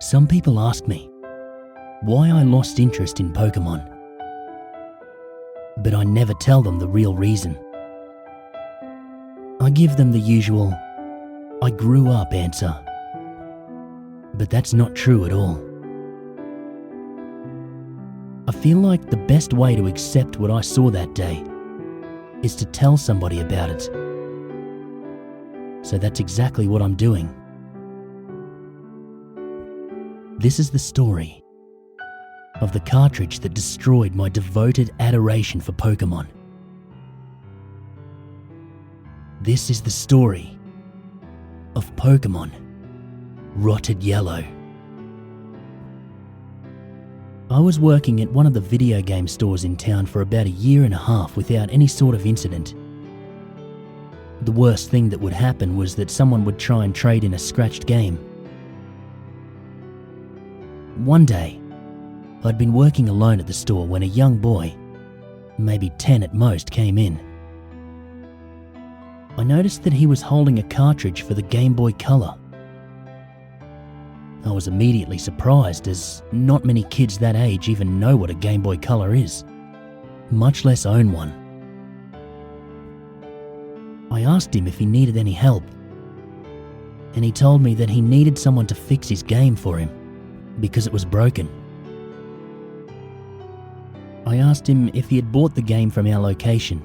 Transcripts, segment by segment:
Some people ask me why I lost interest in Pokemon, but I never tell them the real reason. I give them the usual, "I grew up" answer, but that's not true at all. I feel like the best way to accept what I saw that day is to tell somebody about it. So that's exactly what I'm doing. This is the story of the cartridge that destroyed my devoted adoration for Pokemon. This is the story of Pokemon Rotted Yellow. I was working at one of the video game stores in town for about a year and a half without any sort of incident. The worst thing that would happen was that someone would try and trade in a scratched game. One day, I'd been working alone at the store when a young boy, maybe 10 at most, came in. I noticed that he was holding a cartridge for the Game Boy Color. I was immediately surprised, as not many kids that age even know what a Game Boy Color is, much less own one. I asked him if he needed any help, and he told me that he needed someone to fix his game for him because it was broken. I asked him if he had bought the game from our location,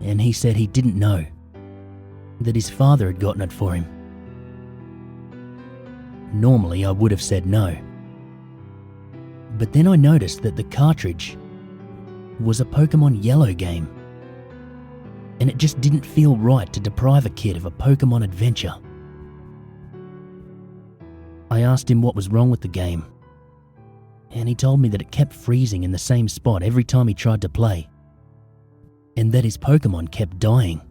and he said he didn't know, that his father had gotten it for him. Normally I would have said no, but then I noticed that the cartridge was a Pokemon Yellow game, and it just didn't feel right to deprive a kid of a Pokemon adventure. I asked him what was wrong with the game, and he told me that it kept freezing in the same spot every time he tried to play, and that his Pokemon kept dying.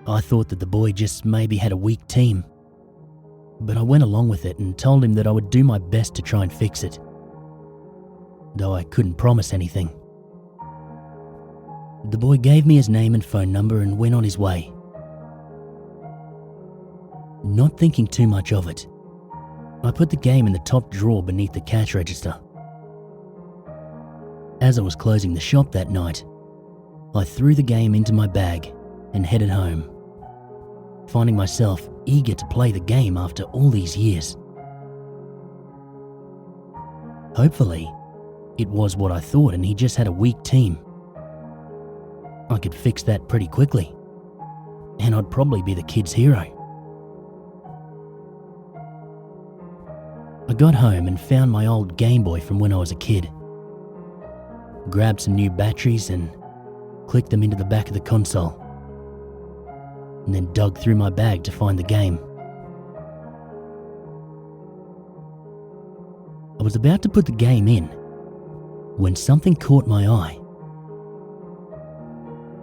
I thought that the boy just maybe had a weak team, but I went along with it and told him that I would do my best to try and fix it, though I couldn't promise anything. The boy gave me his name and phone number and went on his way. Not thinking too much of it, I put the game in the top drawer beneath the cash register. As I was closing the shop that night, I threw the game into my bag and headed home, finding myself eager to play the game after all these years. Hopefully, it was what I thought and he just had a weak team. I could fix that pretty quickly, and I'd probably be the kid's hero. I got home and found my old Game Boy from when I was a kid, grabbed some new batteries and clicked them into the back of the console, and then dug through my bag to find the game. I was about to put the game in when something caught my eye.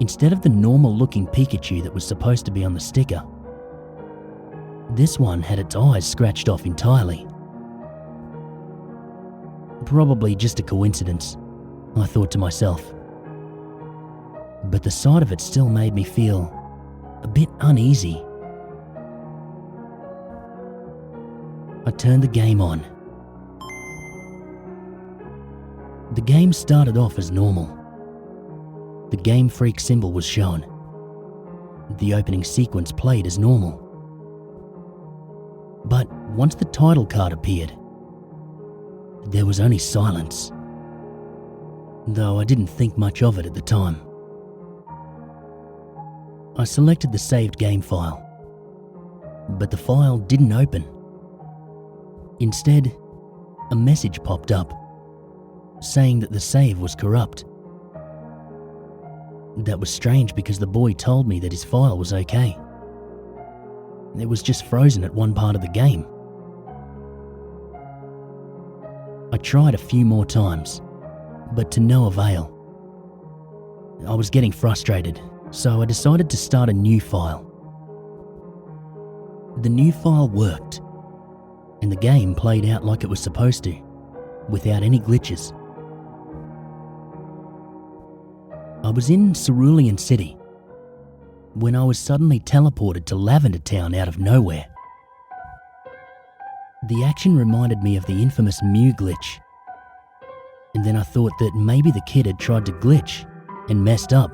Instead of the normal-looking Pikachu that was supposed to be on the sticker, this one had its eyes scratched off entirely. Probably just a coincidence, I thought to myself. But the sight of it still made me feel a bit uneasy. I turned the game on. The game started off as normal. The Game Freak symbol was shown. The opening sequence played as normal. But once the title card appeared, there was only silence, though I didn't think much of it at the time. I selected the saved game file, but the file didn't open. Instead, a message popped up saying that the save was corrupt. That was strange because the boy told me that his file was okay. It was just frozen at one part of the game. I tried a few more times, but to no avail. I was getting frustrated, so I decided to start a new file. The new file worked, and the game played out like it was supposed to, without any glitches. I was in Cerulean City when I was suddenly teleported to Lavender Town out of nowhere. The action reminded me of the infamous Mew glitch, and then I thought that maybe the kid had tried to glitch and messed up,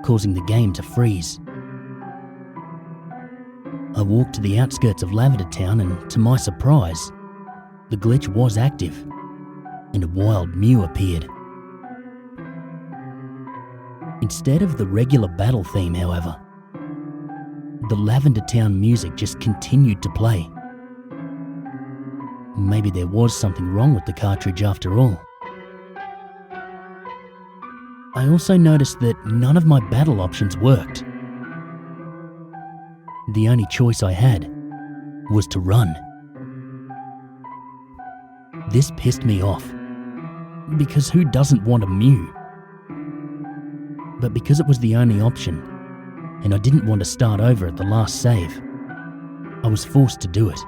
causing the game to freeze. I walked to the outskirts of Lavender Town, and to my surprise, the glitch was active, and a wild Mew appeared. Instead of the regular battle theme, however, the Lavender Town music just continued to play. Maybe there was something wrong with the cartridge after all. I also noticed that none of my battle options worked. The only choice I had was to run. This pissed me off, because who doesn't want a Mew? But because it was the only option, and I didn't want to start over at the last save, I was forced to do it.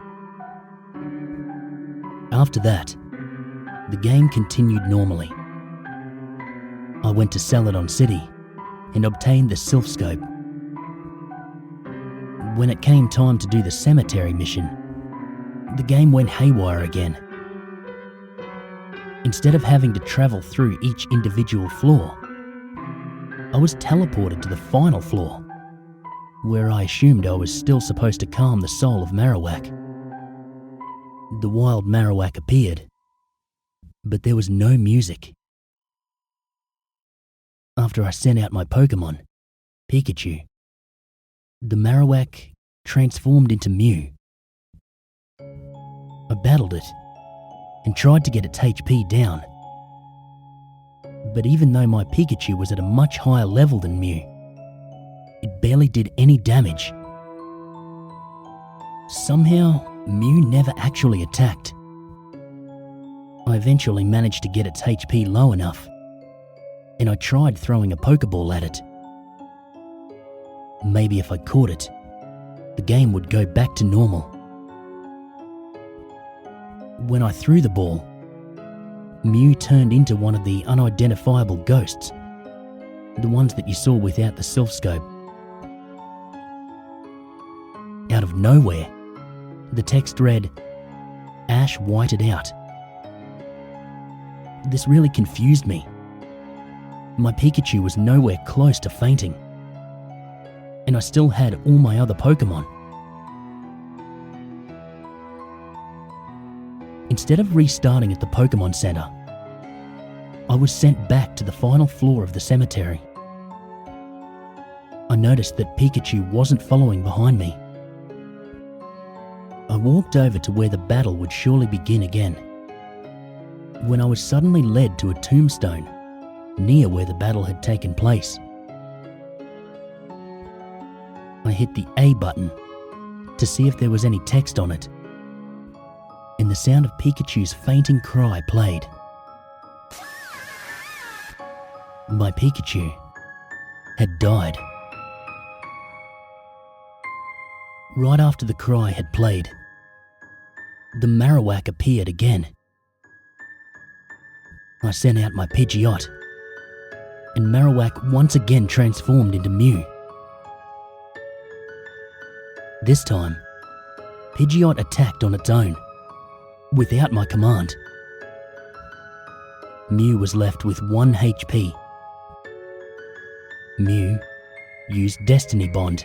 After that, the game continued normally. I went to Celadon City and obtained the Sylph Scope. When it came time to do the cemetery mission, the game went haywire again. Instead of having to travel through each individual floor, I was teleported to the final floor, where I assumed I was still supposed to calm the soul of Marowak. The wild Marowak appeared, but there was no music. After I sent out my Pokémon, Pikachu, the Marowak transformed into Mew. I battled it and tried to get its HP down. But even though my Pikachu was at a much higher level than Mew, it barely did any damage. Somehow, Mew never actually attacked. I eventually managed to get its HP low enough, and I tried throwing a Pokeball at it. Maybe if I caught it, the game would go back to normal. When I threw the ball, Mew turned into one of the unidentifiable ghosts, the ones that you saw without the Sylph Scope. Out of nowhere, the text read, "Ash whited out." This really confused me. My Pikachu was nowhere close to fainting, and I still had all my other Pokemon. Instead of restarting at the Pokemon Center, I was sent back to the final floor of the cemetery. I noticed that Pikachu wasn't following behind me. I walked over to where the battle would surely begin again, when I was suddenly led to a tombstone near where the battle had taken place. I hit the A button to see if there was any text on it, and the sound of Pikachu's fainting cry played. My Pikachu had died. Right after the cry had played, the Marowak appeared again. I sent out my Pidgeot, and Marowak once again transformed into Mew. This time, Pidgeot attacked on its own, without my command. Mew was left with 1 HP. Mew used Destiny Bond,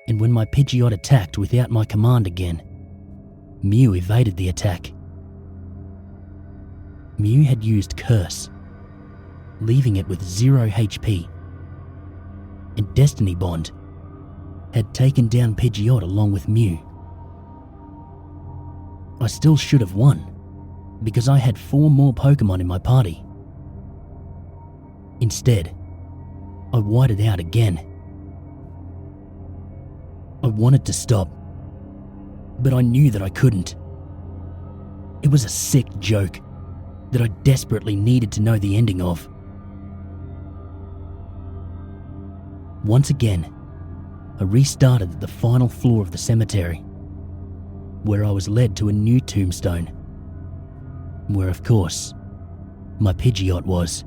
and when my Pidgeot attacked without my command again, Mew evaded the attack. Mew had used Curse, leaving it with 0 HP, and Destiny Bond had taken down Pidgeot along with Mew. I still should have won, because I had 4 more Pokemon in my party. Instead, I whited out again. I wanted to stop, but I knew that I couldn't. It was a sick joke that I desperately needed to know the ending of. Once again, I restarted at the final floor of the cemetery, where I was led to a new tombstone, where of course, my Pidgeot was.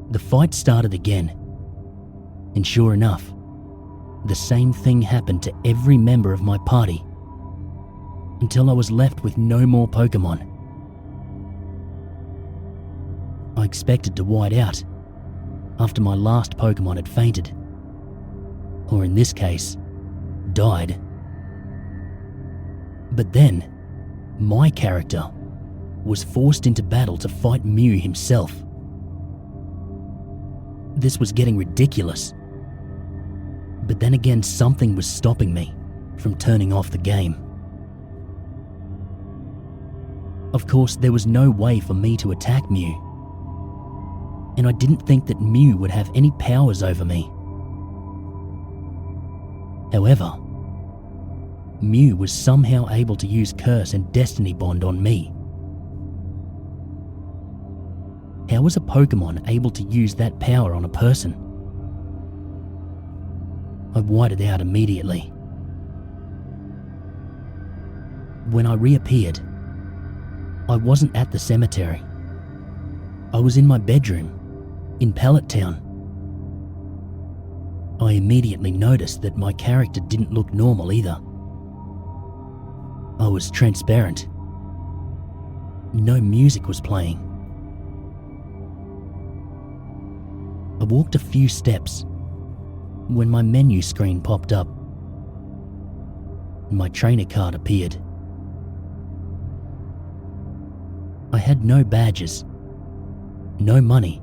The fight started again, and sure enough, the same thing happened to every member of my party until I was left with no more Pokemon. I expected to white out after my last Pokemon had fainted, or in this case, died. But then, my character was forced into battle to fight Mew himself. This was getting ridiculous. But then again, something was stopping me from turning off the game. Of course, there was no way for me to attack Mew, and I didn't think that Mew would have any powers over me. However, Mew was somehow able to use Curse and Destiny Bond on me. How was a Pokemon able to use that power on a person? I whited out immediately. When I reappeared, I wasn't at the cemetery. I was in my bedroom, in Pallet Town. I immediately noticed that my character didn't look normal either. I was transparent. No music was playing. I walked a few steps when my menu screen popped up. My trainer card appeared. I had no badges, no money,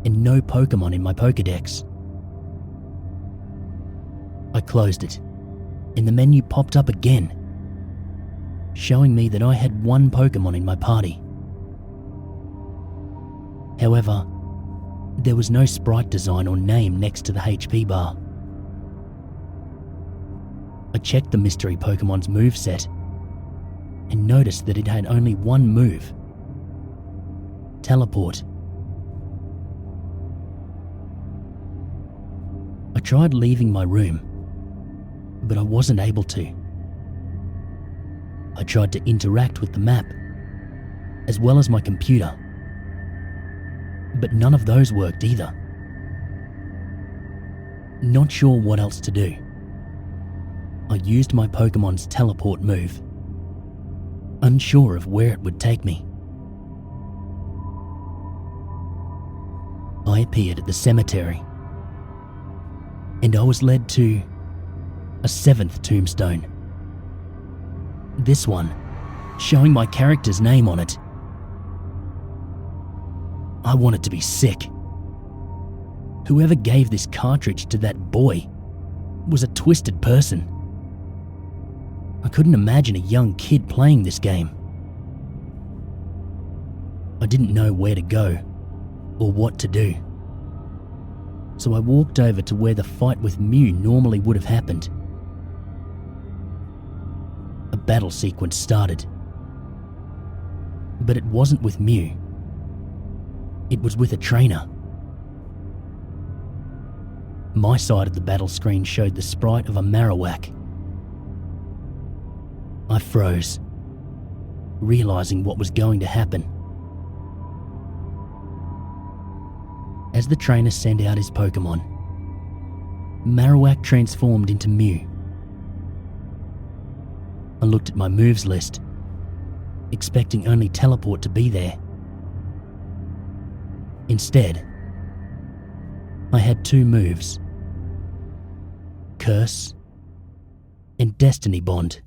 and no Pokemon in my Pokédex. I closed it, and the menu popped up again, showing me that I had one Pokemon in my party. However, there was no sprite design or name next to the HP bar. I checked the mystery Pokemon's moveset and noticed that it had only one move: Teleport. I tried leaving my room, but I wasn't able to. I tried to interact with the map, as well as my computer, but none of those worked either. Not sure what else to do, I used my Pokemon's teleport move, unsure of where it would take me. I appeared at the cemetery, and I was led to a 7th tombstone. This one showing my character's name on it. I wanted to be sick. Whoever gave this cartridge to that boy was a twisted person. I couldn't imagine a young kid playing this game. I didn't know where to go or what to do. So I walked over to where the fight with Mew normally would have happened. A battle sequence started. But it wasn't with Mew. It was with a trainer. My side of the battle screen showed the sprite of a Marowak. I froze, realizing what was going to happen. As the trainer sent out his Pokemon, Marowak transformed into Mew. I looked at my moves list, expecting only Teleport to be there. Instead, I had 2 moves: Curse and Destiny Bond.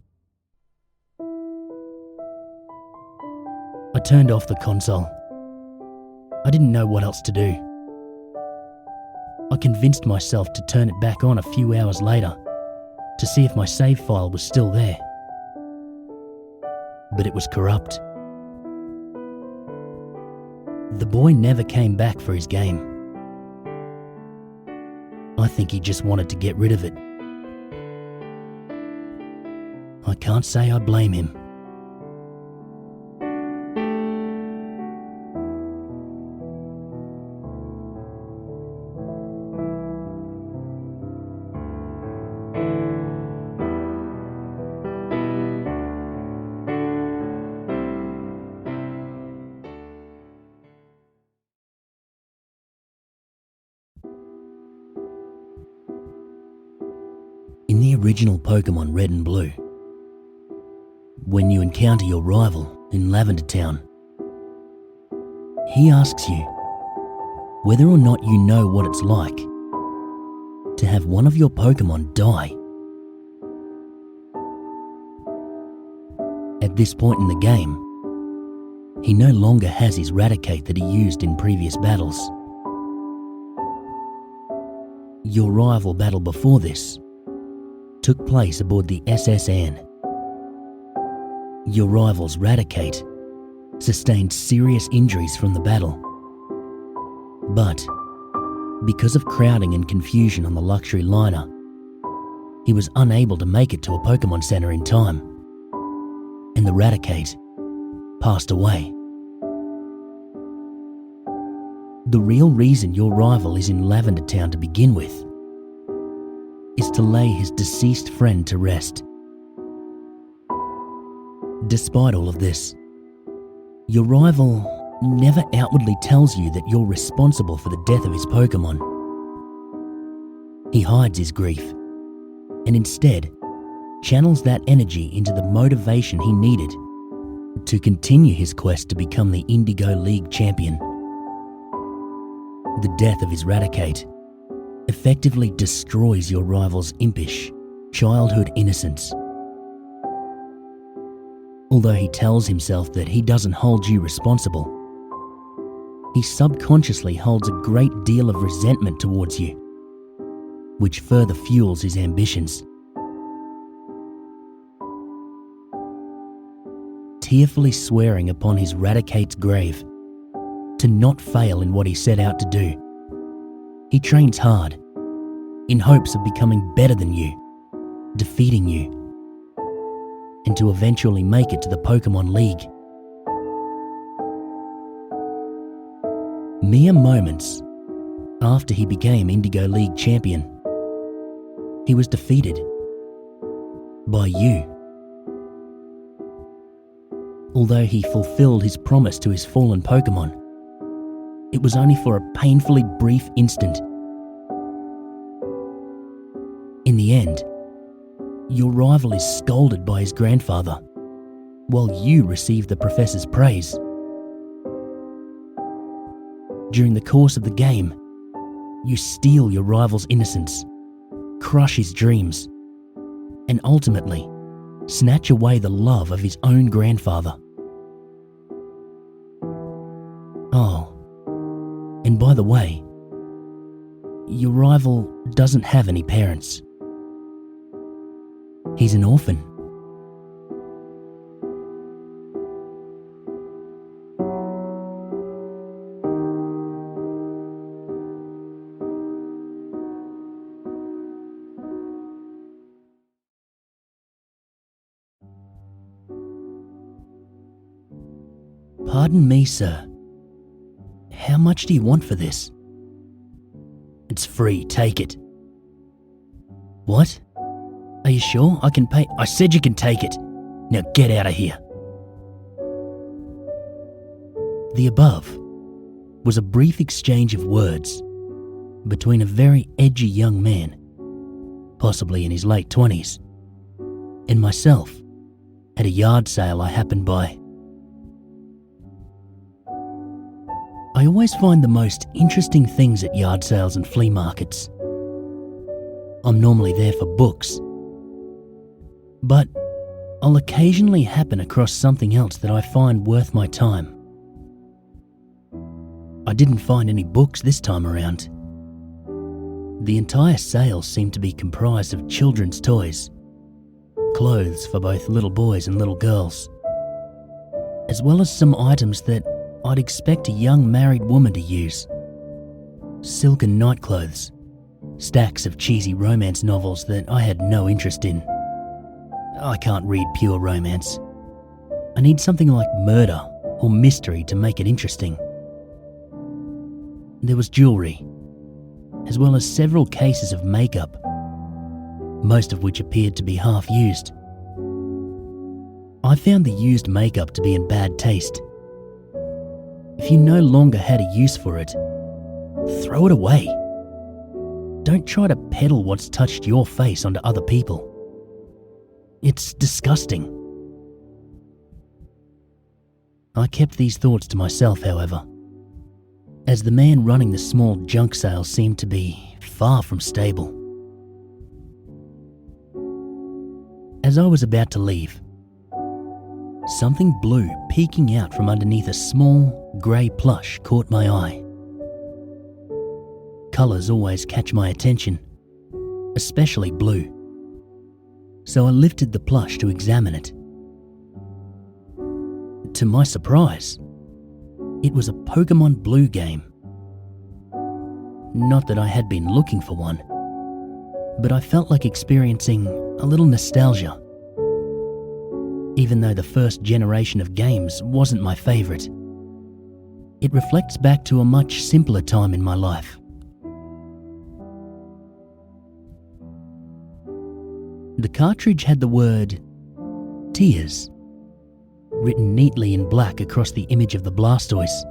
I turned off the console. I didn't know what else to do. I convinced myself to turn it back on a few hours later to see if my save file was still there. But it was corrupt. The boy never came back for his game. I think he just wanted to get rid of it. I can't say I blame him. In the original Pokemon Red and Blue, when you encounter your rival in Lavender Town, he asks you whether or not you know what it's like to have one of your Pokemon die. At this point in the game, he no longer has his Raticate that he used in previous battles. Your rival battle before this took place aboard the SS Anne. Your rival's Raticate sustained serious injuries from the battle, but because of crowding and confusion on the luxury liner, he was unable to make it to a Pokemon Center in time, and the Raticate passed away. The real reason your rival is in Lavender Town to begin with is to lay his deceased friend to rest. Despite all of this, your rival never outwardly tells you that you're responsible for the death of his Pokemon. He hides his grief and instead channels that energy into the motivation he needed to continue his quest to become the Indigo League champion. The death of his Raticate effectively destroys your rival's impish childhood innocence. Although he tells himself that he doesn't hold you responsible, he subconsciously holds a great deal of resentment towards you, which further fuels his ambitions. Tearfully swearing upon his Raticate's grave to not fail in what he set out to do, he trains hard in hopes of becoming better than you, defeating you, and to eventually make it to the Pokemon League. Mere moments after he became Indigo League champion, he was defeated by you. Although he fulfilled his promise to his fallen Pokemon, it was only for a painfully brief instant. In the end, your rival is scolded by his grandfather, while you receive the professor's praise. During the course of the game, you steal your rival's innocence, crush his dreams, and ultimately snatch away the love of his own grandfather. Oh, and by the way, your rival doesn't have any parents. He's an orphan. Pardon me, sir. How much do you want for this? It's free, take it. What? Are you sure I can pay? I said you can take it. Now get out of here. The above was a brief exchange of words between a very edgy young man, possibly in his late 20s, and myself at a yard sale I happened by. I always find the most interesting things at yard sales and flea markets. I'm normally there for books, but I'll occasionally happen across something else that I find worth my time. I didn't find any books this time around. The entire sale seemed to be comprised of children's toys, clothes for both little boys and little girls, as well as some items that I'd expect a young married woman to use. Silken nightclothes, stacks of cheesy romance novels that I had no interest in. I can't read pure romance. I need something like murder or mystery to make it interesting. There was jewellery, as well as several cases of makeup, most of which appeared to be half used. I found the used makeup to be in bad taste. If you no longer had a use for it, throw it away. don't try to peddle what's touched your face onto other people. It's disgusting. I kept these thoughts to myself, however, as the man running the small junk sale seemed to be far from stable. As I was about to leave, something blue peeking out from underneath a small, grey plush caught my eye. Colours always catch my attention, especially blue, so I lifted the plush to examine it. To my surprise, it was a Pokemon Blue game. Not that I had been looking for one, but I felt like experiencing a little nostalgia. Even though the first generation of games wasn't my favourite, it reflects back to a much simpler time in my life. The cartridge had the word Tears written neatly in black across the image of the Blastoise.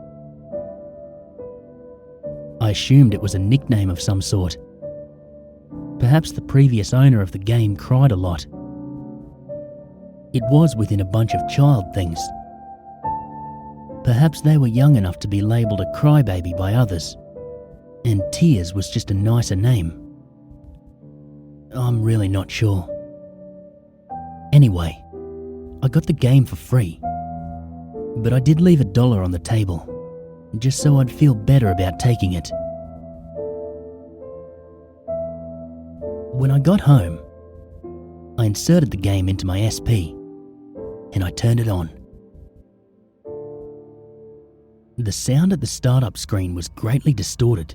I assumed it was a nickname of some sort. Perhaps the previous owner of the game cried a lot. It was within a bunch of child things. Perhaps they were young enough to be labelled a crybaby by others, and Tears was just a nicer name. I'm really not sure. Anyway, I got the game for free, but I did leave $1 on the table, just so I'd feel better about taking it. When I got home, I inserted the game into my SP, and I turned it on. The sound at the startup screen was greatly distorted.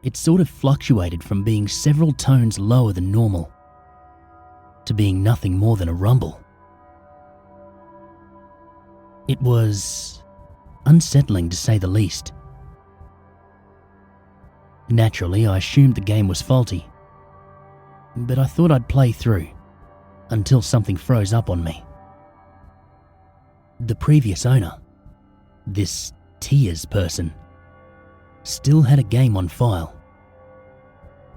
It sort of fluctuated from being several tones lower than normal to being nothing more than a rumble. It was unsettling, to say the least. Naturally, I assumed the game was faulty, but I thought I'd play through until something froze up on me. The previous owner, this Tears person, still had a game on file,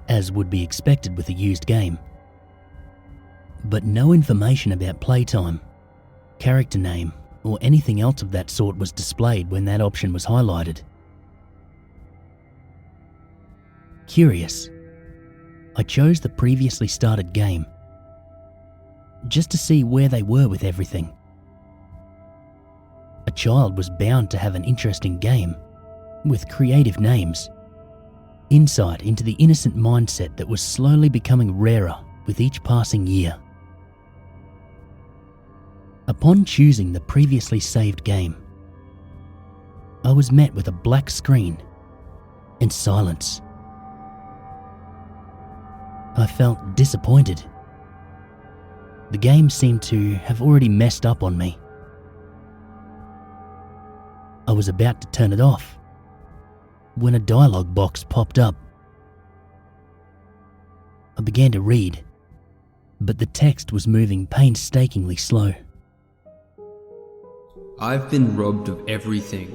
as would be expected with a used game. But no information about playtime, character name, or anything else of that sort was displayed when that option was highlighted. Curious, I chose the previously started game, just to see where they were with everything. A child was bound to have an interesting game, with creative names, insight into the innocent mindset that was slowly becoming rarer with each passing year. Upon choosing the previously saved game, I was met with a black screen and silence. I felt disappointed. The game seemed to have already messed up on me. I was about to turn it off when a dialogue box popped up. I began to read, but the text was moving painstakingly slow. I've been robbed of everything.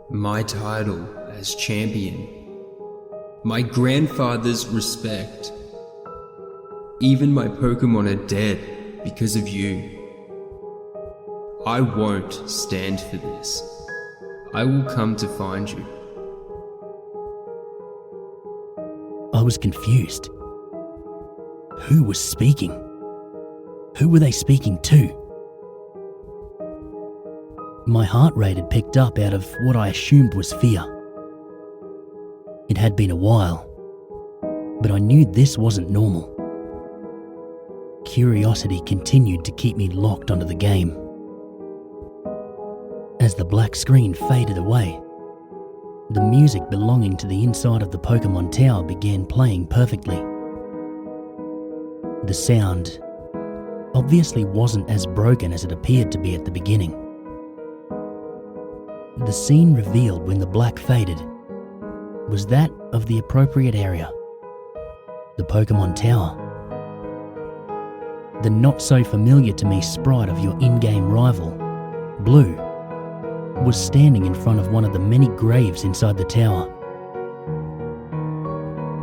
My title as champion. My grandfather's respect. Even my Pokémon are dead because of you. I won't stand for this. I will come to find you. I was confused. Who was speaking? Who were they speaking to? My heart rate had picked up out of what I assumed was fear. It had been a while, but I knew this wasn't normal. Curiosity continued to keep me locked onto the game. As the black screen faded away, the music belonging to the inside of the Pokemon Tower began playing perfectly. The sound obviously wasn't as broken as it appeared to be at the beginning. The scene revealed when the black faded was that of the appropriate area, the Pokemon Tower. The not-so-familiar-to-me sprite of your in-game rival, Blue, was standing in front of one of the many graves inside the tower.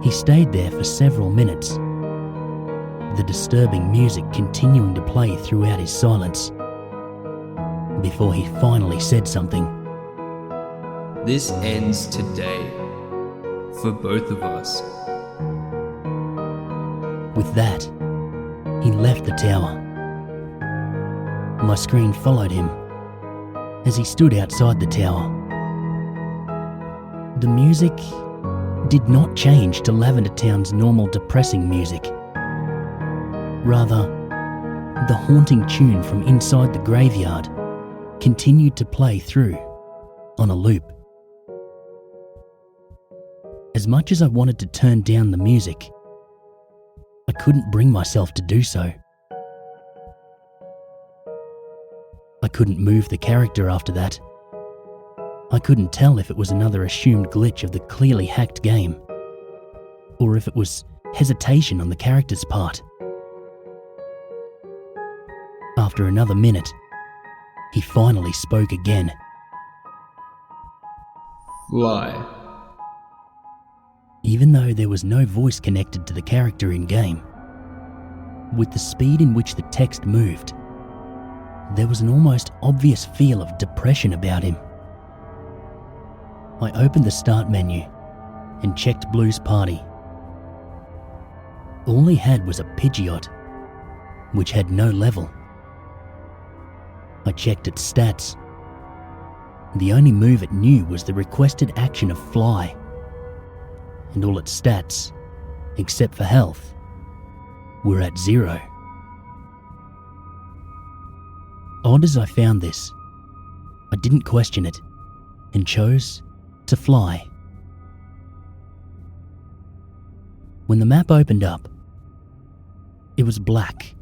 He stayed there for several minutes, the disturbing music continuing to play throughout his silence, before he finally said something. This ends today. For both of us. With that, he left the tower. My screen followed him as he stood outside the tower. The music did not change to Lavender Town's normal depressing music. Rather, the haunting tune from inside the graveyard continued to play through on a loop. As much as I wanted to turn down the music, I couldn't bring myself to do so. I couldn't move the character after that. I couldn't tell if it was another assumed glitch of the clearly hacked game, or if it was hesitation on the character's part. After another minute, he finally spoke again. Fly. Even though there was no voice connected to the character in-game, with the speed in which the text moved, there was an almost obvious feel of depression about him. I opened the start menu and checked Blue's party. All he had was a Pidgeot, which had no level. I checked its stats. The only move it knew was the requested action of Fly, and all its stats, except for health, were at 0. Odd as I found this, I didn't question it and chose to fly. When the map opened up, it was black,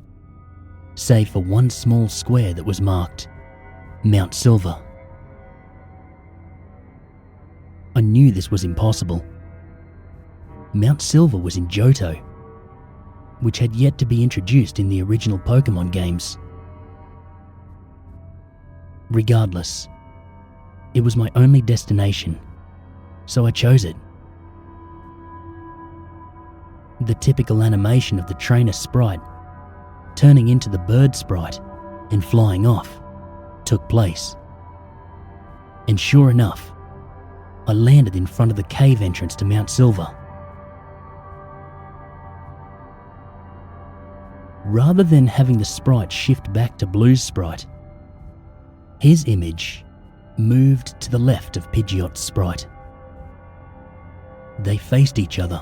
save for one small square that was marked Mount Silver. I knew this was impossible. Mount Silver was in Johto, which had yet to be introduced in the original Pokémon games. Regardless, it was my only destination, so I chose it. The typical animation of the trainer sprite turning into the bird sprite and flying off took place. And sure enough, I landed in front of the cave entrance to Mount Silver. Rather than having the sprite shift back to Blue's sprite, his image moved to the left of Pidgeot's sprite. They faced each other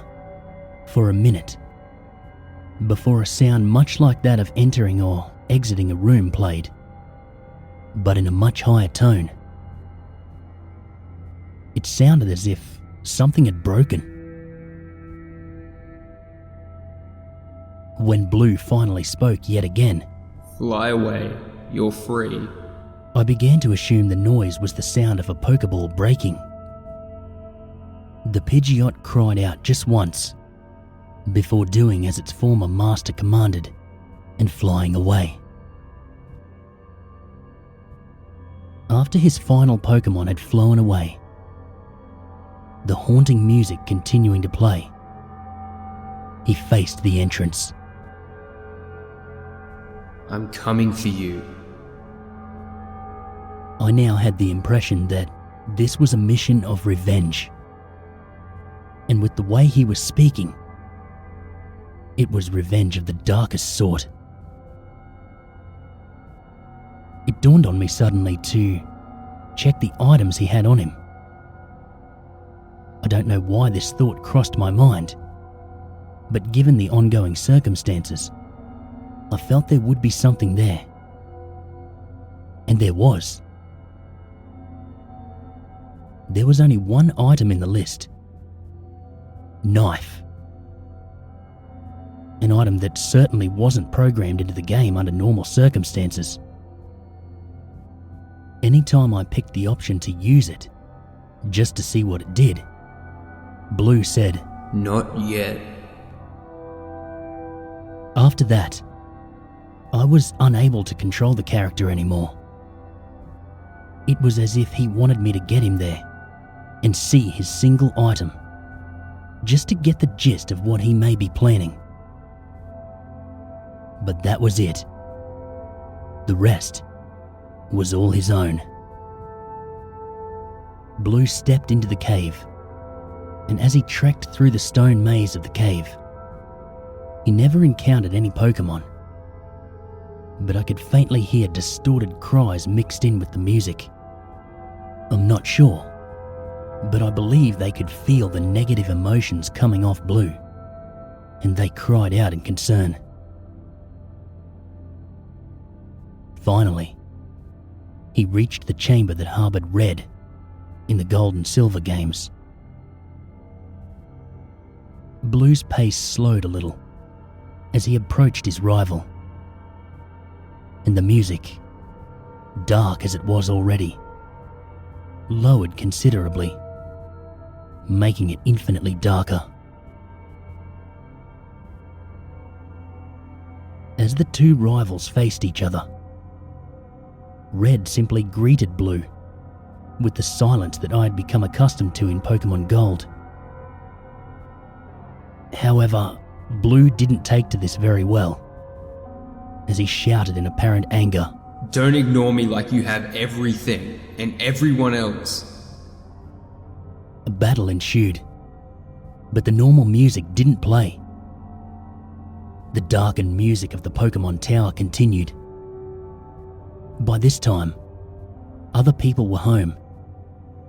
for a minute before a sound much like that of entering or exiting a room played, but in a much higher tone. It sounded as if something had broken. When Blue finally spoke yet again, Fly away. You're free. I began to assume the noise was the sound of a Pokeball breaking. The Pidgeot cried out just once, before doing as its former master commanded and flying away. After his final Pokemon had flown away, the haunting music continuing to play, he faced the entrance. I'm coming for you. I now had the impression that this was a mission of revenge. And with the way he was speaking, it was revenge of the darkest sort. It dawned on me suddenly to check the items he had on him. I don't know why this thought crossed my mind, but given the ongoing circumstances, I felt there would be something there. And there was. There was only one item in the list. Knife. An item that certainly wasn't programmed into the game under normal circumstances. Anytime I picked the option to use it, just to see what it did, Blue said, Not yet. After that, I was unable to control the character anymore. It was as if he wanted me to get him there and see his single item, just to get the gist of what he may be planning. But that was it. The rest was all his own. Blue stepped into the cave, and as he trekked through the stone maze of the cave, he never encountered any Pokemon. But I could faintly hear distorted cries mixed in with the music. I'm not sure, but I believe they could feel the negative emotions coming off Blue, and they cried out in concern. Finally, he reached the chamber that harbored Red in the Gold and Silver games. Blue's pace slowed a little as he approached his rival, and the music, dark as it was already, lowered considerably, making it infinitely darker. As the two rivals faced each other, Red simply greeted Blue with the silence that I had become accustomed to in Pokemon Gold. However, Blue didn't take to this very well, as he shouted in apparent anger, "Don't ignore me like you have everything and everyone else." A battle ensued, but the normal music didn't play. The darkened music of the Pokemon Tower continued. By this time, other people were home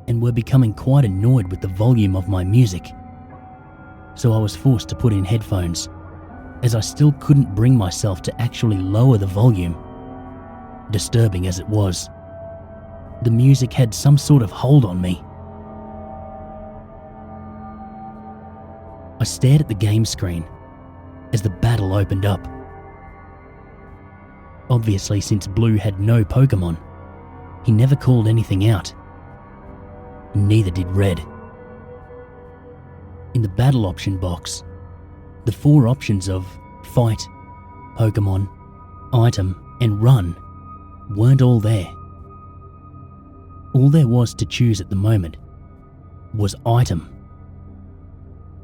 and were becoming quite annoyed with the volume of my music, so I was forced to put in headphones, as I still couldn't bring myself to actually lower the volume. Disturbing as it was, the music had some sort of hold on me. I stared at the game screen as the battle opened up. Obviously, since Blue had no Pokemon, he never called anything out. Neither did Red. In the battle option box, the 4 options of Fight, Pokemon, Item, and Run weren't all there. All there was to choose at the moment was Item.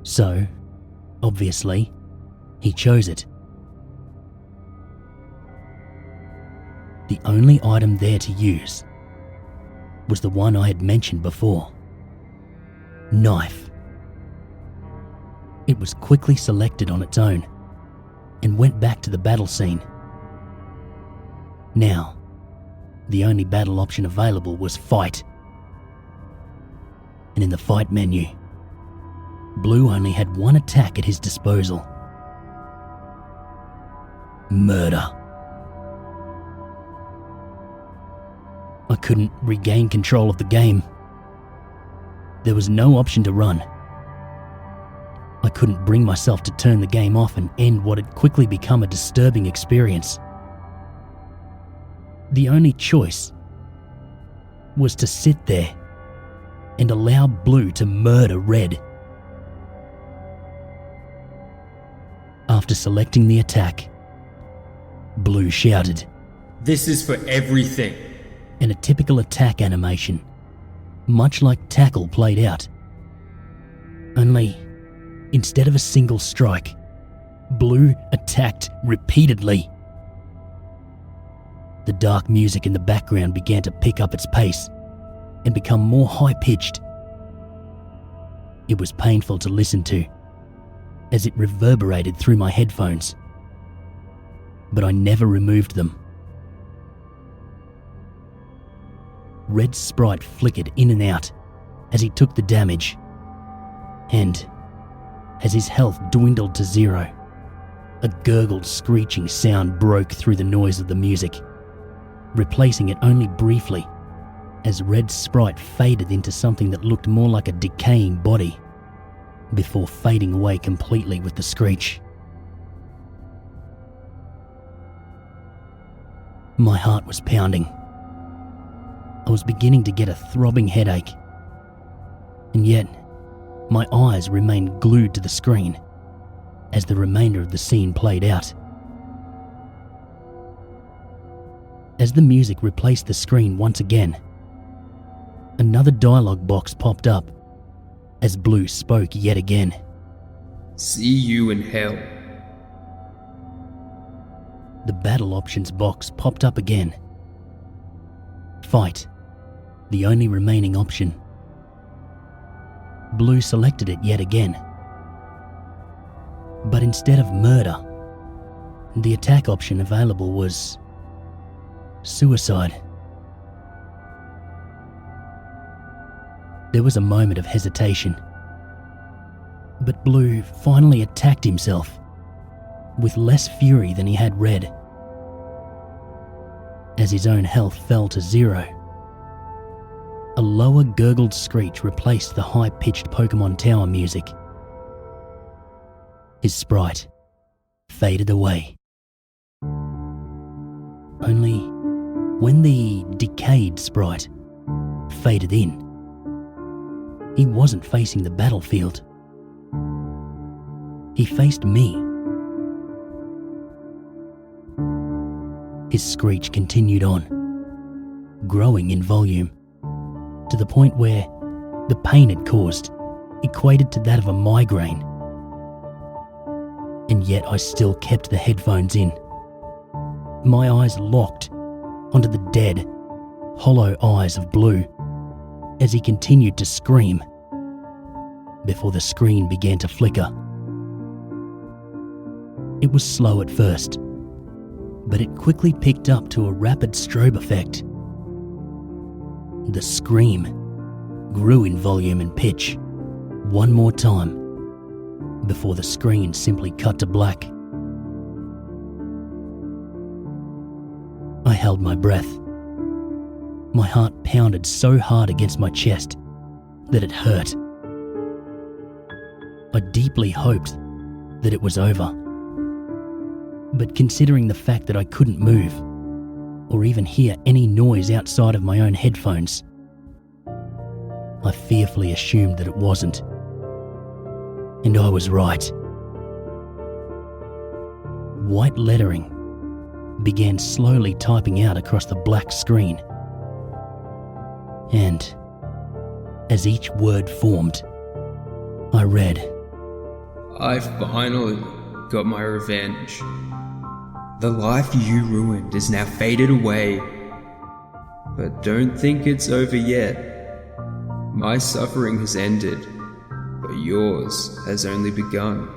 So, obviously, he chose it. The only item there to use was the one I had mentioned before. Knife. It was quickly selected on its own and went back to the battle scene. Now, the only battle option available was Fight. And in the Fight menu, Blue only had one attack at his disposal. Murder. I couldn't regain control of the game. There was no option to run. I couldn't bring myself to turn the game off and end what had quickly become a disturbing experience. The only choice was to sit there and allow Blue to murder Red. After selecting the attack, Blue shouted, "This is for everything." And a typical attack animation, much like Tackle, played out. Only, instead of a single strike, Blue attacked repeatedly. The dark music in the background began to pick up its pace and become more high-pitched. It was painful to listen to, as it reverberated through my headphones, but I never removed them. Red's sprite flickered in and out as he took the damage, and as his health dwindled to 0, a gurgled screeching sound broke through the noise of the music, replacing it only briefly as Red's sprite faded into something that looked more like a decaying body, before fading away completely with the screech. My heart was pounding. I was beginning to get a throbbing headache, and yet my eyes remained glued to the screen as the remainder of the scene played out. As the music replaced the screen once again, another dialogue box popped up as Blue spoke yet again. See you in hell. The battle options box popped up again. Fight, the only remaining option. Blue selected it yet again. But instead of murder, the attack option available was suicide. There was a moment of hesitation, but Blue finally attacked himself with less fury than he had Red. As his own health fell to 0, a lower gurgled screech replaced the high-pitched Pokemon Tower music. His sprite faded away. Only when the decayed sprite faded in, he wasn't facing the battlefield. He faced me. His screech continued on, growing in volume, to the point where the pain it caused equated to that of a migraine. And yet I still kept the headphones in, my eyes locked onto the dead, hollow eyes of Blue as he continued to scream before the screen began to flicker. It was slow at first, but it quickly picked up to a rapid strobe effect. The scream grew in volume and pitch one more time before the screen simply cut to black. I held my breath. My heart pounded so hard against my chest that it hurt. I deeply hoped that it was over. But considering the fact that I couldn't move or even hear any noise outside of my own headphones, I fearfully assumed that it wasn't. And I was right. White lettering began slowly typing out across the black screen. And as each word formed, I read, I finally got my revenge. The life you ruined is now faded away. But don't think it's over yet. My suffering has ended, but yours has only begun.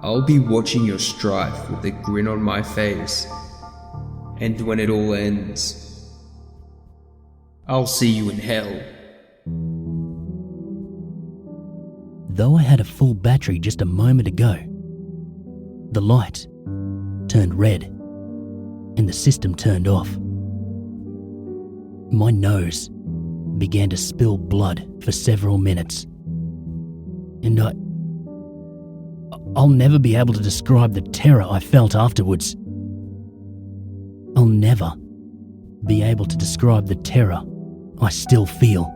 I'll be watching your strife with a grin on my face. And when it all ends, I'll see you in hell. Though I had a full battery just a moment ago, the light turned red and the system turned off. My nose began to spill blood for several minutes, and I'll never be able to describe the terror I felt afterwards. I'll never be able to describe the terror I still feel.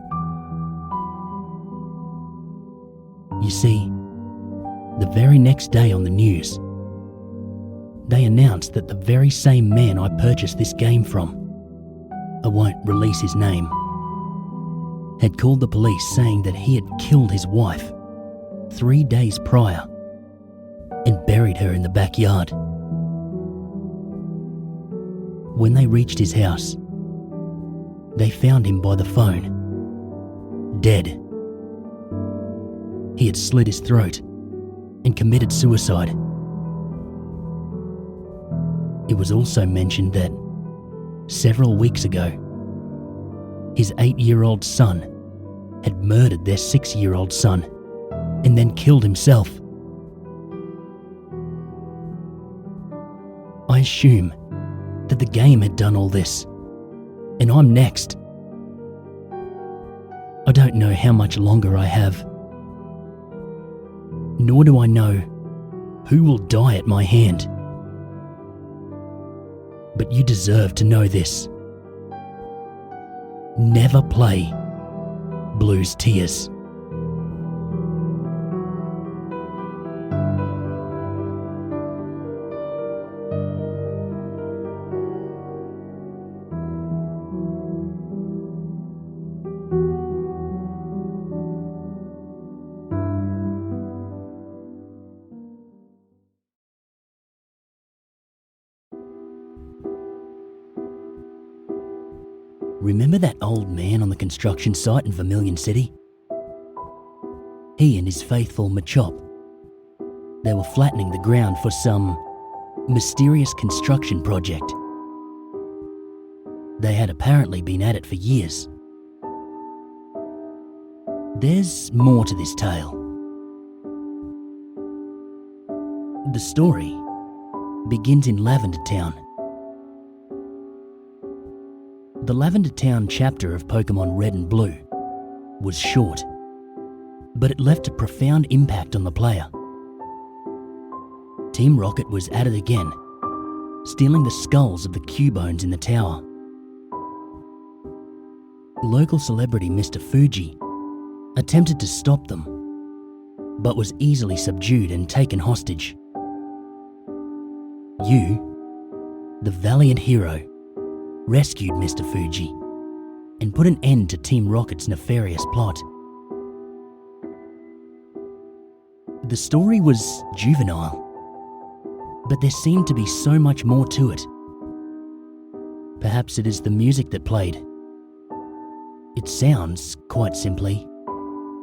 You see, the very next day on the news, they announced that the very same man I purchased this game from, I won't release his name, had called the police saying that he had killed his wife 3 days prior and buried her in the backyard. When they reached his house, they found him by the phone, dead. He had slit his throat and committed suicide. It was also mentioned that several weeks ago, his 8-year-old son had murdered their 6-year-old son and then killed himself. I assume that the game had done all this, and I'm next. I don't know how much longer I have, nor do I know who will die at my hand. But you deserve to know this. Never play Blue's Tears. Remember that old man on the construction site in Vermilion City? He and his faithful Machop. They were flattening the ground for some mysterious construction project. They had apparently been at it for years. There's more to this tale. The story begins in Lavender Town. The Lavender Town chapter of Pokémon Red and Blue was short, but it left a profound impact on the player. Team Rocket was at it again, stealing the skulls of the Cubones in the tower. Local celebrity Mr. Fuji attempted to stop them, but was easily subdued and taken hostage. You, the valiant hero, rescued Mr. Fuji and put an end to Team Rocket's nefarious plot. The story was juvenile, but there seemed to be so much more to it. Perhaps it is the music that played. It sounds, quite simply,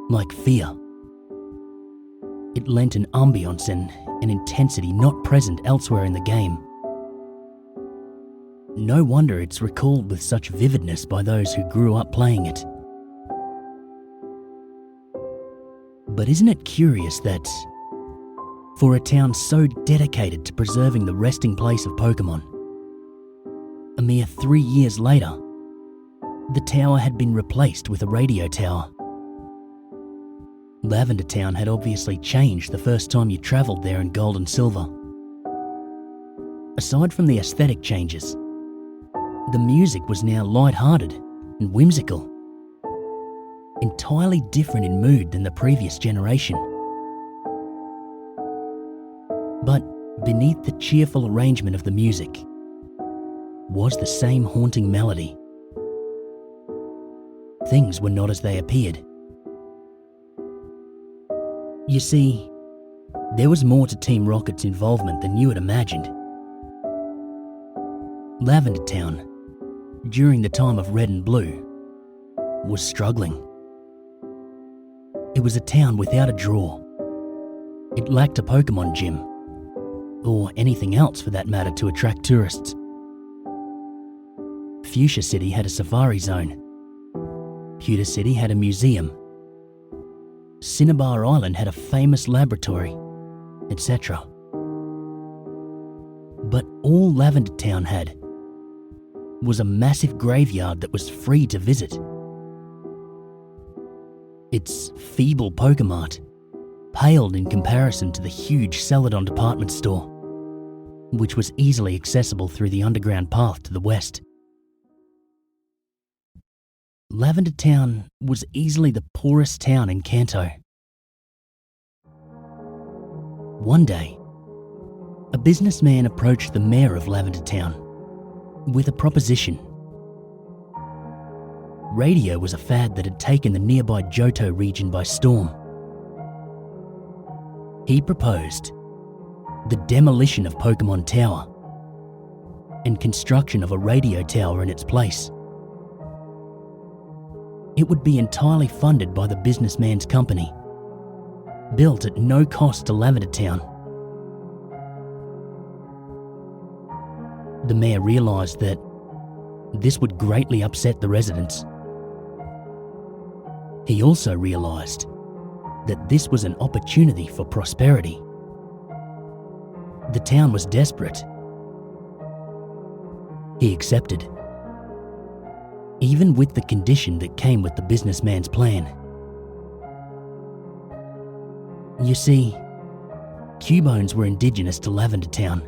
like fear. It lent an ambience and an intensity not present elsewhere in the game. No wonder it's recalled with such vividness by those who grew up playing it. But isn't it curious that, for a town so dedicated to preserving the resting place of Pokémon, a mere 3 years later, the tower had been replaced with a radio tower? Lavender Town had obviously changed the first time you travelled there in Gold and Silver. Aside from the aesthetic changes, the music was now light-hearted and whimsical, entirely different in mood than the previous generation. But beneath the cheerful arrangement of the music was the same haunting melody. Things were not as they appeared. You see, there was more to Team Rocket's involvement than you had imagined. Lavender Town, during the time of Red and Blue, was struggling. It was a town without a draw. It lacked a Pokémon gym, or anything else for that matter to attract tourists. Fuchsia City had a safari zone. Pewter City had a museum. Cinnabar Island had a famous laboratory, etc. But all Lavender Town had was a massive graveyard that was free to visit. Its feeble Pokemart paled in comparison to the huge Celadon department store, which was easily accessible through the underground path to the west. Lavender Town was easily the poorest town in Kanto. One day, a businessman approached the mayor of Lavender Town with a proposition. Radio was a fad that had taken the nearby Johto region by storm. He proposed the demolition of Pokémon Tower and construction of a radio tower in its place. It would be entirely funded by the businessman's company, built at no cost to Lavender Town. The mayor realised that this would greatly upset the residents. He also realised that this was an opportunity for prosperity. The town was desperate. He accepted, even with the condition that came with the businessman's plan. You see, Cubones were indigenous to Lavender Town.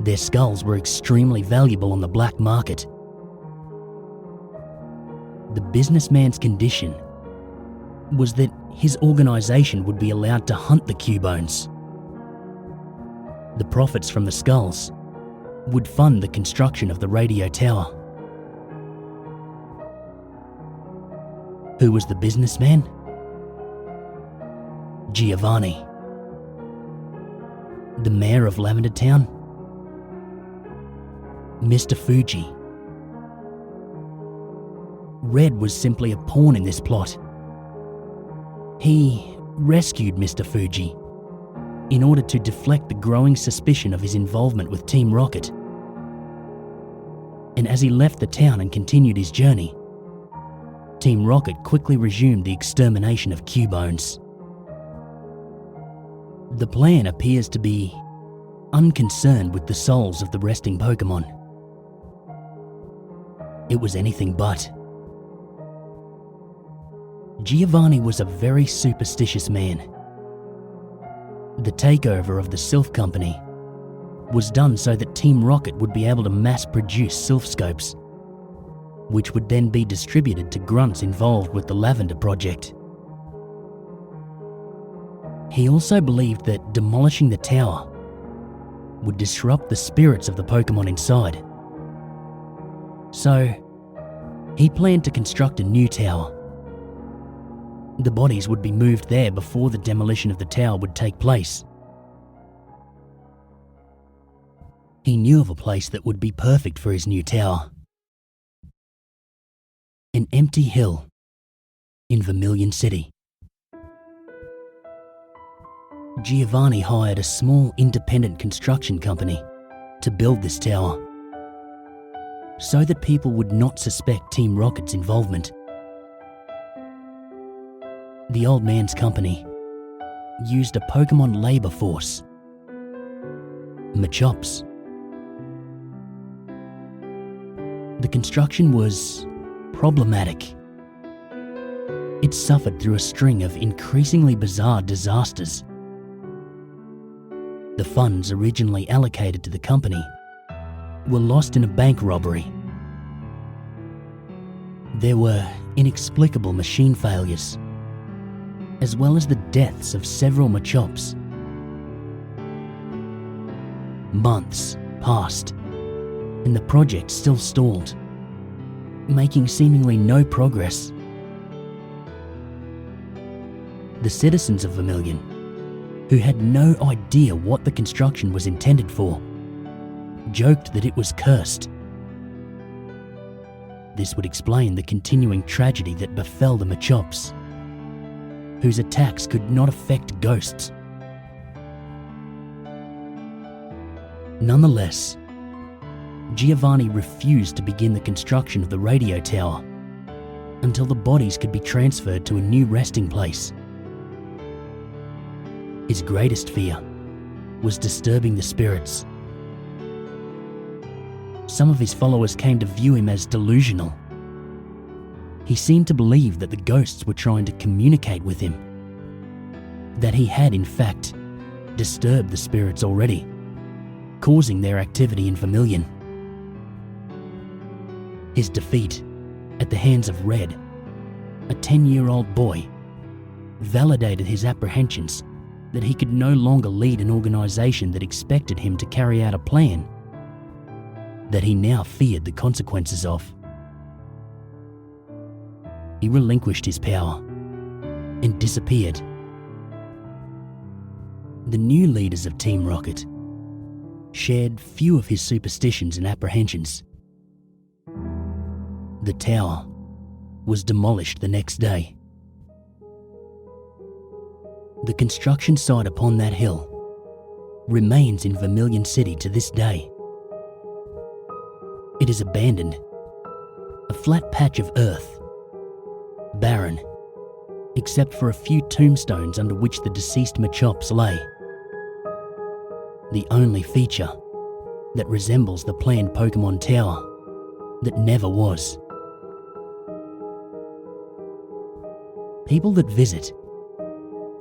Their skulls were extremely valuable on the black market. The businessman's condition was that his organisation would be allowed to hunt the Cubones. The profits from the skulls would fund the construction of the radio tower. Who was the businessman? Giovanni. The mayor of Lavender Town? Mr. Fuji. Red was simply a pawn in this plot. He rescued Mr. Fuji in order to deflect the growing suspicion of his involvement with Team Rocket. And as he left the town and continued his journey, Team Rocket quickly resumed the extermination of Cubones. The plan appears to be unconcerned with the souls of the resting Pokémon. It was anything but. Giovanni was a very superstitious man. The takeover of the Sylph Company was done so that Team Rocket would be able to mass-produce Sylph Scopes, which would then be distributed to grunts involved with the Lavender project. He also believed that demolishing the tower would disrupt the spirits of the Pokémon inside. So, he planned to construct a new tower. The bodies would be moved there before the demolition of the tower would take place. He knew of a place that would be perfect for his new tower. An empty hill in Vermilion City. Giovanni hired a small independent construction company to build this tower so that people would not suspect Team Rocket's involvement. The old man's company used a Pokémon labor force, Machops. The construction was problematic. It suffered through a string of increasingly bizarre disasters. The funds originally allocated to the company were lost in a bank robbery. There were inexplicable machine failures, as well as the deaths of several Machops. Months passed, and the project still stalled, making seemingly no progress. The citizens of Vermilion, who had no idea what the construction was intended for, joked that it was cursed. This would explain the continuing tragedy that befell the Machops, whose attacks could not affect ghosts. Nonetheless, Giovanni refused to begin the construction of the radio tower until the bodies could be transferred to a new resting place. His greatest fear was disturbing the spirits. Some of his followers came to view him as delusional. He seemed to believe that the ghosts were trying to communicate with him, that he had in fact disturbed the spirits already, causing their activity in Vermilion. His defeat at the hands of Red, a 10-year-old boy, validated his apprehensions that he could no longer lead an organization that expected him to carry out a plan that he now feared the consequences of. He relinquished his power and disappeared. The new leaders of Team Rocket shared few of his superstitions and apprehensions. The tower was demolished the next day. The construction site upon that hill remains in Vermilion City to this day. It is abandoned, a flat patch of earth, barren, except for a few tombstones under which the deceased Machops lay. The only feature that resembles the planned Pokémon tower that never was. People that visit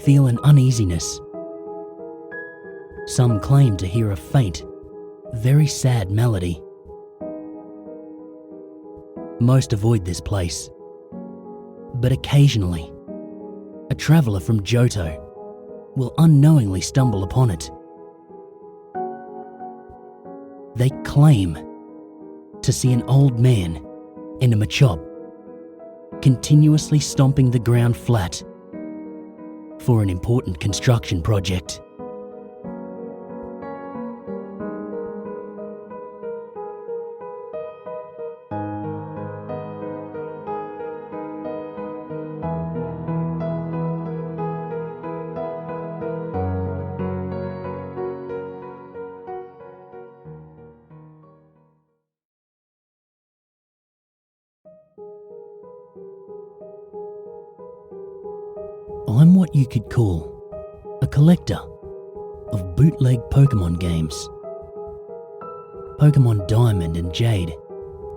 feel an uneasiness. Some claim to hear a faint, very sad melody. Most avoid this place, but occasionally, a traveller from Johto will unknowingly stumble upon it. They claim to see an old man and a Machop continuously stomping the ground flat for an important construction project. I'm what you could call a collector of bootleg Pokemon games. Pokemon Diamond and Jade,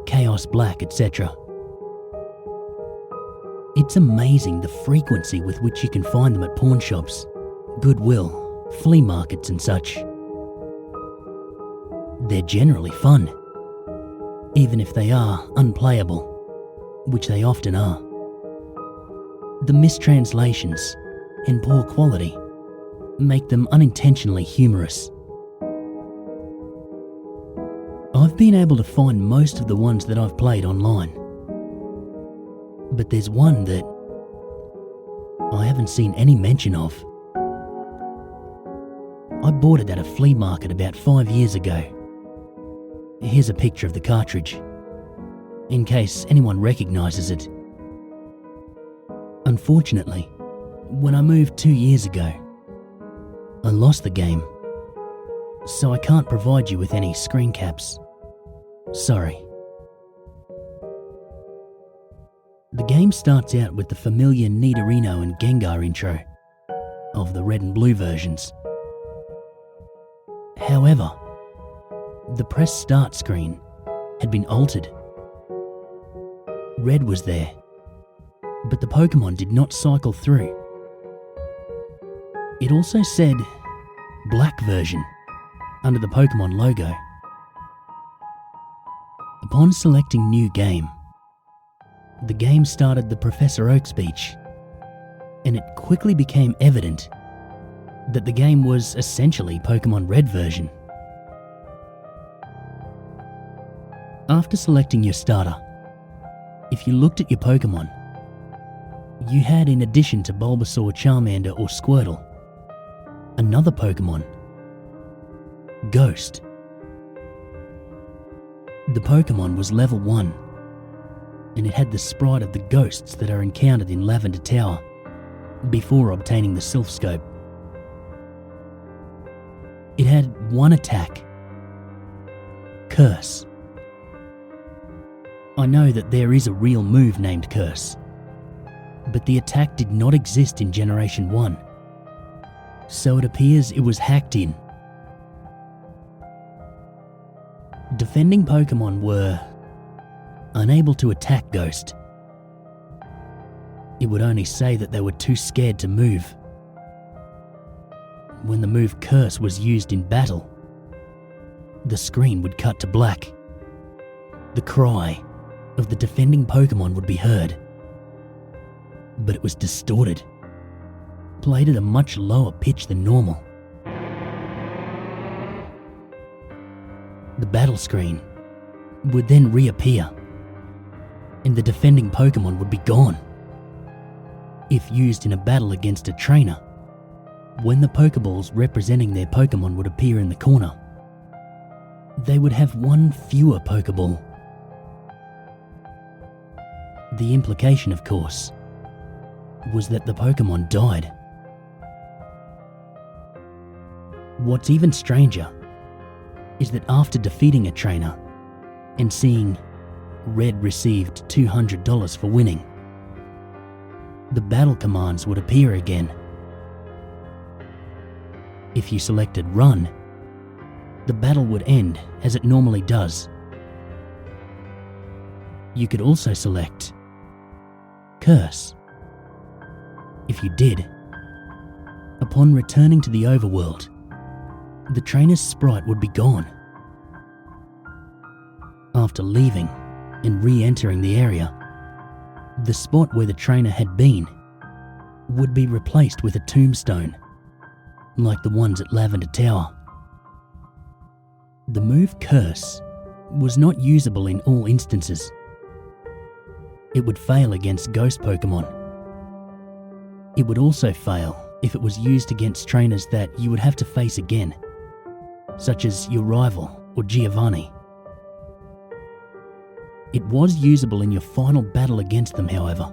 Chaos Black, etc. It's amazing the frequency with which you can find them at pawn shops, Goodwill, flea markets and such. They're generally fun, even if they are unplayable, which they often are. The mistranslations and poor quality make them unintentionally humorous. I've been able to find most of the ones that I've played online, but there's one that I haven't seen any mention of. I bought it at a flea market about 5 years ago. Here's a picture of the cartridge, in case anyone recognises it. Unfortunately, when I moved 2 years ago, I lost the game, so I can't provide you with any screen caps. Sorry. The game starts out with the familiar Nidorino and Gengar intro of the red and blue versions. However, the press start screen had been altered. Red was there, but the Pokemon did not cycle through. It also said Black version under the Pokemon logo. Upon selecting New Game, the game started the Professor Oak speech, and it quickly became evident that the game was essentially Pokemon Red version. After selecting your starter, if you looked at your Pokemon, you had, in addition to Bulbasaur, Charmander or Squirtle, another Pokemon, Ghost. The Pokemon was level 1, and it had the sprite of the ghosts that are encountered in Lavender Tower before obtaining the Sylph Scope. It had one attack, Curse. I know that there is a real move named Curse, but the attack did not exist in Generation 1, so it appears it was hacked in. Defending Pokemon were unable to attack Ghost. It would only say that they were too scared to move. When the move Curse was used in battle, the screen would cut to black. The cry of the defending Pokemon would be heard, but it was distorted, played at a much lower pitch than normal. The battle screen would then reappear, and the defending Pokemon would be gone. If used in a battle against a trainer, when the Pokeballs representing their Pokemon would appear in the corner, they would have one fewer Pokeball. The implication, of course, was that the Pokemon died. What's even stranger is that after defeating a trainer and seeing Red received $200 for winning, the battle commands would appear again. If you selected Run, the battle would end as it normally does. You could also select Curse. If you did, upon returning to the overworld, the trainer's sprite would be gone. After leaving and re-entering the area, the spot where the trainer had been would be replaced with a tombstone, like the ones at Lavender Tower. The move Curse was not usable in all instances. It would fail against Ghost Pokemon. It would also fail if it was used against trainers that you would have to face again, such as your rival or Giovanni. It was usable in your final battle against them, however.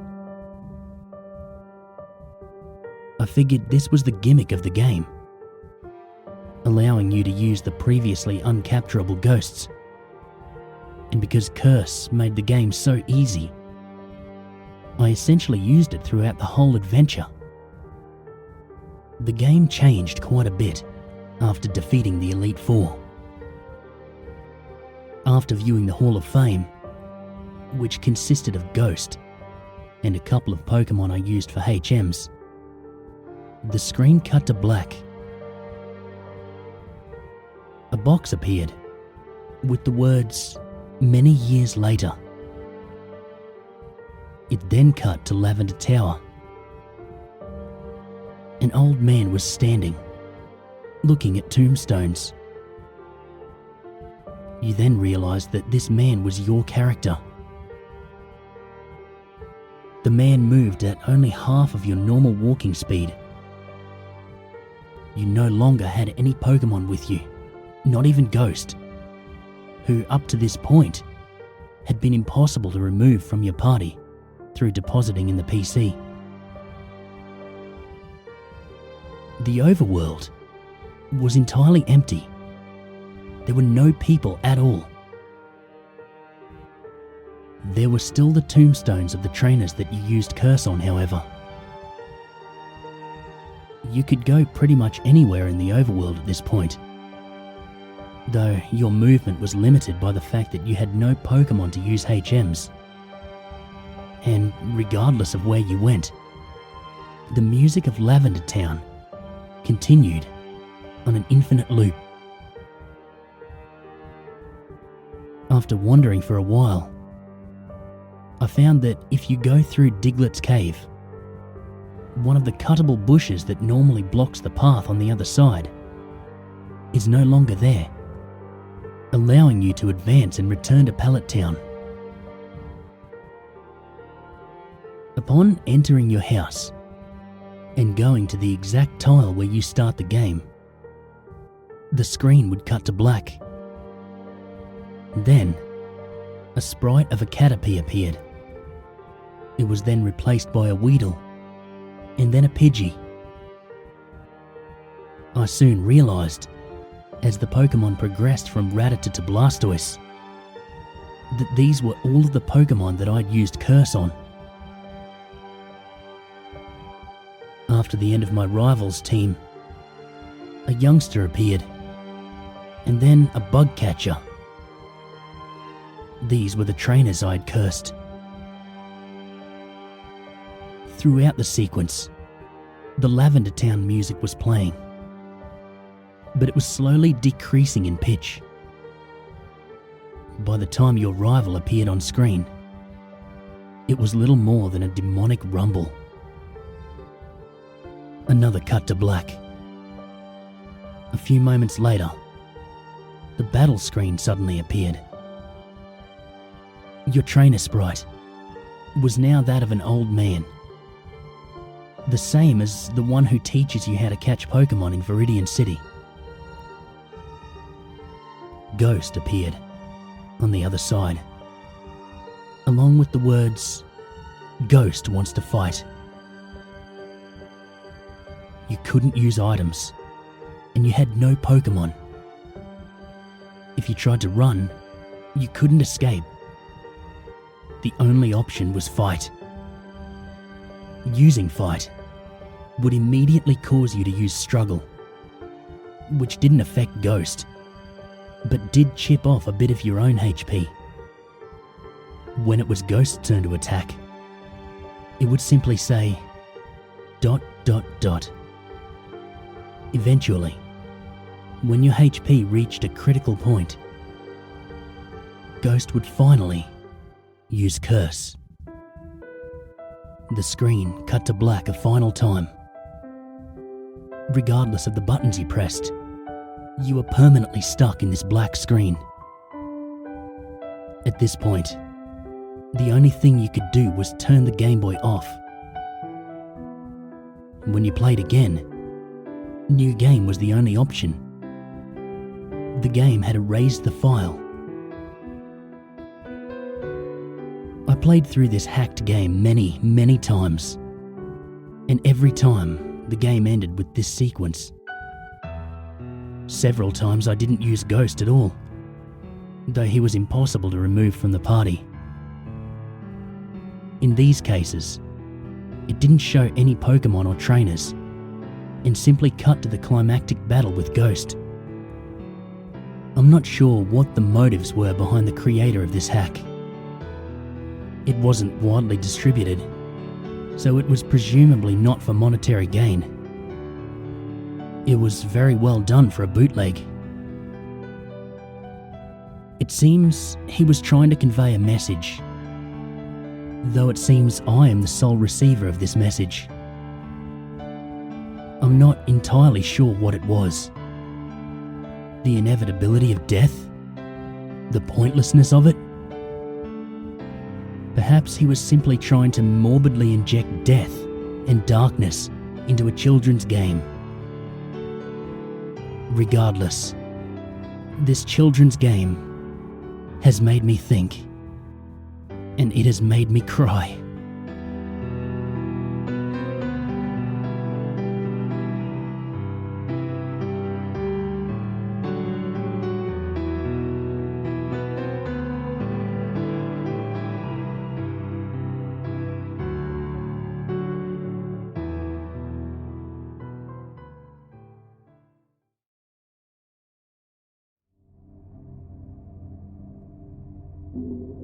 I figured this was the gimmick of the game, allowing you to use the previously uncapturable ghosts. And because Curse made the game so easy, I essentially used it throughout the whole adventure, The game changed quite a bit after defeating the Elite Four. After viewing the Hall of Fame, which consisted of Ghost and a couple of Pokemon I used for HMs, the screen cut to black. A box appeared with the words, "Many years later." It then cut to Lavender Tower. An old man was standing, looking at tombstones. You then realised that this man was your character. The man moved at only half of your normal walking speed. You no longer had any Pokemon with you, not even Ghost, who up to this point had been impossible to remove from your party through depositing in the PC. The overworld was entirely empty. There were no people at all. There were still the tombstones of the trainers that you used Curse on, however. You could go pretty much anywhere in the overworld at this point, though your movement was limited by the fact that you had no Pokemon to use HMs. And regardless of where you went, the music of Lavender Town continued on an infinite loop. After wandering for a while, I found that if you go through Diglett's cave, one of the cuttable bushes that normally blocks the path on the other side is no longer there, allowing you to advance and return to Pallet Town. Upon entering your house and going to the exact tile where you start the game, the screen would cut to black. Then, a sprite of a Caterpie appeared. It was then replaced by a Weedle, and then a Pidgey. I soon realised, as the Pokemon progressed from Rattata to Blastoise, that these were all of the Pokemon that I'd used Curse on. After the end of my rival's team, a youngster appeared, and then a bug catcher. These were the trainers I'd cursed. Throughout the sequence, the Lavender Town music was playing, but it was slowly decreasing in pitch. By the time your rival appeared on screen, it was little more than a demonic rumble. Another cut to black. A few moments later, the battle screen suddenly appeared. Your trainer sprite was now that of an old man, the same as the one who teaches you how to catch Pokemon in Viridian City. Ghost appeared on the other side, along with the words, "Ghost wants to fight." You couldn't use items, and you had no Pokemon. If you tried to run, you couldn't escape. The only option was fight. Using fight would immediately cause you to use struggle, which didn't affect Ghost, but did chip off a bit of your own HP. When it was Ghost's turn to attack, it would simply say, ... Eventually, when your HP reached a critical point, Ghost would finally use Curse. The screen cut to black a final time. Regardless of the buttons you pressed, you were permanently stuck in this black screen. At this point, the only thing you could do was turn the Game Boy off. When you played again, New Game was the only option. The game had erased the file. I played through this hacked game many times, and every time the game ended with this sequence. Several times I didn't use Ghost at all, though he was impossible to remove from the party. In these cases, it didn't show any Pokemon or trainers, and simply cut to the climactic battle with Ghost. I'm not sure what the motives were behind the creator of this hack. It wasn't widely distributed, so it was presumably not for monetary gain. It was very well done for a bootleg. It seems he was trying to convey a message, though it seems I am the sole receiver of this message. I'm not entirely sure what it was. The inevitability of death? The pointlessness of it? Perhaps he was simply trying to morbidly inject death and darkness into a children's game. Regardless, this children's game has made me think, and it has made me cry.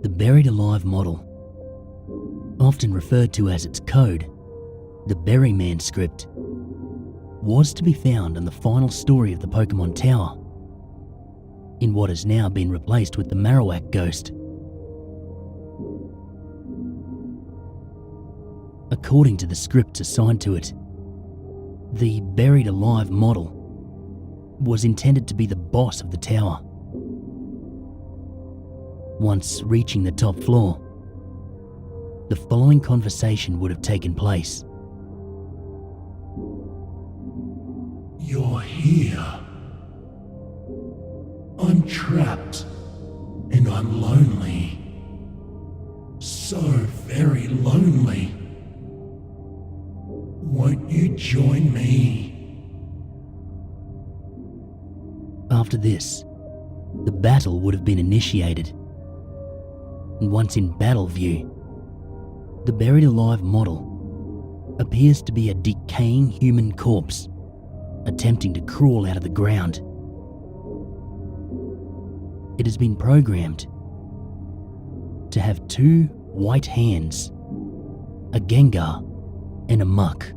The buried alive model, often referred to as its code, the Berryman script, was to be found in the final story of the Pokemon Tower, in what has now been replaced with the Marowak ghost. According to the scripts assigned to it, the buried alive model was intended to be the boss of the tower. Once reaching the top floor, the following conversation would have taken place. You're here. I'm trapped, and I'm lonely. So very lonely. Won't you join me? After this, the battle would have been initiated. And once in battle view, the buried alive model appears to be a decaying human corpse attempting to crawl out of the ground. It has been programmed to have two white hands, a Gengar and a Muck.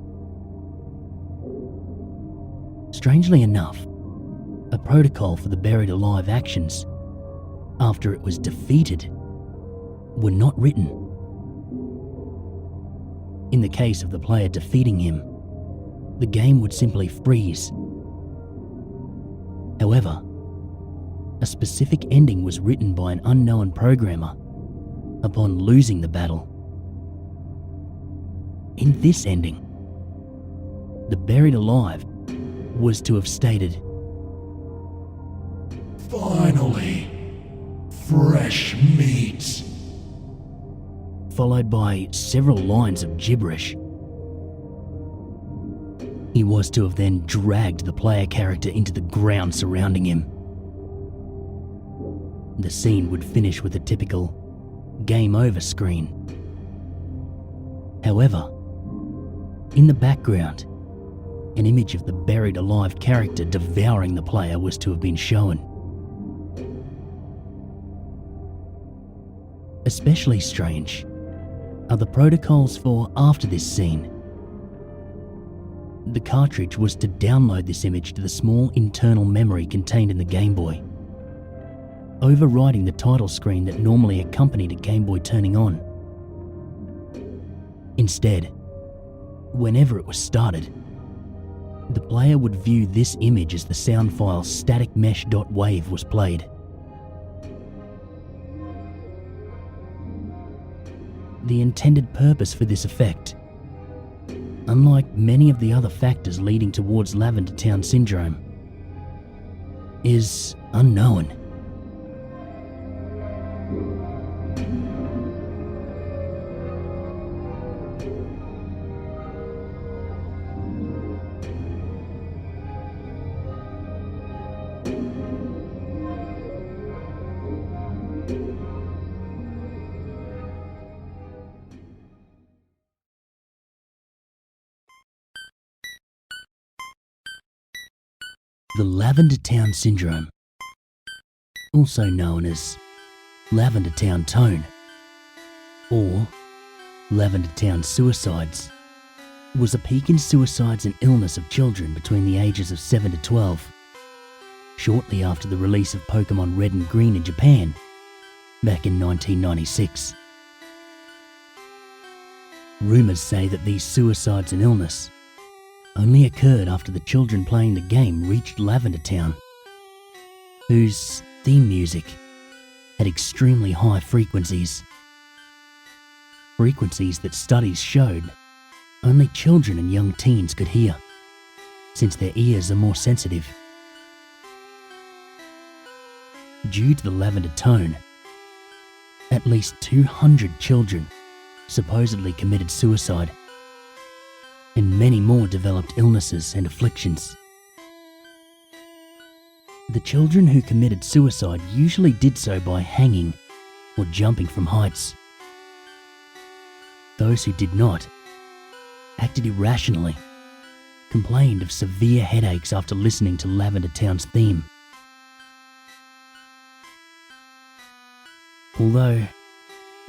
Strangely enough, a protocol for the buried alive actions after it was defeated were not written. In the case of the player defeating him, the game would simply freeze. However, a specific ending was written by an unknown programmer upon losing the battle. In this ending, the buried alive was to have stated, Finally, fresh meat. Followed by several lines of gibberish. He was to have then dragged the player character into the ground surrounding him. The scene would finish with a typical game over screen. However, in the background, an image of the buried alive character devouring the player was to have been shown. Especially strange are the protocols for after this scene. The cartridge was to download this image to the small internal memory contained in the Game Boy, overriding the title screen that normally accompanied a Game Boy turning on. Instead, whenever it was started, the player would view this image as the sound file staticmesh.wave was played. The intended purpose for this effect, unlike many of the other factors leading towards Lavender Town Syndrome, is unknown. The Lavender Town Syndrome, also known as Lavender Town Tone or Lavender Town Suicides, was a peak in suicides and illness of children between the ages of 7 to 12, shortly after the release of Pokémon Red and Green in Japan back in 1996. Rumours say that these suicides and illness only occurred after the children playing the game reached Lavender Town, whose theme music had extremely high frequencies. Frequencies that studies showed only children and young teens could hear, since their ears are more sensitive. Due to the lavender tone, at least 200 children supposedly committed suicide, and many more developed illnesses and afflictions. The children who committed suicide usually did so by hanging or jumping from heights. Those who did not acted irrationally, complained of severe headaches after listening to Lavender Town's theme. Although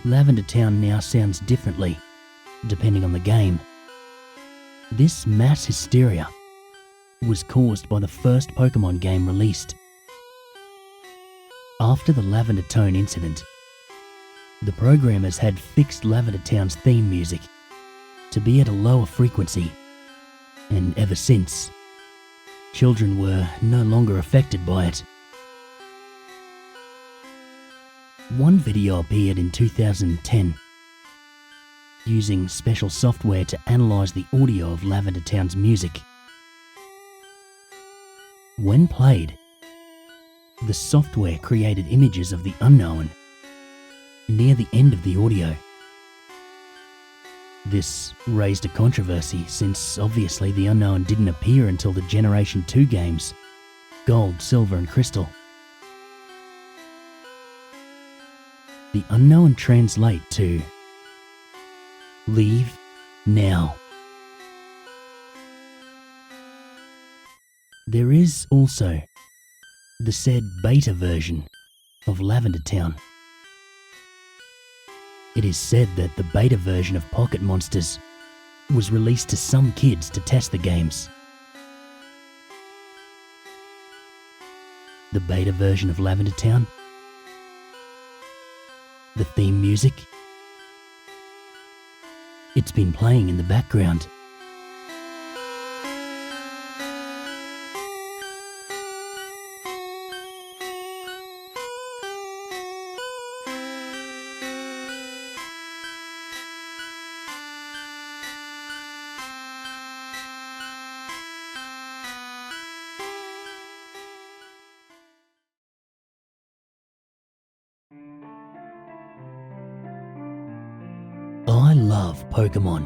Lavender Town now sounds differently depending on the game, this mass hysteria was caused by the first Pokémon game released. After the Lavender Tone incident, the programmers had fixed Lavender Town's theme music to be at a lower frequency, and ever since, children were no longer affected by it. One video appeared in 2010 using special software to analyse the audio of Lavender Town's music. When played, the software created images of the unknown near the end of the audio. This raised a controversy since obviously the unknown didn't appear until the Generation 2 games, Gold, Silver and Crystal. The unknown translate to "Leave now." There is also the said beta version of Lavender Town. It is said that the beta version of Pocket Monsters was released to some kids to test the games. The beta version of Lavender Town, the theme music, it's been playing in the background. I love Pokémon.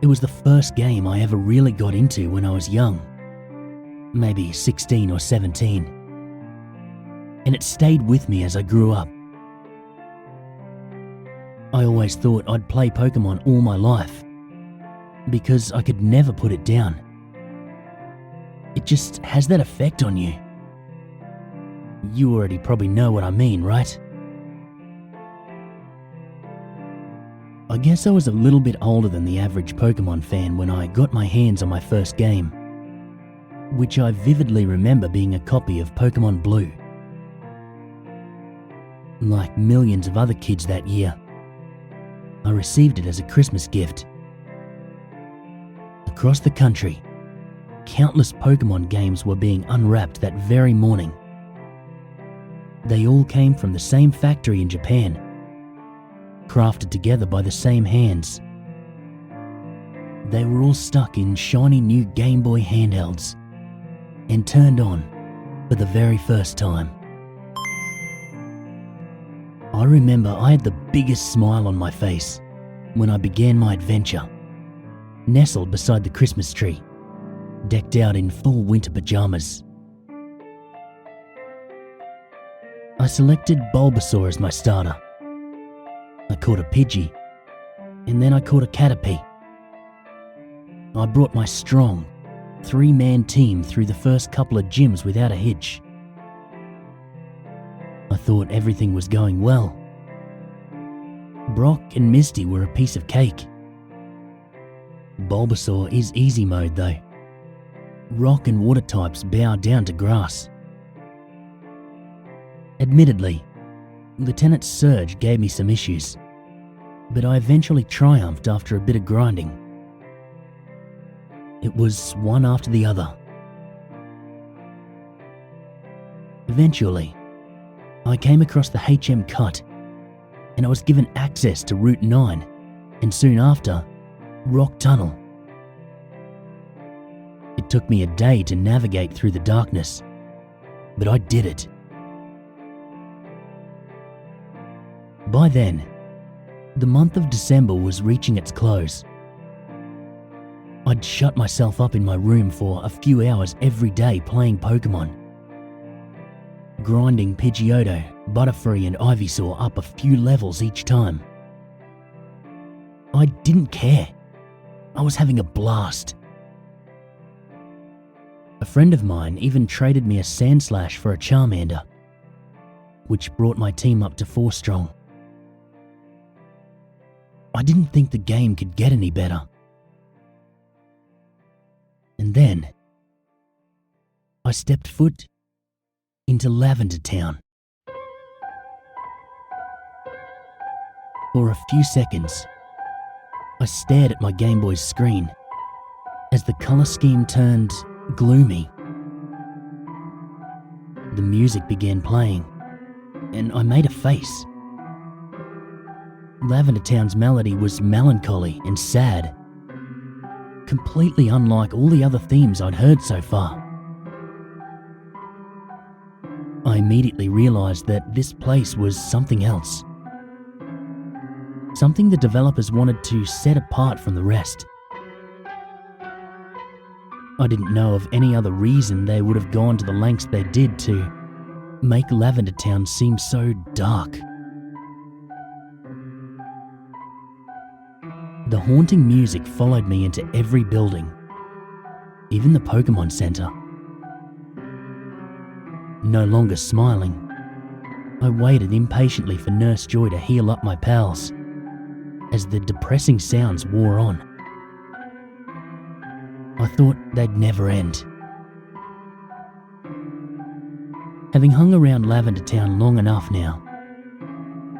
It was the first game I ever really got into when I was young, maybe 16 or 17, and it stayed with me as I grew up. I always thought I'd play Pokémon all my life, because I could never put it down. It just has that effect on you. You already probably know what I mean, right? I guess I was a little bit older than the average Pokémon fan when I got my hands on my first game, which I vividly remember being a copy of Pokémon Blue. Like millions of other kids that year, I received it as a Christmas gift. Across the country, countless Pokémon games were being unwrapped that very morning. They all came from the same factory in Japan, crafted together by the same hands. They were all stuck in shiny new Game Boy handhelds and turned on for the very first time. I remember I had the biggest smile on my face when I began my adventure, nestled beside the Christmas tree, decked out in full winter pajamas. I selected Bulbasaur as my starter. I caught a Pidgey, and then I caught a Caterpie. I brought my strong, 3-man team through the first couple of gyms without a hitch. I thought everything was going well. Brock and Misty were a piece of cake. Bulbasaur is easy mode though. Rock and water types bow down to grass. Admittedly, Lieutenant Surge gave me some issues, but I eventually triumphed after a bit of grinding. It was one after the other. Eventually, I came across the HM Cut, and I was given access to Route 9, and soon after, Rock Tunnel. It took me a day to navigate through the darkness, but I did it. By then, the month of December was reaching its close. I'd shut myself up in my room for a few hours every day playing Pokémon, grinding Pidgeotto, Butterfree and Ivysaur up a few levels each time. I didn't care. I was having a blast. A friend of mine even traded me a Sandslash for a Charmander, which brought my team up to 4 strong. I didn't think the game could get any better. And then, I stepped foot into Lavender Town. For a few seconds, I stared at my Game Boy's screen as the colour scheme turned gloomy. The music began playing, and I made a face. Lavender Town's melody was melancholy and sad, completely unlike all the other themes I'd heard so far. I immediately realised that this place was something else. Something the developers wanted to set apart from the rest. I didn't know of any other reason they would have gone to the lengths they did to make Lavender Town seem so dark. The haunting music followed me into every building, even the Pokémon Center. No longer smiling, I waited impatiently for Nurse Joy to heal up my pals as the depressing sounds wore on. I thought they'd never end. Having hung around Lavender Town long enough now,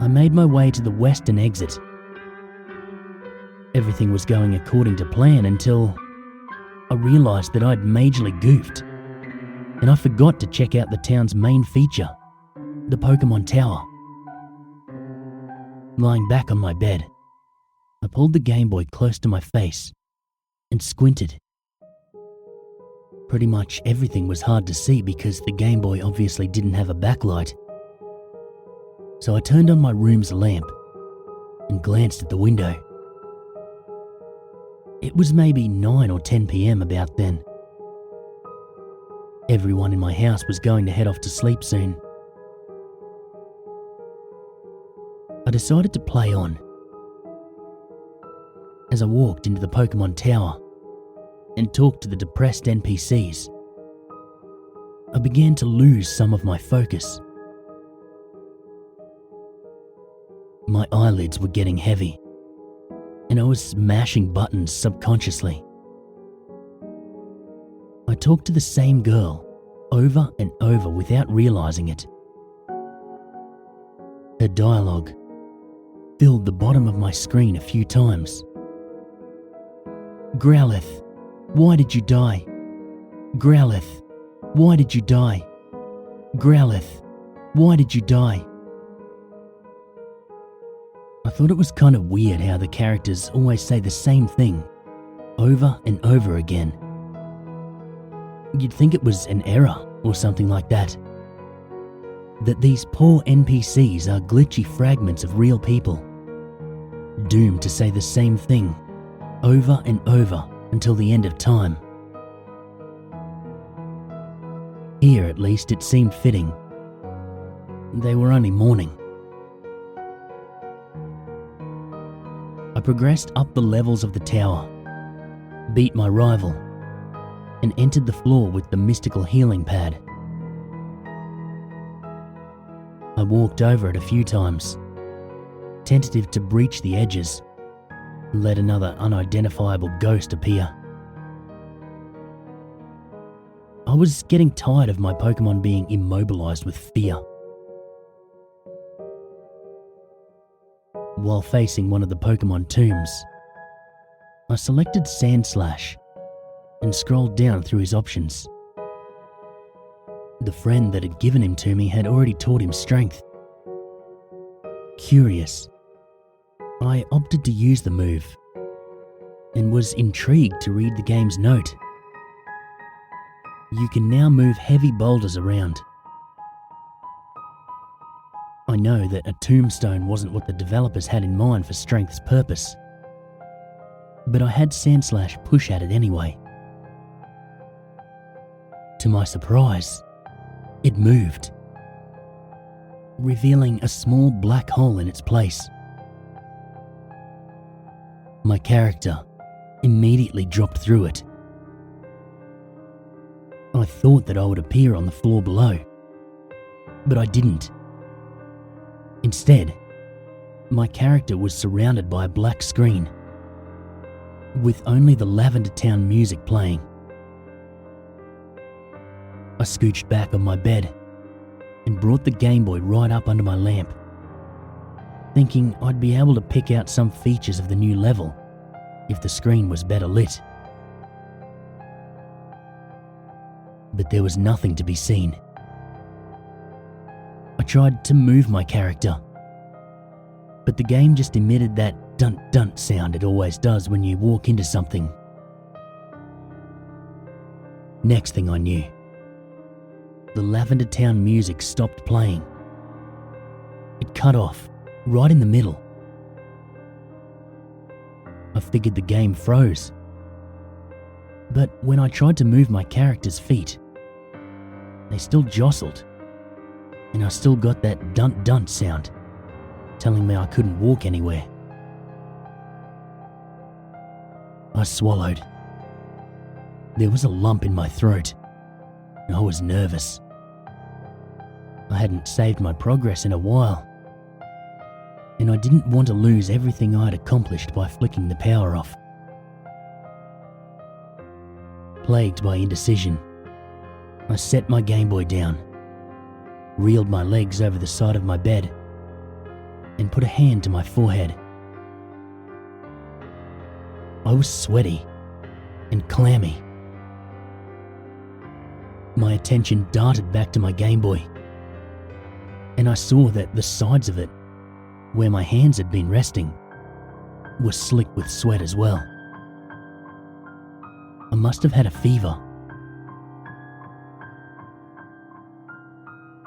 I made my way to the western exit. Everything was going according to plan until I realised that I'd majorly goofed, and I forgot to check out the town's main feature, the Pokémon Tower. Lying back on my bed, I pulled the Game Boy close to my face and squinted. Pretty much everything was hard to see because the Game Boy obviously didn't have a backlight. So I turned on my room's lamp and glanced at the window. It was maybe 9 or 10 p.m. about then. Everyone in my house was going to head off to sleep soon. I decided to play on. As I walked into the Pokémon Tower and talked to the depressed NPCs, I began to lose some of my focus. My eyelids were getting heavy, and I was mashing buttons subconsciously. I talked to the same girl over and over without realising it. Her dialogue filled the bottom of my screen a few times. Growlithe, why did you die? Growlithe, why did you die? Growlithe, why did you die? I thought it was kind of weird how the characters always say the same thing over and over again. You'd think it was an error or something like that. That these poor NPCs are glitchy fragments of real people, doomed to say the same thing over and over until the end of time. Here, at least, it seemed fitting. They were only mourning. I progressed up the levels of the tower, beat my rival, and entered the floor with the mystical healing pad. I walked over it a few times, tentative to breach the edges, and let another unidentifiable ghost appear. I was getting tired of my Pokemon being immobilized with fear. While facing one of the Pokemon tombs, I selected Sandslash and scrolled down through his options. The friend that had given him to me had already taught him strength. Curious, I opted to use the move and was intrigued to read the game's note. You can now move heavy boulders around. I know that a tombstone wasn't what the developers had in mind for strength's purpose, but I had Sandslash push at it anyway. To my surprise, it moved, revealing a small black hole in its place. My character immediately dropped through it. I thought that I would appear on the floor below, but I didn't. Instead, my character was surrounded by a black screen, with only the Lavender Town music playing. I scooched back on my bed and brought the Game Boy right up under my lamp, thinking I'd be able to pick out some features of the new level if the screen was better lit. But there was nothing to be seen. I tried to move my character, but the game just emitted that dun-dun sound it always does when you walk into something. Next thing I knew, the Lavender Town music stopped playing. It cut off right in the middle. I figured the game froze, but when I tried to move my character's feet, they still jostled, and I still got that dun-dun sound telling me I couldn't walk anywhere. I swallowed. There was a lump in my throat, and I was nervous. I hadn't saved my progress in a while, and I didn't want to lose everything I'd accomplished by flicking the power off. Plagued by indecision, I set my Game Boy down, reeled my legs over the side of my bed, and put a hand to my forehead. I was sweaty and clammy. My attention darted back to my Game Boy, and I saw that the sides of it, where my hands had been resting, were slick with sweat as well. I must have had a fever.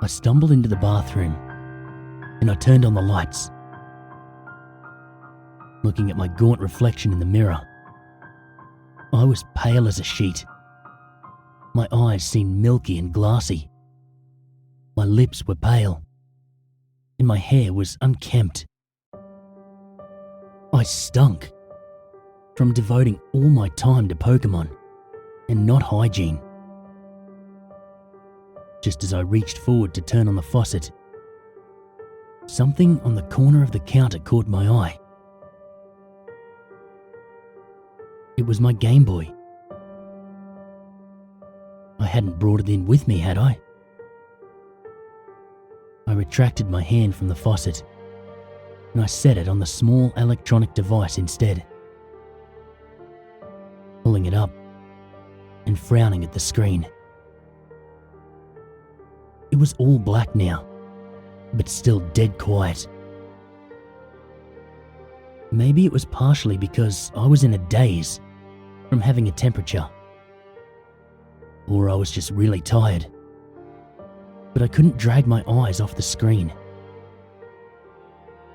I stumbled into the bathroom and I turned on the lights. Looking at my gaunt reflection in the mirror, I was pale as a sheet. My eyes seemed milky and glassy. My lips were pale, and my hair was unkempt. I stunk from devoting all my time to Pokemon and not hygiene. Just as I reached forward to turn on the faucet, something on the corner of the counter caught my eye. It was my Game Boy. I hadn't brought it in with me, had I? I retracted my hand from the faucet and I set it on the small electronic device instead. Pulling it up and frowning at the screen. It was all black now, but still dead quiet. Maybe it was partially because I was in a daze from having a temperature. Or I was just really tired. But I couldn't drag my eyes off the screen.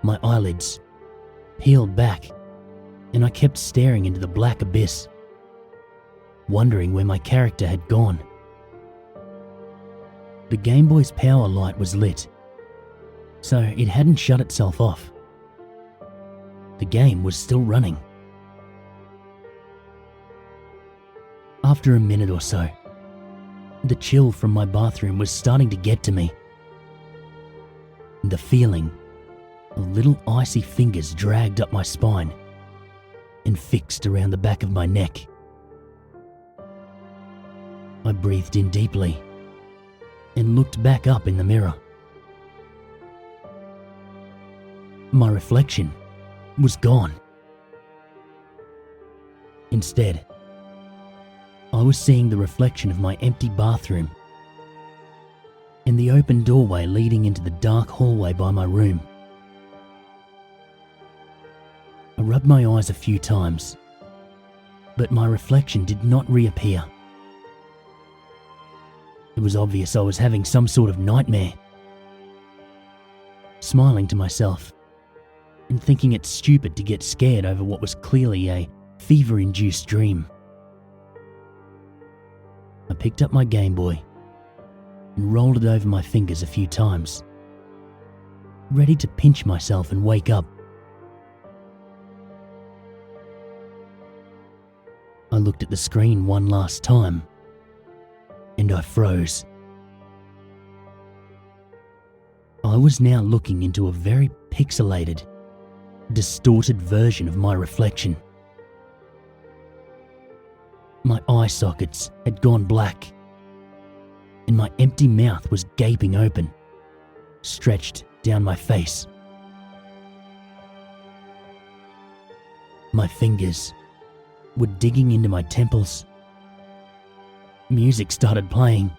My eyelids peeled back and I kept staring into the black abyss, wondering where my character had gone. The Game Boy's power light was lit, so it hadn't shut itself off. The game was still running. After a minute or so, the chill from my bathroom was starting to get to me. The feeling of little icy fingers dragged up my spine and fixed around the back of my neck. I breathed in deeply and looked back up in the mirror. My reflection was gone. Instead, I was seeing the reflection of my empty bathroom and the open doorway leading into the dark hallway by my room. I rubbed my eyes a few times, but my reflection did not reappear. It was obvious I was having some sort of nightmare. Smiling to myself and thinking it's stupid to get scared over what was clearly a fever-induced dream, I picked up my Game Boy and rolled it over my fingers a few times, ready to pinch myself and wake up. I looked at the screen one last time, and I froze. I was now looking into a very pixelated, distorted version of my reflection. My eye sockets had gone black, and my empty mouth was gaping open, stretched down my face. My fingers were digging into my temples. Music started playing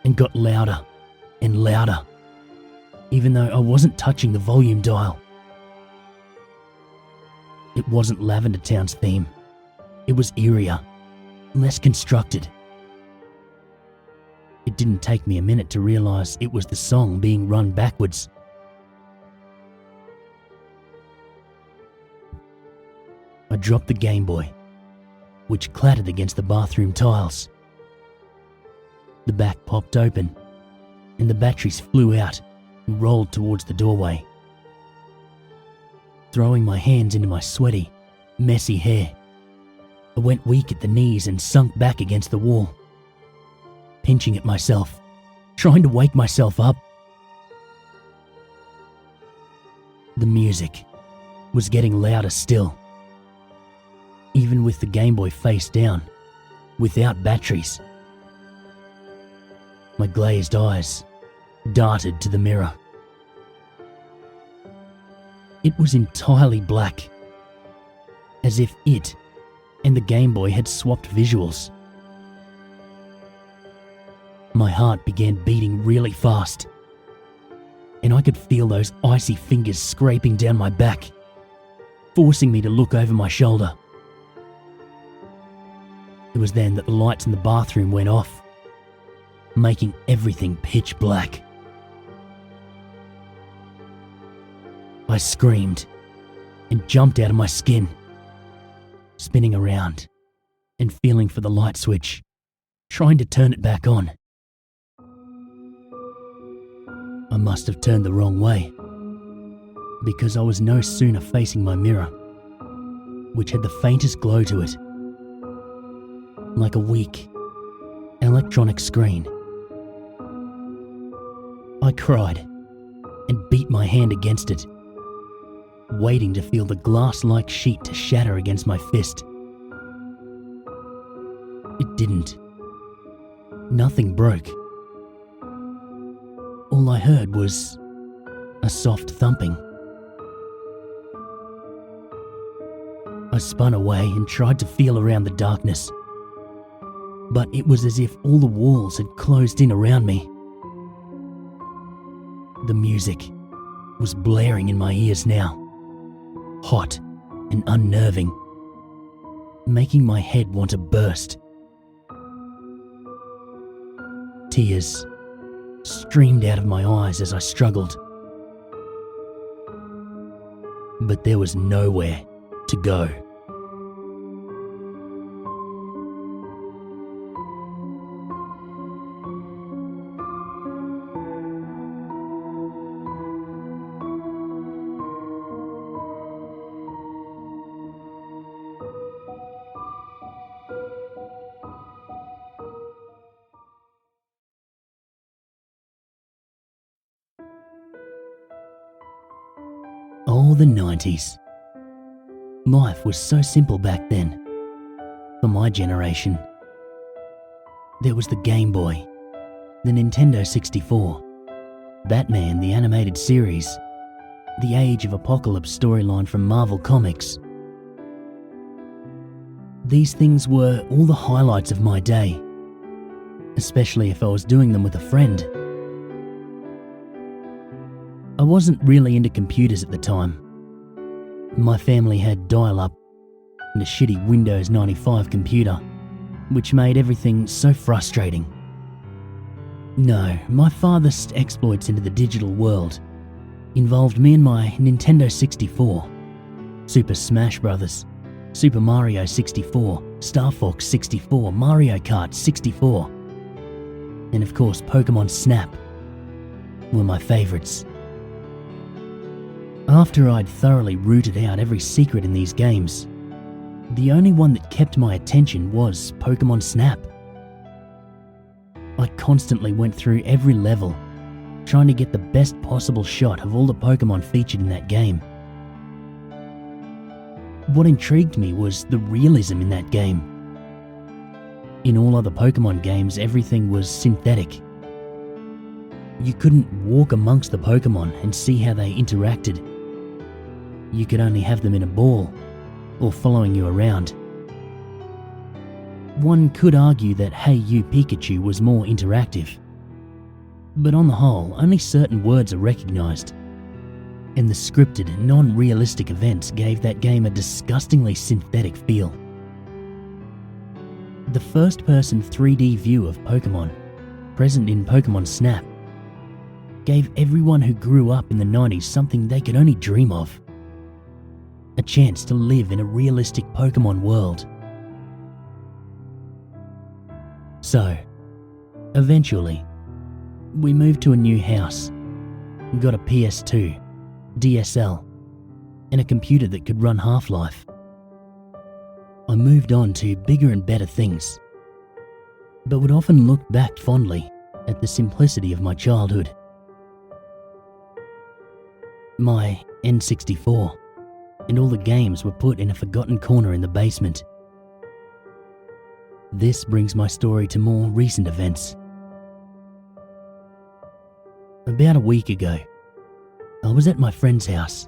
and got louder and louder, even though I wasn't touching the volume dial. It wasn't Lavender Town's theme. It was eerier, less constructed. It didn't take me a minute to realise it was the song being run backwards. I dropped the Game Boy, which clattered against the bathroom tiles. The back popped open, and the batteries flew out and rolled towards the doorway. Throwing my hands into my sweaty, messy hair, I went weak at the knees and sunk back against the wall, pinching at myself, trying to wake myself up. The music was getting louder still, even with the Game Boy face down, without batteries. My glazed eyes darted to the mirror. It was entirely black, as if it and the Game Boy had swapped visuals. My heart began beating really fast, and I could feel those icy fingers scraping down my back, forcing me to look over my shoulder. It was then that the lights in the bathroom went off, making everything pitch black. I screamed and jumped out of my skin, spinning around and feeling for the light switch, trying to turn it back on. I must have turned the wrong way, because I was no sooner facing my mirror, which had the faintest glow to it, like a weak electronic screen. I cried and beat my hand against it, waiting to feel the glass-like sheet to shatter against my fist. It didn't. Nothing broke. All I heard was a soft thumping. I spun away and tried to feel around the darkness, but it was as if all the walls had closed in around me. The music was blaring in my ears now, hot and unnerving, making my head want to burst. Tears streamed out of my eyes as I struggled, but there was nowhere to go. Oh, the 90s. Life was so simple back then. For my generation. There was the Game Boy, the Nintendo 64, Batman the animated series, the Age of Apocalypse storyline from Marvel Comics. These things were all the highlights of my day, especially if I was doing them with a friend. I wasn't really into computers at the time. My family had dial-up and a shitty Windows 95 computer, which made everything so frustrating. No, my farthest exploits into the digital world involved me and my Nintendo 64, Super Smash Bros., Super Mario 64, Star Fox 64, Mario Kart 64, and of course Pokémon Snap were my favourites. After I'd thoroughly rooted out every secret in these games, the only one that kept my attention was Pokémon Snap. I constantly went through every level, trying to get the best possible shot of all the Pokémon featured in that game. What intrigued me was the realism in that game. In all other Pokémon games, everything was synthetic. You couldn't walk amongst the Pokémon and see how they interacted. You could only have them in a ball, or following you around. One could argue that Hey You Pikachu was more interactive, but on the whole, only certain words are recognised, and the scripted, non-realistic events gave that game a disgustingly synthetic feel. The first-person 3D view of Pokemon, present in Pokemon Snap, gave everyone who grew up in the 90s something they could only dream of. A chance to live in a realistic Pokemon world. So, eventually, we moved to a new house, got a PS2, DSL, and a computer that could run Half-Life. I moved on to bigger and better things, but would often look back fondly at the simplicity of my childhood. My N64 and all the games were put in a forgotten corner in the basement. This brings my story to more recent events. About a week ago, I was at my friend's house.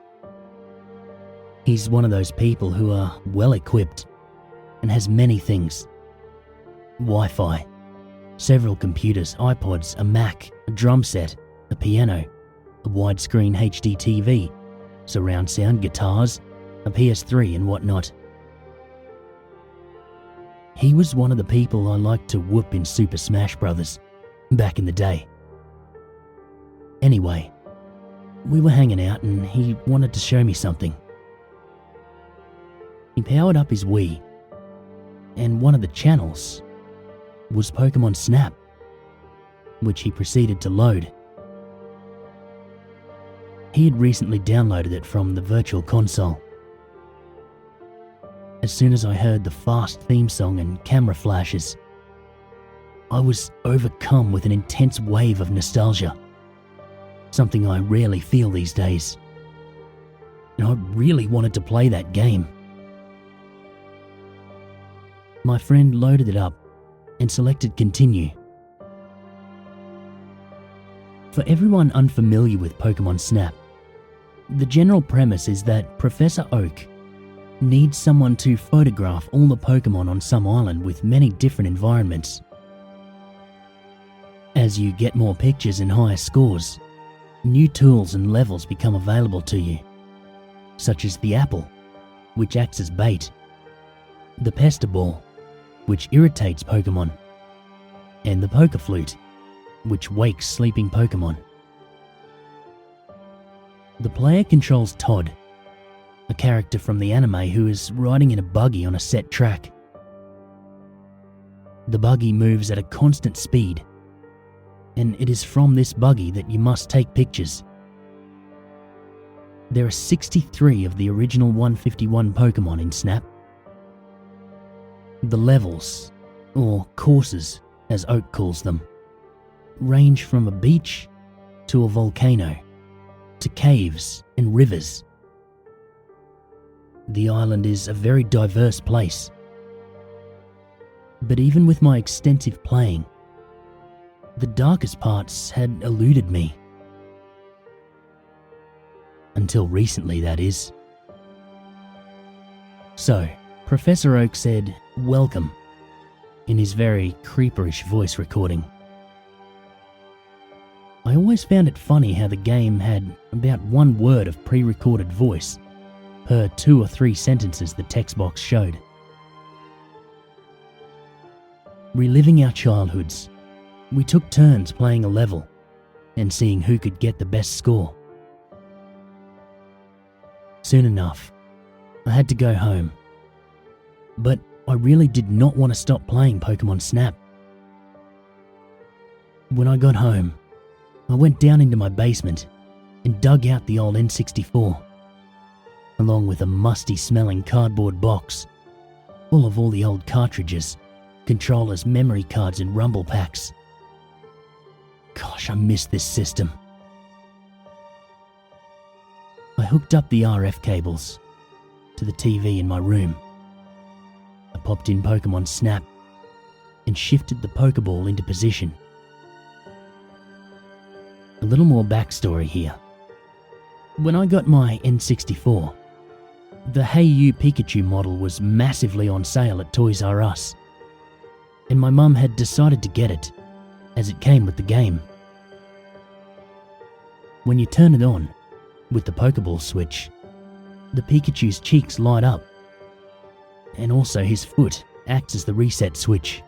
He's one of those people who are well equipped and has many things. Wi-Fi, several computers, iPods, a Mac, a drum set, a piano, a widescreen HD TV, surround sound, guitars, a PS3 and whatnot. He was one of the people I liked to whoop in Super Smash Bros. Back in the day. Anyway, we were hanging out and he wanted to show me something. He powered up his Wii, and one of the channels was Pokemon Snap, which he proceeded to load. He had recently downloaded it from the Virtual Console. As soon as I heard the fast theme song and camera flashes, I was overcome with an intense wave of nostalgia, something I rarely feel these days. And I really wanted to play that game. My friend loaded it up and selected continue. For everyone unfamiliar with Pokemon Snap, the general premise is that Professor Oak needs someone to photograph all the Pokemon on some island with many different environments. As you get more pictures and higher scores, new tools and levels become available to you, such as the apple, which acts as bait, the Pestiball, which irritates Pokemon, and the Pokéflute, which wakes sleeping Pokemon. The player controls Todd, a character from the anime who is riding in a buggy on a set track. The buggy moves at a constant speed, and it is from this buggy that you must take pictures. There are 63 of the original 151 Pokemon in Snap. The levels, or courses as Oak calls them, range from a beach to a volcano, to caves and rivers the island is a very diverse place. But even with my extensive playing, the darkest parts had eluded me. Until recently, that is. So, Professor Oak said, "Welcome," in his very creeperish voice recording. I always found it funny how the game had about one word of pre-recorded voice per 2 or 3 sentences the text box showed. Reliving our childhoods, we took turns playing a level and seeing who could get the best score. Soon enough, I had to go home. But I really did not want to stop playing Pokemon Snap. When I got home, I went down into my basement and dug out the old N64, along with a musty-smelling cardboard box full of all the old cartridges, controllers, memory cards and rumble packs. Gosh, I miss this system. I hooked up the RF cables to the TV in my room. I popped in Pokemon Snap and shifted the Pokeball into position. A little more backstory here. When I got my N64, the Hey You Pikachu model was massively on sale at Toys R Us, and my mum had decided to get it, as it came with the game. When you turn it on, with the Pokeball switch, the Pikachu's cheeks light up, and also his foot acts as the reset switch.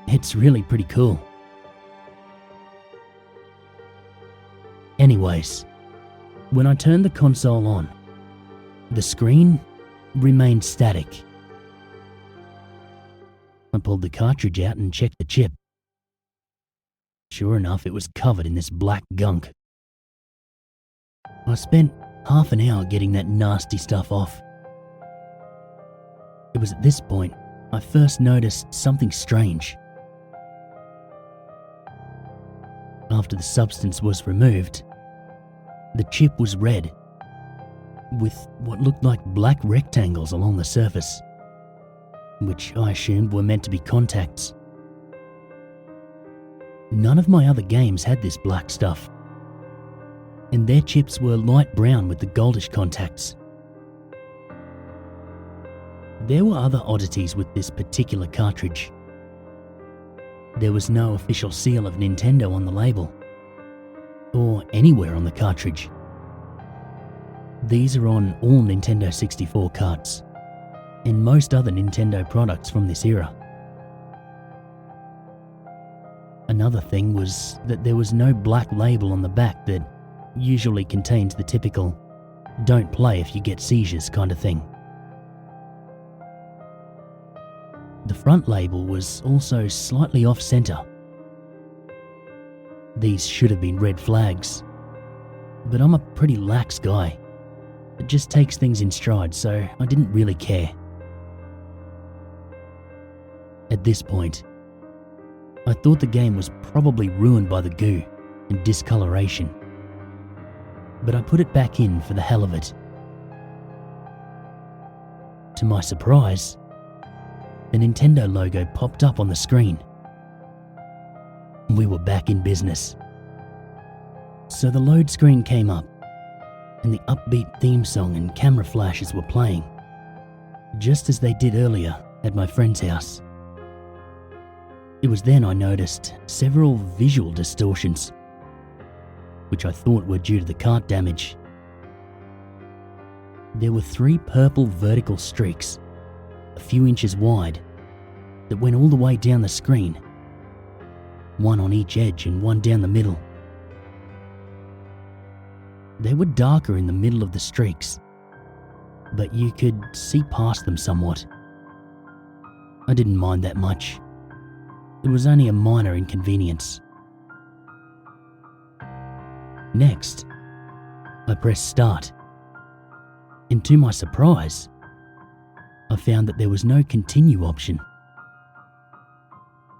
It's really pretty cool. Anyways, when I turned the console on, the screen remained static. I pulled the cartridge out and checked the chip. Sure enough, it was covered in this black gunk. I spent half an hour getting that nasty stuff off. It was at this point I first noticed something strange. After the substance was removed, the chip was red, with what looked like black rectangles along the surface, which I assumed were meant to be contacts. None of my other games had this black stuff, and their chips were light brown with the goldish contacts. There were other oddities with this particular cartridge. There was no official seal of Nintendo on the label, or anywhere on the cartridge. These are on all Nintendo 64 carts, and most other Nintendo products from this era. Another thing was that there was no black label on the back that usually contains the typical "don't play if you get seizures" kind of thing. The front label was also slightly off-center. These should have been red flags, but I'm a pretty lax guy that just takes things in stride, so I didn't really care. At this point, I thought the game was probably ruined by the goo and discoloration, but I put it back in for the hell of it. To my surprise, the Nintendo logo popped up on the screen. We were back in business. So the load screen came up, and the upbeat theme song and camera flashes were playing, just as they did earlier at my friend's house. It was then I noticed several visual distortions, which I thought were due to the cart damage. There were 3 purple vertical streaks, a few inches wide, that went all the way down the screen, one on each edge and one down the middle. They were darker in the middle of the streaks, but you could see past them somewhat. I didn't mind that much. It was only a minor inconvenience. Next, I pressed start, and to my surprise, I found that there was no continue option.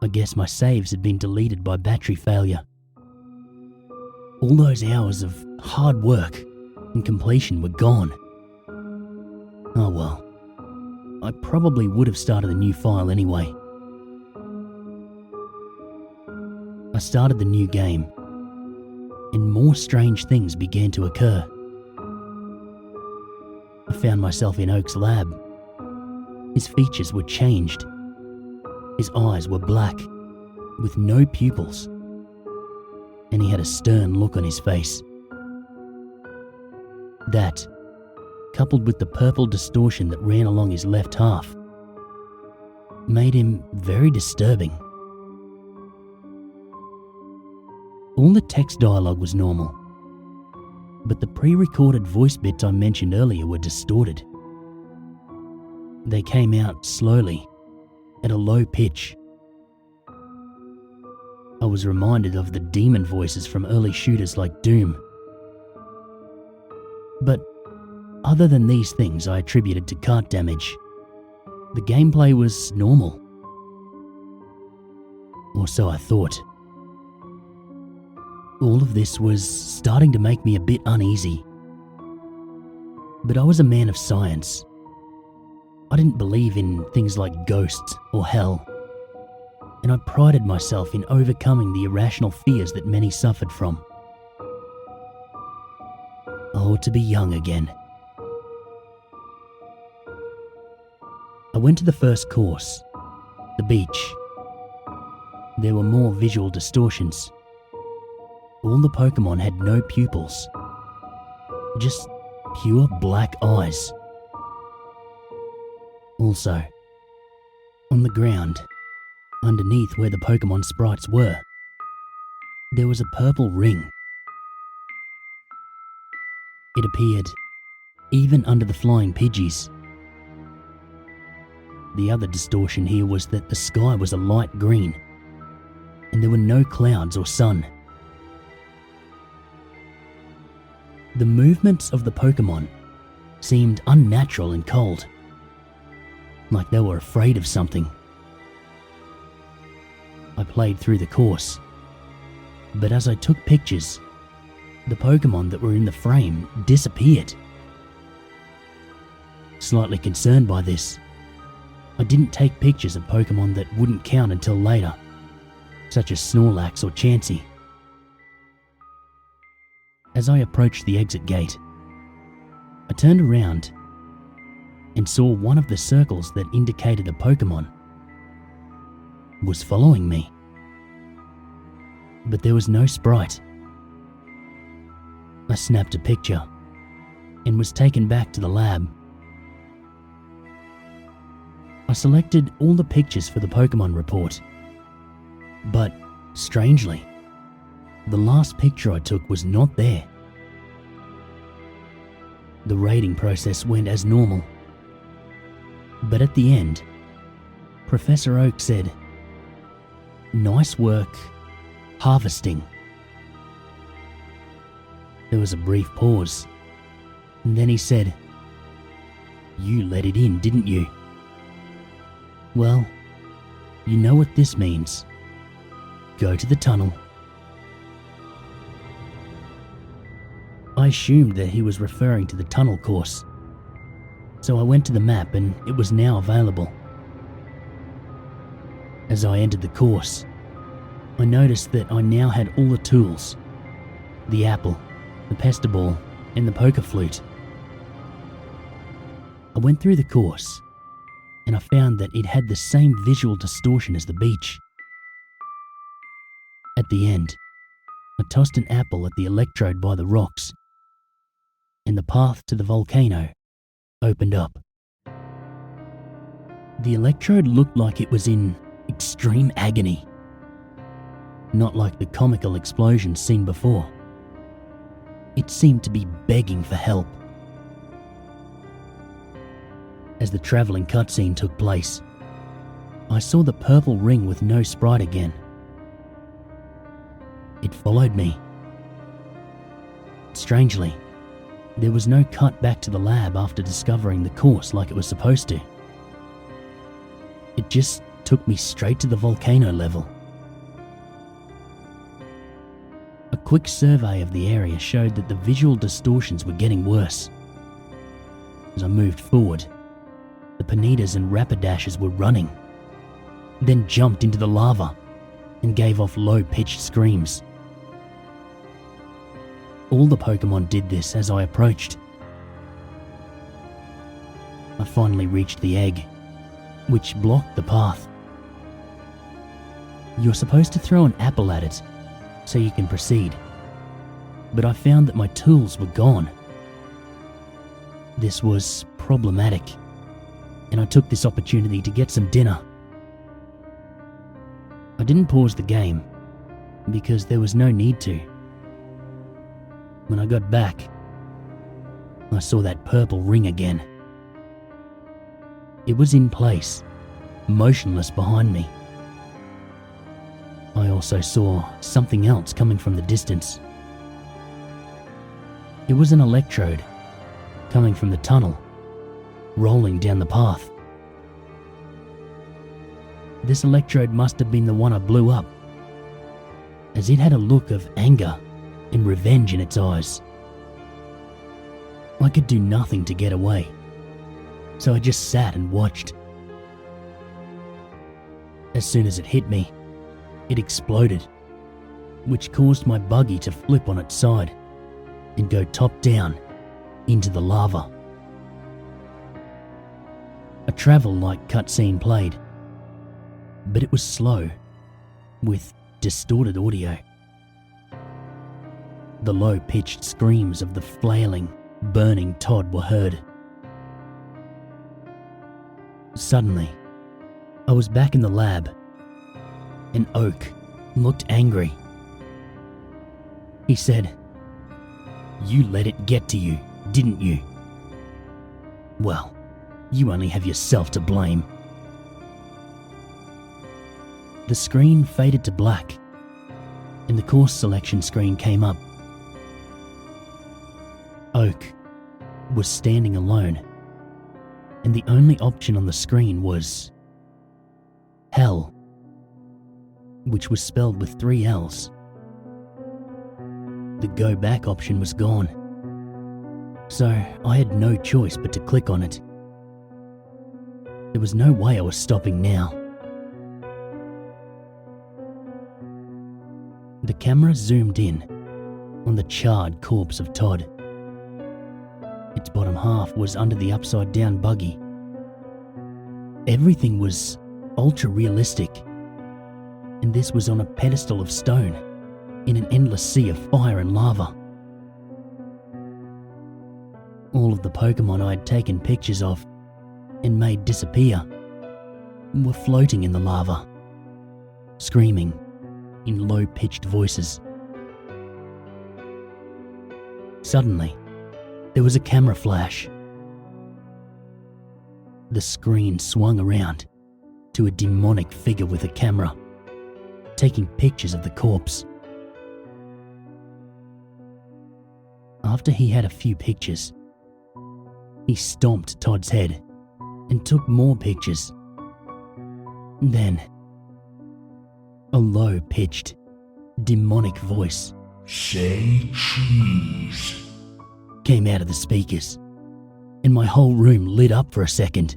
I guess my saves had been deleted by battery failure. All those hours of hard work and completion were gone. Oh well. I probably would have started a new file anyway. I started the new game, and more strange things began to occur. I found myself in Oak's lab. His features were changed. His eyes were black, with no pupils, and he had a stern look on his face. That, coupled with the purple distortion that ran along his left half, made him very disturbing. All the text dialogue was normal, but the pre-recorded voice bits I mentioned earlier were distorted. They came out slowly, at a low pitch. I was reminded of the demon voices from early shooters like Doom. But other than these things I attributed to cart damage, the gameplay was normal. Or so I thought. All of this was starting to make me a bit uneasy. But I was a man of science. I didn't believe in things like ghosts or hell, and I prided myself in overcoming the irrational fears that many suffered from. Oh, to be young again. I went to the first course, the beach. There were more visual distortions. All the Pokémon had no pupils, just pure black eyes. Also, on the ground, underneath where the Pokémon sprites were, there was a purple ring. It appeared even under the flying Pidgeys. The other distortion here was that the sky was a light green, and there were no clouds or sun. The movements of the Pokémon seemed unnatural and cold, like they were afraid of something. I played through the course, but as I took pictures, the Pokémon that were in the frame disappeared. Slightly concerned by this, I didn't take pictures of Pokémon that wouldn't count until later, such as Snorlax or Chansey. As I approached the exit gate, I turned around and saw one of the circles that indicated a Pokémon was following me. But there was no sprite. I snapped a picture and was taken back to the lab. I selected all the pictures for the Pokémon report, but strangely, the last picture I took was not there. The rating process went as normal, but at the end, Professor Oak said, "Nice work, harvesting." There was a brief pause, and then he said, "You let it in, didn't you? Well, you know what this means. Go to the tunnel." I assumed that he was referring to the tunnel course, so I went to the map and it was now available. As I entered the course, I noticed that I now had all the tools: the apple, the pesterball, and the poker flute. I went through the course, and I found that it had the same visual distortion as the beach. At the end, I tossed an apple at the electrode by the rocks, and the path to the volcano opened up. The electrode looked like it was in extreme agony, not like the comical explosions seen before. It seemed to be begging for help. As the travelling cutscene took place, I saw the purple ring with no sprite again. It followed me. Strangely, there was no cut back to the lab after discovering the course like it was supposed to. It just took me straight to the volcano level. A quick survey of the area showed that the visual distortions were getting worse. As I moved forward, the Ponitas and Rapidashes were running, then jumped into the lava and gave off low-pitched screams. All the Pokemon did this as I approached. I finally reached the egg, which blocked the path. You're supposed to throw an apple at it so you can proceed, but I found that my tools were gone. This was problematic, and I took this opportunity to get some dinner. I didn't pause the game because there was no need to. When I got back, I saw that purple ring again. It was in place, motionless behind me. I also saw something else coming from the distance. It was an electrode coming from the tunnel, rolling down the path. This electrode must have been the one I blew up, as it had a look of anger and revenge in its eyes. I could do nothing to get away, so I just sat and watched. As soon as it hit me, it exploded, which caused my buggy to flip on its side and go top down into the lava. A travel-like cutscene played, but it was slow, with distorted audio. The low-pitched screams of the flailing, burning Todd were heard. Suddenly, I was back in the lab, and Oak looked angry. He said, "You let it get to you, didn't you? Well, you only have yourself to blame." The screen faded to black, and the course selection screen came up. Oak was standing alone, and the only option on the screen was Hell, which was spelled with 3 L's. The go back option was gone, so I had no choice but to click on it. There was no way I was stopping now. The camera zoomed in on the charred corpse of Todd. Its bottom half was under the upside-down buggy. Everything was ultra-realistic, and this was on a pedestal of stone in an endless sea of fire and lava. All of the Pokemon I had taken pictures of and made disappear were floating in the lava, screaming in low-pitched voices. Suddenly, there was a camera flash. The screen swung around to a demonic figure with a camera, taking pictures of the corpse. After he had a few pictures, he stomped Todd's head and took more pictures. Then, a low-pitched, demonic voice Say cheese. came out of the speakers, and my whole room lit up for a second.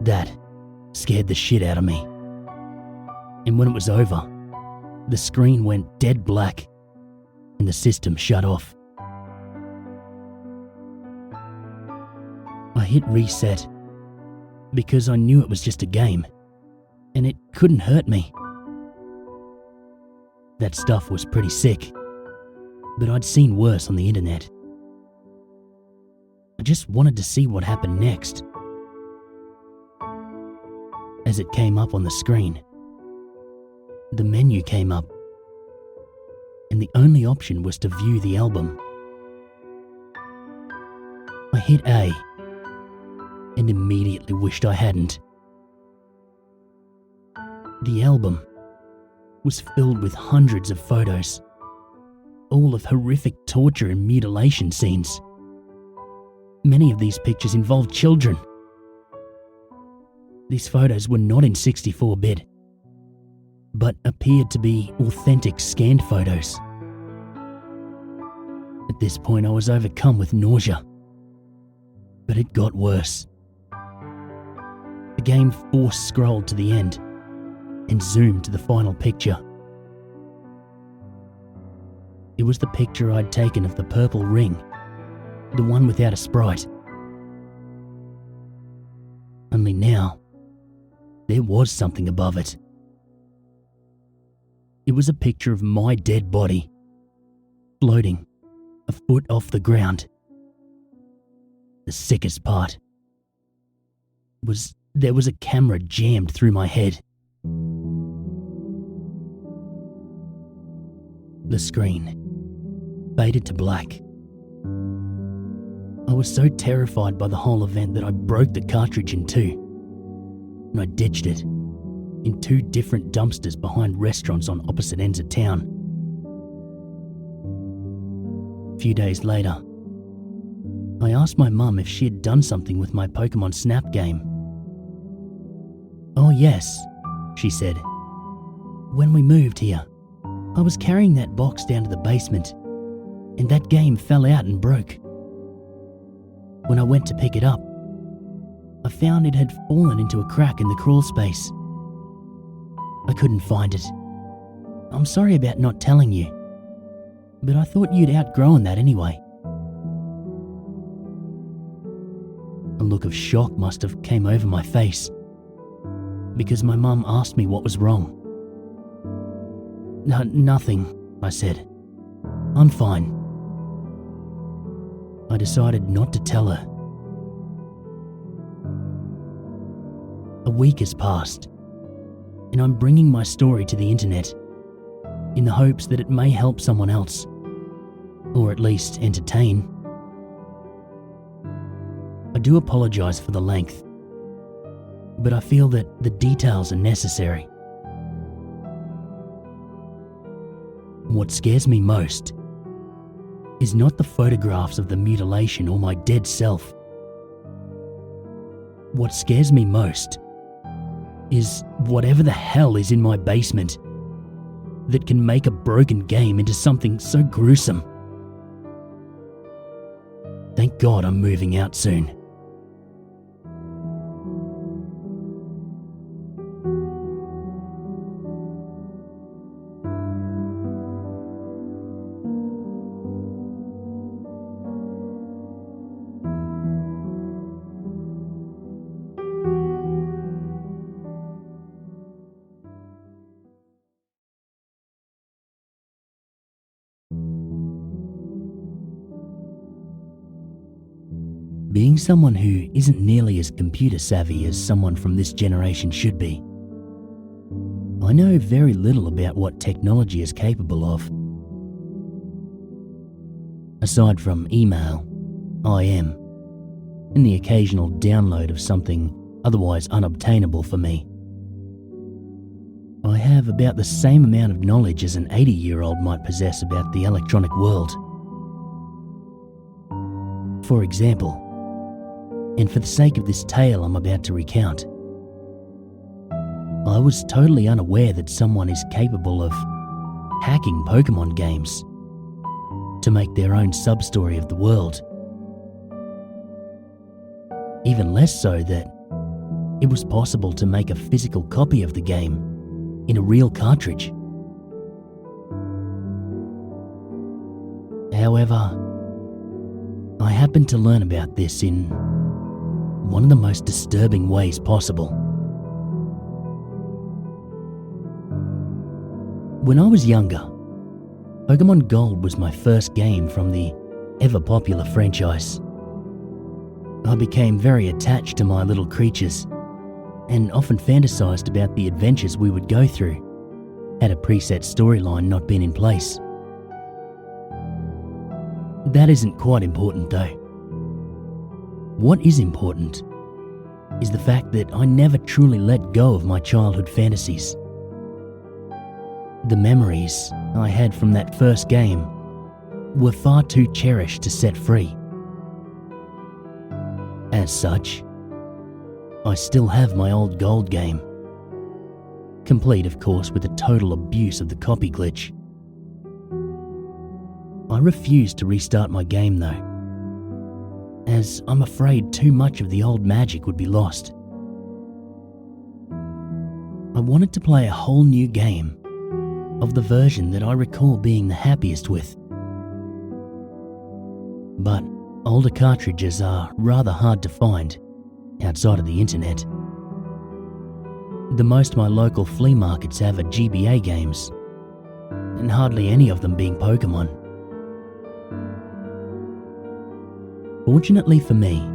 That scared the shit out of me. And when it was over, the screen went dead black and the system shut off. I hit reset because I knew it was just a game and it couldn't hurt me. That stuff was pretty sick, but I'd seen worse on the internet. I just wanted to see what happened next. As it came up on the screen, the menu came up, and the only option was to view the album. I hit A and immediately wished I hadn't. The album was filled with hundreds of photos, all of horrific torture and mutilation scenes. Many of these pictures involved children. These photos were not in 64-bit, but appeared to be authentic scanned photos. At this point, I was overcome with nausea But it got worse. The game force-scrolled to the end and zoomed to the final picture. It was the picture I'd taken of the purple ring, the one without a sprite. Only now, there was something above it. It was a picture of my dead body, floating a foot off the ground. The sickest part was there was a camera jammed through my head. The screen faded to black. I was so terrified by the whole event that I broke the cartridge in two, and I ditched it in two different dumpsters behind restaurants on opposite ends of town. A few days later, I asked my mum if she had done something with my Pokemon Snap game. "Oh yes," she said. "When we moved here, I was carrying that box down to the basement, and that game fell out and broke. When I went to pick it up, I found it had fallen into a crack in the crawl space. I couldn't find it. I'm sorry about not telling you, but I thought you'd outgrown that anyway." A look of shock must have came over my face, because my mum asked me what was wrong. Nothing, I said. I'm fine. I decided not to tell her. A week has passed, and I'm bringing my story to the internet in the hopes that it may help someone else, or at least entertain. I do apologise for the length, but I feel that the details are necessary. What scares me most is not the photographs of the mutilation or my dead self. What scares me most is whatever the hell is in my basement that can make a broken game into something so gruesome. Thank God I'm moving out soon. Being someone who isn't nearly as computer savvy as someone from this generation should be, I know very little about what technology is capable of. Aside from email, IM, and the occasional download of something otherwise unobtainable for me, I have about the same amount of knowledge as an 80-year-old might possess about the electronic world. For example, and for the sake of this tale I'm about to recount, I was totally unaware that someone is capable of hacking Pokemon games to make their own sub-story of the world. Even less so that it was possible to make a physical copy of the game in a real cartridge. However, I happened to learn about this in one of the most disturbing ways possible. When I was younger, Pokemon Gold was my first game from the ever-popular franchise. I became very attached to my little creatures and often fantasized about the adventures we would go through had a preset storyline not been in place. That isn't quite important though. What is important is the fact that I never truly let go of my childhood fantasies. The memories I had from that first game were far too cherished to set free. As such, I still have my old Gold game, complete of course with a total abuse of the copy glitch. I refuse to restart my game though. as I'm afraid too much of the old magic would be lost. I wanted to play a whole new game of the version that I recall being the happiest with. But older cartridges are rather hard to find outside of the internet. The most my local flea markets have are GBA games, and hardly any of them being Pokémon. Fortunately for me,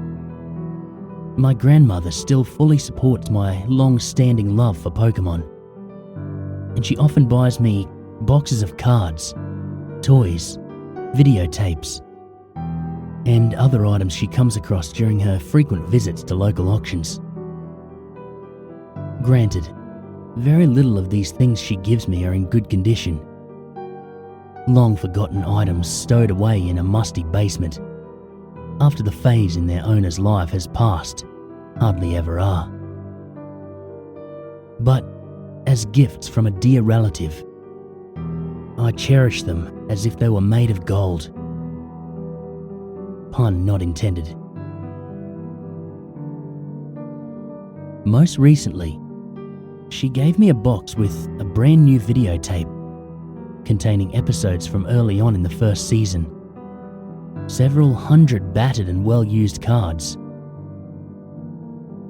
my grandmother still fully supports my long-standing love for Pokémon, and she often buys me boxes of cards, toys, videotapes, and other items she comes across during her frequent visits to local auctions. Granted, very little of these things she gives me are in good condition. Long-forgotten items stowed away in a musty basement after the phase in their owner's life has passed, hardly ever are. But as gifts from a dear relative, I cherish them as if they were made of gold. Pun not intended. Most recently, she gave me a box with a brand new videotape containing episodes from early on in the first season, several hundred battered and well-used cards,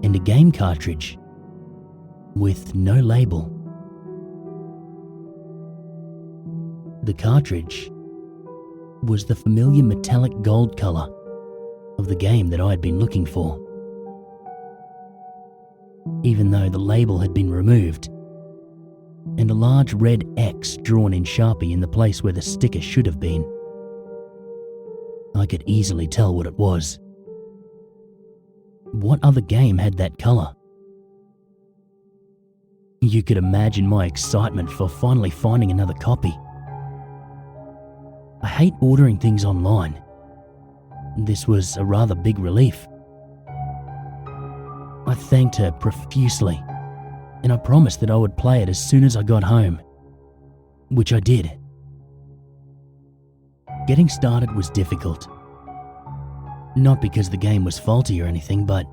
and a game cartridge with no label. The cartridge was the familiar metallic gold colour of the game that I had been looking for. Even though the label had been removed, and a large red X drawn in Sharpie in the place where the sticker should have been, I could easily tell what it was. What other game had that colour? You could imagine my excitement for finally finding another copy. I hate ordering things online. This was a rather big relief. I thanked her profusely, and I promised that I would play it as soon as I got home, which I did. Getting started was difficult. Not because the game was faulty or anything, but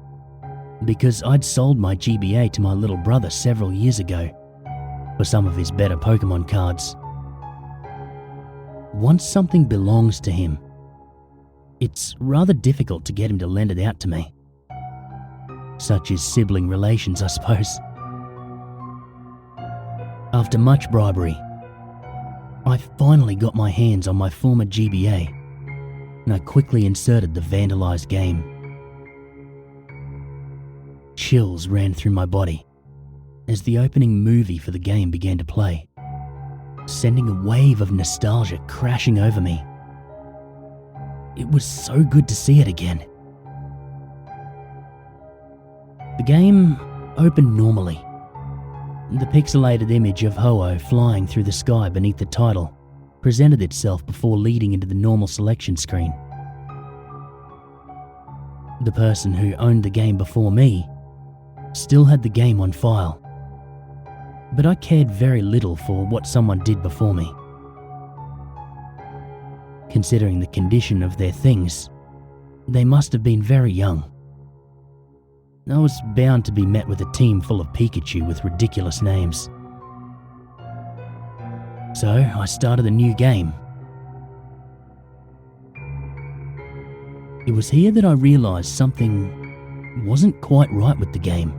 because I'd sold my GBA to my little brother several years ago for some of his better Pokémon cards. Once something belongs to him, it's rather difficult to get him to lend it out to me. Such is sibling relations, I suppose. After much bribery, I finally got my hands on my former GBA, and I quickly inserted the vandalized game. Chills ran through my body as the opening movie for the game began to play, sending a wave of nostalgia crashing over me. It was so good to see it again. The game opened normally. The pixelated image of Ho-Oh flying through the sky beneath the title presented itself before leading into the normal selection screen. The person who owned the game before me still had the game on file, but I cared very little for what someone did before me. Considering the condition of their things, they must have been very young. I was bound to be met with a team full of Pikachu with ridiculous names. So I started a new game. It was here that I realised something wasn't quite right with the game.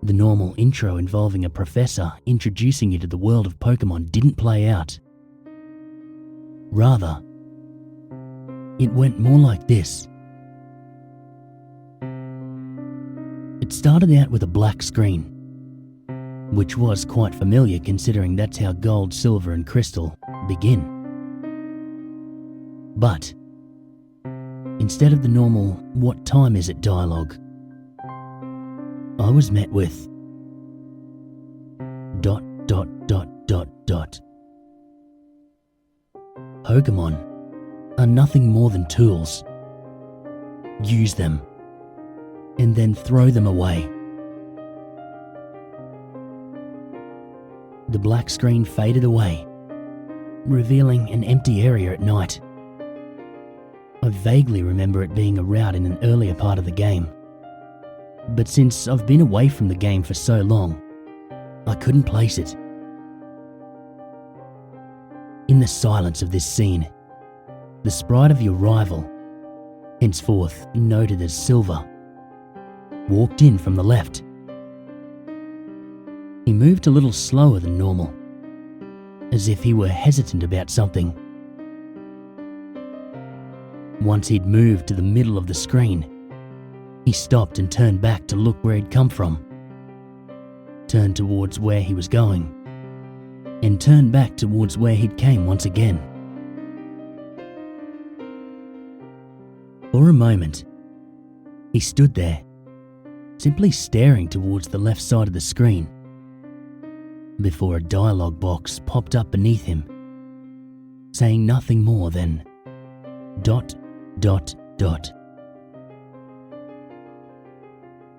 The normal intro involving a professor introducing you to the world of Pokémon didn't play out. Rather, it went more like this. It started out with a black screen, which was quite familiar considering that's how Gold, Silver and Crystal begin. But instead of the normal "what time is it" dialogue, I was met with ... Pokémon are nothing more than tools. Use them, and then throw them away. The black screen faded away, revealing an empty area at night. I vaguely remember it being a route in an earlier part of the game. But since I've been away from the game for so long, I couldn't place it. In the silence of this scene, the sprite of your rival, henceforth noted as Silver, walked in from the left. He moved a little slower than normal, as if he were hesitant about something. Once he'd moved to the middle of the screen, he stopped and turned back to look where he'd come from, turned towards where he was going, and turned back towards where he'd came once again. For a moment, he stood there, simply staring towards the left side of the screen, before a dialogue box popped up beneath him, saying nothing more than ...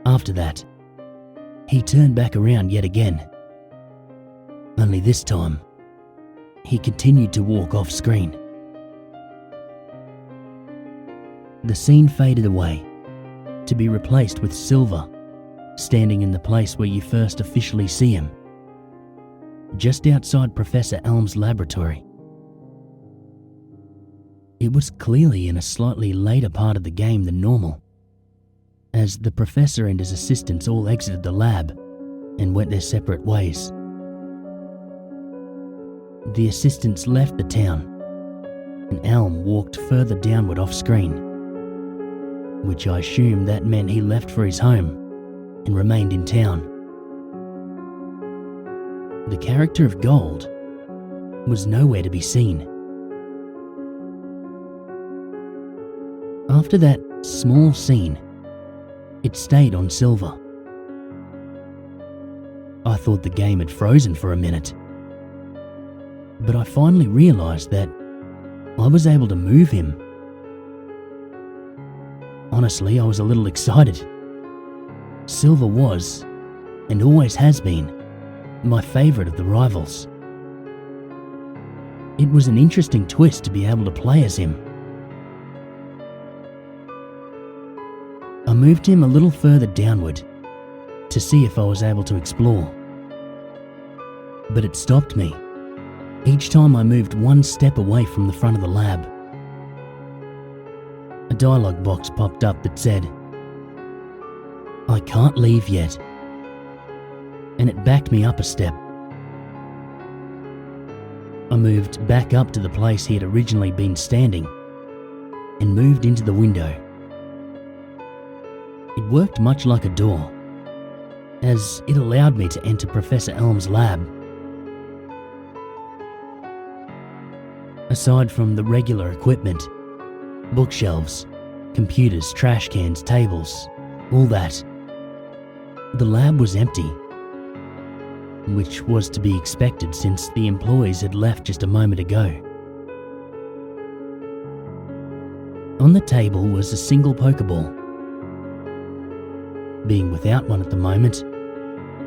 After that, he turned back around yet again. Only this time, he continued to walk off screen. The scene faded away, to be replaced with Silver, standing in the place where you first officially see him, just outside Professor Elm's laboratory. It was clearly in a slightly later part of the game than normal, as the professor and his assistants all exited the lab and went their separate ways. The assistants left the town, and Elm walked further downward off screen, which I assumed that meant he left for his home and remained in town. The character of Gold was nowhere to be seen. After that small scene, it stayed on Silver. I thought the game had frozen for a minute, but I finally realised that I was able to move him. Honestly, I was a little excited. Silver was, and always has been, my favourite of the rivals. It was an interesting twist to be able to play as him. I moved him a little further downward to see if I was able to explore, but it stopped me each time I moved one step away from the front of the lab. A dialogue box popped up that said, "I can't leave yet," and it backed me up a step. I moved back up to the place he had originally been standing and moved into the window. It worked much like a door, as it allowed me to enter Professor Elm's lab. Aside from the regular equipment, bookshelves, computers, trash cans, tables, all that, the lab was empty, which was to be expected since the employees had left just a moment ago. On the table was a single Pokeball. Being without one at the moment,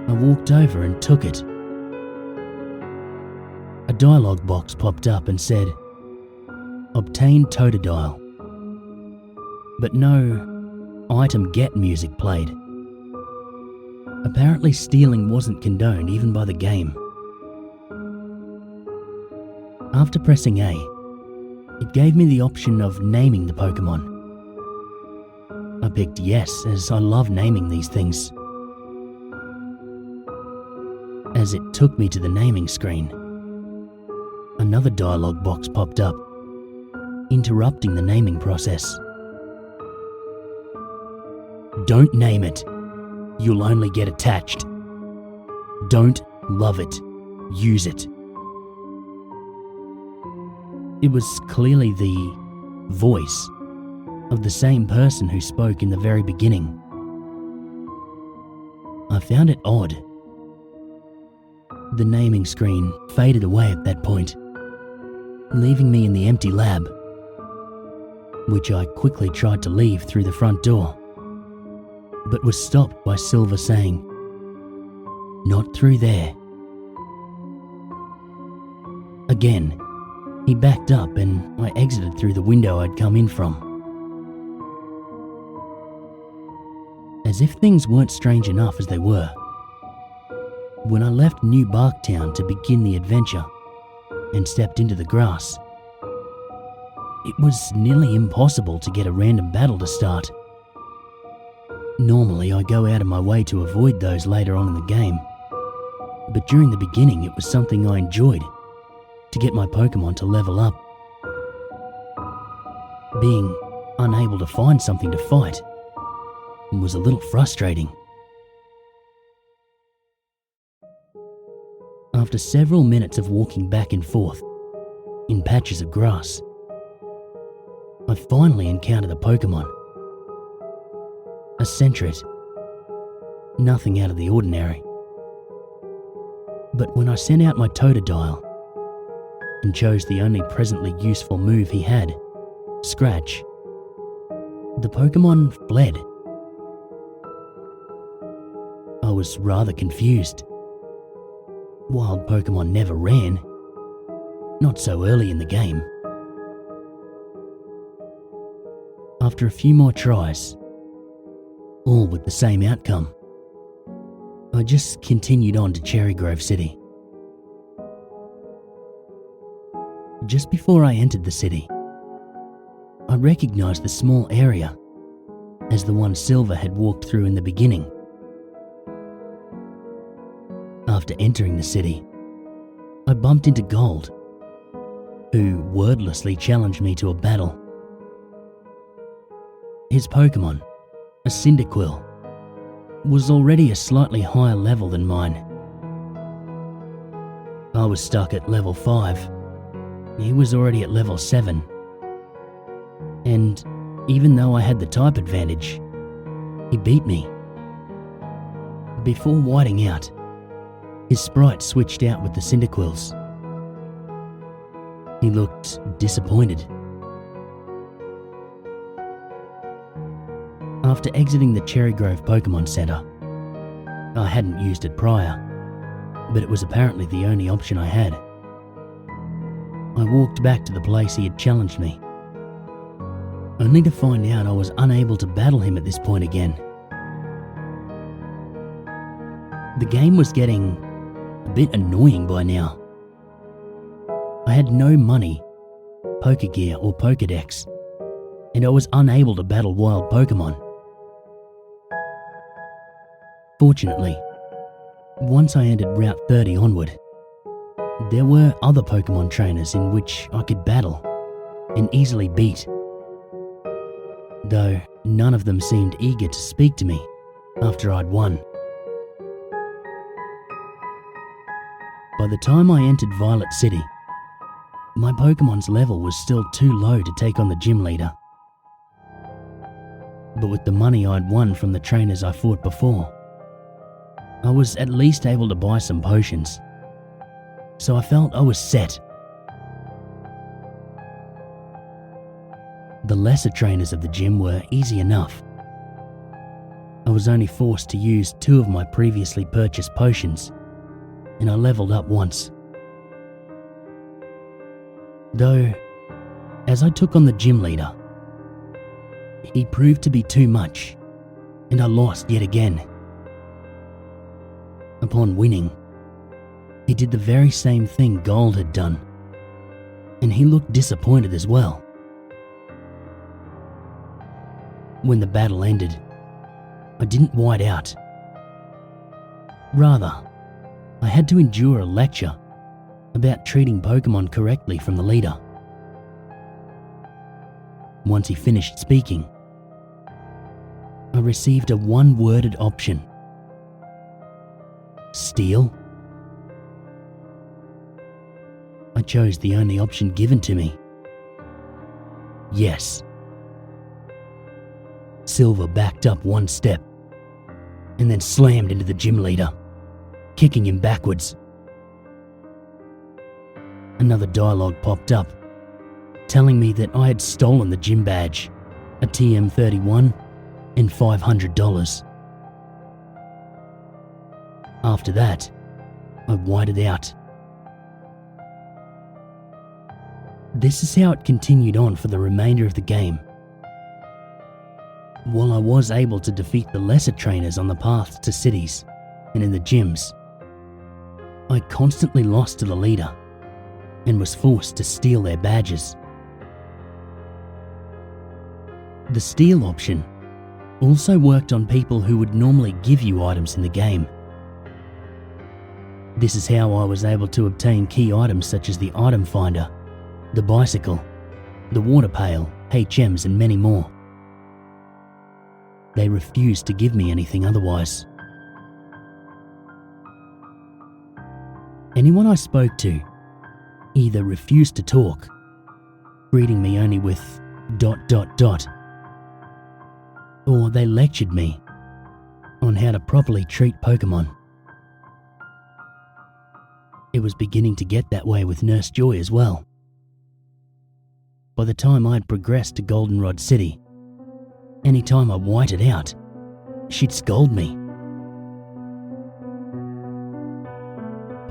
I walked over and took it. A dialogue box popped up and said, "Obtain Totodile," but no item get music played. Apparently stealing wasn't condoned even by the game. After pressing A, it gave me the option of naming the Pokemon. I picked yes, as I love naming these things. As it took me to the naming screen, another dialogue box popped up, interrupting the naming process. "Don't name it. You'll only get attached. Don't love it. Use it." It was clearly the voice of the same person who spoke in the very beginning. I found it odd. The naming screen faded away at that point, leaving me in the empty lab, which I quickly tried to leave through the front door, but was stopped by Silver saying, "Not through there." Again, he backed up and I exited through the window I'd come in from. As if things weren't strange enough as they were, when I left New Barktown to begin the adventure and stepped into the grass, it was nearly impossible to get a random battle to start. Normally I go out of my way to avoid those later on in the game, but during the beginning it was something I enjoyed, to get my Pokemon to level up. Being unable to find something to fight was a little frustrating. After several minutes of walking back and forth in patches of grass, I finally encountered a Pokemon. A Sentret. Nothing out of the ordinary. But when I sent out my Totodile and chose the only presently useful move he had, Scratch, the Pokemon fled. I was rather confused. Wild Pokemon never ran. Not so early in the game. After a few more tries, all with the same outcome, I just continued on to Cherry Grove City. Just before I entered the city, I recognized the small area as the one Silver had walked through in the beginning. After entering the city, I bumped into Gold, who wordlessly challenged me to a battle. His Pokemon, a Cyndaquil, was already a slightly higher level than mine. I was stuck at level 5. He was already at level 7. And even though I had the type advantage, he beat me. Before whiting out, his sprite switched out with the Cyndaquils. He looked disappointed. After exiting the Cherry Grove Pokemon Center, I hadn't used it prior, but it was apparently the only option I had. I walked back to the place he had challenged me, only to find out I was unable to battle him at this point again. The game was getting a bit annoying by now. I had no money, Pokegear or Pokedex, and I was unable to battle wild Pokemon. Fortunately, once I entered Route 30 onward, there were other Pokemon trainers in which I could battle and easily beat, though none of them seemed eager to speak to me after I'd won. By the time I entered Violet City, my Pokemon's level was still too low to take on the gym leader. But with the money I'd won from the trainers I fought before, I was at least able to buy some potions, so I felt I was set. The lesser trainers of the gym were easy enough. I was only forced to use 2 of my previously purchased potions, and I leveled up once. Though, as I took on the gym leader, he proved to be too much, and I lost yet again. Upon winning, he did the very same thing Gold had done, and he looked disappointed as well. When the battle ended, I didn't white out. Rather, I had to endure a lecture about treating Pokemon correctly from the leader. Once he finished speaking, I received a one-worded option. Steal? I chose the only option given to me. Yes. Silver backed up 1 step and then slammed into the gym leader, kicking him backwards. Another dialogue popped up, telling me that I had stolen the gym badge, a TM31, and $500. After that, I whited out. This is how it continued on for the remainder of the game. While I was able to defeat the lesser trainers on the paths to cities and in the gyms, I constantly lost to the leader and was forced to steal their badges. The steal option also worked on people who would normally give you items in the game. This is how I was able to obtain key items such as the item finder, the bicycle, the water pail, HMs and many more. They refused to give me anything otherwise. Anyone I spoke to either refused to talk, greeting me only with ... or they lectured me on how to properly treat Pokemon. It was beginning to get that way with Nurse Joy as well. By the time I'd progressed to Goldenrod City, anytime I whited out, she'd scold me.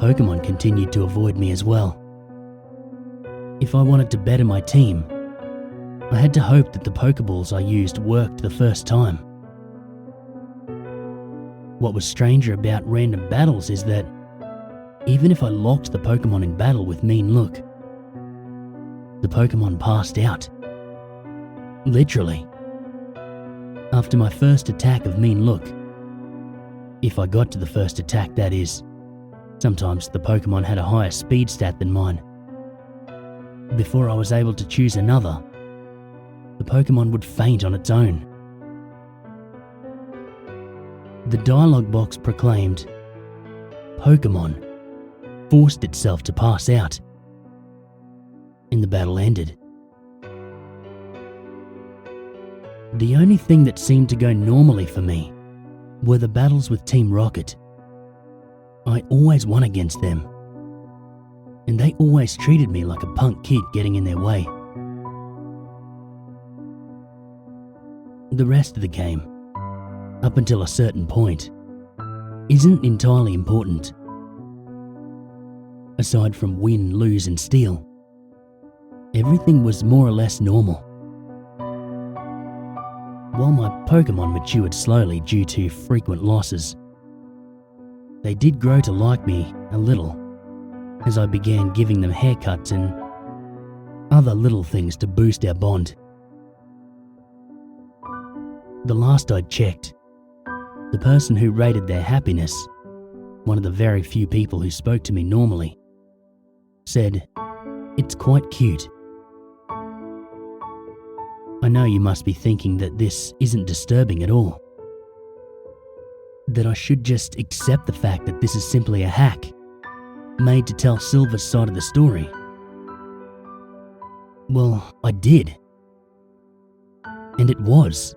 Pokemon continued to avoid me as well. If I wanted to better my team, I had to hope that the Pokeballs I used worked the first time. What was stranger about random battles is that even if I locked the Pokemon in battle with Mean Look, the Pokemon passed out. Literally. After my first attack of Mean Look, if I got to the first attack that is, sometimes the Pokemon had a higher speed stat than mine. Before I was able to choose another, the Pokemon would faint on its own. The dialogue box proclaimed, "Pokemon forced itself to pass out," and the battle ended. The only thing that seemed to go normally for me were the battles with Team Rocket. I always won against them, and they always treated me like a punk kid getting in their way. The rest of the game, up until a certain point, isn't entirely important. Aside from win, lose and steal, everything was more or less normal. While my Pokemon matured slowly due to frequent losses, they did grow to like me a little as I began giving them haircuts and other little things to boost our bond. The last I'd checked, the person who rated their happiness, one of the very few people who spoke to me normally, said, "It's quite cute." I know you must be thinking that this isn't disturbing at all. That I should just accept the fact that this is simply a hack, made to tell Silver's side of the story. Well, I did. And it was.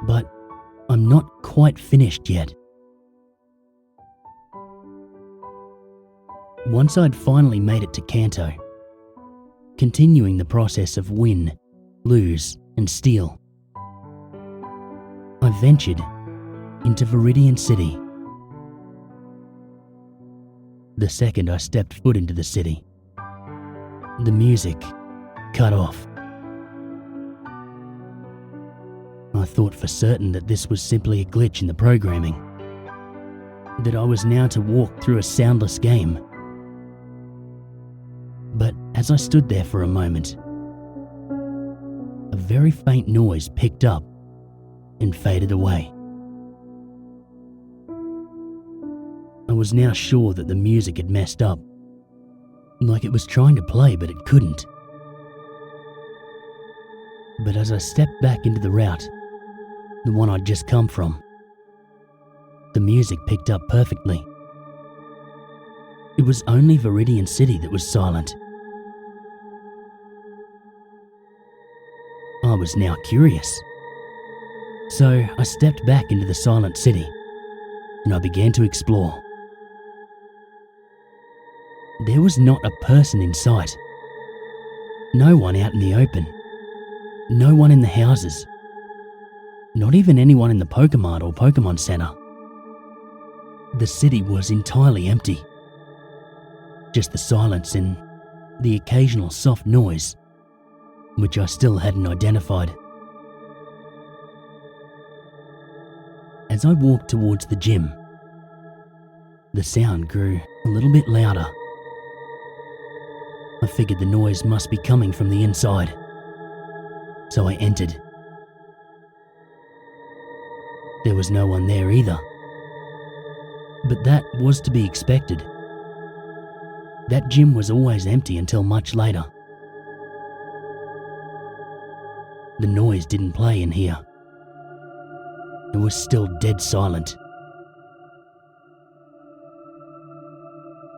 But I'm not quite finished yet. Once I'd finally made it to Kanto, continuing the process of win, lose, and steal, I ventured into Viridian City. The second I stepped foot into the city, the music cut off. I thought for certain that this was simply a glitch in the programming, that I was now to walk through a soundless game. But as I stood there for a moment, a very faint noise picked up and faded away. I was now sure that the music had messed up, like it was trying to play but it couldn't. But as I stepped back into the route, the one I'd just come from, the music picked up perfectly. It was only Viridian City that was silent. I was now curious. So I stepped back into the silent city and I began to explore. There was not a person in sight. No one out in the open. No one in the houses. Not even anyone in the Pokemart or Pokemon Center. The city was entirely empty. Just the silence and the occasional soft noise, which I still hadn't identified. As I walked towards the gym, the sound grew a little bit louder. I figured the noise must be coming from the inside, so I entered. There was no one there either, but that was to be expected. That gym was always empty until much later. The noise didn't play in here. It was still dead silent.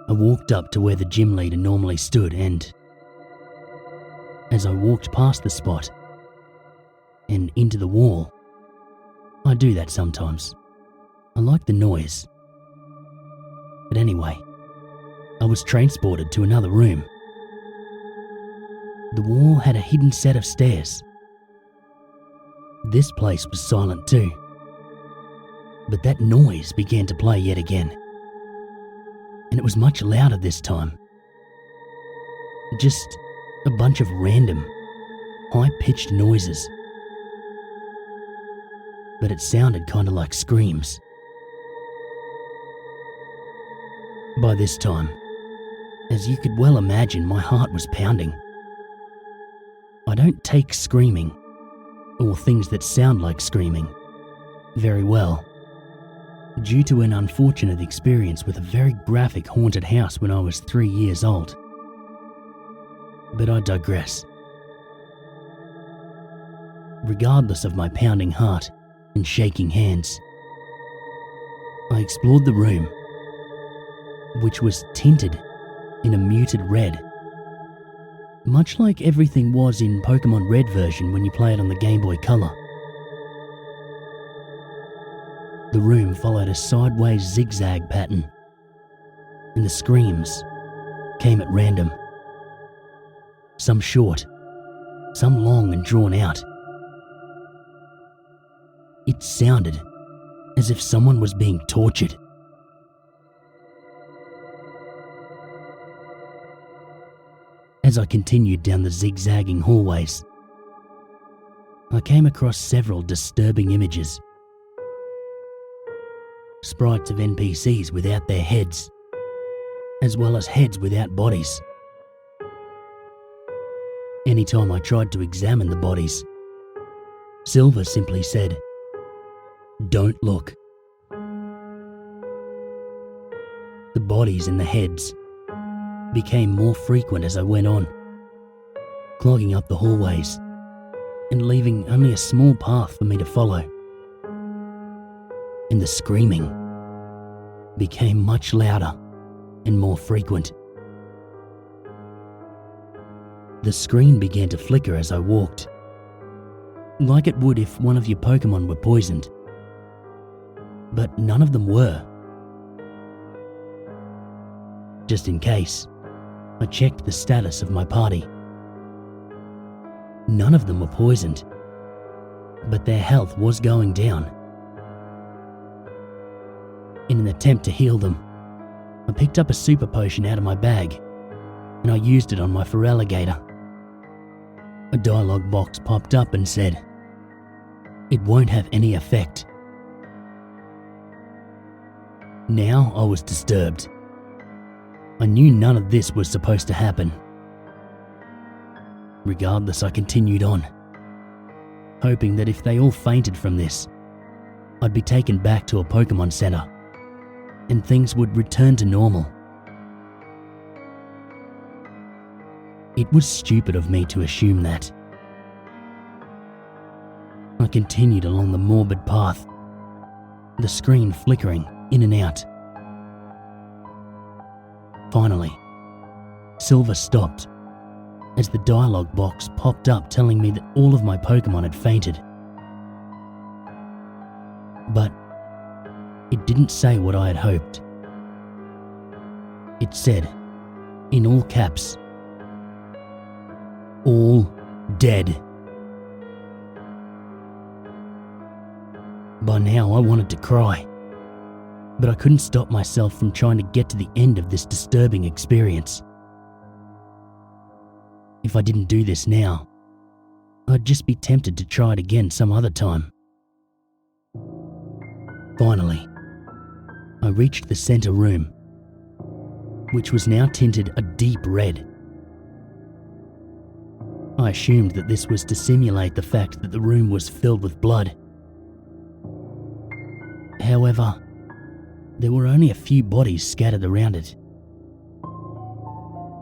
I walked up to where the gym leader normally stood, and as I walked past the spot and into the wall, I do that sometimes. I like the noise. But anyway, I was transported to another room. The wall had a hidden set of stairs. This place was silent too, but that noise began to play yet again, and it was much louder this time. Just a bunch of random, high-pitched noises, but it sounded kind of like screams. By this time, as you could well imagine, my heart was pounding. I don't take screaming, or things that sound like screaming, very well, due to an unfortunate experience with a very graphic haunted house when I was 3 years old. But I digress. Regardless of my pounding heart and shaking hands, I explored the room, which was tinted in a muted red, much like everything was in Pokémon Red version when you play it on the Game Boy Color. The room followed a sideways zigzag pattern, and the screams came at random. Some short, some long and drawn out. It sounded as if someone was being tortured. As I continued down the zigzagging hallways, I came across several disturbing images. Sprites of NPCs without their heads, as well as heads without bodies. Anytime I tried to examine the bodies, Silver simply said, "Don't look." The bodies and the heads became more frequent as I went on, clogging up the hallways and leaving only a small path for me to follow. And the screaming became much louder and more frequent. The screen began to flicker as I walked, like it would if one of your Pokémon were poisoned. But none of them were. Just in case, I checked the status of my party. None of them were poisoned, but their health was going down. In an attempt to heal them, I picked up a super potion out of my bag, and I used it on my Feraligatr. A dialogue box popped up and said, "It won't have any effect." Now I was disturbed. I knew none of this was supposed to happen. Regardless, I continued on, hoping that if they all fainted from this, I'd be taken back to a Pokémon Center, and things would return to normal. It was stupid of me to assume that. I continued along the morbid path, the screen flickering in and out. Finally, Silver stopped as the dialogue box popped up telling me that all of my Pokémon had fainted. But it didn't say what I had hoped. It said, in all caps, "All dead." By now I wanted to cry, but I couldn't stop myself from trying to get to the end of this disturbing experience. If I didn't do this now, I'd just be tempted to try it again some other time. Finally, I reached the center room, which was now tinted a deep red. I assumed that this was to simulate the fact that the room was filled with blood. However, there were only a few bodies scattered around it.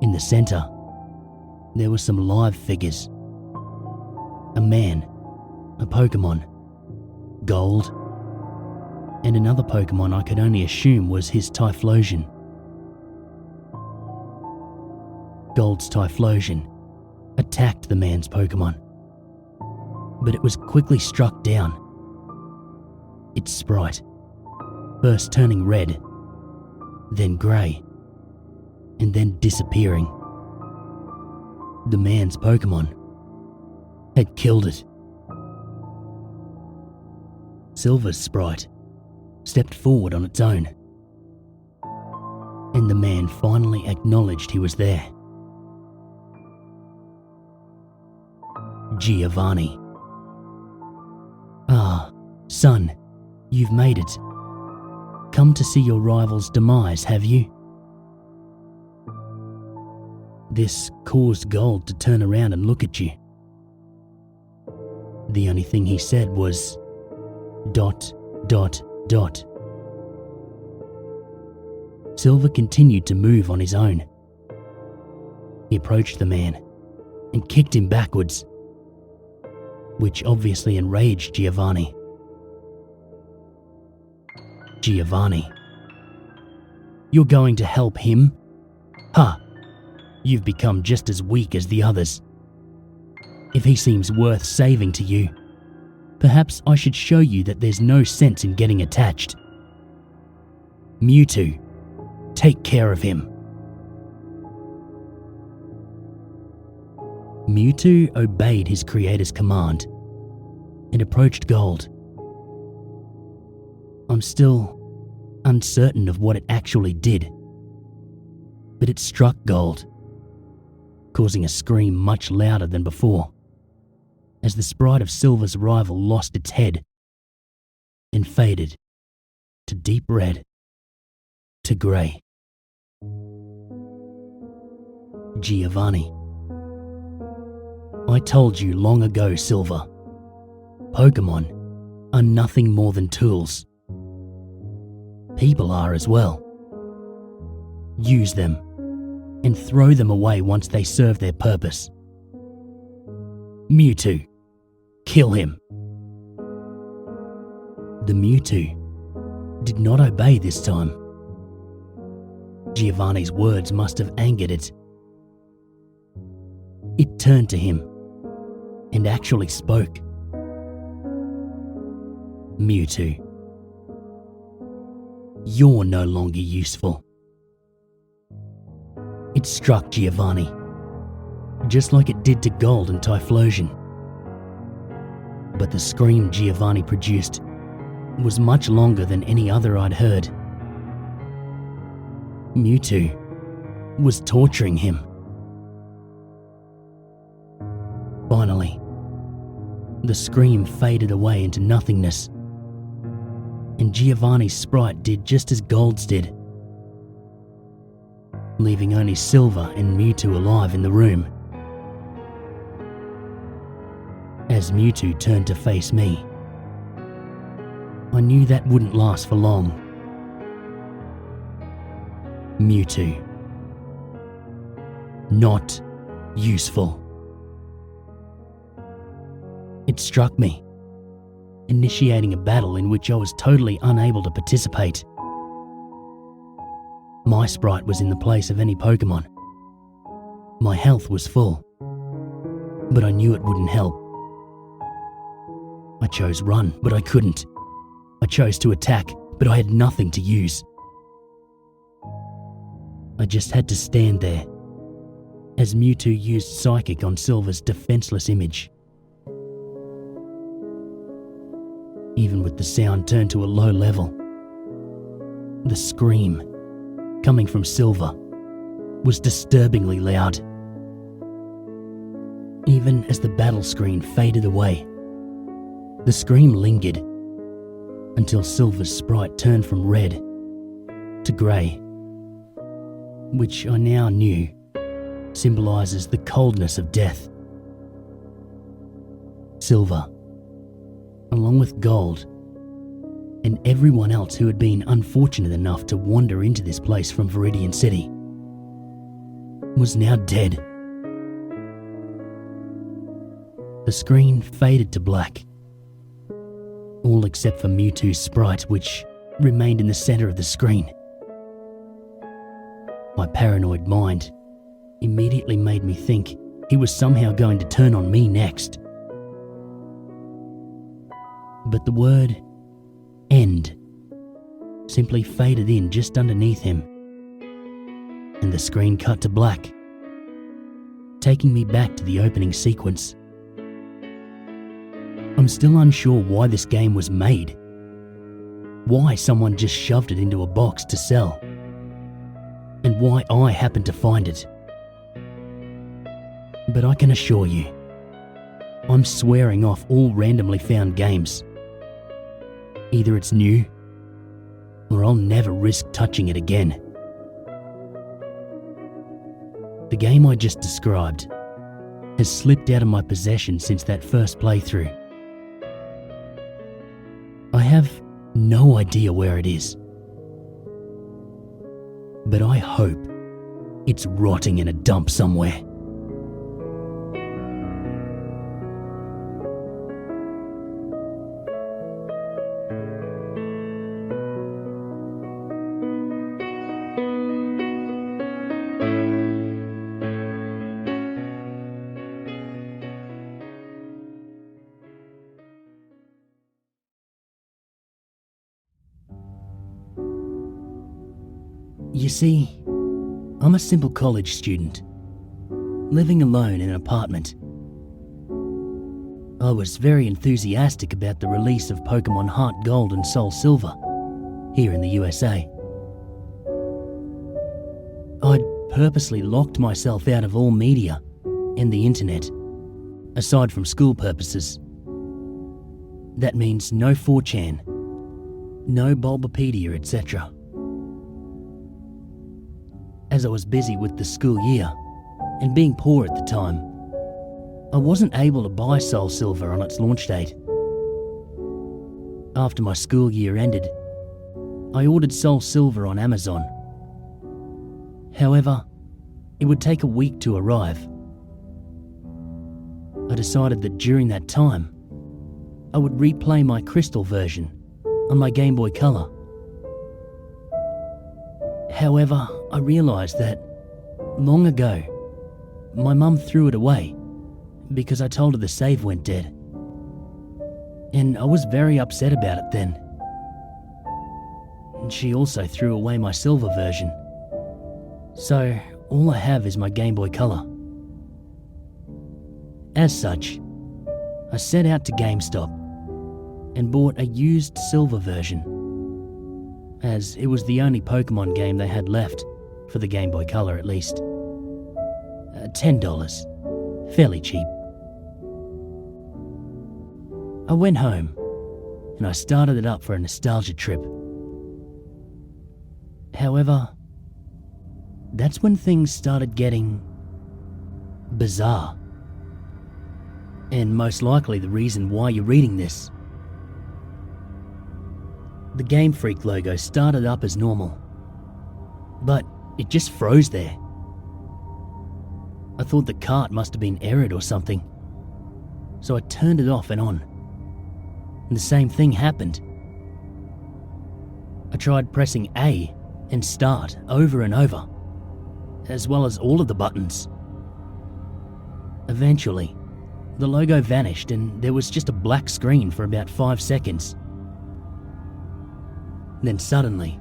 In the center, there were some live figures. A man, a Pokémon, Gold, and another Pokémon I could only assume was his Typhlosion. Gold's Typhlosion attacked the man's Pokémon, but it was quickly struck down. Its sprite, first turning red, then grey, and then disappearing. The man's Pokémon had killed it. Silver's sprite stepped forward on its own, and the man finally acknowledged he was there. Giovanni. "Ah, son, you've made it. Come to see your rival's demise, have you?" This caused Gold to turn around and look at you. The only thing he said was, ... Silver continued to move on his own. He approached the man and kicked him backwards, which obviously enraged Giovanni. "Giovanni, you're going to help him? Ha! You've become just as weak as the others. If he seems worth saving to you, perhaps I should show you that there's no sense in getting attached. Mewtwo, take care of him." Mewtwo obeyed his creator's command and approached Gold. I'm still uncertain of what it actually did, but it struck Gold, causing a scream much louder than before, as the sprite of Silver's rival lost its head and faded to deep red, to grey. Giovanni. I told you long ago, Silver. Pokémon are nothing more than tools. People are as well. Use them and throw them away once they serve their purpose. Mewtwo, kill him. The Mewtwo did not obey this time. Giovanni's words must have angered it. It turned to him and actually spoke. Mewtwo, you're no longer useful. It struck Giovanni, just like it did to Gold and Typhlosion. But the scream Giovanni produced was much longer than any other I'd heard. Mewtwo was torturing him. Finally, the scream faded away into nothingness, and Giovanni's sprite did just as Gold's did, leaving only Silver and Mewtwo alive in the room. As Mewtwo turned to face me, I knew that wouldn't last for long. Mewtwo. Not useful. It struck me, initiating a battle in which I was totally unable to participate. My sprite was in the place of any Pokémon. My health was full, but I knew it wouldn't help. I chose run, but I couldn't. I chose to attack, but I had nothing to use. I just had to stand there, as Mewtwo used Psychic on Silver's defenseless image. Even with the sound turned to a low level, the scream, coming from Silver, was disturbingly loud. Even as the battle screen faded away, the scream lingered, until Silver's sprite turned from red to grey, which I now knew symbolises the coldness of death. Silver, along with Gold, and everyone else who had been unfortunate enough to wander into this place from Viridian City, was now dead. The screen faded to black, all except for Mewtwo's sprite, which remained in the centre of the screen. My paranoid mind immediately made me think he was somehow going to turn on me next. But the word "end" simply faded in just underneath him, and the screen cut to black, taking me back to the opening sequence. I'm still unsure why this game was made, why someone just shoved it into a box to sell, and why I happened to find it. But I can assure you, I'm swearing off all randomly found games. Either it's new, or I'll never risk touching it again. The game I just described has slipped out of my possession since that first playthrough. I have no idea where it is, but I hope it's rotting in a dump somewhere. You see, I'm a simple college student, living alone in an apartment. I was very enthusiastic about the release of Pokemon Heart Gold and Soul Silver here in the USA. I'd purposely locked myself out of all media and the internet, aside from school purposes. That means no 4chan, no Bulbapedia, etc. As I was busy with the school year, and being poor at the time, I wasn't able to buy Soul Silver on its launch date. After my school year ended, I ordered Soul Silver on Amazon. However, it would take a week to arrive. I decided that during that time, I would replay my Crystal version on my Game Boy Color. However, I realised that, long ago, my mum threw it away because I told her the save went dead. And I was very upset about it then. And she also threw away my Silver version. So, all I have is my Game Boy Color. As such, I set out to GameStop and bought a used Silver version, as it was the only Pokemon game they had left, for the Game Boy Color at least. $10, fairly cheap. I went home and I started it up for a nostalgia trip. However, that's when things started getting bizarre. And most likely the reason why you're reading this. The Game Freak logo started up as normal, but it just froze there. I thought the cart must have been errored or something, so I turned it off and on, and the same thing happened. I tried pressing A and start over and over, as well as all of the buttons. Eventually, the logo vanished and there was just a black screen for about 5 seconds. Then suddenly,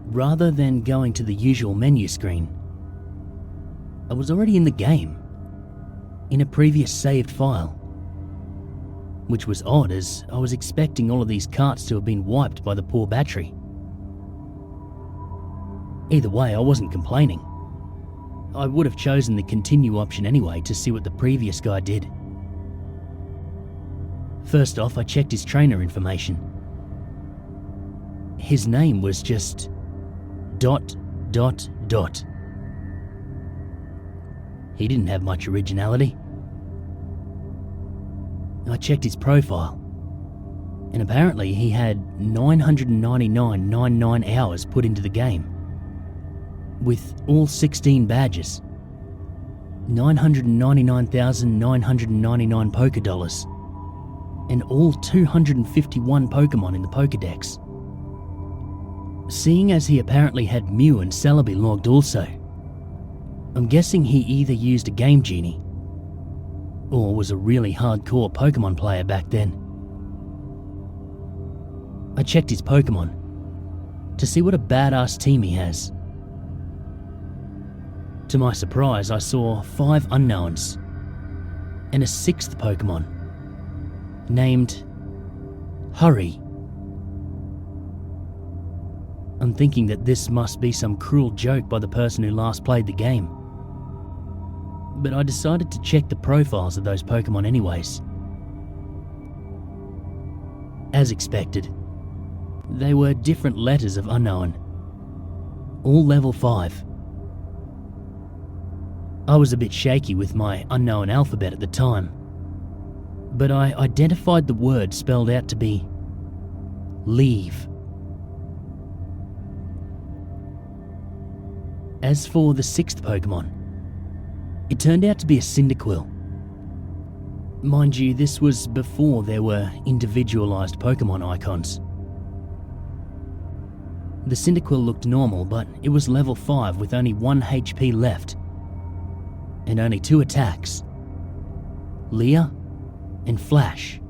rather than going to the usual menu screen, I was already in the game, in a previous saved file. Which was odd, as I was expecting all of these carts to have been wiped by the poor battery. Either way, I wasn't complaining. I would have chosen the continue option anyway to see what the previous guy did. First off, I checked his trainer information, his name was just ... He didn't have much originality. I checked his profile, and apparently he had 999.99 hours put into the game, with all 16 badges, 999,999 Poké Dollars, and all 251 Pokemon in the Pokédex. Seeing as he apparently had Mew and Celebi logged also, I'm guessing he either used a Game Genie or was a really hardcore Pokemon player back then. I checked his Pokemon to see what a badass team he has. To my surprise, I saw 5 unknowns and a 6th Pokemon named Hurry. I'm thinking that this must be some cruel joke by the person who last played the game, but I decided to check the profiles of those Pokemon anyways. As expected, they were different letters of unknown, all level 5. I was a bit shaky with my unknown alphabet at the time, but I identified the word spelled out to be leave. As for the 6th Pokemon, it turned out to be a Cyndaquil. Mind you, this was before there were individualized Pokemon icons. The Cyndaquil looked normal, but it was level 5 with only 1 HP left and only 2 attacks, Leer and Flash.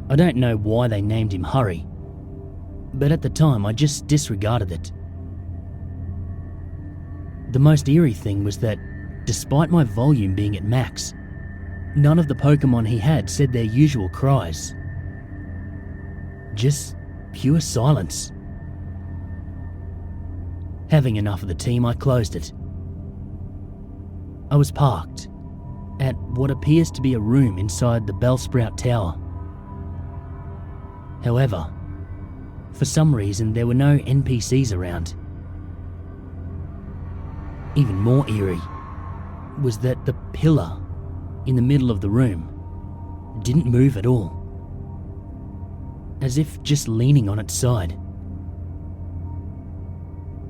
I don't know why they named him Hurry, but at the time I just disregarded it. The most eerie thing was that, despite my volume being at max, none of the Pokemon he had said their usual cries. Just pure silence. Having enough of the team, I closed it. I was parked at what appears to be a room inside the Bellsprout Tower. However, for some reason there were no NPCs around. Even more eerie was that the pillar in the middle of the room didn't move at all, as if just leaning on its side.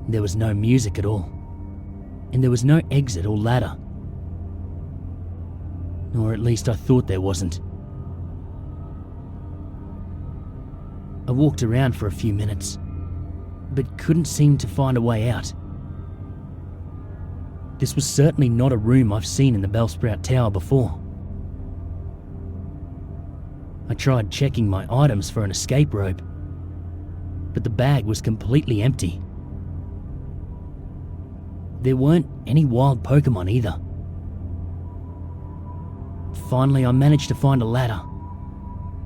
There was no music at all, and there was no exit or ladder. Or at least I thought there wasn't. I walked around for a few minutes, but couldn't seem to find a way out. This was certainly not a room I've seen in the Bellsprout Tower before. I tried checking my items for an escape rope, but the bag was completely empty. There weren't any wild Pokemon either. Finally, I managed to find a ladder,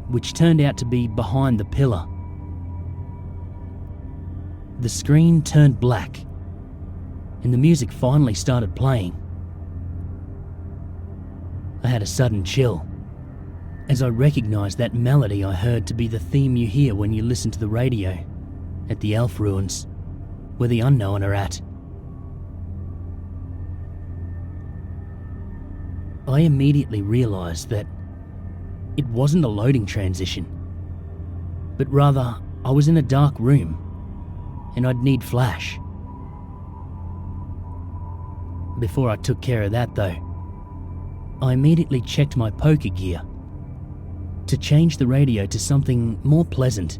which turned out to be behind the pillar. The screen turned black, and the music finally started playing. I had a sudden chill, as I recognized that melody I heard to be the theme you hear when you listen to the radio at the Elf Ruins, where the Unknown are at. I immediately realized that it wasn't a loading transition, but rather I was in a dark room and I'd need flash. Before I took care of that though, I immediately checked my poker gear to change the radio to something more pleasant.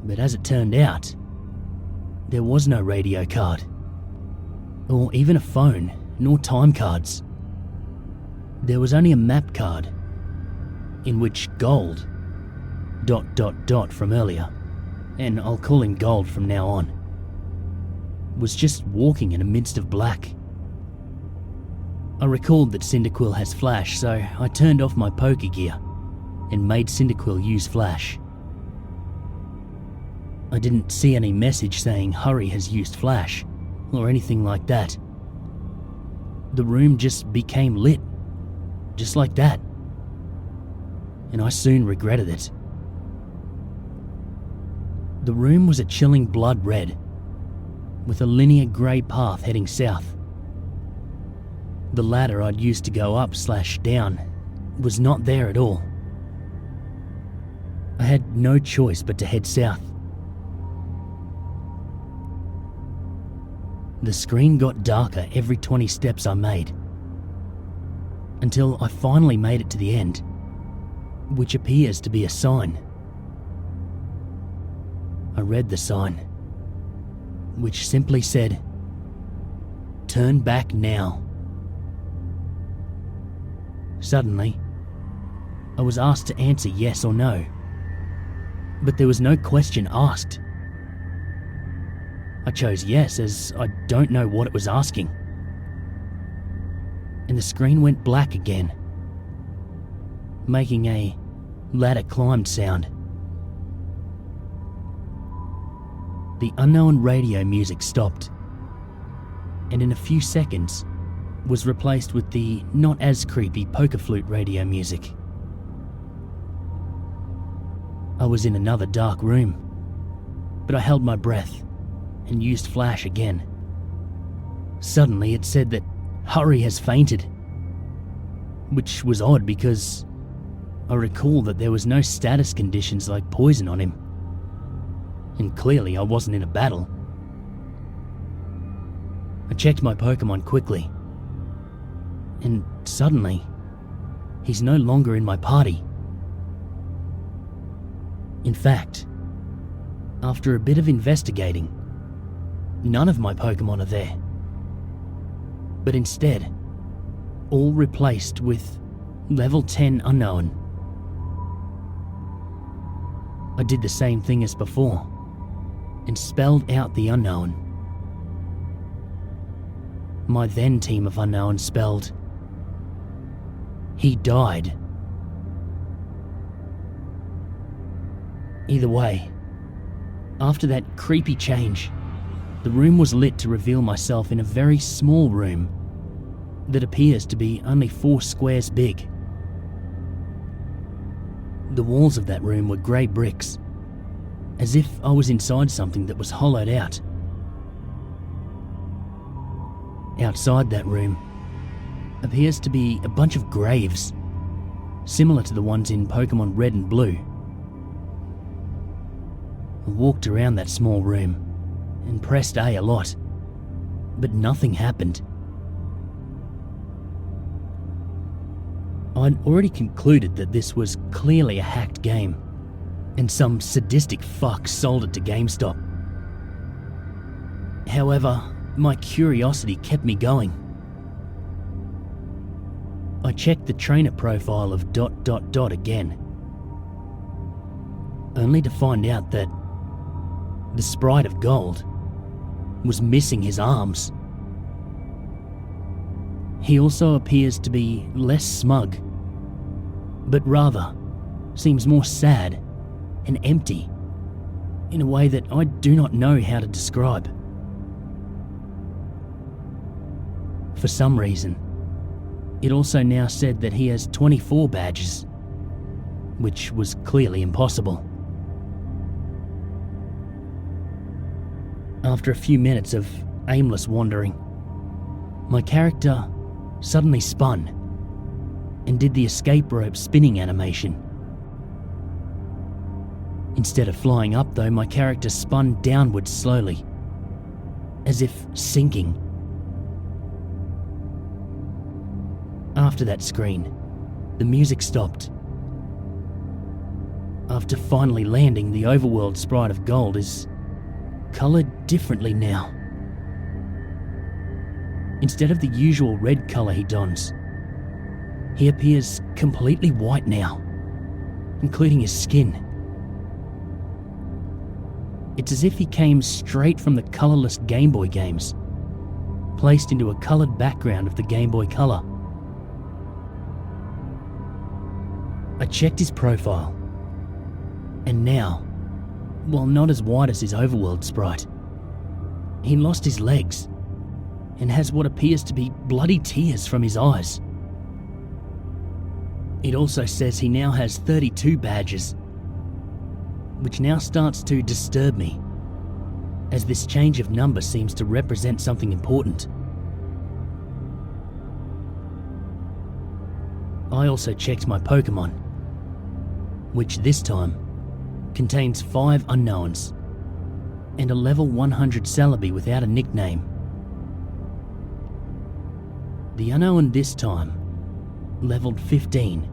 But as it turned out, there was no radio card, or even a phone, nor time cards. There was only a map card, in which Gold, ... from earlier, and I'll call him Gold from now on, was just walking in a midst of black. I recalled that Cyndaquil has flash, so I turned off my poker gear and made Cyndaquil use flash. I didn't see any message saying Hurry has used flash, or anything like that. The room just became lit, just like that. and I soon regretted it. The room was a chilling blood red, with a linear grey path heading south. The ladder I'd used to go up/down was not there at all. I had no choice but to head south. The screen got darker every 20 steps I made, until I finally made it to the end, which appears to be a sign. I read the sign, which simply said, "Turn back now." Suddenly, I was asked to answer yes or no, but there was no question asked. I chose yes, as I don't know what it was asking. And the screen went black again, making a ladder climbed sound. The unknown radio music stopped, and in a few seconds was replaced with the not as creepy poker flute radio music. I was in another dark room, but I held my breath and used flash again. Suddenly it said that Hurry has fainted, which was odd because I recall that there was no status conditions like poison on him, and clearly I wasn't in a battle. I checked my Pokemon quickly, and suddenly he's no longer in my party. In fact, after a bit of investigating, none of my Pokemon are there, but instead, all replaced with level 10 unknown. I did the same thing as before, and spelled out the unknown. My then team of unknown spelled, "He died." Either way, after that creepy change, the room was lit to reveal myself in a very small room that appears to be only 4 squares big. The walls of that room were grey bricks, as if I was inside something that was hollowed out. Outside that room appears to be a bunch of graves, similar to the ones in Pokemon Red and Blue. I walked around that small room and pressed A lot, but nothing happened. I'd already concluded that this was clearly a hacked game, and some sadistic fuck sold it to GameStop. However, my curiosity kept me going. I checked the trainer profile of ... again, only to find out that the Sprite of Gold was missing his arms. He also appears to be less smug, but rather seems more sad and empty in a way that I do not know how to describe. For some reason, it also now said that he has 24 badges, which was clearly impossible. After a few minutes of aimless wandering, my character suddenly spun and did the escape rope spinning animation. Instead of flying up though, my character spun downwards slowly, as if sinking. After that screen, the music stopped. After finally landing, the overworld Sprite of Gold is coloured differently now. Instead of the usual red colour he dons, he appears completely white now, including his skin. It's as if he came straight from the colourless Game Boy games, placed into a coloured background of the Game Boy Color. I checked his profile, and now, while not as white as his overworld sprite, he lost his legs and has what appears to be bloody tears from his eyes. It also says he now has 32 badges, which now starts to disturb me, as this change of number seems to represent something important. I also checked my Pokémon, which this time contains 5 unknowns and a level 100 Celebi without a nickname. The unknown this time leveled 15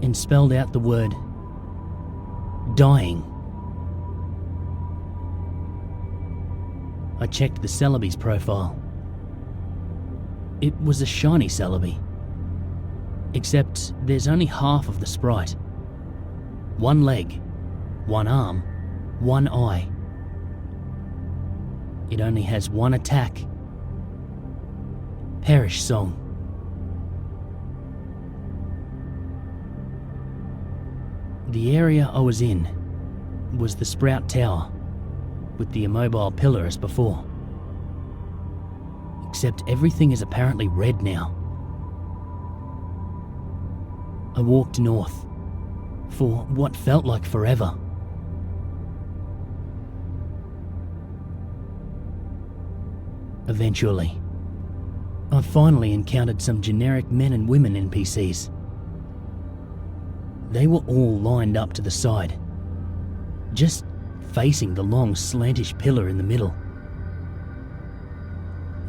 and spelled out the word dying. I checked the Celebi's profile. It was a shiny Celebi, except there's only half of the sprite. 1 leg, 1 arm, 1 eye. It only has 1 attack. Perish Song. The area I was in was the Sprout Tower, with the immobile pillar as before. Except everything is apparently red now. I walked north for what felt like forever. Eventually, I finally encountered some generic men and women NPCs. They were all lined up to the side, just facing the long slantish pillar in the middle.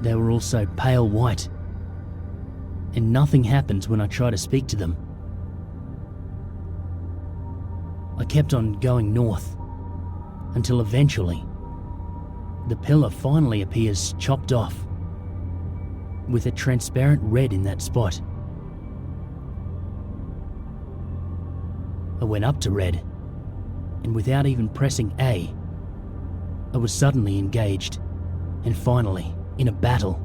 They were also pale white, and nothing happens when I try to speak to them. I kept on going north, until eventually, the pillar finally appears chopped off, with a transparent red in that spot. I went up to Red, and without even pressing A, I was suddenly engaged, and finally, in a battle.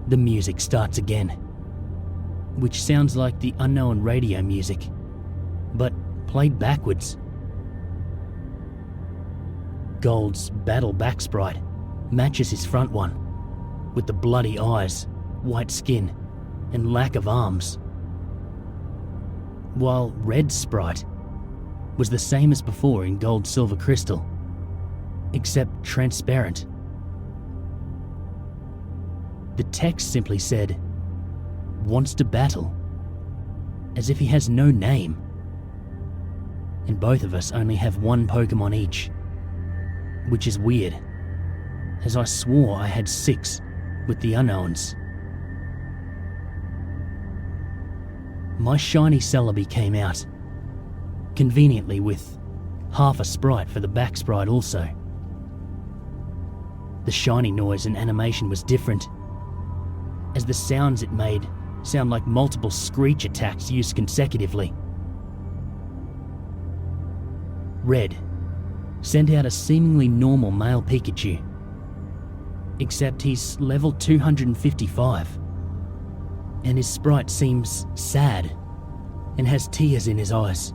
The music starts again, which sounds like the unknown radio music, but played backwards. Gold's battle back sprite matches his front one, with the bloody eyes, white skin, and lack of arms. While Red's sprite was the same as before in Gold Silver Crystal, except transparent. The text simply said, "Wants to battle," as if he has no name. And both of us only have 1 Pokemon each, which is weird, as I swore I had 6 with the unknowns. My shiny Celebi came out, conveniently with half a sprite for the back sprite also. The shiny noise and animation was different, as the sounds it made sound like multiple screech attacks used consecutively. Red sent out a seemingly normal male Pikachu, except he's level 255, and his sprite seems sad and has tears in his eyes,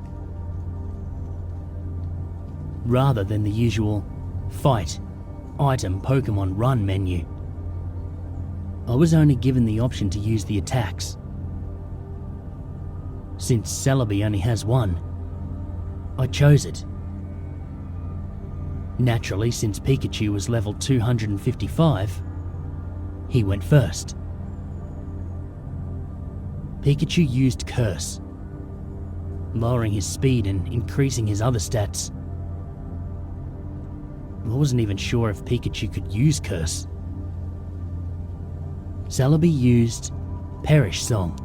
rather than the usual fight, item, Pokemon run menu. I was only given the option to use the attacks. Since Celebi only has 1, I chose it. Naturally, since Pikachu was level 255, he went first. Pikachu used Curse, lowering his speed and increasing his other stats. I wasn't even sure if Pikachu could use Curse. Celebi used Perish Song.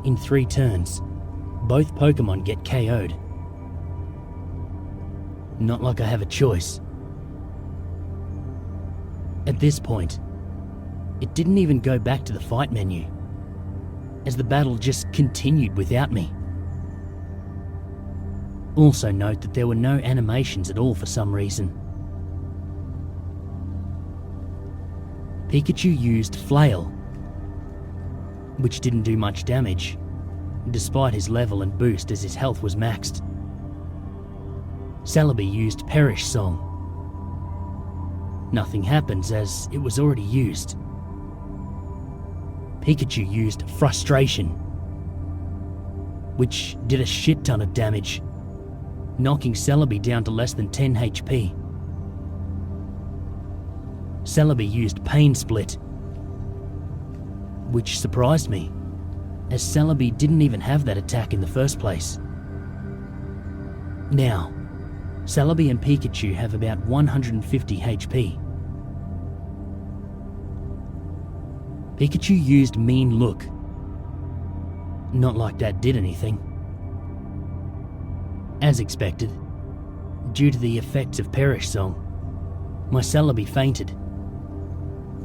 In 3 turns, both Pokemon get KO'd. Not like I have a choice. At this point, it didn't even go back to the fight menu, as the battle just continued without me. Also note that there were no animations at all for some reason. Pikachu used Flail, which didn't do much damage, despite his level and boost as his health was maxed. Celebi used Perish Song. Nothing happens as it was already used. Pikachu used Frustration, which did a shit ton of damage, knocking Celebi down to less than 10 HP. Celebi used Pain Split, which surprised me, as Celebi didn't even have that attack in the first place. Now, Celebi and Pikachu have about 150 HP. Pikachu used Mean Look. Not like that did anything. As expected, due to the effects of Perish Song, my Celebi fainted.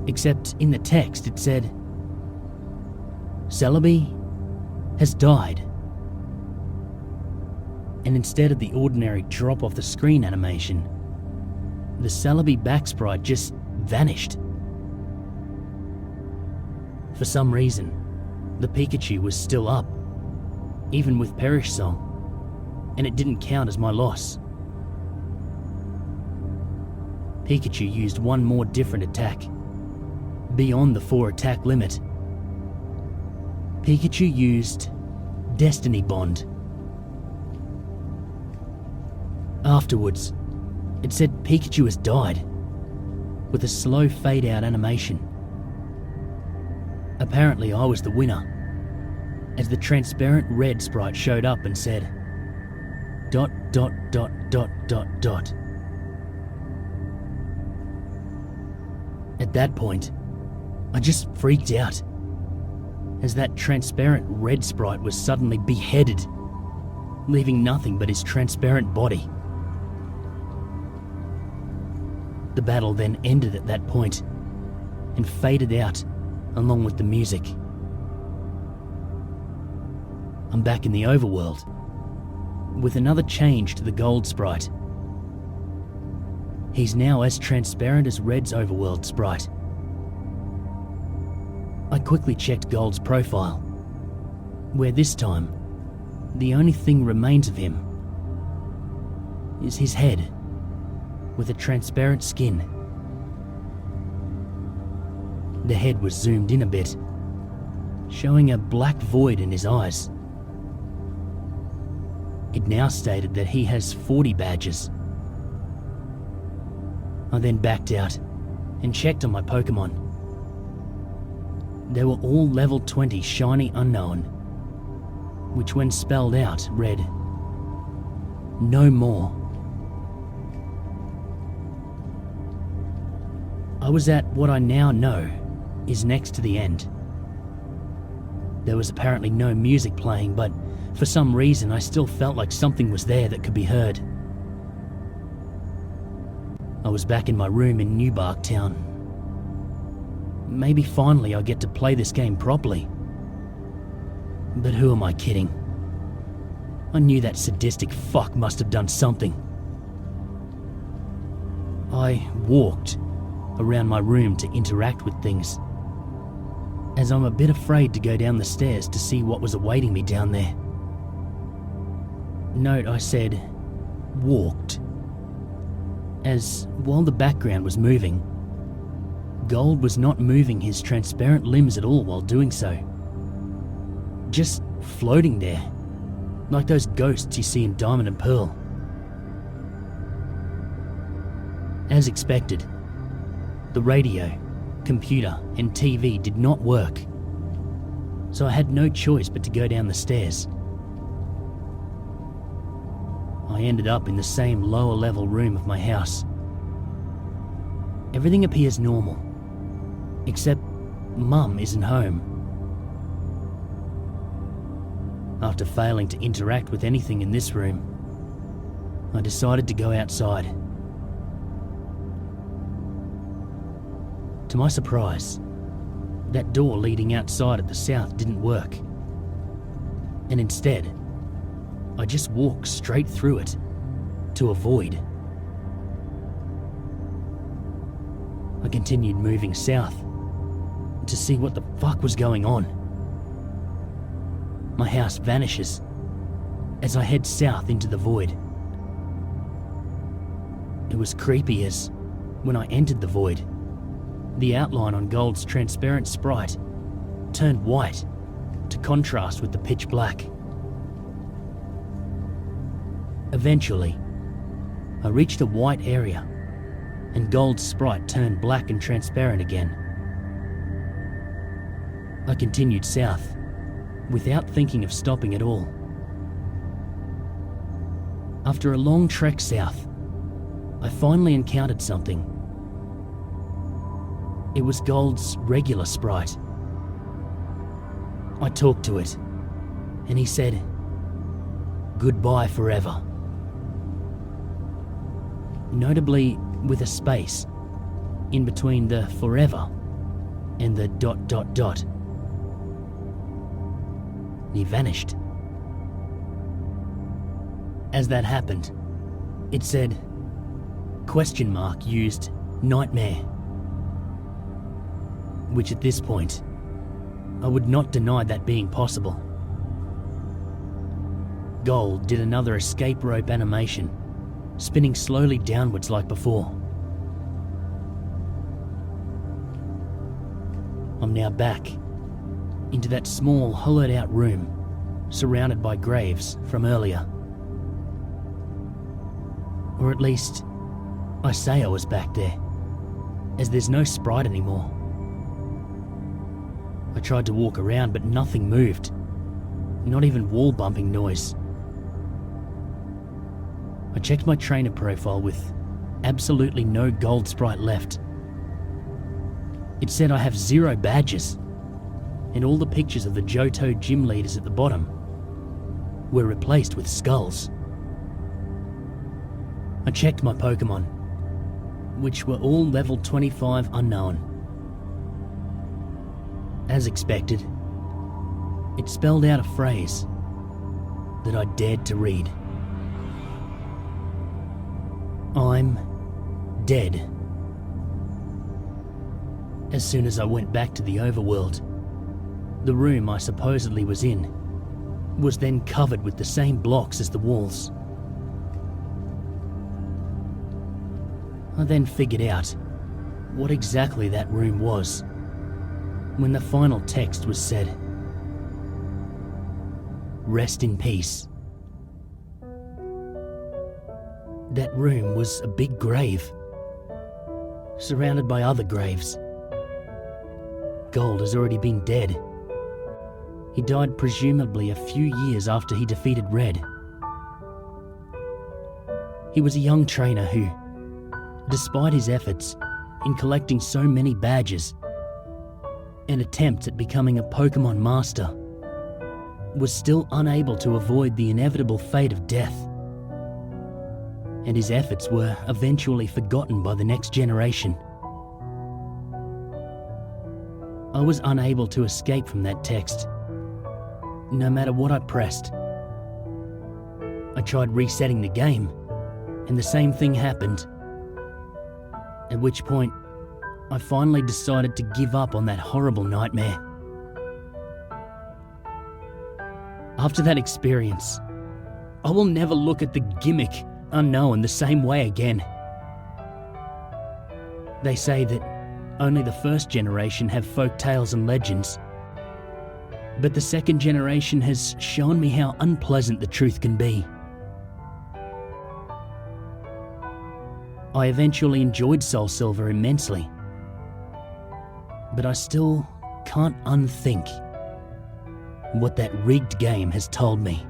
Except in the text it said, Celebi has died. And instead of the ordinary drop off the screen animation, the Celebi back sprite just vanished. For some reason, the Pikachu was still up, even with Perish Song, and it didn't count as my loss. Pikachu used one more different attack, beyond the 4 attack limit. Pikachu used Destiny Bond. Afterwards, it said Pikachu has died, with a slow fade out animation. Apparently I was the winner, as the transparent red sprite showed up and said, ... At that point, I just freaked out, as that transparent red sprite was suddenly beheaded, leaving nothing but his transparent body. The battle then ended at that point, and faded out along with the music. I'm back in the overworld, with another change to the gold sprite. He's now as transparent as Red's overworld sprite. I quickly checked Gold's profile, where this time, the only thing remains of him is his head, with a transparent skin. The head was zoomed in a bit, showing a black void in his eyes. It now stated that he has 40 badges. I then backed out and checked on my Pokemon. They were all level 20 shiny unknown, which when spelled out read, "No more." I was at what I now know is next to the end. There was apparently no music playing, but for some reason I still felt like something was there that could be heard. I was back in my room in New Bark Town. Maybe finally I get to play this game properly. But who am I kidding? I knew that sadistic fuck must have done something. I walked around my room to interact with things, as I'm a bit afraid to go down the stairs to see what was awaiting me down there. Note I said walked, as while the background was moving, Gold was not moving his transparent limbs at all while doing so. Just floating there, like those ghosts you see in Diamond and Pearl. As expected, the radio, computer, and TV did not work, so I had no choice but to go down the stairs. I ended up in the same lower level room of my house. Everything appears normal, except Mum isn't home. After failing to interact with anything in this room, I decided to go outside. To my surprise, that door leading outside at the south didn't work, and instead, I just walked straight through it to a void. I continued moving south to see what the fuck was going on. My house vanishes as I head south into the void. It was creepy as, when I entered the void, the outline on Gold's transparent sprite turned white to contrast with the pitch black. Eventually, I reached a white area, and Gold's sprite turned black and transparent again. I continued south, without thinking of stopping at all. After a long trek south, I finally encountered something. It was Gold's regular sprite. I talked to it, and he said, "Goodbye forever." Notably with a space in between the forever and the ... He vanished. As that happened, it said, used nightmare. Which at this point, I would not deny that being possible. Gold did another escape rope animation, spinning slowly downwards like before. I'm now back into that small, hollowed out room, surrounded by graves from earlier. Or at least, I say I was back there, as there's no sprite anymore. I tried to walk around, but nothing moved, not even wall bumping noise. I checked my trainer profile with absolutely no gold sprite left. It said I have 0 badges, and all the pictures of the Johto gym leaders at the bottom were replaced with skulls. I checked my Pokémon, which were all level 25 unknown. As expected, it spelled out a phrase that I dared to read. "I'm dead." As soon as I went back to the overworld, the room I supposedly was in was then covered with the same blocks as the walls. I then figured out what exactly that room was when the final text was said. "Rest in peace." That room was a big grave, surrounded by other graves. Gold has already been dead. He died presumably a few years after he defeated Red. He was a young trainer who, despite his efforts in collecting so many badges and attempts at becoming a Pokémon master, was still unable to avoid the inevitable fate of death. And his efforts were eventually forgotten by the next generation. I was unable to escape from that text, no matter what I pressed. I tried resetting the game, and the same thing happened. At which point, I finally decided to give up on that horrible nightmare. After that experience, I will never look at the gimmick unknown the same way again. They say that only the first generation have folk tales and legends, but the second generation has shown me how unpleasant the truth can be. I eventually enjoyed Soul Silver immensely, but I still can't unthink what that rigged game has told me.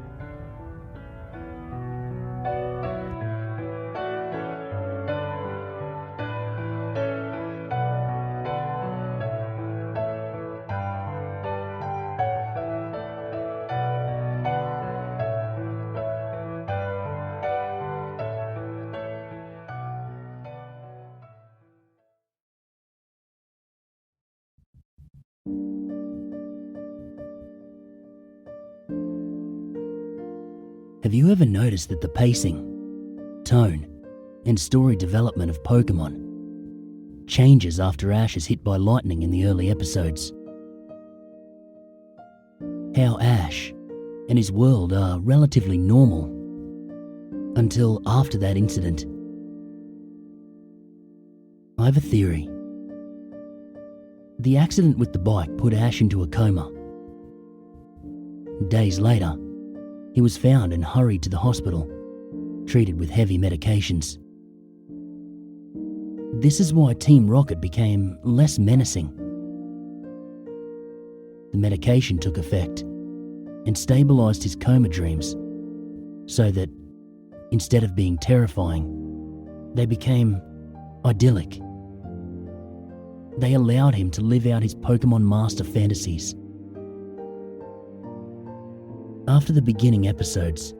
Have you ever noticed that the pacing, tone, and story development of Pokémon changes after Ash is hit by lightning in the early episodes? How Ash and his world are relatively normal until after that incident. I have a theory. The accident with the bike put Ash into a coma. Days later, he was found and hurried to the hospital, treated with heavy medications. This is why Team Rocket became less menacing. The medication took effect and stabilized his coma dreams, so that instead of being terrifying, they became idyllic. They allowed him to live out his Pokemon Master fantasies. After the beginning episodes,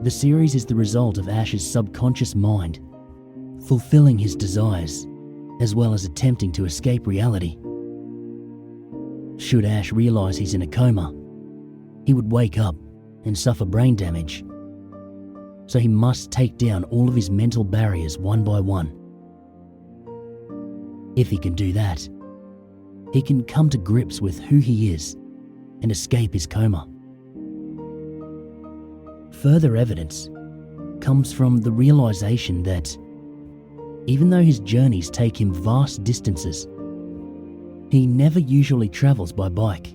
the series is the result of Ash's subconscious mind, fulfilling his desires, as well as attempting to escape reality. Should Ash realize he's in a coma, he would wake up and suffer brain damage. So he must take down all of his mental barriers one by one. If he can do that, he can come to grips with who he is and escape his coma. Further evidence comes from the realization that even though his journeys take him vast distances, he never usually travels by bike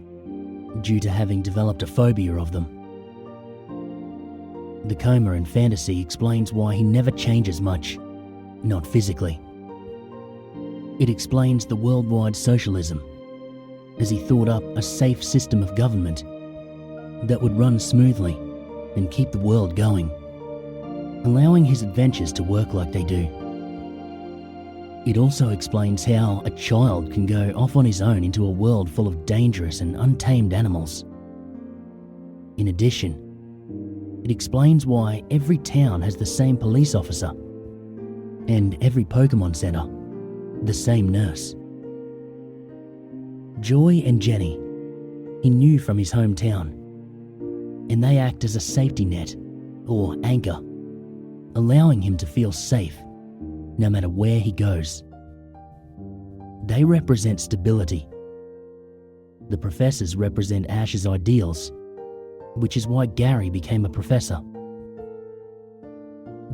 due to having developed a phobia of them. The coma in fantasy explains why he never changes much, not physically. It explains the worldwide socialism, as he thought up a safe system of government that would run smoothly and keep the world going, allowing his adventures to work like they do. It also explains how a child can go off on his own into a world full of dangerous and untamed animals. In addition, it explains why every town has the same police officer, and every Pokemon Center, the same nurse. Joy and Jenny, he knew from his hometown, and they act as a safety net, or anchor, allowing him to feel safe no matter where he goes. They represent stability. The professors represent Ash's ideals, which is why Gary became a professor.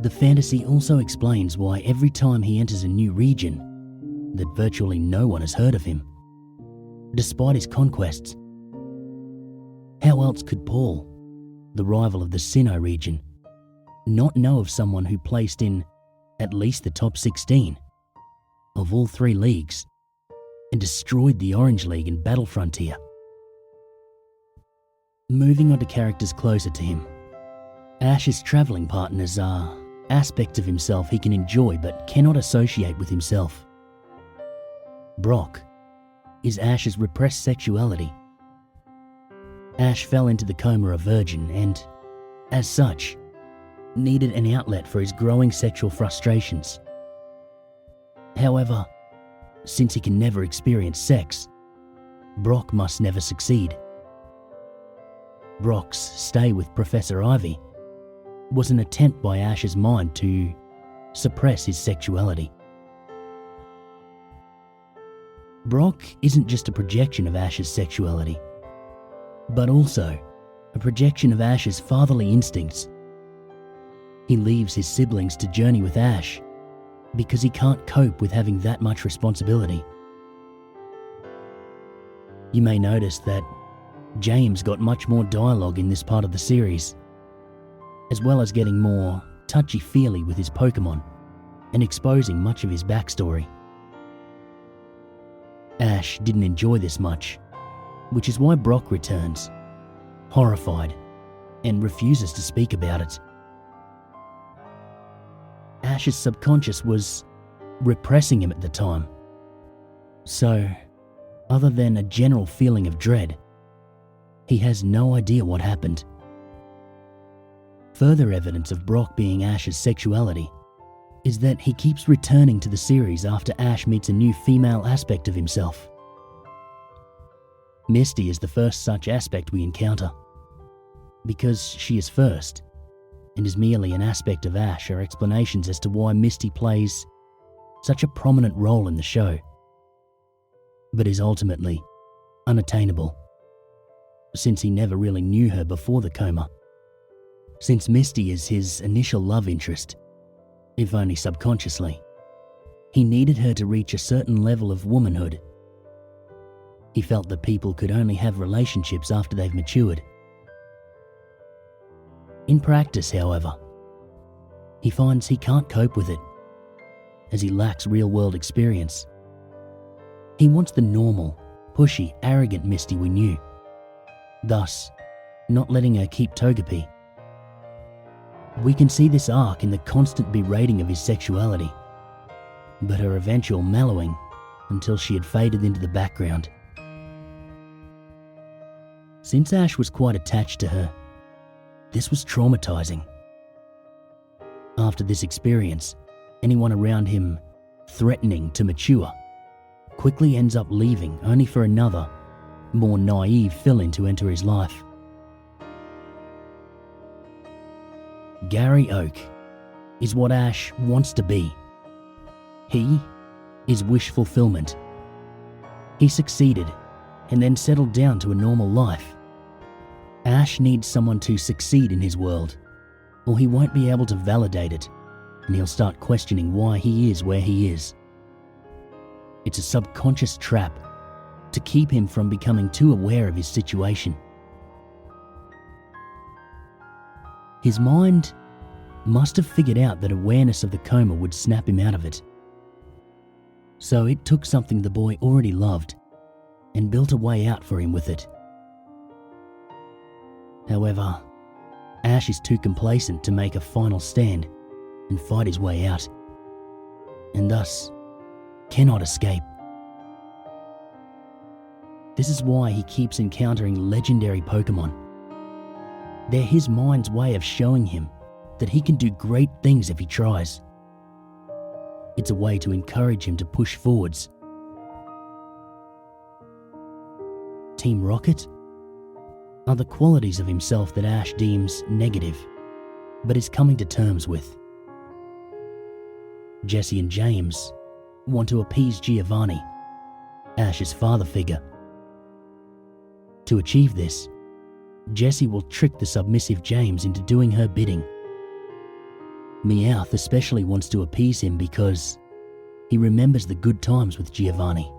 The fantasy also explains why every time he enters a new region, that virtually no one has heard of him, despite his conquests. How else could Paul, the rival of the Sinnoh region, not know of someone who placed in at least the top 16 of all 3 leagues and destroyed the Orange League in Battle Frontier? Moving on to characters closer to him, Ash's travelling partners are aspects of himself he can enjoy but cannot associate with himself. Brock is Ash's repressed sexuality. Ash fell into the coma a virgin and, as such, needed an outlet for his growing sexual frustrations. However, since he can never experience sex, Brock must never succeed. Brock's stay with Professor Ivy was an attempt by Ash's mind to suppress his sexuality. Brock isn't just a projection of Ash's sexuality, but also a projection of Ash's fatherly instincts. He leaves his siblings to journey with Ash because he can't cope with having that much responsibility. You may notice that James got much more dialogue in this part of the series, as well as getting more touchy-feely with his Pokemon and exposing much of his backstory. Ash didn't enjoy this much, which is why Brock returns, horrified, and refuses to speak about it. Ash's subconscious was repressing him at the time. So, other than a general feeling of dread, he has no idea what happened. Further evidence of Brock being Ash's sexuality is that he keeps returning to the series after Ash meets a new female aspect of himself. Misty is the first such aspect we encounter. Because she is first, and is merely an aspect of Ash, are explanations as to why Misty plays such a prominent role in the show, but is ultimately unattainable, since he never really knew her before the coma. Since Misty is his initial love interest, if only subconsciously, he needed her to reach a certain level of womanhood He felt that people could only have relationships after they've matured. In practice, however, he finds he can't cope with it, as he lacks real-world experience. He wants the normal, pushy, arrogant Misty we knew, thus not letting her keep Togepi. We can see this arc in the constant berating of his sexuality, but her eventual mellowing until she had faded into the background. Since Ash was quite attached to her, this was traumatizing. After this experience, anyone around him threatening to mature quickly ends up leaving, only for another, more naive fill-in to enter his life. Gary Oak is what Ash wants to be. He is wish fulfillment. He succeeded and then settled down to a normal life. Ash needs someone to succeed in his world, or he won't be able to validate it, and he'll start questioning why he is where he is. It's a subconscious trap to keep him from becoming too aware of his situation. His mind must have figured out that awareness of the coma would snap him out of it. So it took something the boy already loved and built a way out for him with it. However, Ash is too complacent to make a final stand and fight his way out, and thus cannot escape. This is why he keeps encountering legendary Pokémon. They're his mind's way of showing him that he can do great things if he tries. It's a way to encourage him to push forwards. Team Rocket are the qualities of himself that Ash deems negative, but is coming to terms with. Jesse and James want to appease Giovanni, Ash's father figure. To achieve this, Jessie will trick the submissive James into doing her bidding. Meowth especially wants to appease him because he remembers the good times with Giovanni.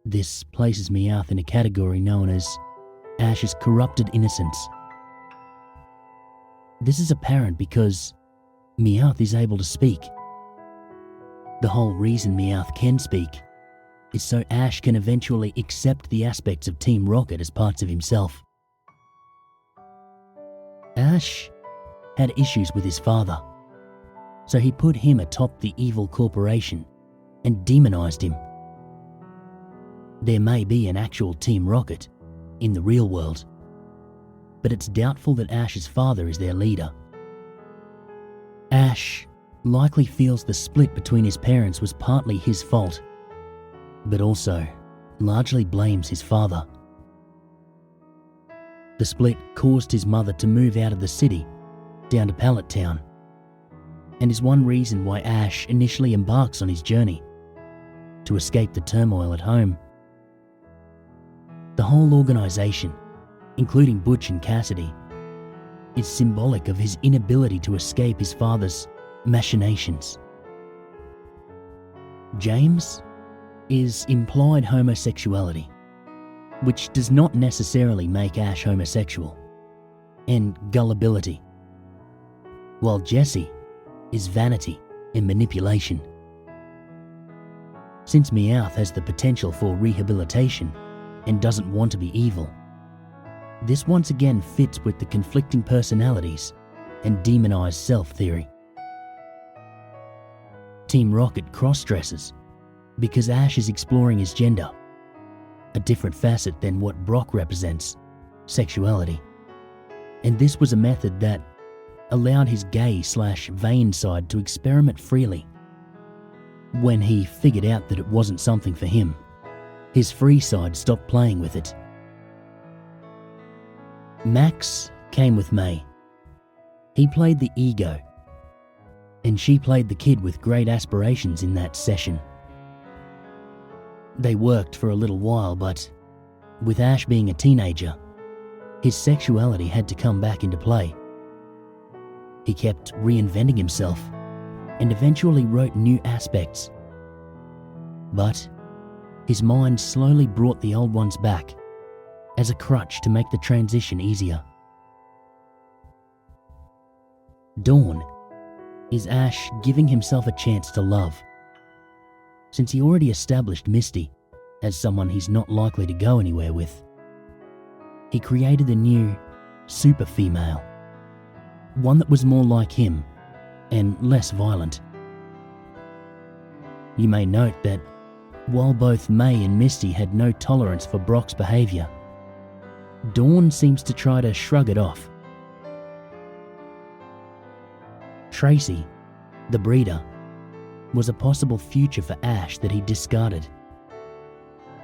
This places Meowth in a category known as Ash's corrupted innocence. This is apparent because Meowth is able to speak. The whole reason Meowth can speak is so Ash can eventually accept the aspects of Team Rocket as parts of himself. Ash had issues with his father, so he put him atop the evil corporation and demonized him. There may be an actual Team Rocket in the real world, but it's doubtful that Ash's father is their leader. Ash likely feels the split between his parents was partly his fault, but also largely blames his father. The split caused his mother to move out of the city down to Pallet Town, and is one reason why Ash initially embarks on his journey to escape the turmoil at home. The whole organization, including Butch and Cassidy, is symbolic of his inability to escape his father's machinations. James is implied homosexuality, which does not necessarily make Ash homosexual, and gullibility, while Jessie is vanity and manipulation. Since Meowth has the potential for rehabilitation and doesn't want to be evil, this once again fits with the conflicting personalities and demonized self theory. Team Rocket cross-dresses because Ash is exploring his gender, a different facet than what Brock represents, sexuality. And this was a method that allowed his gay/vain side to experiment freely. When he figured out that it wasn't something for him, his free side stopped playing with it. Max came with May. He played the ego, and she played the kid with great aspirations in that session. They worked for a little while, but with Ash being a teenager, his sexuality had to come back into play. He kept reinventing himself and eventually wrote new aspects. But his mind slowly brought the old ones back as a crutch to make the transition easier. Dawn is Ash giving himself a chance to love. Since he already established Misty as someone he's not likely to go anywhere with, he created a new super female, one that was more like him and less violent. You may note that while both May and Misty had no tolerance for Brock's behaviour, Dawn seems to try to shrug it off. Tracy, the breeder, was a possible future for Ash that he discarded.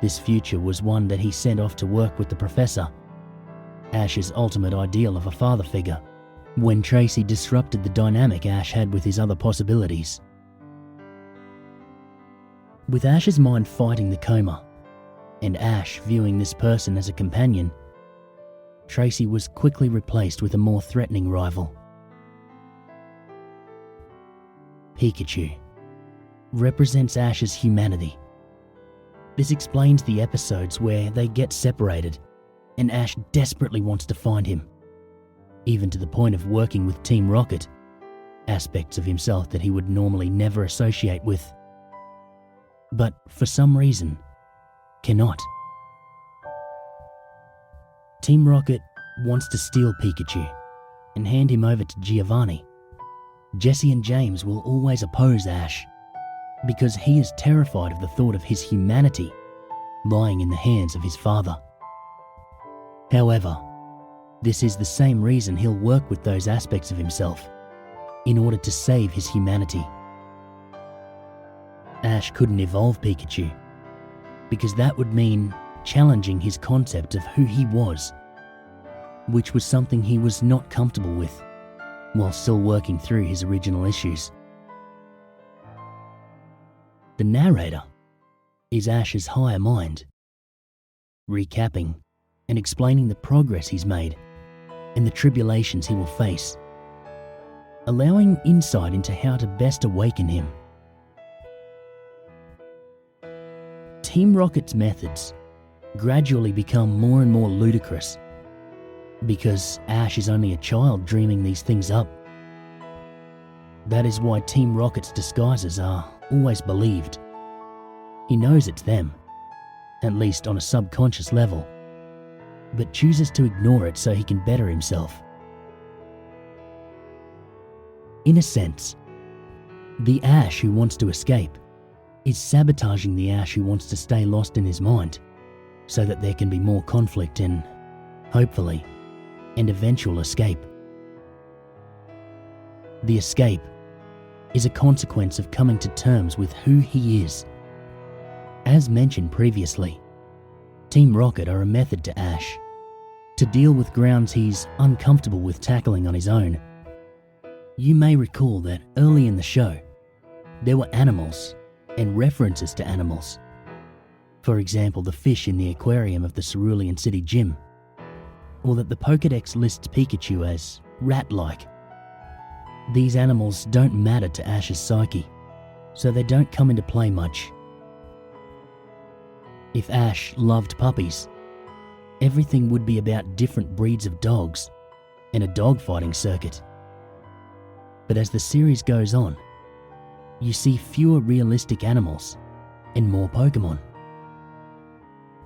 This future was one that he sent off to work with the professor, Ash's ultimate ideal of a father figure, when Tracy disrupted the dynamic Ash had with his other possibilities. With Ash's mind fighting the Coma, and Ash viewing this person as a companion, Tracy was quickly replaced with a more threatening rival. Pikachu represents Ash's humanity. This explains the episodes where they get separated and Ash desperately wants to find him, even to the point of working with Team Rocket, aspects of himself that he would normally never associate with, but for some reason cannot. Team Rocket wants to steal Pikachu and hand him over to Giovanni. Jesse and James will always oppose Ash because he is terrified of the thought of his humanity lying in the hands of his father. However, this is the same reason he'll work with those aspects of himself in order to save his humanity. Ash couldn't evolve Pikachu because that would mean challenging his concept of who he was, which was something he was not comfortable with while still working through his original issues. The narrator is Ash's higher mind, recapping and explaining the progress he's made and the tribulations he will face, allowing insight into how to best awaken him. Team Rocket's methods gradually become more and more ludicrous because Ash is only a child dreaming these things up. That is why Team Rocket's disguises are always believed. He knows it's them, at least on a subconscious level, but chooses to ignore it so he can better himself. In a sense, the Ash who wants to escape is sabotaging the Ash who wants to stay lost in his mind so that there can be more conflict and, hopefully, an eventual escape. The escape is a consequence of coming to terms with who he is. As mentioned previously, Team Rocket are a method to Ash to deal with grounds he's uncomfortable with tackling on his own. You may recall that early in the show, there were animals and references to animals. For example, the fish in the aquarium of the Cerulean City gym, or that the Pokédex lists Pikachu as rat-like. These animals don't matter to Ash's psyche, so they don't come into play much. If Ash loved puppies, everything would be about different breeds of dogs and a dogfighting circuit. But as the series goes on, you see fewer realistic animals and more Pokémon.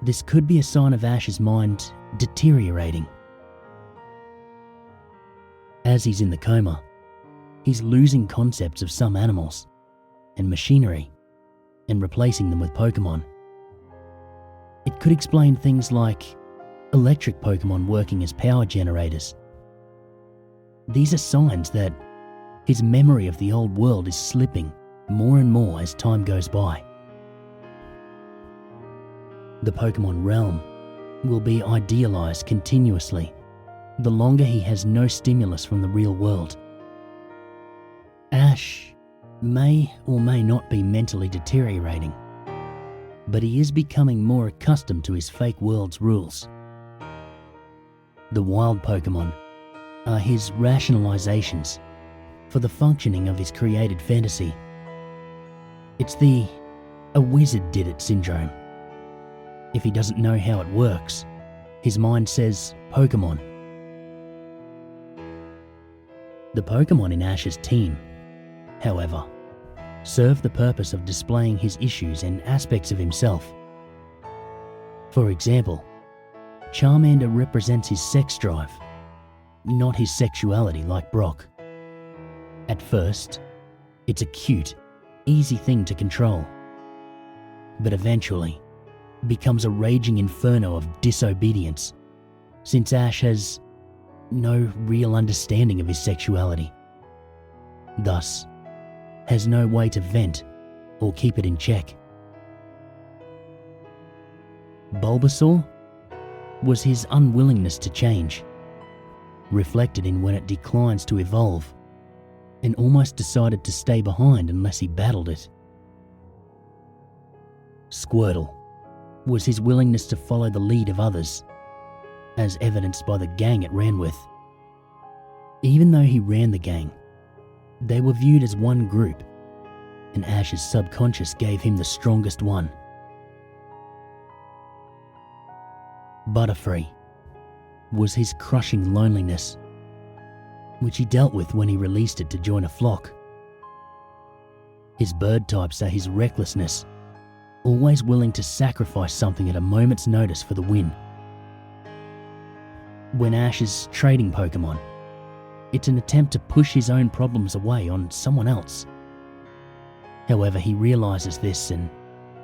This could be a sign of Ash's mind deteriorating. As he's in the coma, he's losing concepts of some animals and machinery and replacing them with Pokémon. It could explain things like electric Pokémon working as power generators. These are signs that his memory of the old world is slipping more and more as time goes by. The Pokémon realm will be idealized continuously the longer he has no stimulus from the real world. Ash may or may not be mentally deteriorating, but he is becoming more accustomed to his fake world's rules. The wild Pokémon are his rationalizations for the functioning of his created fantasy. It's the "a wizard did it" syndrome If he doesn't know how it works, his mind says Pokémon. The Pokémon in Ash's team, however, serve the purpose of displaying his issues and aspects of himself. For example, Charmander represents his sex drive, not his sexuality like Brock. At first, it's a cute, easy thing to control, but eventually becomes a raging inferno of disobedience, since Ash has no real understanding of his sexuality, thus has no way to vent or keep it in check. Bulbasaur was his unwillingness to change, reflected in when it declines to evolve, and almost decided to stay behind unless he battled it. Squirtle was his willingness to follow the lead of others, as evidenced by the gang it ran with. Even though he ran the gang, they were viewed as one group, and Ash's subconscious gave him the strongest one. Butterfree was his crushing loneliness, which he dealt with when he released it to join a flock. His bird types are his recklessness, always willing to sacrifice something at a moment's notice for the win. When Ash is trading Pokémon, it's an attempt to push his own problems away on someone else. However, he realizes this and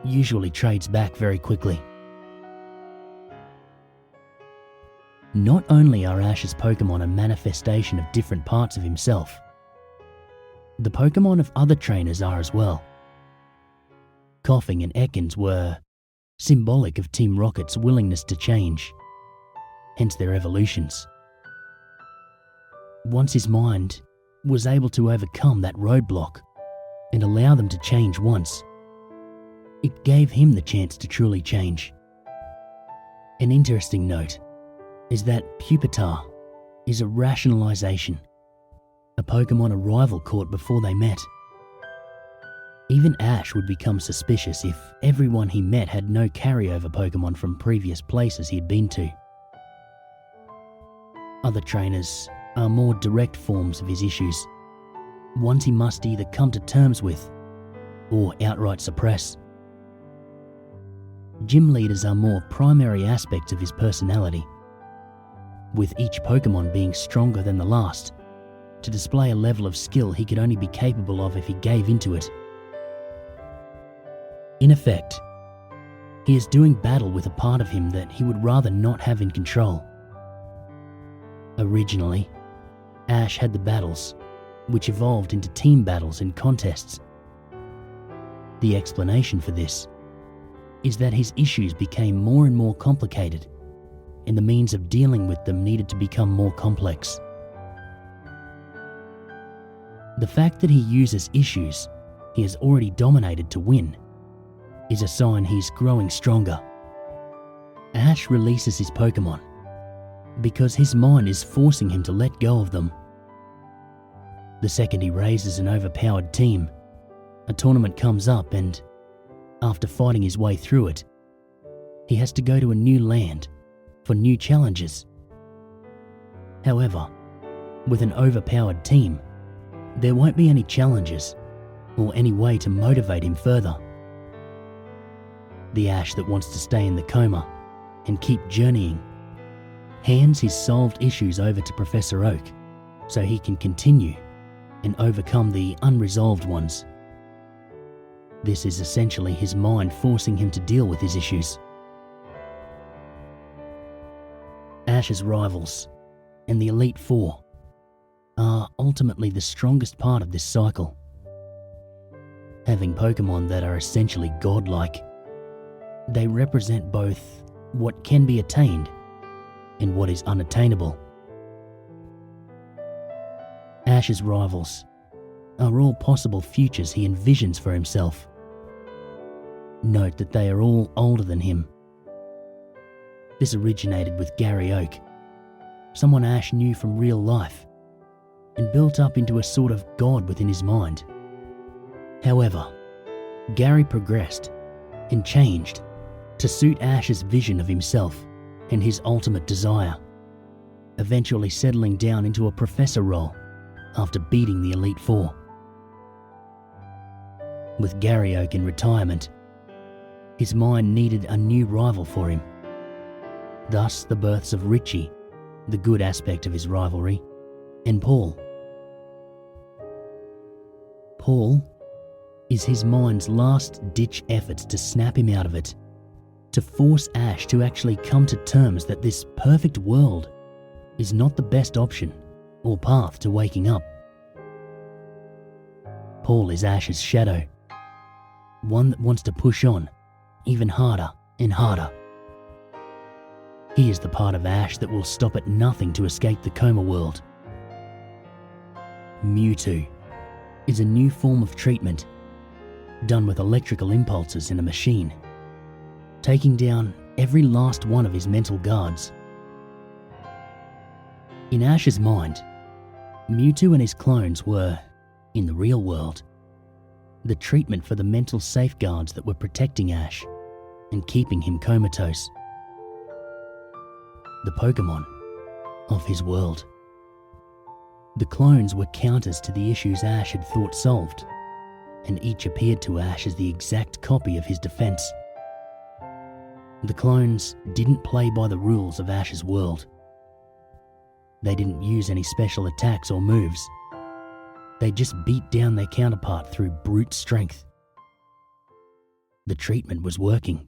usually trades back very quickly. Not only are Ash's Pokémon a manifestation of different parts of himself, the Pokémon of other trainers are as well. Koffing and Ekans were symbolic of Team Rocket's willingness to change, hence their evolutions. Once his mind was able to overcome that roadblock and allow them to change once, it gave him the chance to truly change. An interesting note is that Pupitar is a rationalization, a Pokémon a rival caught before they met. Even Ash would become suspicious if everyone he met had no carryover Pokémon from previous places he had been to. Other trainers are more direct forms of his issues, ones he must either come to terms with or outright suppress. Gym leaders are more primary aspects of his personality, with each Pokémon being stronger than the last, to display a level of skill he could only be capable of if he gave into it. In effect, he is doing battle with a part of him that he would rather not have in control. Originally, Ash had the battles, which evolved into team battles and contests. The explanation for this is that his issues became more and more complicated, and the means of dealing with them needed to become more complex. The fact that he uses issues he has already dominated to win is a sign he's growing stronger. Ash releases his Pokémon because his mind is forcing him to let go of them. The second he raises an overpowered team, a tournament comes up and, after fighting his way through it, he has to go to a new land for new challenges. However, with an overpowered team, there won't be any challenges or any way to motivate him further. The Ash that wants to stay in the Coma and keep journeying hands his solved issues over to Professor Oak so he can continue and overcome the unresolved ones. This is essentially his mind forcing him to deal with his issues. Ash's rivals and the Elite Four are ultimately the strongest part of this cycle. Having Pokémon that are essentially godlike, they represent both what can be attained and what is unattainable. Ash's rivals are all possible futures he envisions for himself. Note that they are all older than him. This originated with Gary Oak, someone Ash knew from real life, and built up into a sort of god within his mind. However, Gary progressed and changed to suit Ash's vision of himself and his ultimate desire, eventually settling down into a professor role after beating the Elite Four. With Gary Oak in retirement, his mind needed a new rival for him. Thus the births of Richie, the good aspect of his rivalry, and Paul. Paul is his mind's last-ditch efforts to snap him out of it, to force Ash to actually come to terms that this perfect world is not the best option or path to waking up. Paul is Ash's shadow, one that wants to push on even harder and harder. He is the part of Ash that will stop at nothing to escape the Coma world. Mewtwo is a new form of treatment done with electrical impulses in a machine, taking down every last one of his mental guards. In Ash's mind, Mewtwo and his clones were, in the real world, the treatment for the mental safeguards that were protecting Ash and keeping him comatose. The Pokémon of his world. The clones were counters to the issues Ash had thought solved, and each appeared to Ash as the exact copy of his defense. The clones didn't play by the rules of Ash's world. They didn't use any special attacks or moves. They just beat down their counterpart through brute strength. The treatment was working.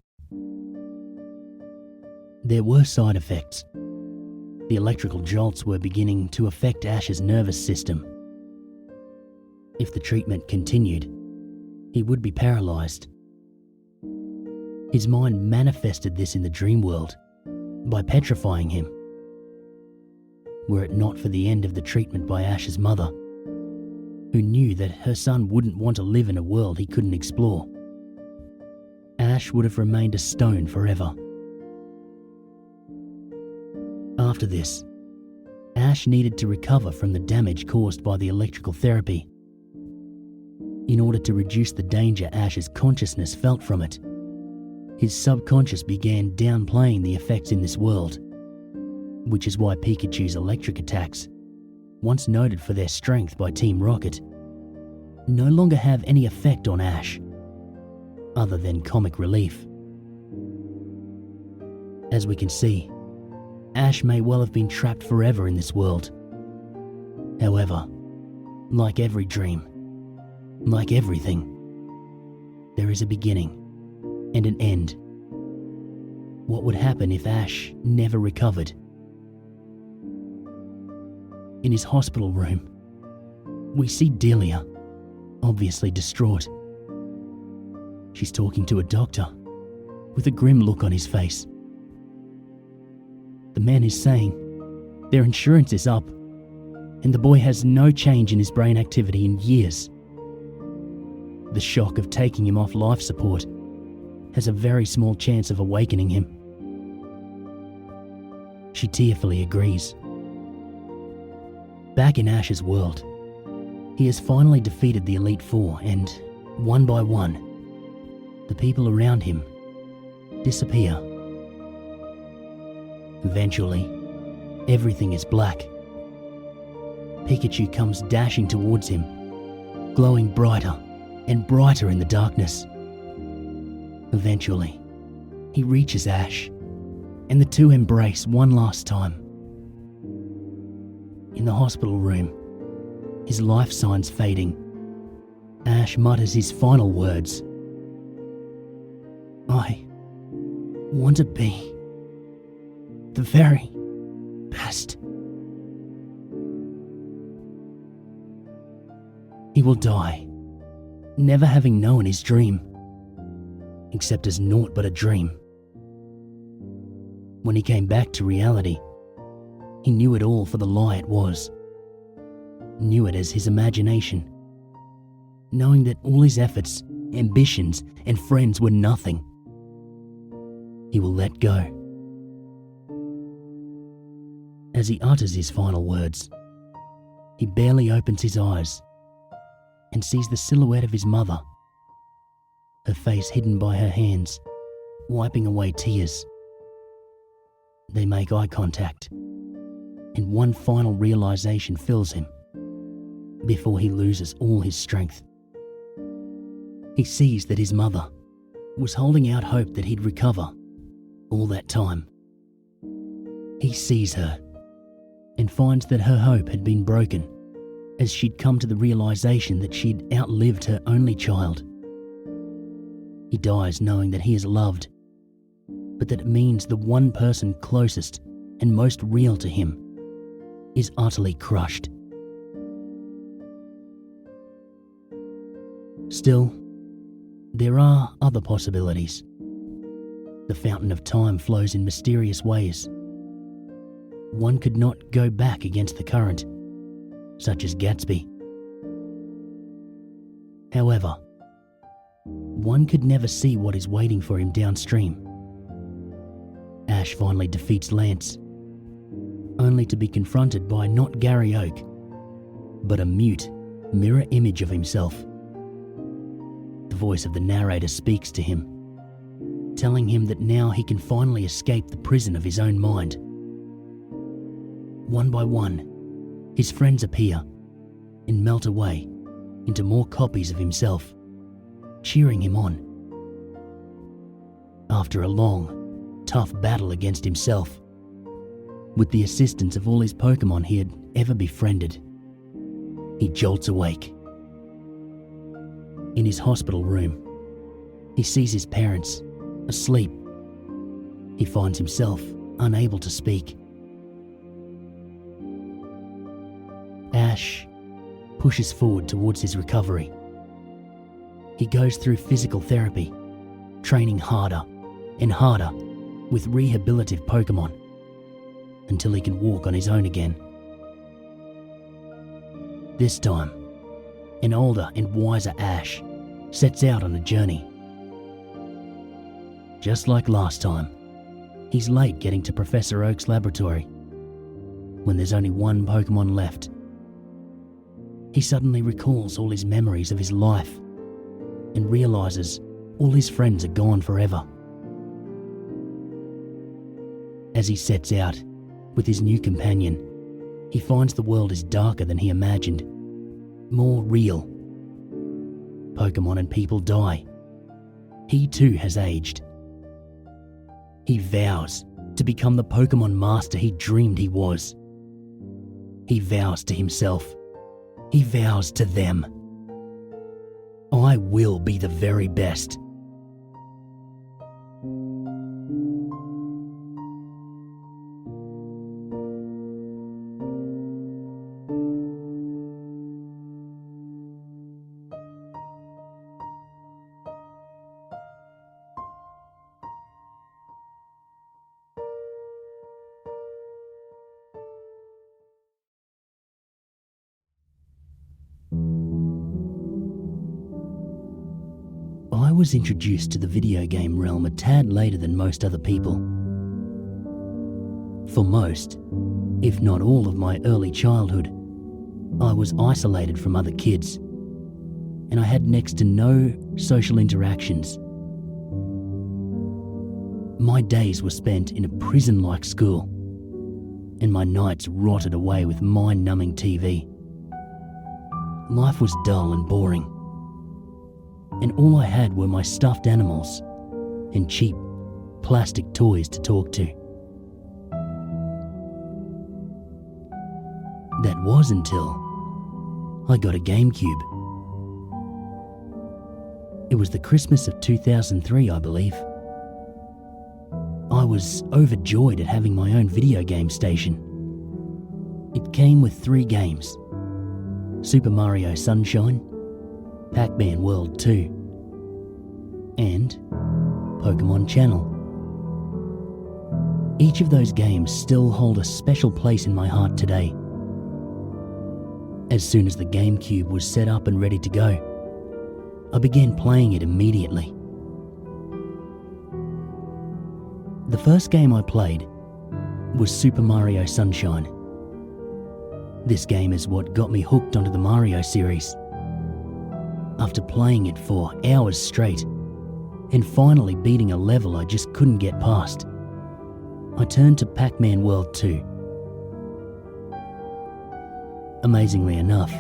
There were side effects. The electrical jolts were beginning to affect Ash's nervous system. If the treatment continued, he would be paralyzed. His mind manifested this in the dream world by petrifying him. Were it not for the end of the treatment by Ash's mother, who knew that her son wouldn't want to live in a world he couldn't explore, Ash would have remained a stone forever. After this, Ash needed to recover from the damage caused by the electrical therapy. In order to reduce the danger Ash's consciousness felt from it, his subconscious began downplaying the effects in this world, which is why Pikachu's electric attacks, once noted for their strength by Team Rocket, no longer have any effect on Ash, other than comic relief. As we can see, Ash may well have been trapped forever in this world. However, like every dream, like everything, there is a beginning and an end. What would happen if Ash never recovered? In his hospital room, we see Delia, obviously distraught. She's talking to a doctor with a grim look on his face. The man is saying their insurance is up and the boy has no change in his brain activity in years. The shock of taking him off life support has a very small chance of awakening him. She tearfully agrees. Back in Ash's world, he has finally defeated the Elite Four and, one by one, the people around him disappear. Eventually, everything is black. Pikachu comes dashing towards him, glowing brighter and brighter in the darkness. Eventually, he reaches Ash, and the two embrace one last time. In the hospital room, his life signs fading, Ash mutters his final words. I want to be the very best. He will die, never having known his dream, except as naught but a dream. When he came back to reality, he knew it all for the lie it was, knew it as his imagination, knowing that all his efforts, ambitions, and friends were nothing. He will let go. As he utters his final words, he barely opens his eyes and sees the silhouette of his mother, her face hidden by her hands, wiping away tears. They make eye contact, and one final realization fills him before he loses all his strength. He sees that his mother was holding out hope that he'd recover all that time. He sees her and finds that her hope had been broken as she'd come to the realization that she'd outlived her only child. He dies knowing that he is loved, but that it means the one person closest and most real to him is utterly crushed. Still, there are other possibilities. The fountain of time flows in mysterious ways. One could not go back against the current, such as Gatsby. However, one could never see what is waiting for him downstream. Ash finally defeats Lance, only to be confronted by not Gary Oak, but a mute mirror image of himself. The voice of the narrator speaks to him, telling him that now he can finally escape the prison of his own mind. One by one, his friends appear and melt away into more copies of himself, cheering him on. After a long, tough battle against himself, with the assistance of all his Pokémon he had ever befriended, he jolts awake. In his hospital room, he sees his parents asleep. He finds himself unable to speak. Ash pushes forward towards his recovery. He goes through physical therapy, training harder and harder with rehabilitative Pokémon until he can walk on his own again. This time, an older and wiser Ash sets out on a journey. Just like last time, he's late getting to Professor Oak's laboratory when there's only one Pokémon left. He suddenly recalls all his memories of his life and realizes all his friends are gone forever. As he sets out with his new companion, he finds the world is darker than he imagined, more real. Pokémon and people die. He too has aged. He vows to become the Pokémon master he dreamed he was. He vows to himself. He vows to them. I will be the very best. I was introduced to the video game realm a tad later than most other people. For most, if not all of my early childhood, I was isolated from other kids, and I had next to no social interactions. My days were spent in a prison-like school, and my nights rotted away with mind-numbing TV. Life was dull and boring, and all I had were my stuffed animals and cheap plastic toys to talk to. That was until I got a GameCube. It was the Christmas of 2003, I believe. I was overjoyed at having my own video game station. It came with 3 games: Super Mario Sunshine, Pac-Man World 2, and Pokémon Channel. Each of those games still hold a special place in my heart today. As soon as the GameCube was set up and ready to go, I began playing it immediately. The first game I played was Super Mario Sunshine. This game is what got me hooked onto the Mario series. After playing it for hours straight and finally beating a level I just couldn't get past, I turned to Pac-Man World 2. Amazingly enough,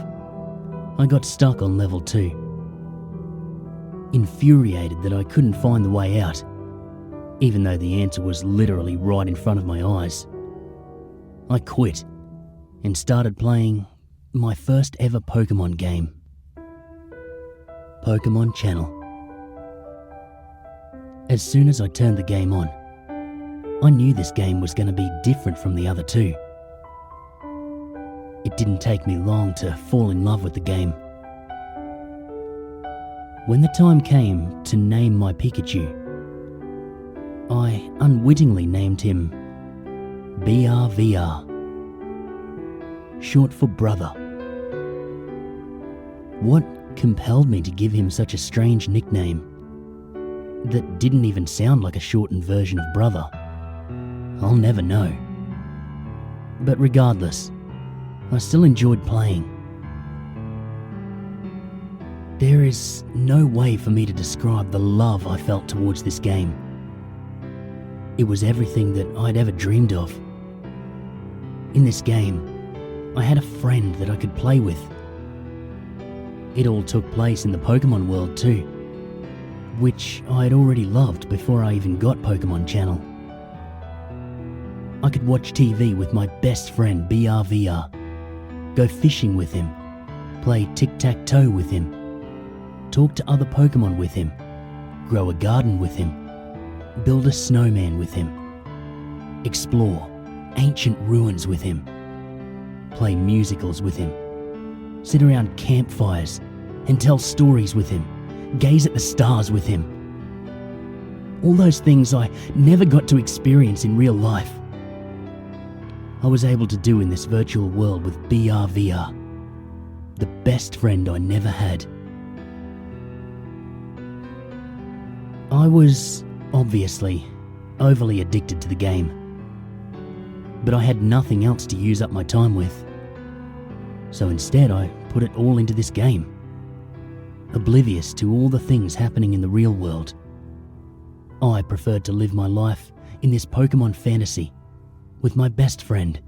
I got stuck on level 2. Infuriated that I couldn't find the way out, even though the answer was literally right in front of my eyes, I quit and started playing my first ever Pokemon game. Pokemon Channel. As soon as I turned the game on, I knew this game was going to be different from the other two. It didn't take me long to fall in love with the game. When the time came to name my Pikachu, I unwittingly named him BRVR, short for brother. What compelled me to give him such a strange nickname that didn't even sound like a shortened version of brother? I'll never know. But regardless, I still enjoyed playing. There is no way for me to describe the love I felt towards this game. It was everything that I'd ever dreamed of. In this game, I had a friend that I could play with. It all took place in the Pokemon world too, which I had already loved before I even got Pokemon Channel. I could watch TV with my best friend BRVR, go fishing with him, play tic-tac-toe with him, talk to other Pokemon with him, grow a garden with him, build a snowman with him, explore ancient ruins with him, play musicals with him, sit around campfires and tell stories with him, gaze at the stars with him. All those things I never got to experience in real life, I was able to do in this virtual world with BRVR, the best friend I never had. I was, obviously, overly addicted to the game, but I had nothing else to use up my time with. So instead I put it all into this game, oblivious to all the things happening in the real world. I preferred to live my life in this Pokemon fantasy with my best friend.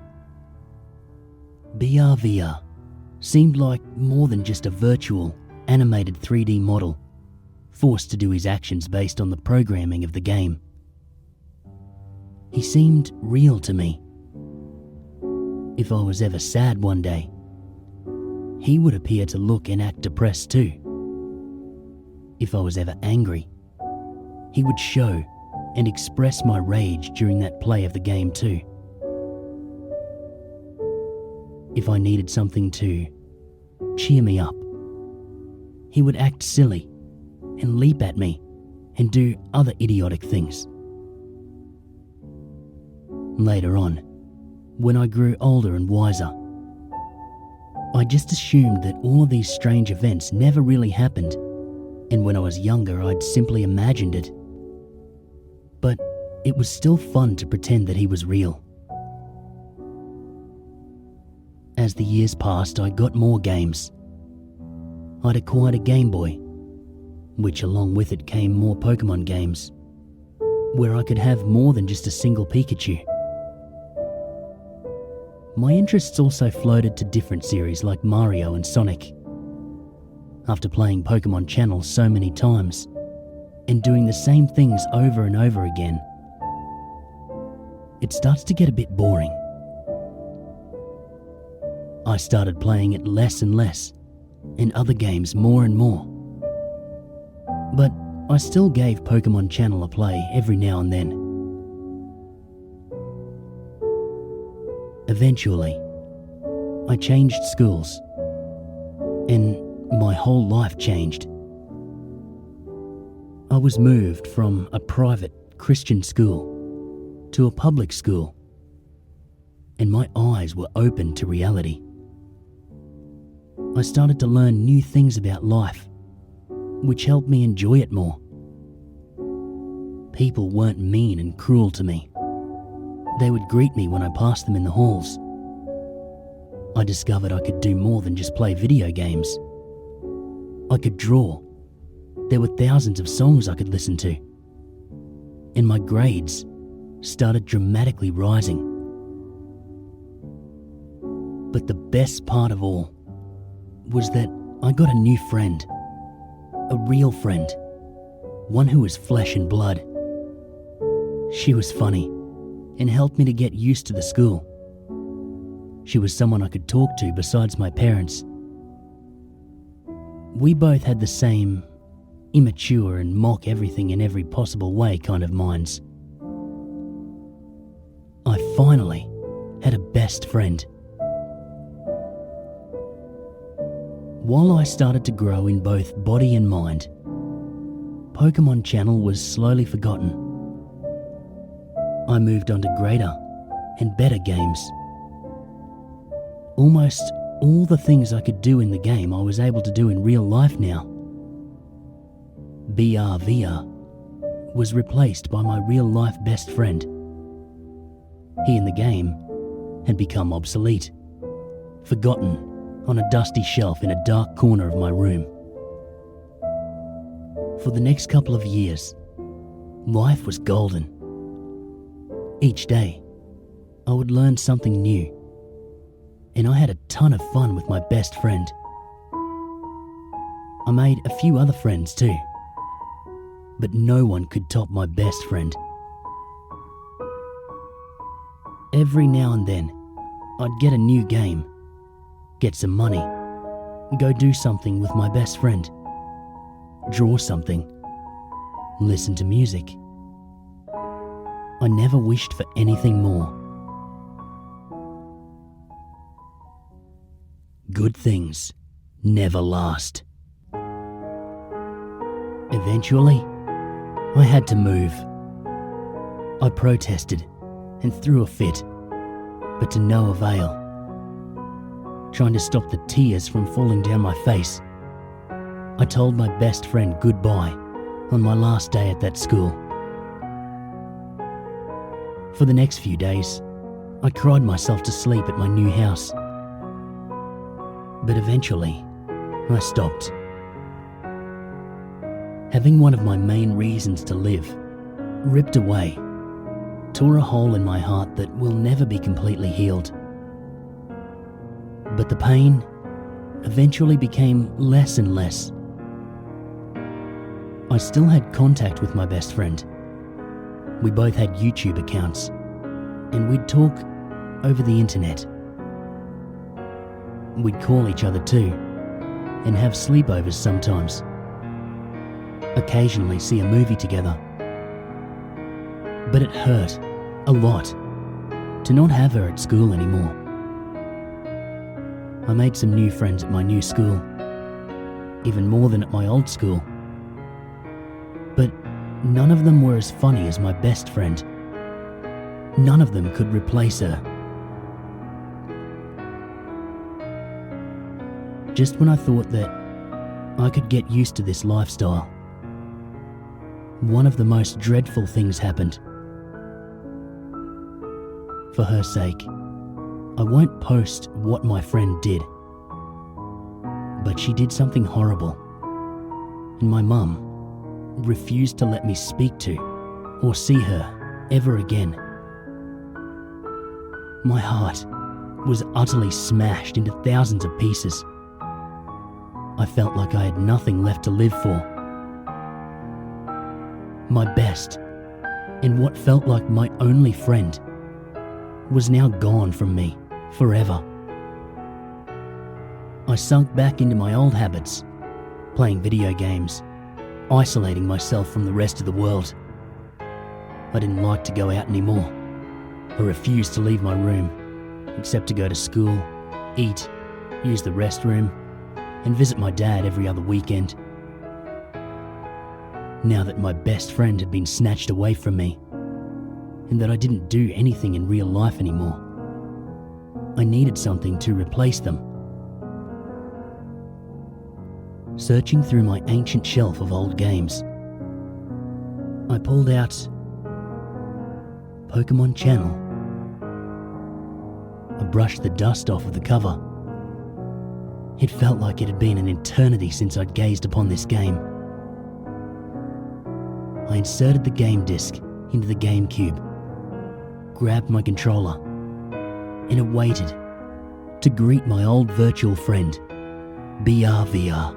BRVR seemed like more than just a virtual, animated 3D model, forced to do his actions based on the programming of the game. He seemed real to me. If I was ever sad one day, he would appear to look and act depressed too. If I was ever angry, he would show and express my rage during that play of the game too. If I needed something to cheer me up, he would act silly and leap at me and do other idiotic things. Later on, when I grew older and wiser, I just assumed that all of these strange events never really happened, and when I was younger I'd simply imagined it. But it was still fun to pretend that he was real. As the years passed, I got more games. I'd acquired a Game Boy, which along with it came more Pokemon games, where I could have more than just a single Pikachu. My interests also floated to different series like Mario and Sonic. After playing Pokemon Channel so many times, and doing the same things over and over again, it starts to get a bit boring. I started playing it less and less, and other games more and more. But I still gave Pokemon Channel a play every now and then. Eventually, I changed schools, and my whole life changed. I was moved from a private Christian school to a public school, and my eyes were opened to reality. I started to learn new things about life, which helped me enjoy it more. People weren't mean and cruel to me. They would greet me when I passed them in the halls. I discovered I could do more than just play video games. I could draw, there were thousands of songs I could listen to, and my grades started dramatically rising. But the best part of all was that I got a new friend, a real friend, one who was flesh and blood. She was funny and helped me to get used to the school. She was someone I could talk to besides my parents. We both had the same immature and mock everything in every possible way kind of minds. I finally had a best friend. While I started to grow in both body and mind, Pokemon Channel was slowly forgotten. I moved on to greater and better games. Almost all the things I could do in the game I was able to do in real life now. VR was replaced by my real life best friend. He in the game had become obsolete, forgotten on a dusty shelf in a dark corner of my room. For the next couple of years, life was golden. Each day, I would learn something new, and I had a ton of fun with my best friend. I made a few other friends too, but no one could top my best friend. Every now and then, I'd get a new game, get some money, go do something with my best friend, draw something, listen to music. I never wished for anything more. Good things never last. Eventually, I had to move. I protested and threw a fit, but to no avail. Trying to stop the tears from falling down my face, I told my best friend goodbye on my last day at that school. For the next few days, I cried myself to sleep at my new house. But eventually, I stopped. Having one of my main reasons to live ripped away tore a hole in my heart that will never be completely healed. But the pain eventually became less and less. I still had contact with my best friend. We both had YouTube accounts, and we'd talk over the internet. We'd call each other too, and have sleepovers sometimes. Occasionally see a movie together. But it hurt a lot to not have her at school anymore. I made some new friends at my new school, even more than at my old school. But none of them were as funny as my best friend. None of them could replace her. Just when I thought that I could get used to this lifestyle, one of the most dreadful things happened. For her sake, I won't post what my friend did, but she did something horrible, and my mum refused to let me speak to or see her ever again. My heart was utterly smashed into thousands of pieces. I felt like I had nothing left to live for. My best, and what felt like my only friend, was now gone from me forever. I sunk back into my old habits, playing video games, isolating myself from the rest of the world. I didn't like to go out anymore. I refused to leave my room, except to go to school, eat, use the restroom, and visit my dad every other weekend. Now that my best friend had been snatched away from me, and that I didn't do anything in real life anymore, I needed something to replace them. Searching through my ancient shelf of old games, I pulled out Pokemon Channel. I brushed the dust off of the cover. It felt like it had been an eternity since I'd gazed upon this game. I inserted the game disc into the GameCube, grabbed my controller, and awaited to greet my old virtual friend, BRVR.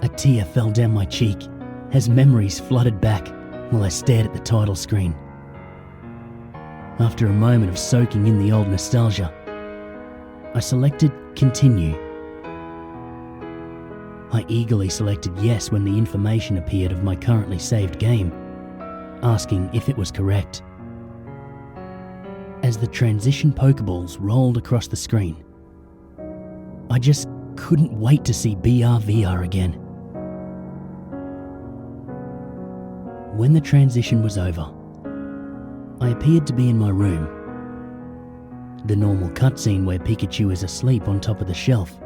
A tear fell down my cheek as memories flooded back while I stared at the title screen. After a moment of soaking in the old nostalgia, I selected Continue. I eagerly selected Yes when the information appeared of my currently saved game, asking if it was correct. As the transition Pokeballs rolled across the screen, I just couldn't wait to see BRVR again. When the transition was over, I appeared to be in my room. The normal cutscene where Pikachu is asleep on top of the shelf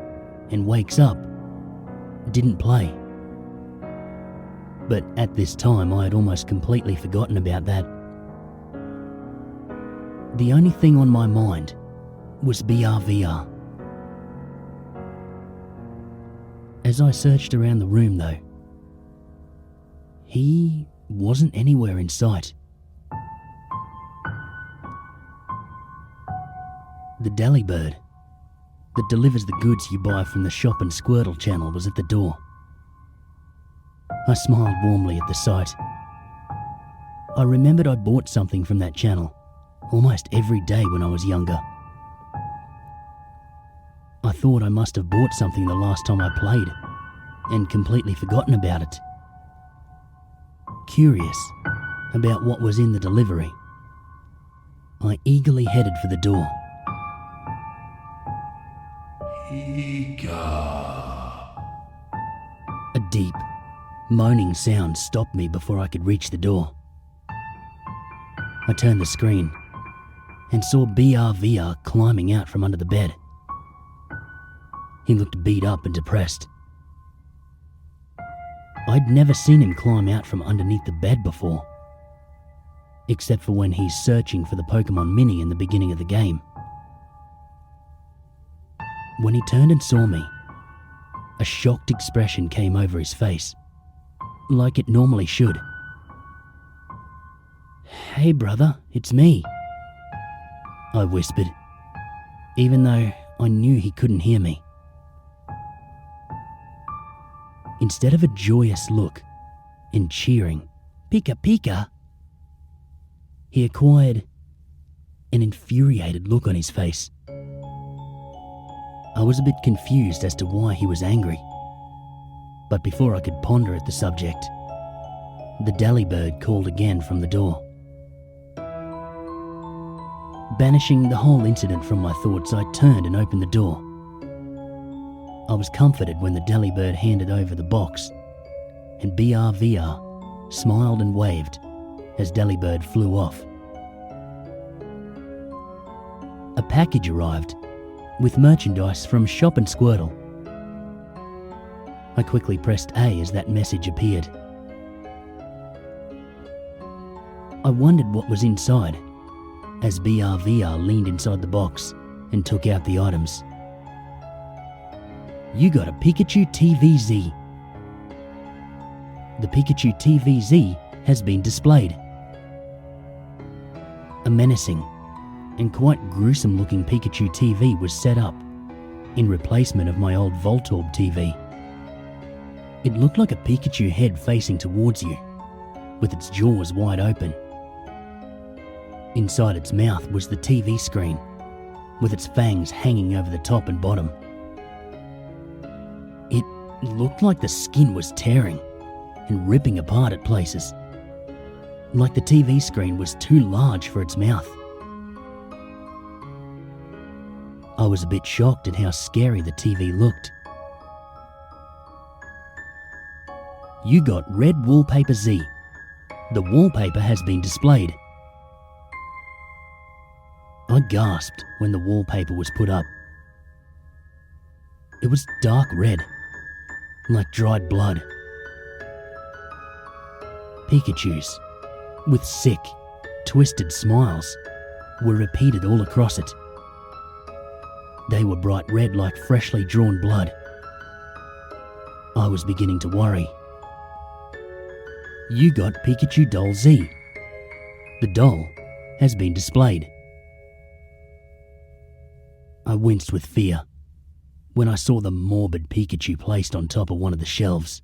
and wakes up didn't play. But at this time I had almost completely forgotten about that. The only thing on my mind was BRVR. As I searched around the room though, he wasn't anywhere in sight. The deli bird that delivers the goods you buy from the Shop and Squirtle channel was at the door. I smiled warmly at the sight. I remembered I bought something from that channel almost every day when I was younger. I thought I must have bought something the last time I played and completely forgotten about it. Curious about what was in the delivery, I eagerly headed for the door. A deep, moaning sound stopped me before I could reach the door. I turned the screen and saw BRVR climbing out from under the bed. He looked beat up and depressed. I'd never seen him climb out from underneath the bed before, except for when he's searching for the Pokemon Mini in the beginning of the game. When he turned and saw me, a shocked expression came over his face, like it normally should. "Hey brother, it's me," I whispered, even though I knew he couldn't hear me. Instead of a joyous look and cheering, "Pika Pika," he acquired an infuriated look on his face. I was a bit confused as to why he was angry, but before I could ponder at the subject, the delibird called again from the door. Banishing the whole incident from my thoughts, I turned and opened the door. I was comforted when the delibird handed over the box, and BRVR smiled and waved as delibird flew off. A package arrived with merchandise from Shop and Squirtle. I quickly pressed A as that message appeared. I wondered what was inside as BRVR leaned inside the box and took out the items. "You got a Pikachu TVZ. The Pikachu TVZ has been displayed." A menacing and quite gruesome looking Pikachu TV was set up in replacement of my old Voltorb TV. It looked like a Pikachu head facing towards you, with its jaws wide open. Inside its mouth was the TV screen, with its fangs hanging over the top and bottom. It looked like the skin was tearing and ripping apart at places, like the TV screen was too large for its mouth. I was a bit shocked at how scary the TV looked. "You got Red Wallpaper Z. The wallpaper has been displayed." I gasped when the wallpaper was put up. It was dark red, like dried blood. Pikachus, with sick, twisted smiles, were repeated all across it. They were bright red like freshly drawn blood. I was beginning to worry. You got Pikachu Doll Z. The doll has been displayed. I winced with fear when I saw the morbid Pikachu placed on top of one of the shelves.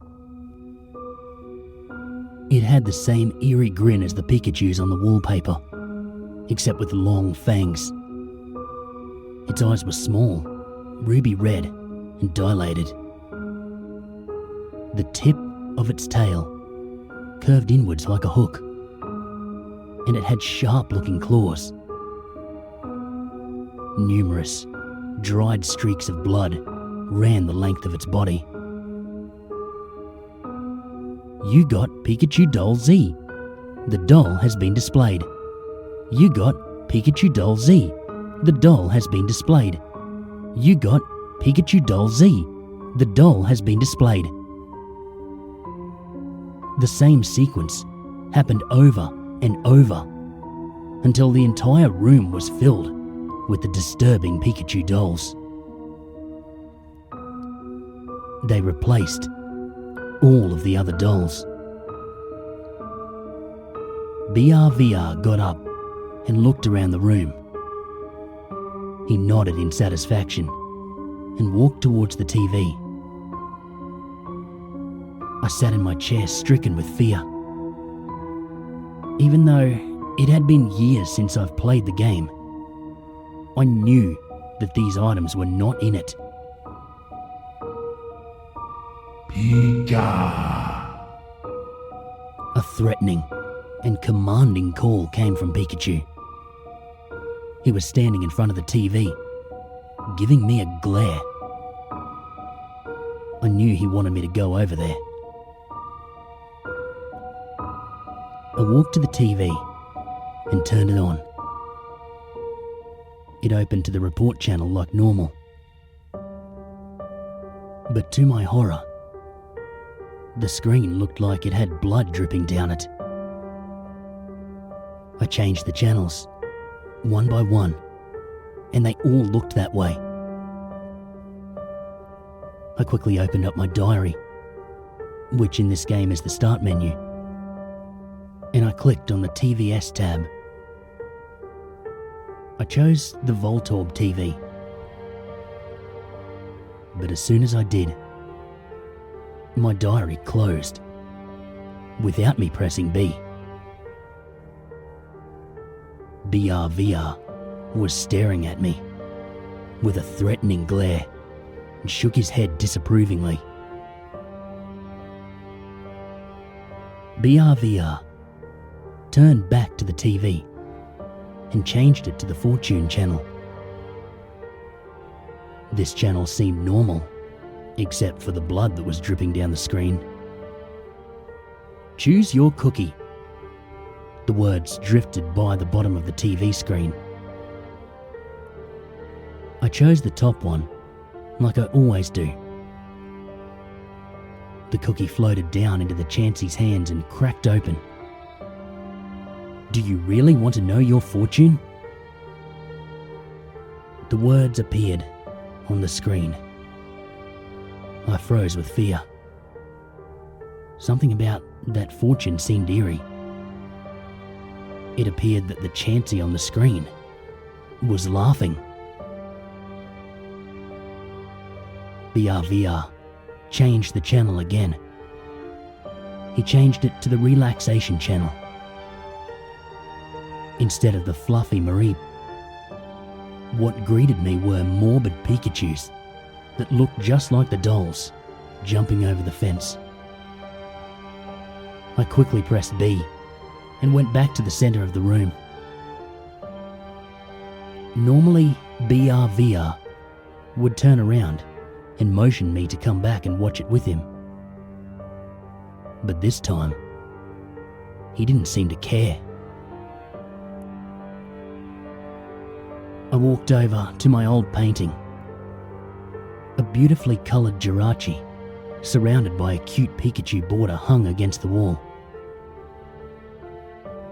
It had the same eerie grin as the Pikachus on the wallpaper, except with long fangs. Its eyes were small, ruby red, and dilated. The tip of its tail curved inwards like a hook, and it had sharp-looking claws. Numerous, dried streaks of blood ran the length of its body. You got Pikachu Doll Z. The doll has been displayed. You got Pikachu Doll Z. The doll has been displayed. You got Pikachu Doll Z. The doll has been displayed. The same sequence happened over and over until the entire room was filled with the disturbing Pikachu dolls. They replaced all of the other dolls. BRVR got up and looked around the room. He nodded in satisfaction and walked towards the TV. I sat in my chair stricken with fear. Even though it had been years since I've played the game, I knew that these items were not in it. Pika. A threatening and commanding call came from Pikachu. He was standing in front of the TV, giving me a glare. I knew he wanted me to go over there. I walked to the TV and turned it on. It opened to the report channel like normal. But to my horror, the screen looked like it had blood dripping down it. I changed the channels, one by one, and they all looked that way. I quickly opened up my diary, which in this game is the start menu, and I clicked on the TVS tab. I chose the Voltorb TV. But as soon as I did, my diary closed, without me pressing B. BRVR was staring at me with a threatening glare and shook his head disapprovingly. BRVR turned back to the TV and changed it to the Fortune channel. This channel seemed normal, except for the blood that was dripping down the screen. Choose your cookie. The words drifted by the bottom of the TV screen. I chose the top one, like I always do. The cookie floated down into the Chansey's hands and cracked open. Do you really want to know your fortune? The words appeared on the screen. I froze with fear. Something about that fortune seemed eerie. It appeared that the Chansey on the screen was laughing. BRVR changed the channel again. He changed it to the relaxation channel. Instead of the fluffy Marie, what greeted me were morbid Pikachus that looked just like the dolls, jumping over the fence. I quickly pressed B and went back to the center of the room. Normally, BRVR would turn around and motion me to come back and watch it with him. But this time, he didn't seem to care. I walked over to my old painting. A beautifully coloured Jirachi, surrounded by a cute Pikachu border, hung against the wall.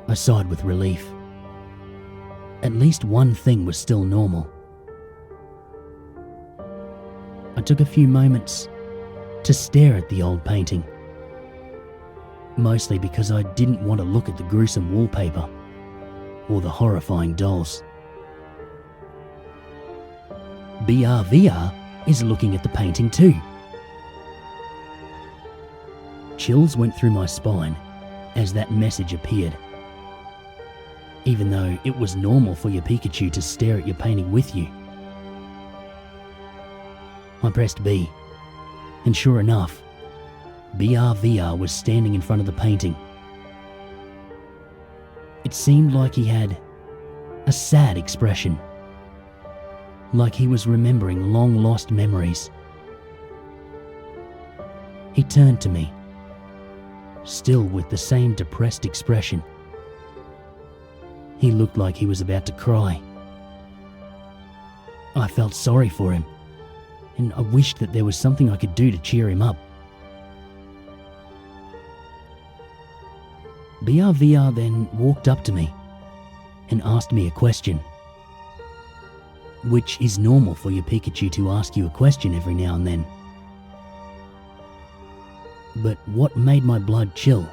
I sighed with relief. At least one thing was still normal. I took a few moments to stare at the old painting. mostly because I didn't want to look at the gruesome wallpaper or the horrifying dolls. BRVR is looking at the painting too. Chills went through my spine as that message appeared. Even though it was normal for your Pikachu to stare at your painting with you. I pressed B, and sure enough, BRVR was standing in front of the painting. It seemed like he had a sad expression, like he was remembering long-lost memories. He turned to me, still with the same depressed expression. He looked like he was about to cry. I felt sorry for him, and I wished that there was something I could do to cheer him up. BRVR then walked up to me and asked me a question, which is normal for your Pikachu to ask you a question every now and then. But what made my blood chill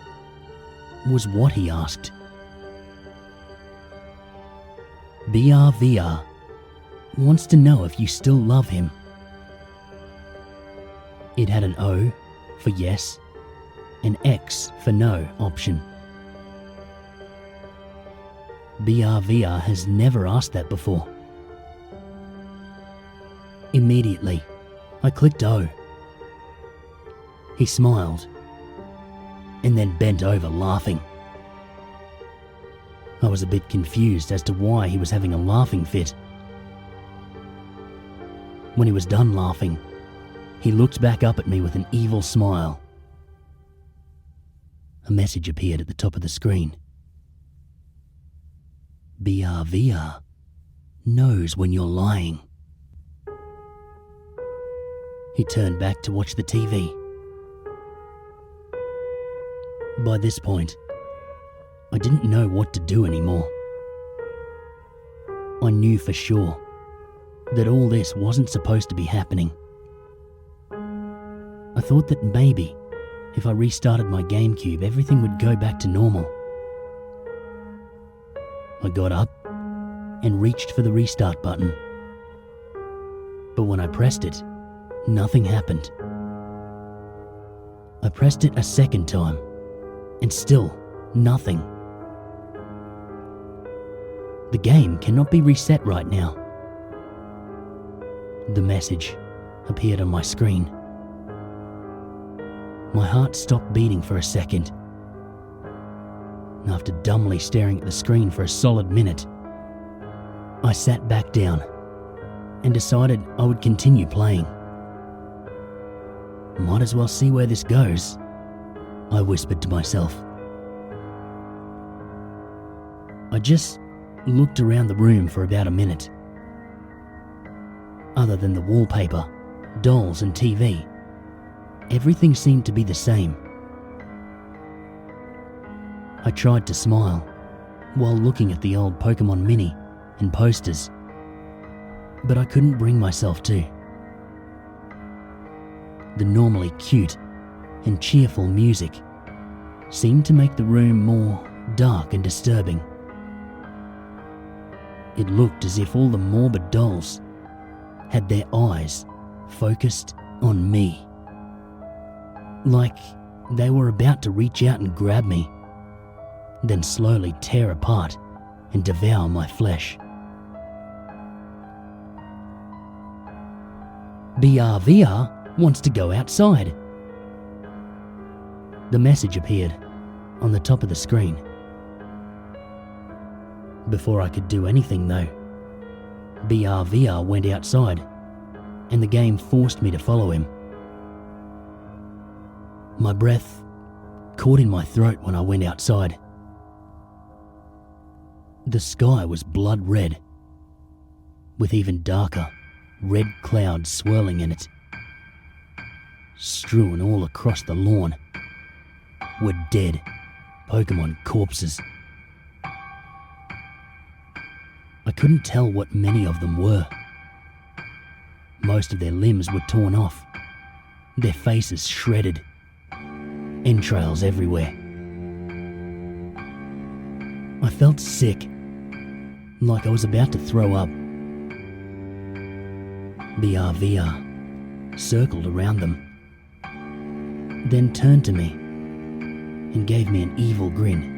was what he asked. BRVR wants to know if you still love him. It had an O for yes, an X for no option. BRVR has never asked that before. Immediately, I clicked O. He smiled, and then bent over laughing. I was a bit confused as to why he was having a laughing fit. When he was done laughing, he looked back up at me with an evil smile. A message appeared at the top of the screen. BRVR knows when you're lying. He turned back to watch the TV. By this point, I didn't know what to do anymore. I knew for sure that all this wasn't supposed to be happening. I thought that maybe if I restarted my GameCube, everything would go back to normal. I got up and reached for the restart button. But when I pressed it, nothing happened. I pressed it a second time, and still nothing. The game cannot be reset right now. The message appeared on my screen. My heart stopped beating for a second. After dumbly staring at the screen for a solid minute, I sat back down and decided I would continue playing. Might as well see where this goes, I whispered to myself. I just looked around the room for about a minute. Other than the wallpaper, dolls and TV, everything seemed to be the same. I tried to smile while looking at the old Pokémon Mini and posters, but I couldn't bring myself to. The normally cute and cheerful music seemed to make the room more dark and disturbing. It looked as if all the morbid dolls had their eyes focused on me, like they were about to reach out and grab me, then slowly tear apart and devour my flesh. BRVR wants to go outside. The message appeared on the top of the screen. Before I could do anything though, BRVR went outside and the game forced me to follow him. My breath caught in my throat when I went outside. The sky was blood red, with even darker, red clouds swirling in it. Strewn all across the lawn were dead Pokémon corpses. I couldn't tell what many of them were. Most of their limbs were torn off, their faces shredded, entrails everywhere. I felt sick, like I was about to throw up. BRVR circled around them, then turned to me and gave me an evil grin.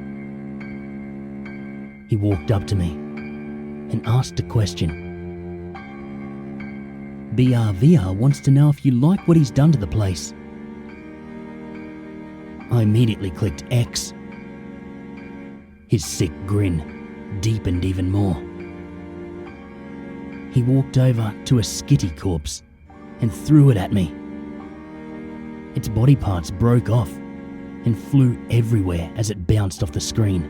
He walked up to me and asked a question. BRVR wants to know if you like what he's done to the place. I immediately clicked X. His sick grin deepened even more. He walked over to a skitty corpse and threw it at me. Its body parts broke off and flew everywhere as it bounced off the screen.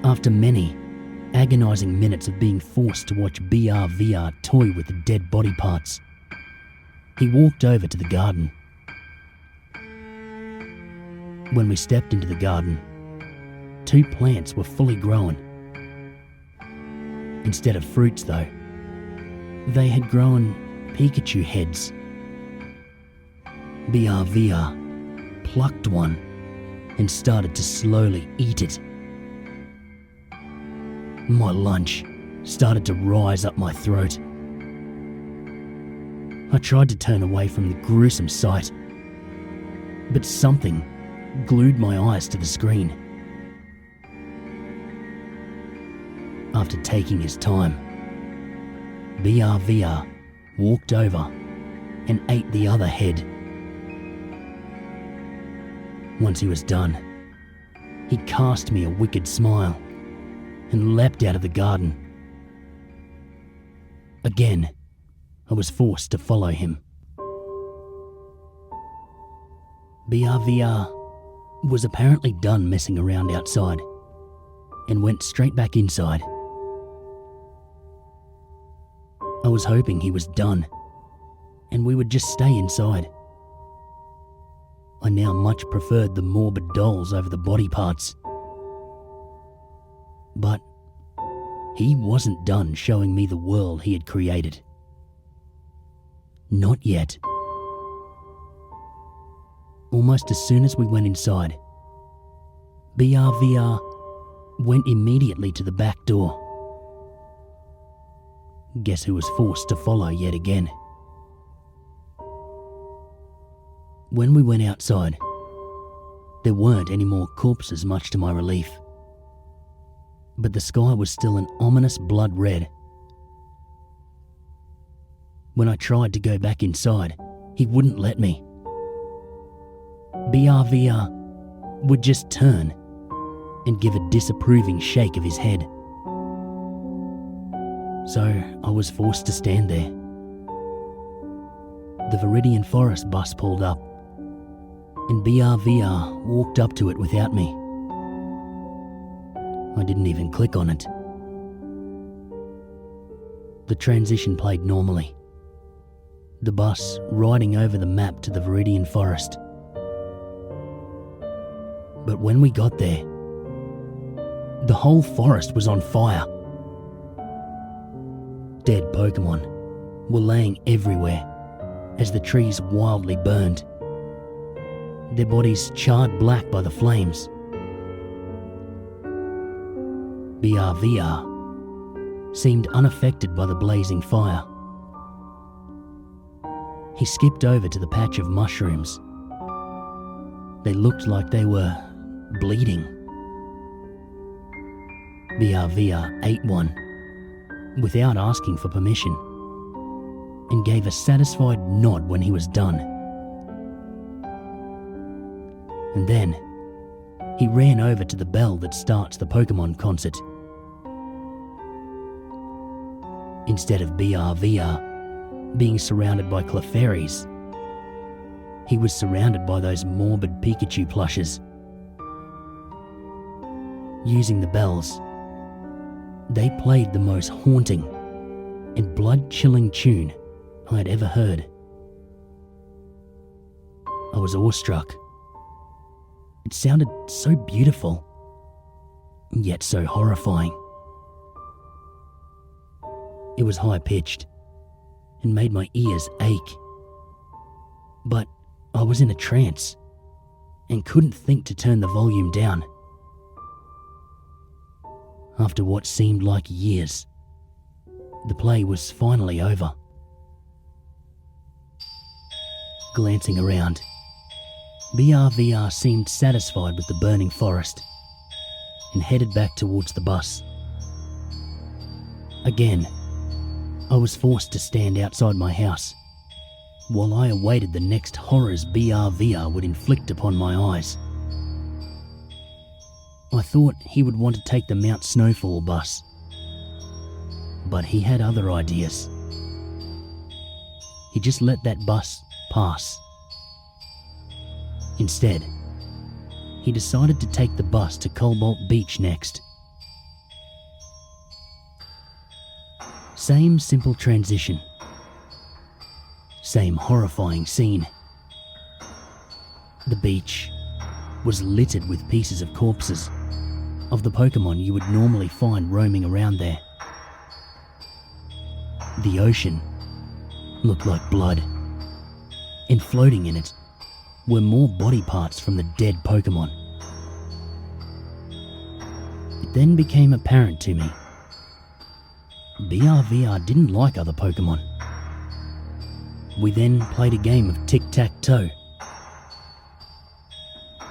After many agonizing minutes of being forced to watch BRVR toy with the dead body parts, he walked over to the garden. When we stepped into the garden, 2 plants were fully grown. Instead of fruits though, they had grown Pikachu heads. BRVR plucked one and started to slowly eat it. My lunch started to rise up my throat. I tried to turn away from the gruesome sight, but something glued my eyes to the screen. After taking his time, BRVR walked over and ate the other head. Once he was done, he cast me a wicked smile and leapt out of the garden. Again, I was forced to follow him. BRVR was apparently done messing around outside and went straight back inside. I was hoping he was done and we would just stay inside. I now much preferred the morbid dolls over the body parts. But he wasn't done showing me the world he had created. Not yet. Almost as soon as we went inside, BRVR went immediately to the back door. Guess who was forced to follow yet again? When we went outside, there weren't any more corpses, much to my relief. But the sky was still an ominous blood red. When I tried to go back inside, he wouldn't let me. BRVR would just turn and give a disapproving shake of his head. So I was forced to stand there. The Vermilion forest bus pulled up, and BRVR walked up to it without me. I didn't even click on it. The transition played normally, the bus riding over the map to the Vermilion forest. But when we got there, the whole forest was on fire. Dead Pokémon were laying everywhere as the trees wildly burned, their bodies charred black by the flames. BRVR seemed unaffected by the blazing fire. He skipped over to the patch of mushrooms. They looked like they were bleeding. BRVR ate one without asking for permission and gave a satisfied nod when he was done. And then he ran over to the bell that starts the Pokémon concert. Instead of BRVR being surrounded by Clefairies, he was surrounded by those morbid Pikachu plushes. Using the bells, they played the most haunting and blood-chilling tune I had ever heard. I was awestruck. It sounded so beautiful, yet so horrifying. It was high-pitched and made my ears ache. But I was in a trance, and couldn't think to turn the volume down. After what seemed like years, the play was finally over. Glancing around, BRVR seemed satisfied with the burning forest and headed back towards the bus. Again, I was forced to stand outside my house while I awaited the next horrors BRVR would inflict upon my eyes. I thought he would want to take the Mount Snowfall bus, but he had other ideas. He just let that bus pass. Instead, he decided to take the bus to Cobalt Beach next. Same simple transition. Same horrifying scene. The beach was littered with pieces of corpses of the Pokémon you would normally find roaming around there. The ocean looked like blood, and floating in it were more body parts from the dead Pokémon. It then became apparent to me BRVR didn't like other Pokémon. We then played a game of tic-tac-toe.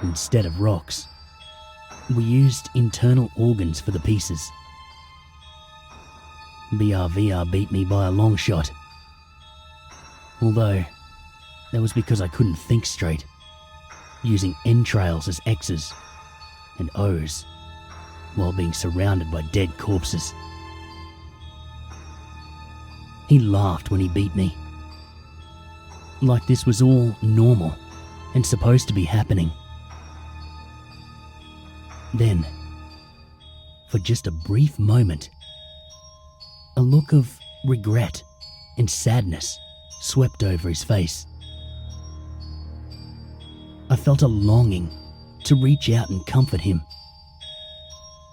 Instead of rocks, we used internal organs for the pieces. BRVR beat me by a long shot, although that was because I couldn't think straight, using entrails as X's and O's while being surrounded by dead corpses. He laughed when he beat me, like this was all normal and supposed to be happening. Then, for just a brief moment, a look of regret and sadness swept over his face. I felt a longing to reach out and comfort him,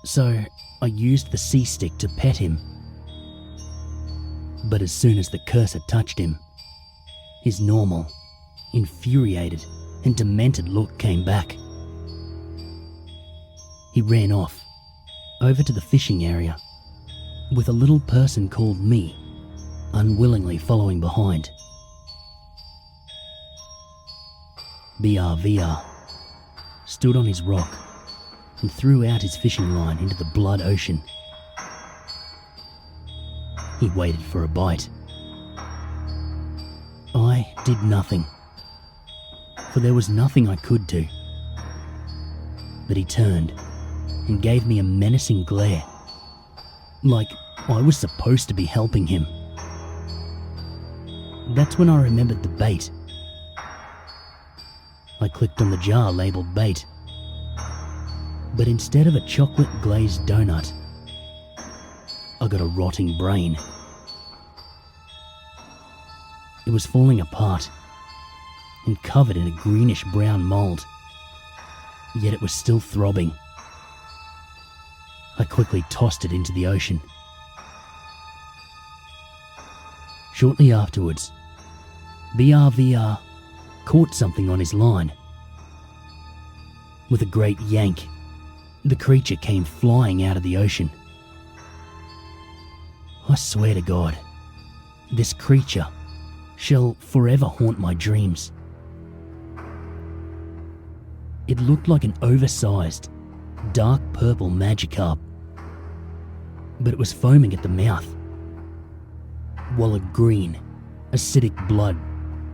so I used the C-stick to pet him. But as soon as the cursor touched him, his normal, infuriated and demented look came back. He ran off, over to the fishing area, with a little person called me unwillingly following behind. BRVR stood on his rock and threw out his fishing line into the blood ocean. He waited for a bite. I did nothing, for there was nothing I could do. But he turned and gave me a menacing glare, like I was supposed to be helping him. That's when I remembered the bait. I clicked on the jar labelled bait, but instead of a chocolate glazed donut, I got a rotting brain. It was falling apart and covered in a greenish brown mould, yet it was still throbbing. I quickly tossed it into the ocean. Shortly afterwards, BRVR caught something on his line. With a great yank, the creature came flying out of the ocean. I swear to God, this creature shall forever haunt my dreams. It looked like an oversized, dark purple Magikarp, but it was foaming at the mouth, while a green, acidic blood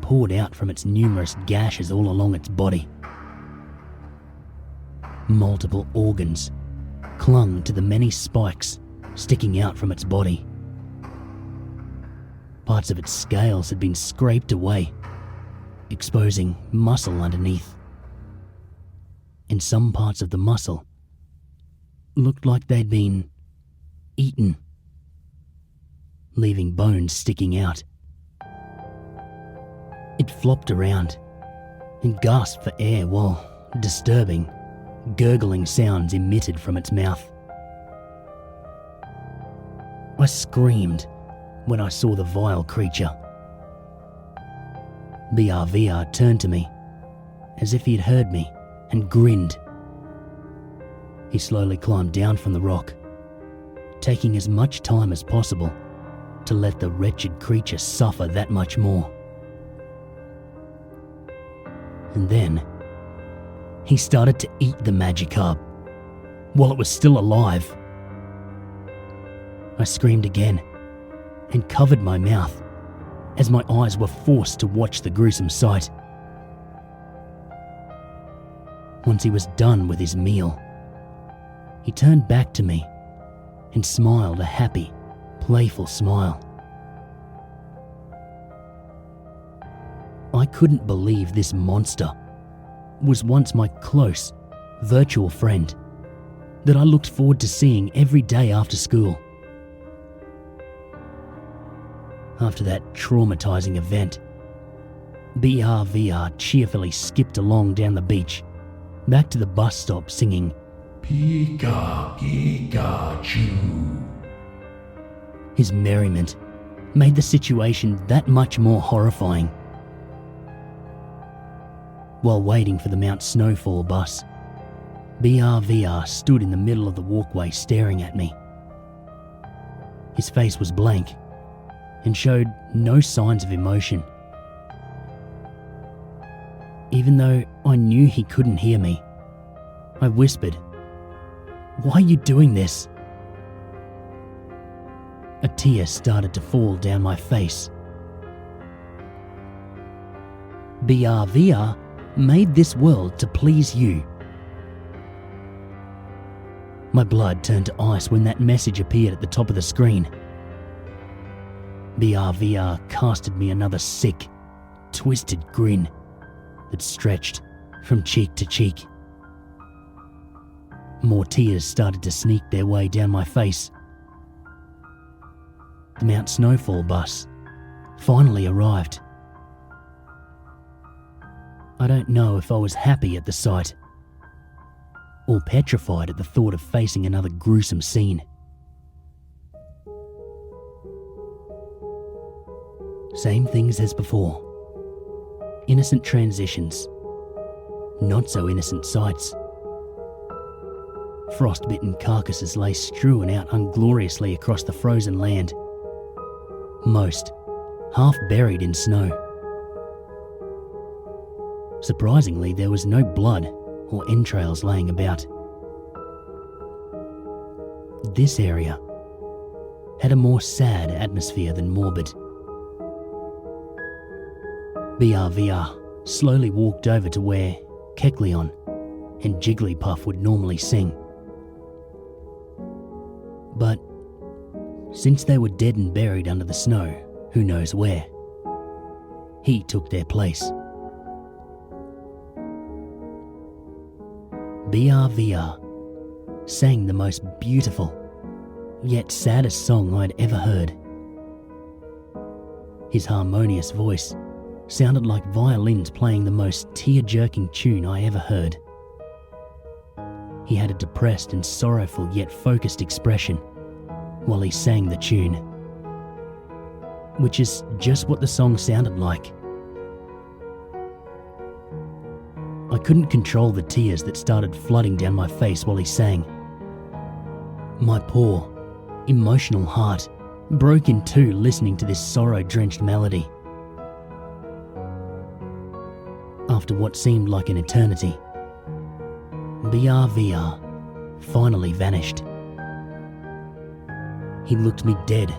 poured out from its numerous gashes all along its body. Multiple organs clung to the many spikes sticking out from its body. Parts of its scales had been scraped away, exposing muscle underneath. And some parts of the muscle looked like they'd been eaten, leaving bones sticking out. It flopped around and gasped for air while disturbing, gurgling sounds emitted from its mouth. I screamed when I saw the vile creature. BRVR turned to me as if he had heard me and grinned. He slowly climbed down from the rock, taking as much time as possible to let the wretched creature suffer that much more. And then he started to eat the Magikarp while it was still alive. I screamed again and covered my mouth as my eyes were forced to watch the gruesome sight. Once he was done with his meal, he turned back to me and smiled a happy, playful smile. I couldn't believe this monster was once my close, virtual friend that I looked forward to seeing every day after school. After that traumatizing event, BRVR cheerfully skipped along down the beach, back to the bus stop singing Pika Pikachu. His merriment made the situation that much more horrifying. While waiting for the Mount Snowfall bus, BRVR stood in the middle of the walkway staring at me. His face was blank and showed no signs of emotion. Even though I knew he couldn't hear me, I whispered, "Why are you doing this?" A tear started to fall down my face. BRVR made this world to please you. My blood turned to ice when that message appeared at the top of the screen. BRVR casted me another sick, twisted grin that stretched from cheek to cheek. More tears started to sneak their way down my face. The Mount Snowfall bus finally arrived. I don't know if I was happy at the sight or petrified at the thought of facing another gruesome scene. Same things as before. Innocent transitions. Not so innocent sights. Frost-bitten carcasses lay strewn out ungloriously across the frozen land. Most half buried in snow. Surprisingly, there was no blood or entrails laying about. This area had a more sad atmosphere than morbid. BRVR slowly walked over to where Kecleon and Jigglypuff would normally sing. But since they were dead and buried under the snow, who knows where, he took their place. BRVR sang the most beautiful, yet saddest song I'd ever heard. His harmonious voice sounded like violins playing the most tear-jerking tune I ever heard. He had a depressed and sorrowful yet focused expression while he sang the tune, which is just what the song sounded like. I couldn't control the tears that started flooding down my face while he sang. My poor, emotional heart broke in two listening to this sorrow-drenched melody. After what seemed like an eternity, BRVR finally vanished. He looked me dead,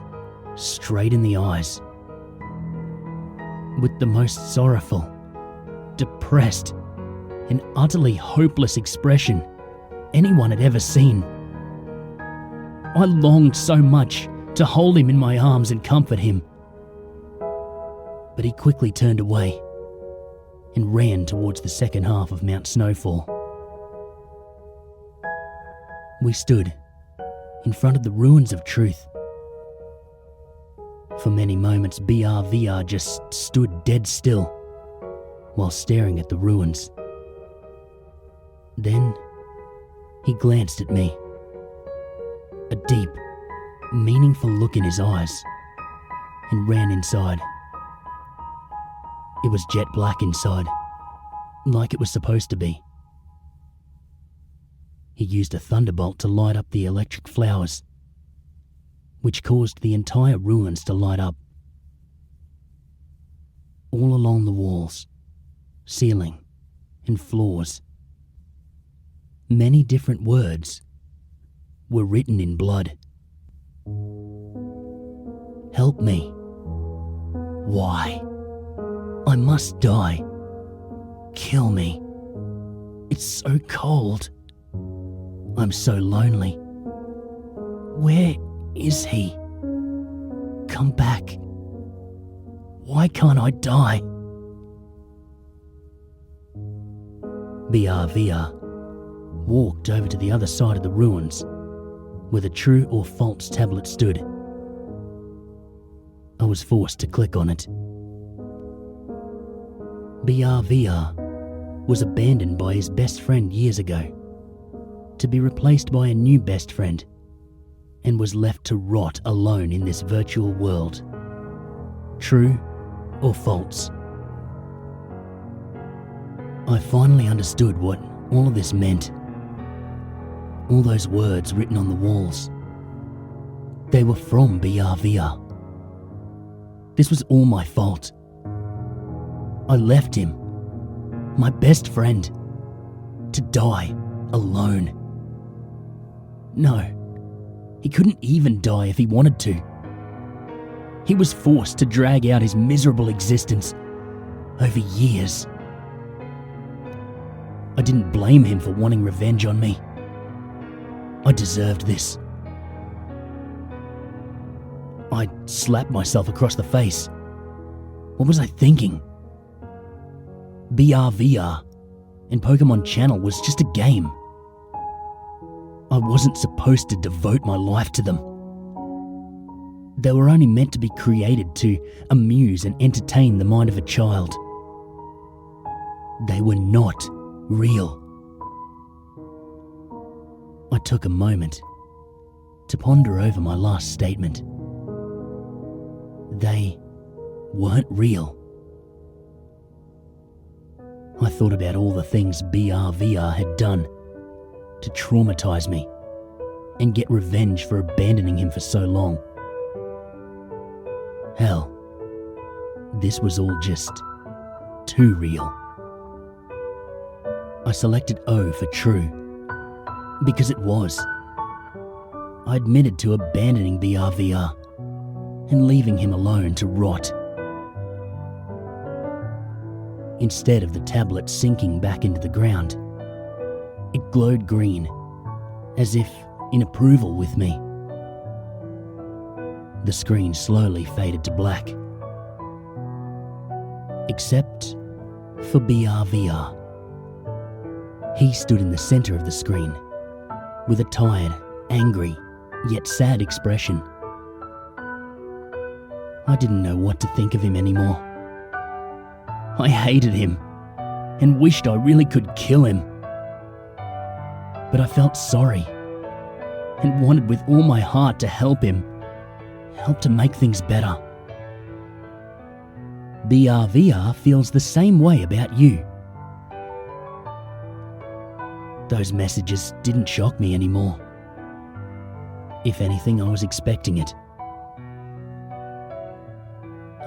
straight in the eyes, with the most sorrowful, depressed, and utterly hopeless expression anyone had ever seen. I longed so much to hold him in my arms and comfort him, but he quickly turned away and ran towards the second half of Mount Snowfall. We stood in front of the ruins of truth. For many moments, BRVR just stood dead still while staring at the ruins. Then he glanced at me, a deep, meaningful look in his eyes, and ran inside. It was jet black inside, like it was supposed to be. He used a thunderbolt to light up the electric flowers, which caused the entire ruins to light up. All along the walls, ceiling, and floors, many different words were written in blood. Help me. Why? I must die. Kill me. It's so cold. I'm so lonely. Where is he? Come back. Why can't I die? BRVR walked over to the other side of the ruins, where the true or false tablet stood. I was forced to click on it. BRVR was abandoned by his best friend years ago, to be replaced by a new best friend, and was left to rot alone in this virtual world. True or false? I finally understood what all of this meant. All those words written on the walls. They were from BRVR. This was all my fault. I left him, my best friend, to die alone. No, he couldn't even die if he wanted to. He was forced to drag out his miserable existence over years. I didn't blame him for wanting revenge on me. I deserved this. I slapped myself across the face. What was I thinking? BRVR and Pokemon Channel was just a game. I wasn't supposed to devote my life to them. They were only meant to be created to amuse and entertain the mind of a child. They were not real. I took a moment to ponder over my last statement. They weren't real. I thought about all the things BRVR had done to traumatize me and get revenge for abandoning him for so long. Hell, this was all just too real. I selected O for true, because it was. I admitted to abandoning BRVR and leaving him alone to rot. Instead of the tablet sinking back into the ground, it glowed green, as if in approval with me. The screen slowly faded to black, except for BRVR. He stood in the center of the screen, with a tired, angry, yet sad expression. I didn't know what to think of him anymore. I hated him, and wished I really could kill him. But I felt sorry, and wanted with all my heart to help him, help to make things better. BRVR feels the same way about you. Those messages didn't shock me anymore. If anything, I was expecting it.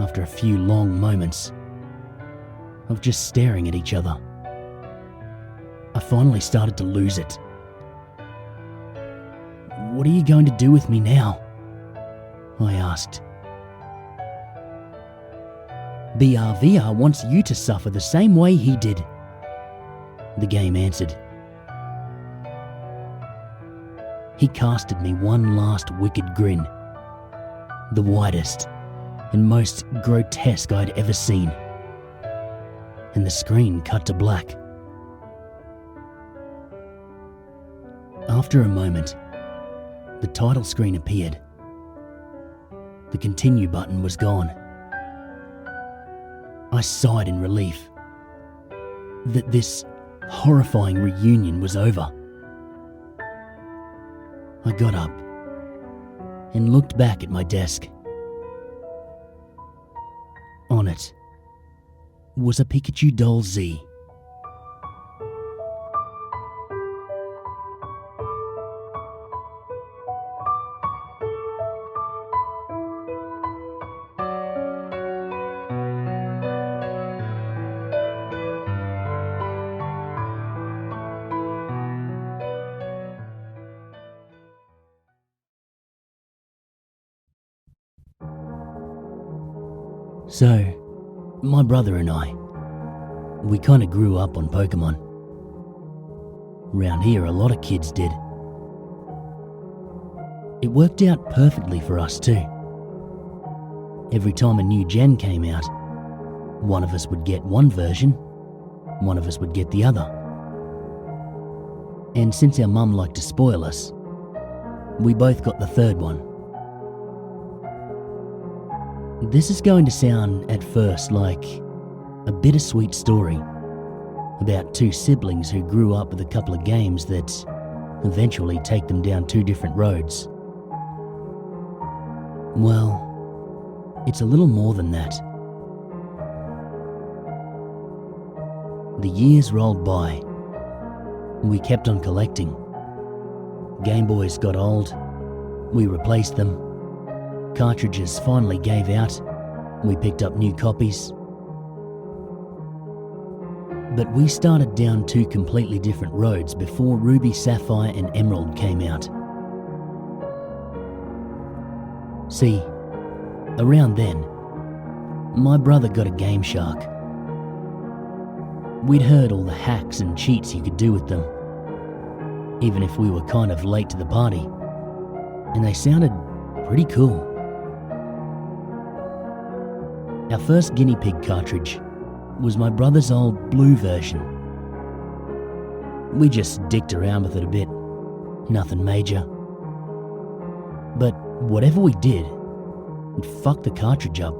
After a few long moments of just staring at each other, I finally started to lose it. What are you going to do with me now? I asked. BRVR wants you to suffer the same way he did, the game answered. He casted me one last wicked grin, the widest and most grotesque I'd ever seen, and the screen cut to black. After a moment, the title screen appeared. The continue button was gone. I sighed in relief that this horrifying reunion was over. I got up and looked back at my desk. On it was a Pikachu Doll Z. So, my brother and I, we kind of grew up on Pokemon. Round here, a lot of kids did. It worked out perfectly for us too. Every time a new gen came out, one of us would get one version, one of us would get the other. And since our mum liked to spoil us, we both got the third one. This is going to sound at first like a bittersweet story about two siblings who grew up with a couple of games that eventually take them down two different roads. Well, it's a little more than that. The years rolled by. We kept on collecting. Game Boys got old. We replaced them. Cartridges finally gave out. We picked up new copies. But we started down two completely different roads before Ruby, Sapphire and Emerald came out. See, around then, my brother got a Game Shark. We'd heard all the hacks and cheats you could do with them, even if we were kind of late to the party, and they sounded pretty cool. Our first guinea pig cartridge was my brother's old blue version. We just dicked around with it a bit, nothing major. But whatever we did, it fucked the cartridge up.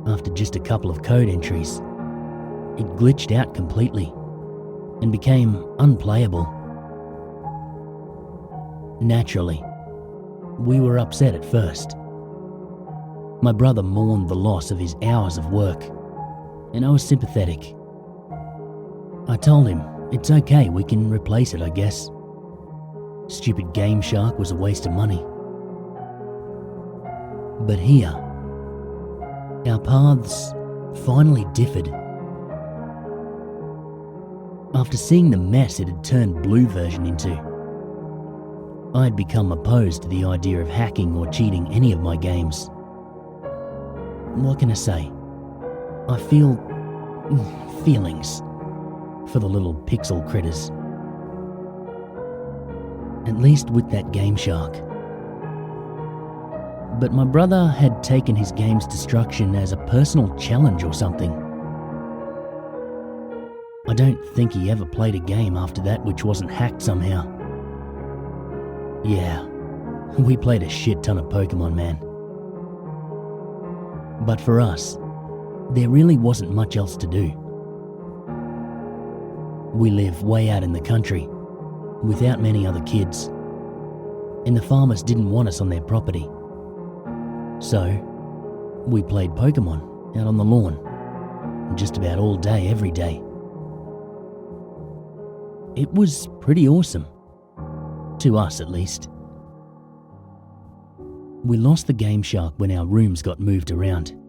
After just a couple of code entries, it glitched out completely and became unplayable. Naturally, we were upset at first. My brother mourned the loss of his hours of work, and I was sympathetic. I told him, it's okay, we can replace it, I guess. Stupid Game Shark was a waste of money. But here, our paths finally differed. After seeing the mess it had turned Blue version into, I had become opposed to the idea of hacking or cheating any of my games. What can I say? I feel feelings for the little pixel critters. At least with that Game Shark. But my brother had taken his game's destruction as a personal challenge or something. I don't think he ever played a game after that which wasn't hacked somehow. Yeah, we played a shit ton of Pokemon, man. But for us, there really wasn't much else to do. We live way out in the country, without many other kids, and the farmers didn't want us on their property. So, we played Pokemon out on the lawn, just about all day, every day. It was pretty awesome, to us at least. We lost the Game Shark when our rooms got moved around.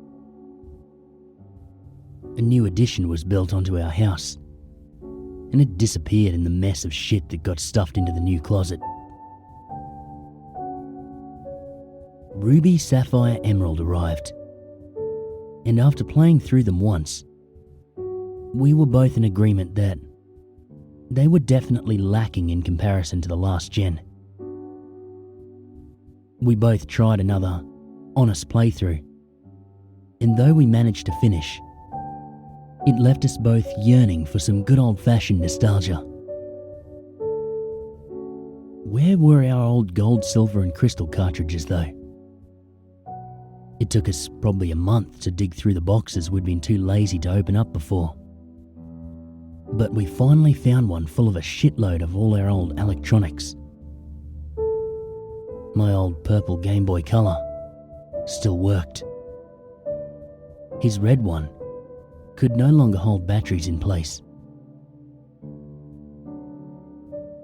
A new addition was built onto our house, and it disappeared in the mess of shit that got stuffed into the new closet. Ruby, Sapphire, Emerald arrived, and after playing through them once, we were both in agreement that they were definitely lacking in comparison to the last gen. We both tried another honest playthrough, and though we managed to finish, it left us both yearning for some good old-fashioned nostalgia. Where were our old gold, silver and crystal cartridges though? It took us probably a month to dig through the boxes we'd been too lazy to open up before. But we finally found one full of a shitload of all our old electronics. My old purple Game Boy Color still worked. His red one could no longer hold batteries in place.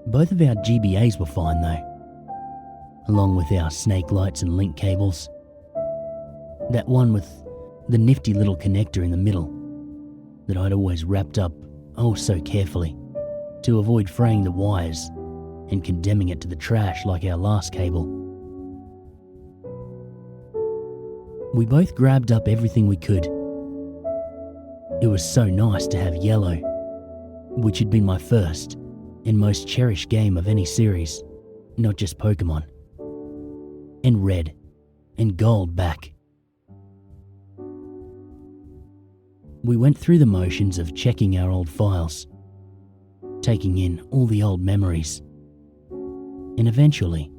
Both of our GBAs were fine though, along with our snake lights and link cables. That one with the nifty little connector in the middle that I'd always wrapped up oh so carefully to avoid fraying the wires and condemning it to the trash like our last cable. We both grabbed up everything we could. It was so nice to have yellow, which had been my first and most cherished game of any series, not just Pokemon, and red and gold back. We went through the motions of checking our old files, taking in all the old memories, and eventually,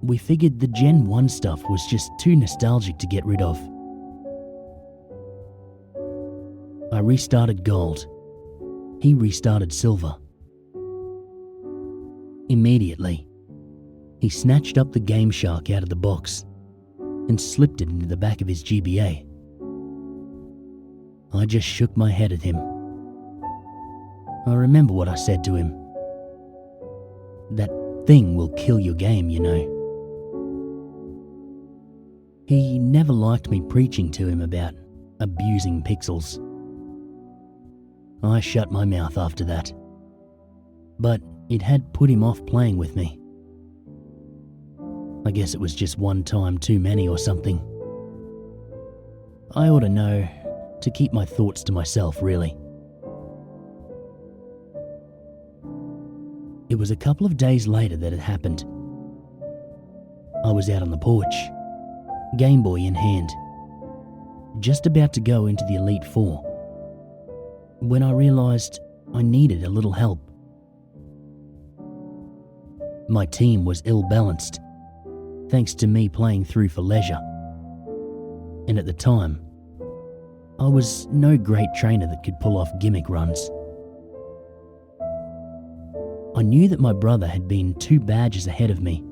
we figured the Gen 1 stuff was just too nostalgic to get rid of. I restarted Gold. He restarted Silver. Immediately, he snatched up the Game Shark out of the box and slipped it into the back of his GBA. I just shook my head at him. I remember what I said to him. That thing will kill your game, you know. He never liked me preaching to him about abusing pixels. I shut my mouth after that, but it had put him off playing with me. I guess it was just one time too many or something. I ought to know to keep my thoughts to myself, really. It was a couple of days later that it happened. I was out on the porch, Game Boy in hand, just about to go into the Elite Four, when I realised I needed a little help. My team was ill-balanced, thanks to me playing through for leisure. And at the time, I was no great trainer that could pull off gimmick runs. I knew that my brother had been 2 badges ahead of me,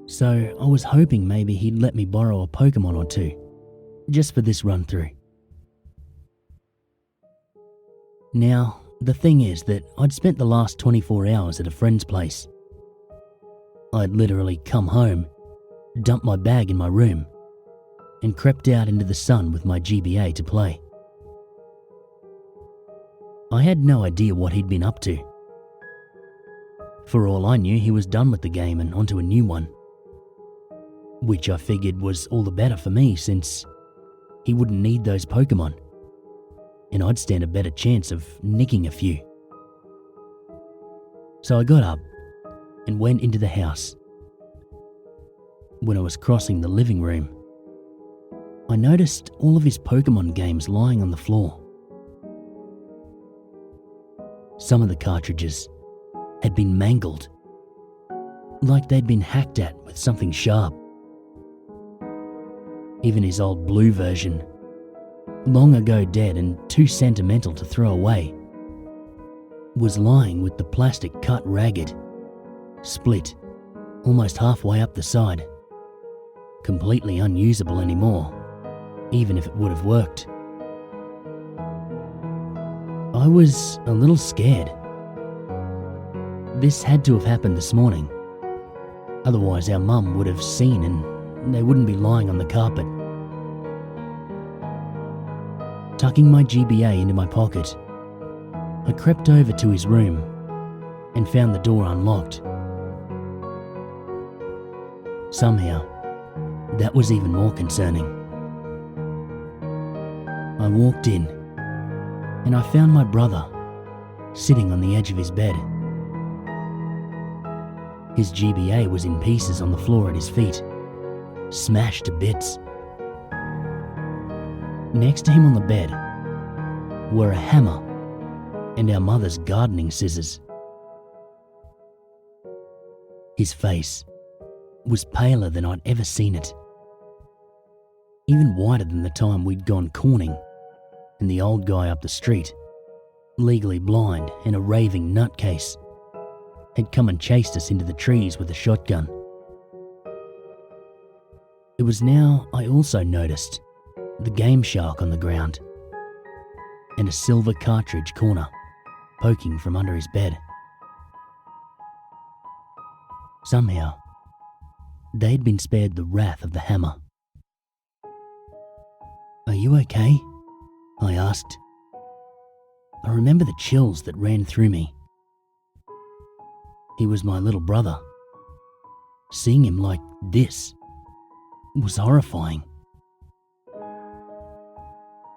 so I was hoping maybe he'd let me borrow a Pokemon or 2, just for this run-through. Now, the thing is that I'd spent the last 24 hours at a friend's place. I'd literally come home, dumped my bag in my room, and crept out into the sun with my GBA to play. I had no idea what he'd been up to. For all I knew, he was done with the game and onto a new one, which I figured was all the better for me since he wouldn't need those Pokemon, and I'd stand a better chance of nicking a few. So I got up and went into the house. When I was crossing the living room, I noticed all of his Pokemon games lying on the floor. Some of the cartridges had been mangled, like they'd been hacked at with something sharp. Even his old blue version, long ago dead and too sentimental to throw away, was lying with the plastic cut ragged, split almost halfway up the side, completely unusable anymore, even if it would have worked. I was a little scared. This had to have happened this morning, otherwise our mum would have seen and they wouldn't be lying on the carpet. Tucking my GBA into my pocket, I crept over to his room and found the door unlocked. Somehow, that was even more concerning. I walked in and I found my brother sitting on the edge of his bed. His GBA was in pieces on the floor at his feet, smashed to bits. Next to him on the bed were a hammer and our mother's gardening scissors. His face was paler than I'd ever seen it, even whiter than the time we'd gone corning and the old guy up the street, legally blind and a raving nutcase, had come and chased us into the trees with a shotgun. It was now I also noticed the Game Shark on the ground and a silver cartridge corner poking from under his bed. Somehow, they'd been spared the wrath of the hammer. "Are you okay?" I asked. I remember the chills that ran through me. He was my little brother. Seeing him like this was horrifying.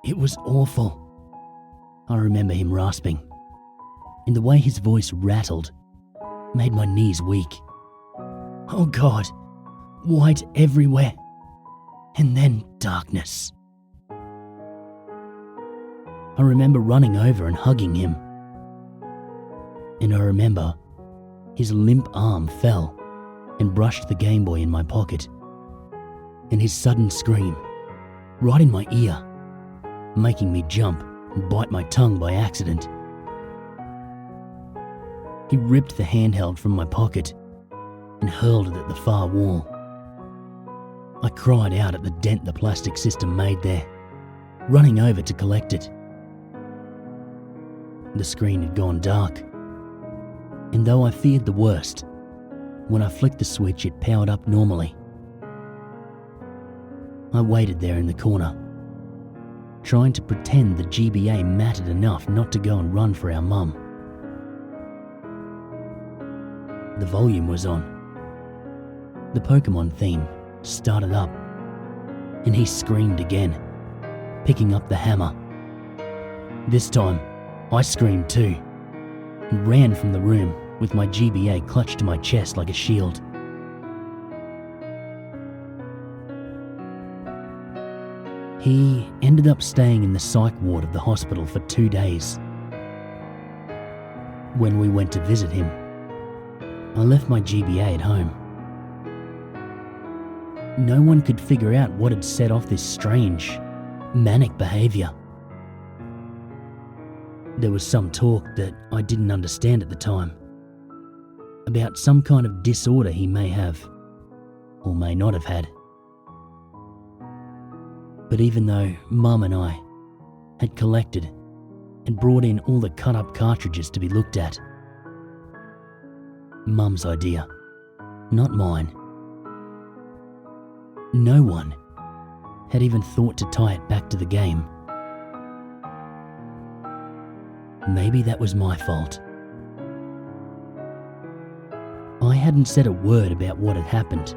It was awful. I remember him rasping, and the way his voice rattled made my knees weak. Oh God, white everywhere, and then darkness. I remember running over and hugging him, and I remember his limp arm fell and brushed the Game Boy in my pocket, and his sudden scream, right in my ear, making me jump and bite my tongue by accident. He ripped the handheld from my pocket and hurled it at the far wall. I cried out at the dent the plastic system made there, running over to collect it. The screen had gone dark, and though I feared the worst, when I flicked the switch it powered up normally. I waited there in the corner, trying to pretend the GBA mattered enough not to go and run for our mum. The volume was on. The Pokémon theme started up, and he screamed again, picking up the hammer. This time, I screamed too, and ran from the room with my GBA clutched to my chest like a shield. He ended up staying in the psych ward of the hospital for 2 days. When we went to visit him, I left my GBA at home. No one could figure out what had set off this strange, manic behaviour. There was some talk that I didn't understand at the time, about some kind of disorder he may have, or may not have had. But even though Mum and I had collected and brought in all the cut-up cartridges to be looked at, Mum's idea, not mine, no one had even thought to tie it back to the game. Maybe that was my fault. I hadn't said a word about what had happened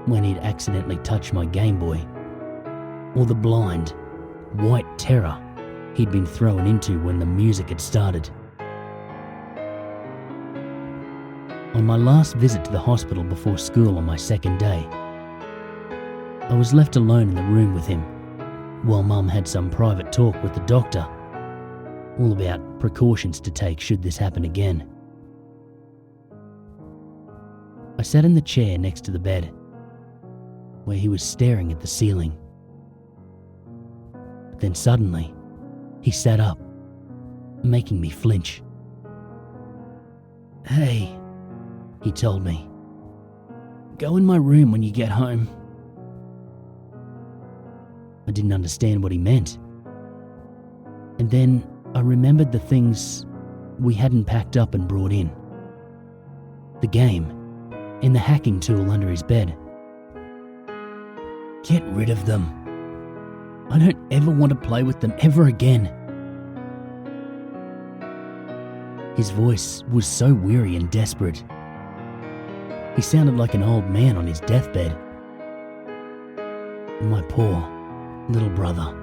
when he'd accidentally touched my Game Boy, or the blind, white terror he'd been thrown into when the music had started. On my last visit to the hospital before school on my second day, I was left alone in the room with him while Mum had some private talk with the doctor, all about precautions to take should this happen again. I sat in the chair next to the bed, where he was staring at the ceiling. But then suddenly, he sat up, making me flinch. "Hey," he told me, "go in my room when you get home." I didn't understand what he meant. And then I remembered the things we hadn't packed up and brought in. The game, and the hacking tool under his bed. "Get rid of them. I don't ever want to play with them ever again." His voice was so weary and desperate. He sounded like an old man on his deathbed. My poor little brother.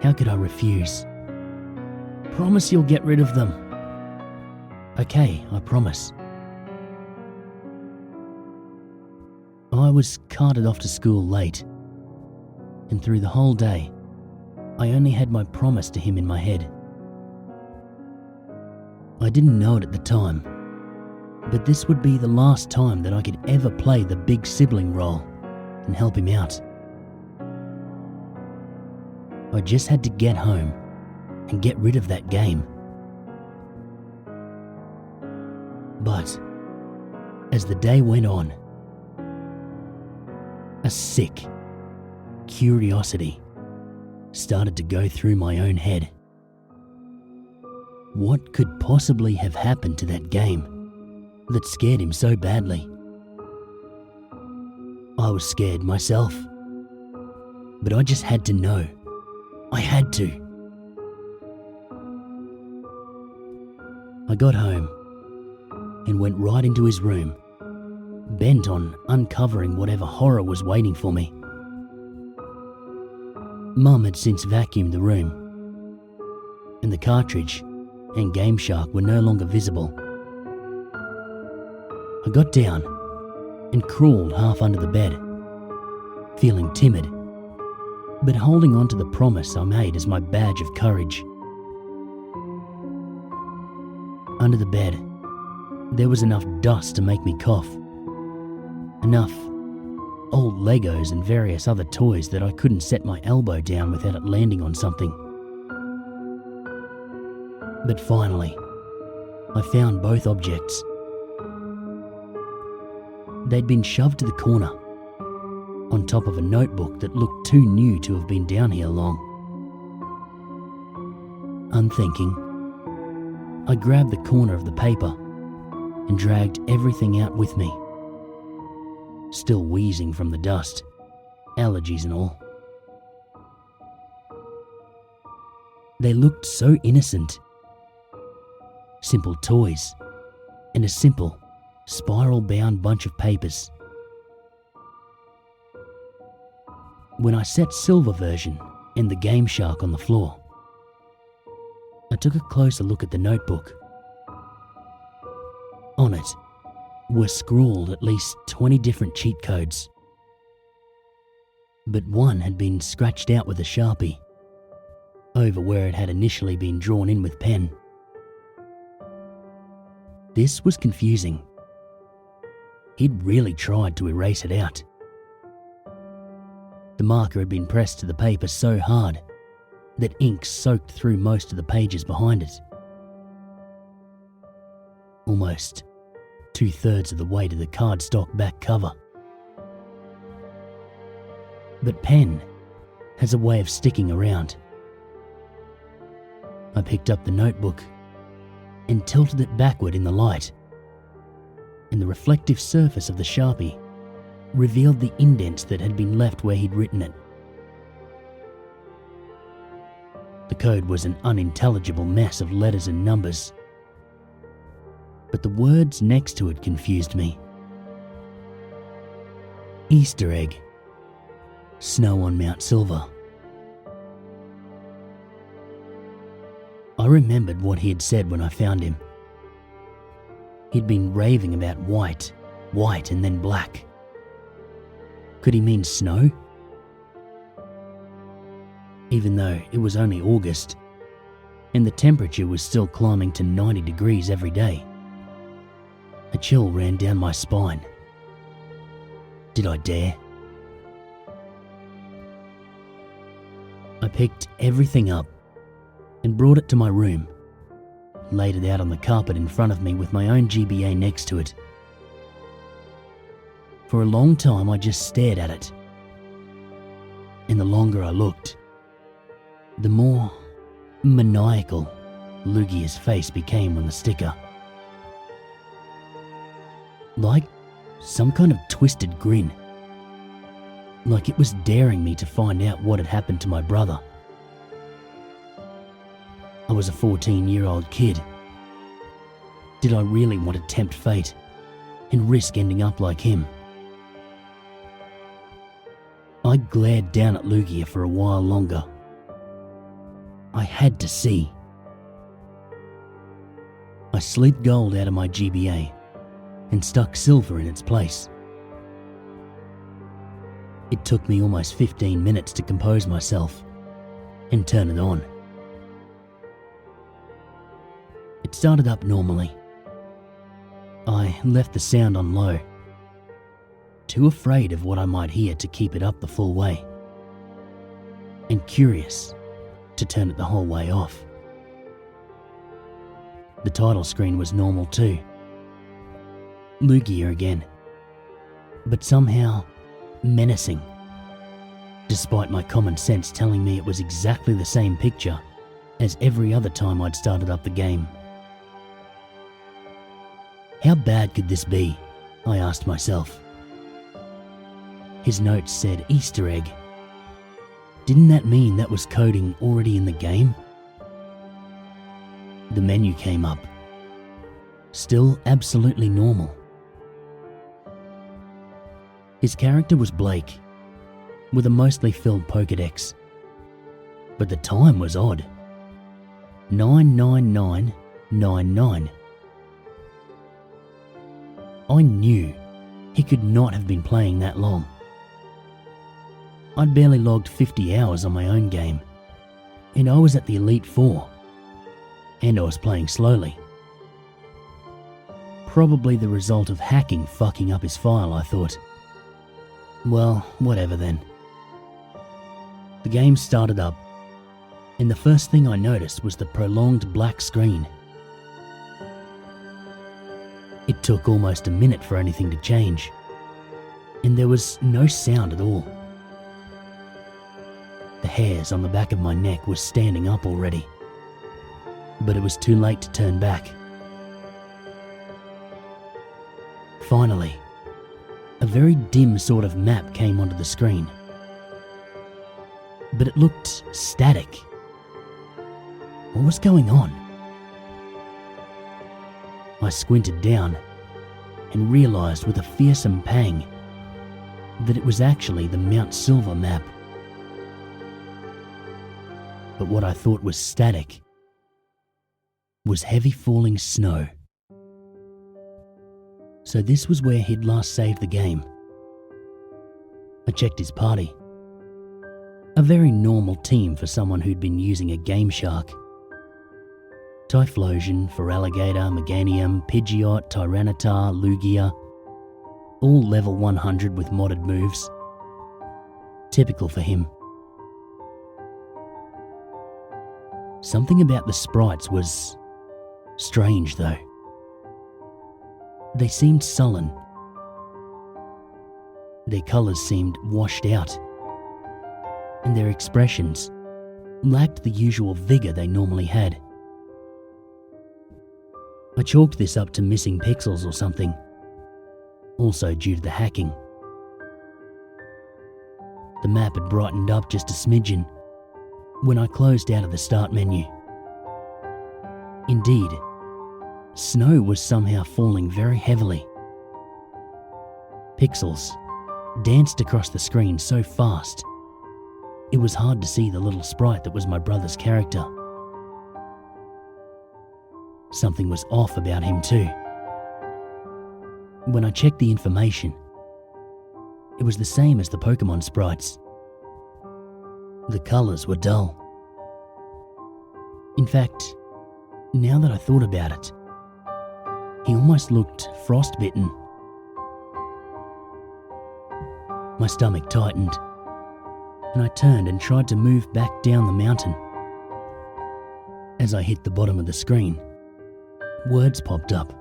How could I refuse? "Promise you'll get rid of them." "Okay, I promise." I was carted off to school late, and through the whole day, I only had my promise to him in my head. I didn't know it at the time, but this would be the last time that I could ever play the big sibling role and help him out. I just had to get home and get rid of that game. But as the day went on, a sick curiosity started to go through my own head. What could possibly have happened to that game that scared him so badly? I was scared myself, but I just had to know. I had to. I got home and went right into his room, bent on uncovering whatever horror was waiting for me. Mum had since vacuumed the room, and the cartridge and Game Shark were no longer visible. I got down and crawled half under the bed, feeling timid, but holding on to the promise I made as my badge of courage. Under the bed, there was enough dust to make me cough. Enough old Legos and various other toys that I couldn't set my elbow down without it landing on something. But finally, I found both objects. They'd been shoved to the corner, on top of a notebook that looked too new to have been down here long. Unthinking, I grabbed the corner of the paper and dragged everything out with me, still wheezing from the dust, allergies and all. They looked so innocent. Simple toys and a simple, spiral-bound bunch of papers. When I set Silver version and the Game Shark on the floor, I took a closer look at the notebook. On it were scrawled at least 20 different cheat codes, but one had been scratched out with a Sharpie over where it had initially been drawn in with pen. This was confusing. He'd really tried to erase it out. The marker had been pressed to the paper so hard that ink soaked through most of the pages behind it. Almost 2/3 of the way to the cardstock back cover. But pen has a way of sticking around. I picked up the notebook and tilted it backward in the light, and the reflective surface of the Sharpie revealed the indents that had been left where he'd written it. The code was an unintelligible mess of letters and numbers, but the words next to it confused me. Easter egg. Snow on Mount Silver. I remembered what he had said when I found him. He'd been raving about white, and then black. Could he mean snow? Even though it was only August, and the temperature was still climbing to 90 degrees every day, a chill ran down my spine. Did I dare? I picked everything up and brought it to my room, laid it out on the carpet in front of me with my own GBA next to it. For a long time I just stared at it, and the longer I looked, the more maniacal Lugia's face became on the sticker. Like some kind of twisted grin. Like it was daring me to find out what had happened to my brother. I was a 14-year-old kid. Did I really want to tempt fate and risk ending up like him? I glared down at Lugia for a while longer. I had to see. I slid gold out of my GBA and stuck silver in its place. It took me almost 15 minutes to compose myself and turn it on. It started up normally. I left the sound on low, too afraid of what I might hear to keep it up the full way, and curious to turn it the whole way off. The title screen was normal too. Lugia again, but somehow menacing, despite my common sense telling me it was exactly the same picture as every other time I'd started up the game. How bad could this be? I asked myself. His notes said Easter egg. Didn't that mean that was coding already in the game? The menu came up. Still absolutely normal. His character was Blake, with a mostly filled Pokédex but the time was odd. 99999. I knew he could not have been playing that long. I'd barely logged 50 hours on my own game, and I was at the Elite Four, and I was playing slowly. Probably the result of hacking fucking up his file, I thought. Well, whatever then. The game started up, and the first thing I noticed was the prolonged black screen. It took almost a minute for anything to change, and there was no sound at all. The hairs on the back of my neck were standing up already, but it was too late to turn back. Finally, a very dim sort of map came onto the screen, but it looked static. What was going on? I squinted down and realised with a fearsome pang that it was actually the Mount Silver map. But what I thought was static was heavy falling snow. So this was where he'd last saved the game. I checked his party. A very normal team for someone who'd been using a Game Shark. Typhlosion, Feraligatr, Meganium, Pidgeot, Tyranitar, Lugia, all level 100 with modded moves. Typical for him. Something about the sprites was strange though. They seemed sullen. Their colours seemed washed out, and their expressions lacked the usual vigour they normally had. I chalked this up to missing pixels or something, also due to the hacking. The map had brightened up just a smidgen when I closed out of the start menu. Indeed, snow was somehow falling very heavily. Pixels danced across the screen so fast, it was hard to see the little sprite that was my brother's character. Something was off about him too. When I checked the information, it was the same as the Pokémon sprites. The colours were dull. In fact, now that I thought about it, he almost looked frostbitten. My stomach tightened, and I turned and tried to move back down the mountain. As I hit the bottom of the screen, words popped up,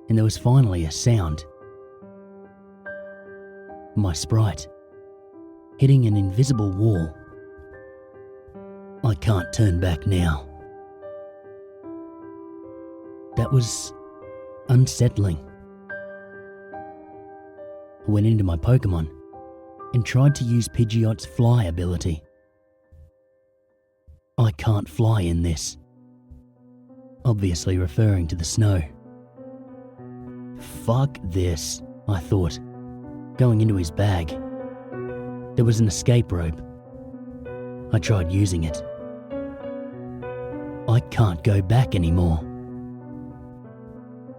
and there was finally a sound. My sprite, hitting an invisible wall. I can't turn back now. That was unsettling. I went into my Pokémon and tried to use Pidgeot's fly ability. I can't fly in this. Obviously referring to the snow. Fuck this, I thought, going into his bag. There was an escape rope. I tried using it. I can't go back anymore.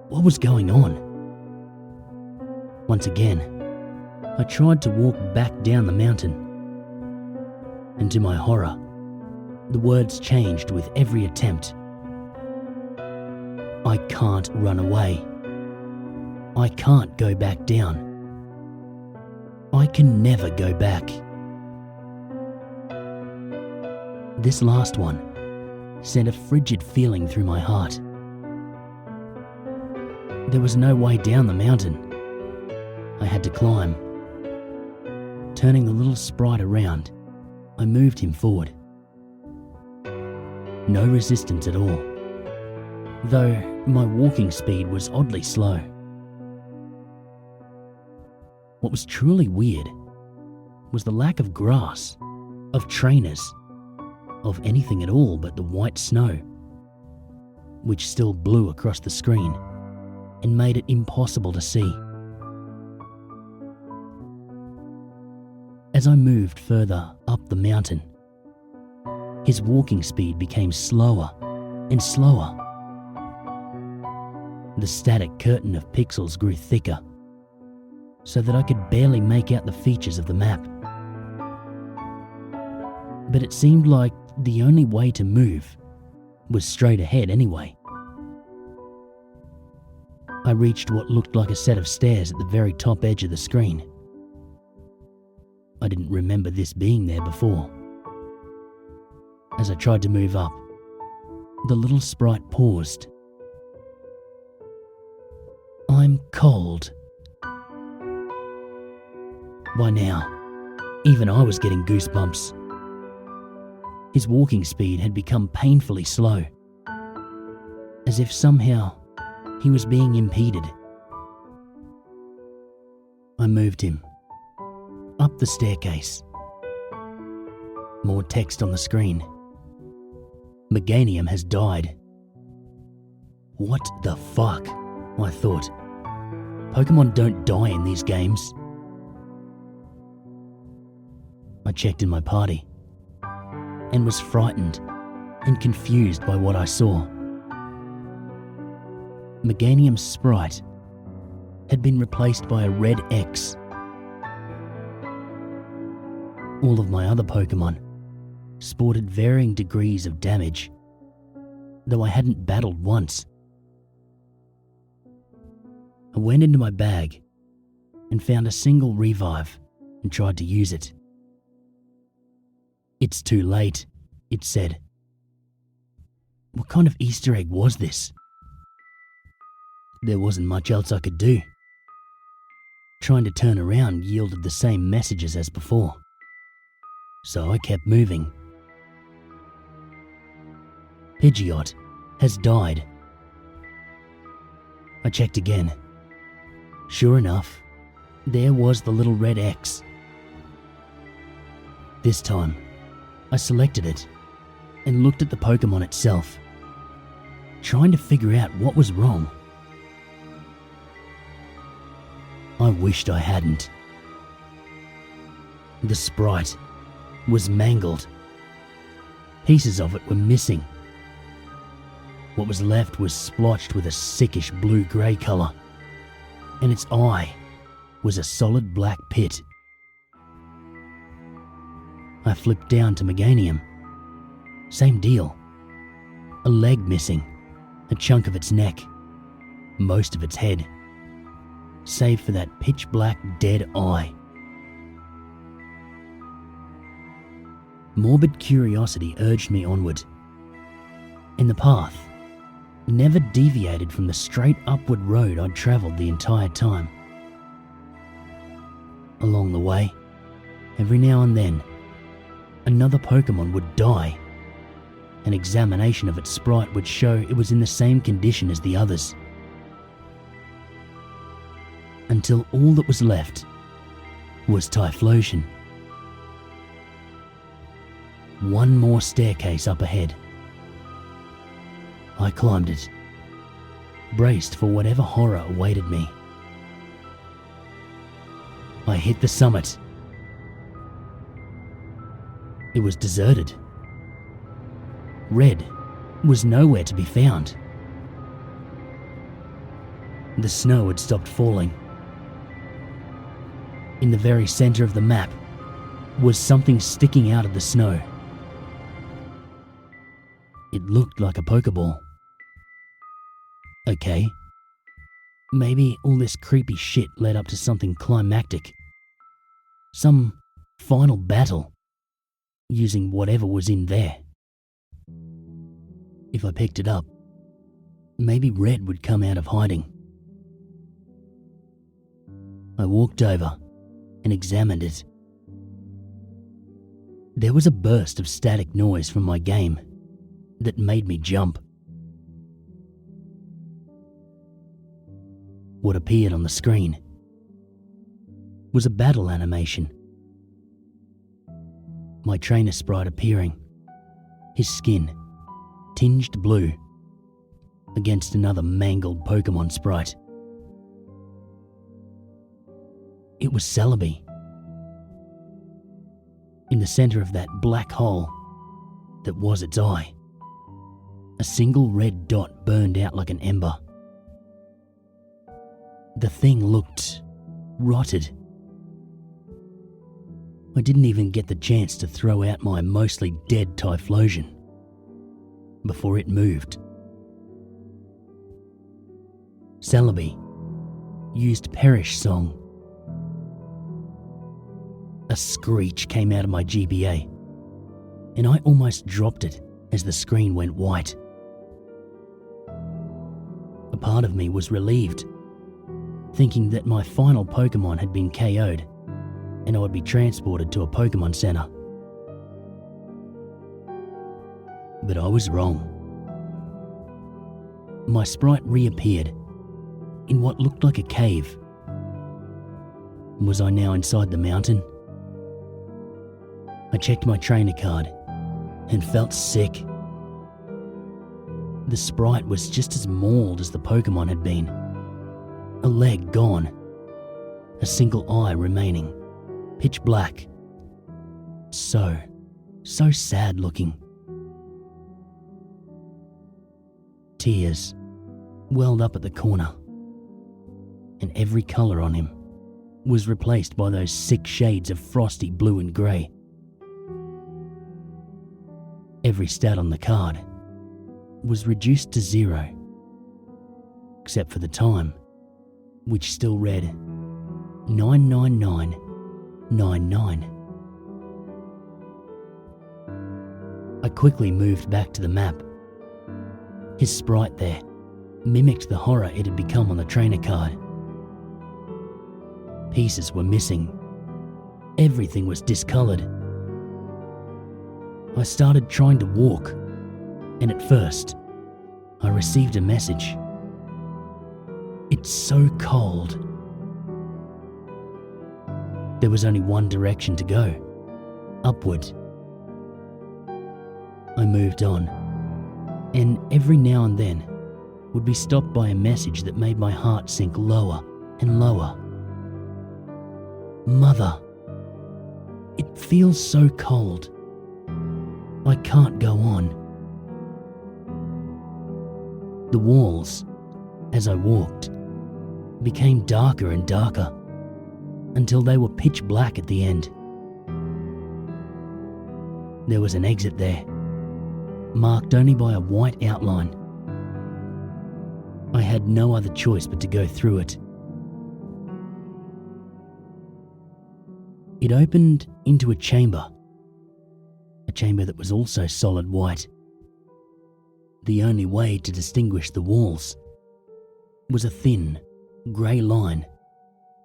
What was going on? Once again, I tried to walk back down the mountain. And to my horror, the words changed with every attempt. I can't run away. I can't go back down. I can never go back. This last one sent a frigid feeling through my heart. There was no way down the mountain. I had to climb. Turning the little sprite around, I moved him forward. No resistance at all, though my walking speed was oddly slow. What was truly weird was the lack of grass, of trainers, of anything at all but the white snow, which still blew across the screen and made it impossible to see. As I moved further up the mountain, His walking speed became slower and slower. The static curtain of pixels grew thicker, so that I could barely make out the features of the map. But it seemed like the only way to move was straight ahead anyway. I reached what looked like a set of stairs at the very top edge of the screen. I didn't remember this being there before. As I tried to move up, the little sprite paused. "I'm cold." By now, even I was getting goosebumps. His walking speed had become painfully slow, as if somehow he was being impeded. I moved him up the staircase. More text on the screen. Meganium has died. What the fuck? I thought. Pokemon don't die in these games. I checked in my party and was frightened and confused by what I saw. Meganium's sprite had been replaced by a red X. All of my other Pokemon sported varying degrees of damage, though I hadn't battled once. I went into my bag and found a single revive and tried to use it. "It's too late," it said. What kind of Easter egg was this? There wasn't much else I could do. Trying to turn around yielded the same messages as before, so I kept moving. Pidgeot has died. I checked again. Sure enough, there was the little red X. This time, I selected it and looked at the Pokemon itself, trying to figure out what was wrong. I wished I hadn't. The sprite was mangled. Pieces of it were missing. What was left was splotched with a sickish blue-grey colour, and its eye was a solid black pit. I flipped down to Meganium. Same deal. A leg missing, a chunk of its neck, most of its head, save for that pitch-black dead eye. Morbid curiosity urged me onward, and the path never deviated from the straight upward road I'd travelled the entire time. Along the way, every now and then, another Pokemon would die. An examination of its sprite would show it was in the same condition as the others. Until all that was left was Typhlosion. One more staircase up ahead. I climbed it, braced for whatever horror awaited me. I hit the summit. It was deserted. Red was nowhere to be found. The snow had stopped falling. In the very center of the map was something sticking out of the snow. It looked like a Pokeball. Okay, maybe all this creepy shit led up to something climactic. Some final battle, using whatever was in there. If I picked it up, maybe Red would come out of hiding. I walked over and examined it. There was a burst of static noise from my game that made me jump. What appeared on the screen was a battle animation. My trainer sprite appearing, his skin tinged blue, against another mangled Pokemon sprite. It was Celebi. In the center of that black hole, that was its eye. A single red dot burned out like an ember. The thing looked rotted. I didn't even get the chance to throw out my mostly dead Typhlosion before it moved. Celebi used Perish Song. A screech came out of my GBA, and I almost dropped it as the screen went white. A part of me was relieved, thinking that my final Pokemon had been KO'd and I would be transported to a Pokemon Center. But I was wrong. My sprite reappeared in what looked like a cave. Was I now inside the mountain? I checked my trainer card and felt sick. The sprite was just as mauled as the Pokemon had been. A leg gone, a single eye remaining, pitch black. So sad looking. Tears welled up at the corner, and every colour on him was replaced by those sick shades of frosty blue and grey. Every stat on the card was reduced to 0, except for the time, which still read 99999. I quickly moved back to the map. His sprite there mimicked the horror it had become on the trainer card. Pieces were missing. Everything was discoloured. I started trying to walk, and at first, I received a message. It's so cold. There was only one direction to go, upward. I moved on, and every now and then would be stopped by a message that made my heart sink lower and lower. Mother, it feels so cold. I can't go on. The walls, as I walked, became darker and darker until they were pitch black at the end. There was an exit there, marked only by a white outline. I had no other choice but to go through it. It opened into a chamber that was also solid white. The only way to distinguish the walls was a thin, grey line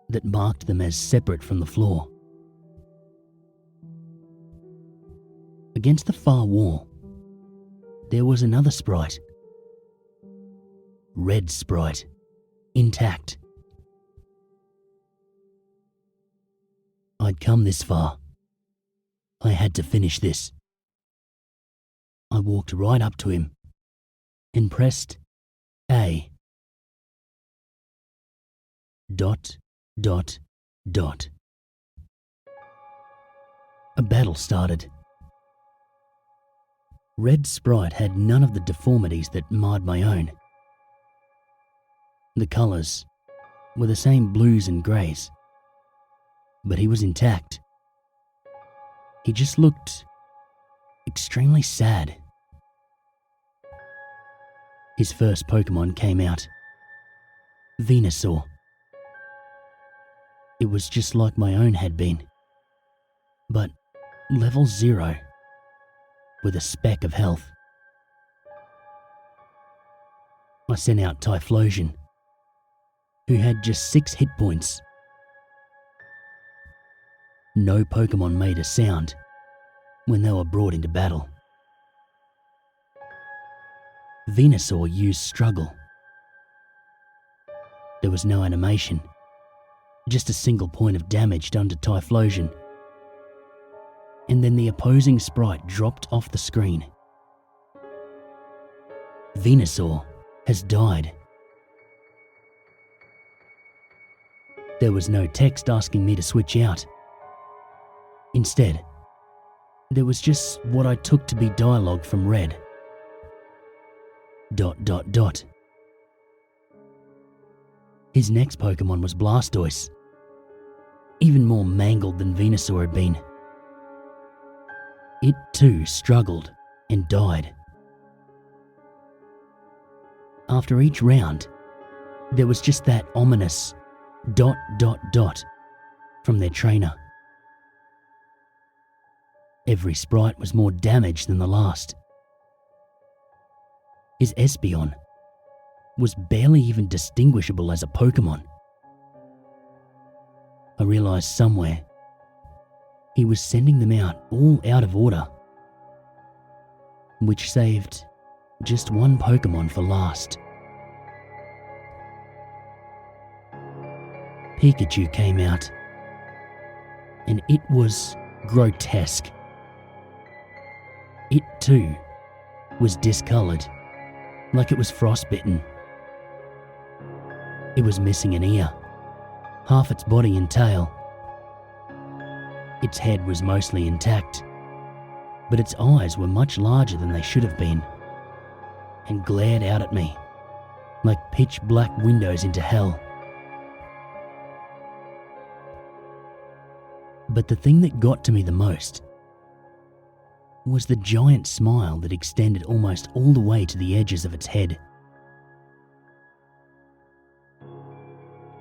that marked them as separate from the floor. Against the far wall, there was another sprite. Red sprite, intact. I'd come this far. I had to finish this. I walked right up to him and pressed A. ... A battle started. Red sprite had none of the deformities that marred my own. The colours were the same blues and greys, but he was intact. He just looked extremely sad. His first Pokemon came out. Venusaur. It was just like my own had been, but level 0, with a speck of health. I sent out Typhlosion, who had just 6 hit points. No Pokemon made a sound when they were brought into battle. Venusaur used Struggle. There was no animation, just a single point of damage done to Typhlosion. And then the opposing sprite dropped off the screen. Venusaur has died. There was no text asking me to switch out. Instead, there was just what I took to be dialogue from Red. ... His next Pokemon was Blastoise, even more mangled than Venusaur had been. It too struggled and died. After each round, there was just that ominous ... from their trainer. Every sprite was more damaged than the last. His Espeon was barely even distinguishable as a Pokemon. I realised somewhere he was sending them out all out of order, which saved just one Pokemon for last. Pikachu came out, and it was grotesque. It too was discoloured, like it was frostbitten. It was missing an ear, half its body and tail. Its head was mostly intact, but its eyes were much larger than they should have been, and glared out at me like pitch black windows into hell. But the thing that got to me the most was the giant smile that extended almost all the way to the edges of its head.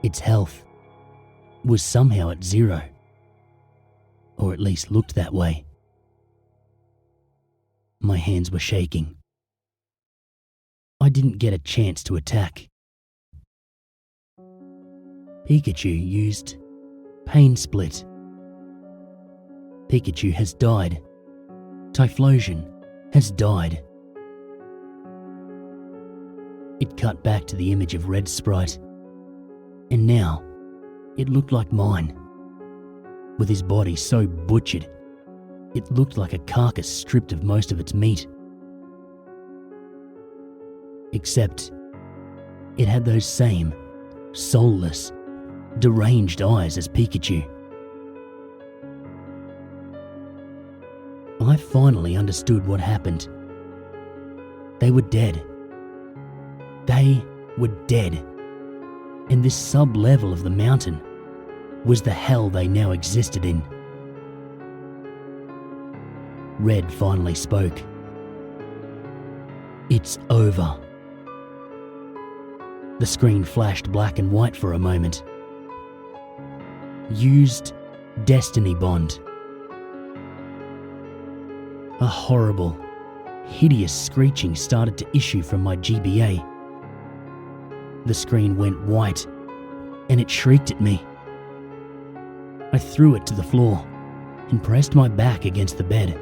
Its health was somehow at 0, or at least looked that way. My hands were shaking. I didn't get a chance to attack. Pikachu used Pain Split. Pikachu has died. Typhlosion has died. It cut back to the image of Red's sprite, and now it looked like mine. With his body so butchered, it looked like a carcass stripped of most of its meat. Except it had those same soulless, deranged eyes as Pikachu. I finally understood what happened. They were dead. They were dead. And this sub-level of the mountain was the hell they now existed in. Red finally spoke. "It's over." The screen flashed black and white for a moment. "Used Destiny Bond." A horrible, hideous screeching started to issue from my GBA. The screen went white, and it shrieked at me. I threw it to the floor and pressed my back against the bed.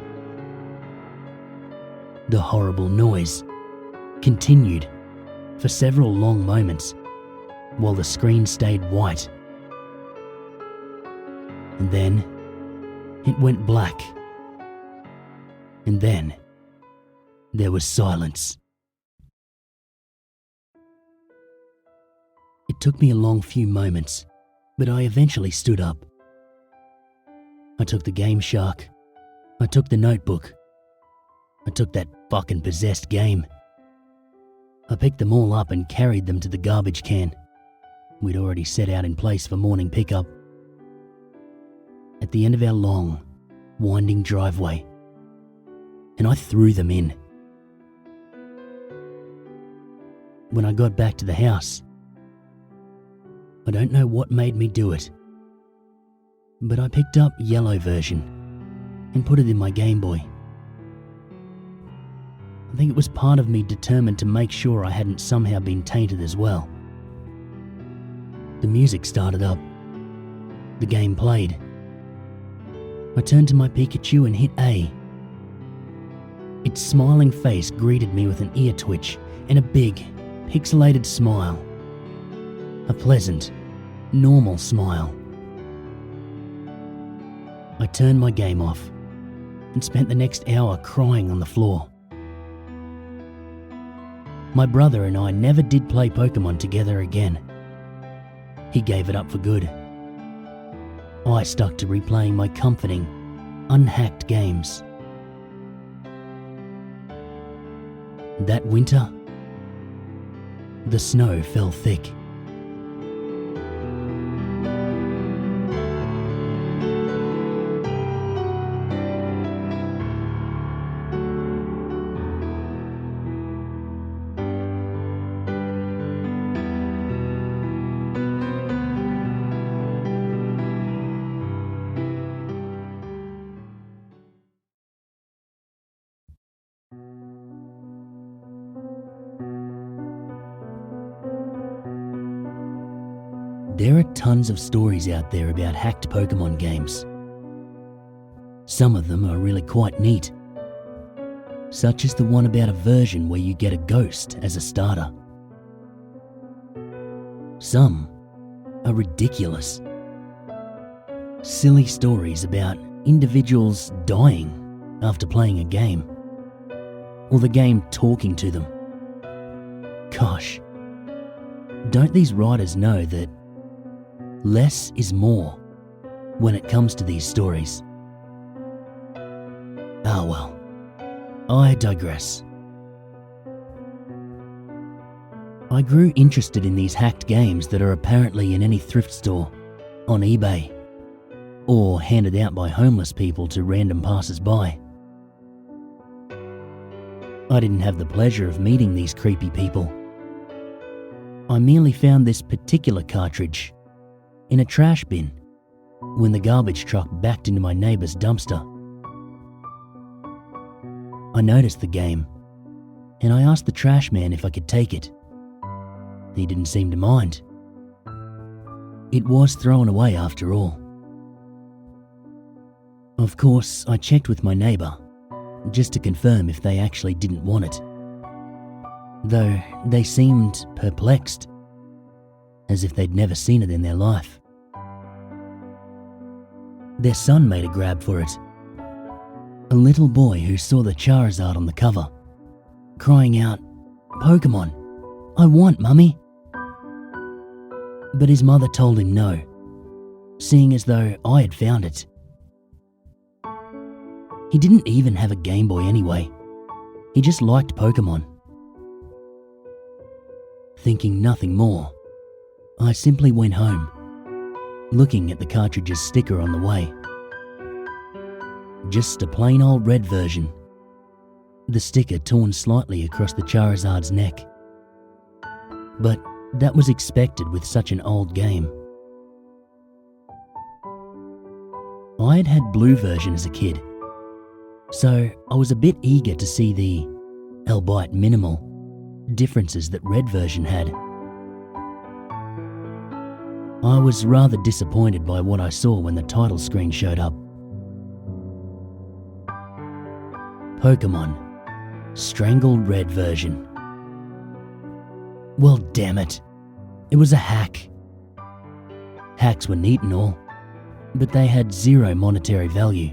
The horrible noise continued for several long moments while the screen stayed white. And then it went black. And then there was silence. It took me a long few moments, but I eventually stood up. I took the Game Shark. I took the notebook. I took that fucking possessed game. I picked them all up and carried them to the garbage can we'd already set out in place for morning pickup. At the end of our long, winding driveway, and I threw them in. When I got back to the house, I don't know what made me do it, but I picked up Yellow version and put it in my Game Boy. I think it was part of me determined to make sure I hadn't somehow been tainted as well. The music started up. The game played. I turned to my Pikachu and hit A. Its smiling face greeted me with an ear twitch and a big, pixelated smile. A pleasant, normal smile. I turned my game off and spent the next hour crying on the floor. My brother and I never did play Pokemon together again. He gave it up for good. I stuck to replaying my comforting, unhacked games That winter, the snow fell thick. There are tons of stories out there about hacked Pokemon games. Some of them are really quite neat, such as the one about a version where you get a ghost as a starter. Some are ridiculous. Silly stories about individuals dying after playing a game, or the game talking to them. Gosh, don't these writers know that less is more when it comes to these stories? Ah well, I digress. I grew interested in these hacked games that are apparently in any thrift store, on eBay, or handed out by homeless people to random passers-by. I didn't have the pleasure of meeting these creepy people. I merely found this particular cartridge in a trash bin when the garbage truck backed into my neighbour's dumpster. I noticed the game, and I asked the trash man if I could take it. He didn't seem to mind. It was thrown away after all. Of course, I checked with my neighbour, just to confirm if they actually didn't want it, though they seemed perplexed, as if they'd never seen it in their life. Their son made a grab for it, a little boy who saw the Charizard on the cover, crying out, "Pokemon, I want, Mummy!" But his mother told him no, seeing as though I had found it. He didn't even have a Game Boy anyway. He just liked Pokemon. Thinking nothing more, I simply went home, looking at the cartridge's sticker on the way. Just a plain old red version, the sticker torn slightly across the Charizard's neck. But that was expected with such an old game. I had had blue version as a kid, so I was a bit eager to see the, albeit minimal, differences that red version had. I was rather disappointed by what I saw when the title screen showed up. Pokemon, Strangled Red version. Well, damn it. It was a hack. Hacks were neat and all, but they had zero monetary value.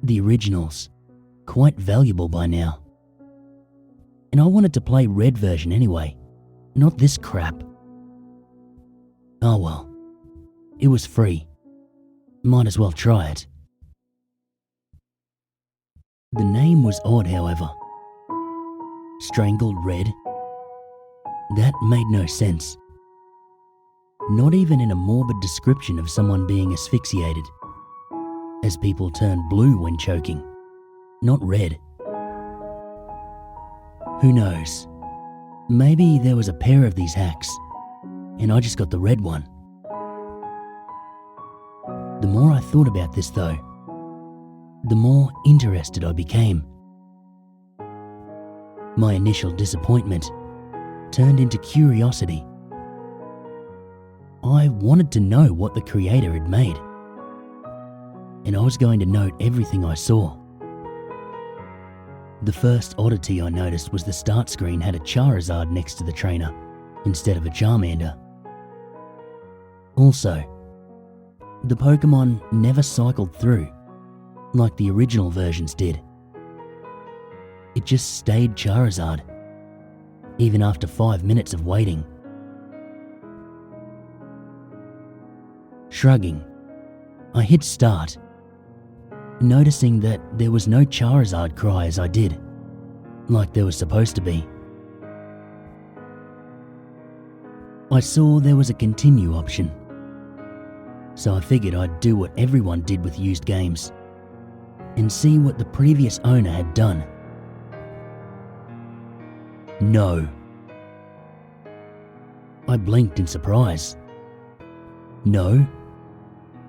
The originals, quite valuable by now. And I wanted to play red version anyway, not this crap. Oh well, it was free. Might as well try it. The name was odd, however. Strangled Red? That made no sense. Not even in a morbid description of someone being asphyxiated, as people turn blue when choking, not red. Who knows? Maybe there was a pair of these hacks, and I just got the red one. The more I thought about this though, the more interested I became. My initial disappointment turned into curiosity. I wanted to know what the creator had made, and I was going to note everything I saw. The first oddity I noticed was the start screen had a Charizard next to the trainer instead of a Charmander. Also, the Pokemon never cycled through like the original versions did. It just stayed Charizard, even after 5 minutes of waiting. Shrugging, I hit start, noticing that there was no Charizard cry as I did, like there was supposed to be. I saw there was a continue option, so I figured I'd do what everyone did with used games and see what the previous owner had done. No. I blinked in surprise. No?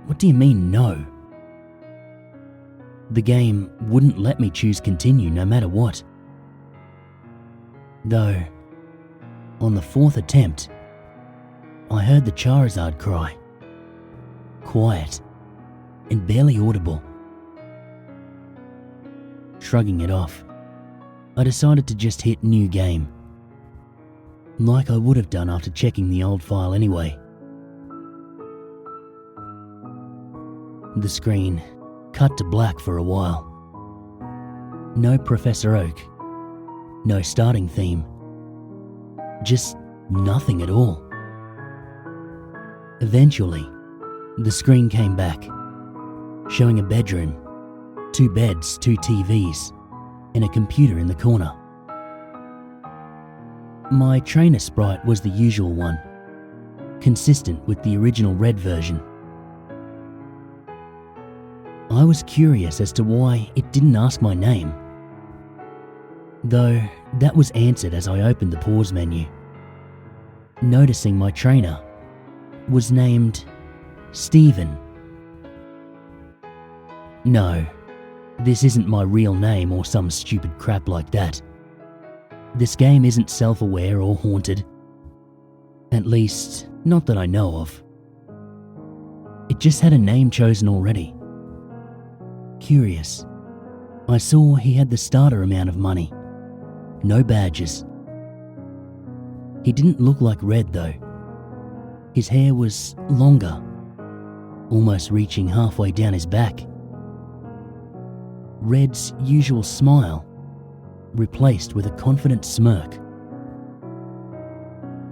What do you mean, no? The game wouldn't let me choose continue no matter what. Though, on the 4th attempt, I heard the Charizard cry. Quiet and barely audible. Shrugging it off, I decided to just hit new game, like I would have done after checking the old file anyway. The screen cut to black for a while. No Professor Oak, no starting theme, just nothing at all. Eventually, the screen came back, showing a bedroom, 2 beds, 2 TVs, and a computer in the corner. My trainer sprite was the usual one, consistent with the original Red version. I was curious as to why it didn't ask my name, though that was answered as I opened the pause menu, noticing my trainer was named Steven. No, this isn't my real name or some stupid crap like that. This game isn't self-aware or haunted. At least, not that I know of. It just had a name chosen already. Curious, I saw he had the starter amount of money. No badges. He didn't look like Red though. His hair was longer, almost reaching halfway down his back. Red's usual smile replaced with a confident smirk.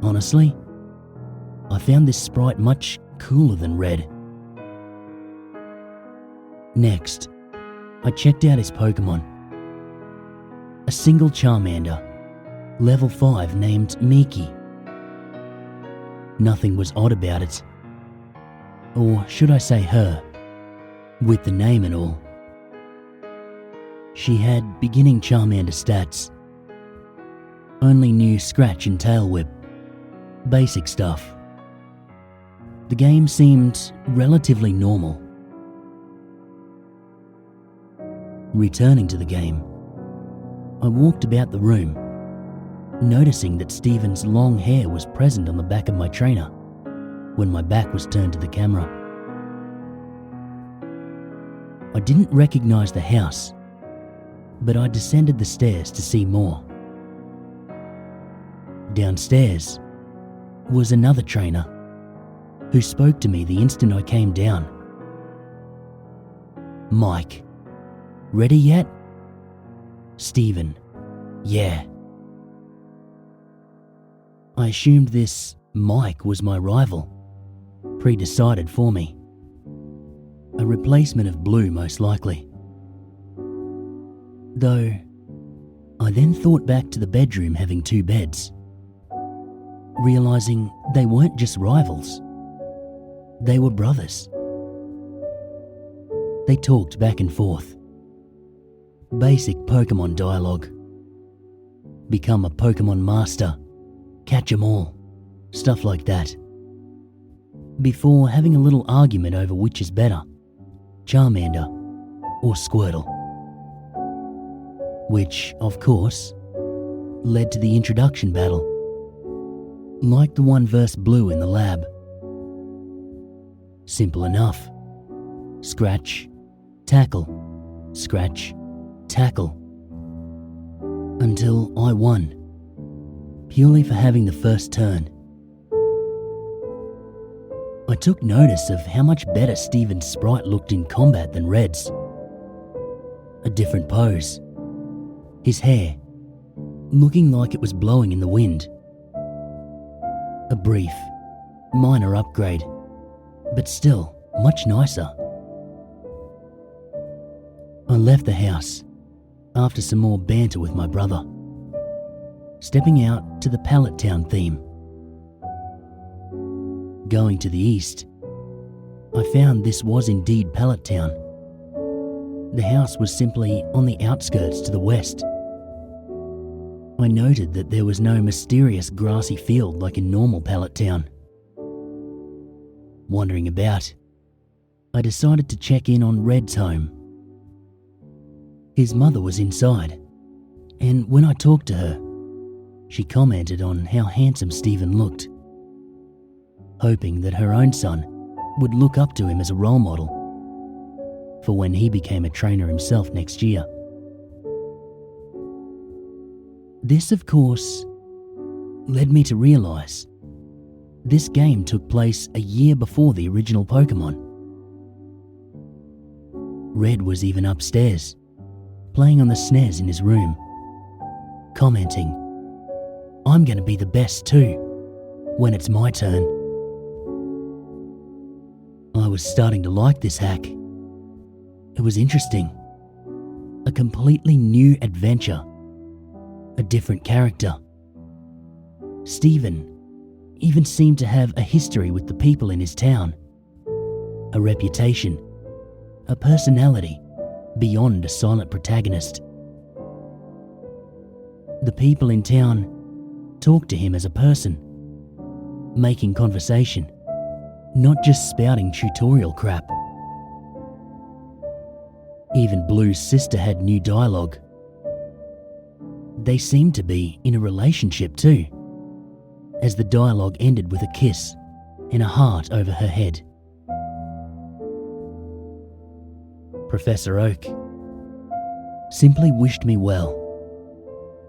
Honestly, I found this sprite much cooler than Red. Next, I checked out his Pokémon. A single Charmander, level 5 named Miki. Nothing was odd about it. Or should I say her, with the name and all. She had beginning Charmander stats. Only knew Scratch and Tail Whip. Basic stuff. The game seemed relatively normal. Returning to the game, I walked about the room, noticing that Steven's long hair was present on the back of my trainer when my back was turned to the camera. I didn't recognize the house, but I descended the stairs to see more. Downstairs was another trainer who spoke to me the instant I came down. Mike. Ready yet? Steven. Yeah. I assumed this Mike was my rival, pre-decided for me. A replacement of Blue most likely. Though, I then thought back to the bedroom having 2 beds, realizing they weren't just rivals, they were brothers. They talked back and forth. Basic Pokemon dialogue. Become a Pokemon master, catch 'em all, stuff like that. Before having a little argument over which is better, Charmander or Squirtle. Which, of course, led to the introduction battle, like the one versus Blue in the lab. Simple enough. Scratch, tackle, scratch, tackle. Until I won, purely for having the first turn. I took notice of how much better Steven's sprite looked in combat than Red's. A different pose. His hair, looking like it was blowing in the wind. A brief, minor upgrade, but still much nicer. I left the house after some more banter with my brother. stepping out to the Pallet Town theme. Going to the east, I found this was indeed Pallet Town. The house was simply on the outskirts to the west. I noted that there was no mysterious grassy field like in normal Pallet Town. Wandering about, I decided to check in on Red's home. His mother was inside, and when I talked to her, she commented on how handsome Stephen looked, hoping that her own son would look up to him as a role model for when he became a trainer himself next year. This, of course, led me to realise this game took place a year before the original Pokémon. Red was even upstairs, playing on the SNES in his room, commenting, "I'm going to be the best too, when it's my turn." I was starting to like this hack. It was interesting. A completely new adventure. A different character. Stephen even seemed to have a history with the people in his town. A reputation. A personality beyond a silent protagonist. The people in town talked to him as a person, making conversation, not just spouting tutorial crap. Even Blue's sister had new dialogue. They seemed to be in a relationship too, as the dialogue ended with a kiss and a heart over her head. Professor Oak simply wished me well,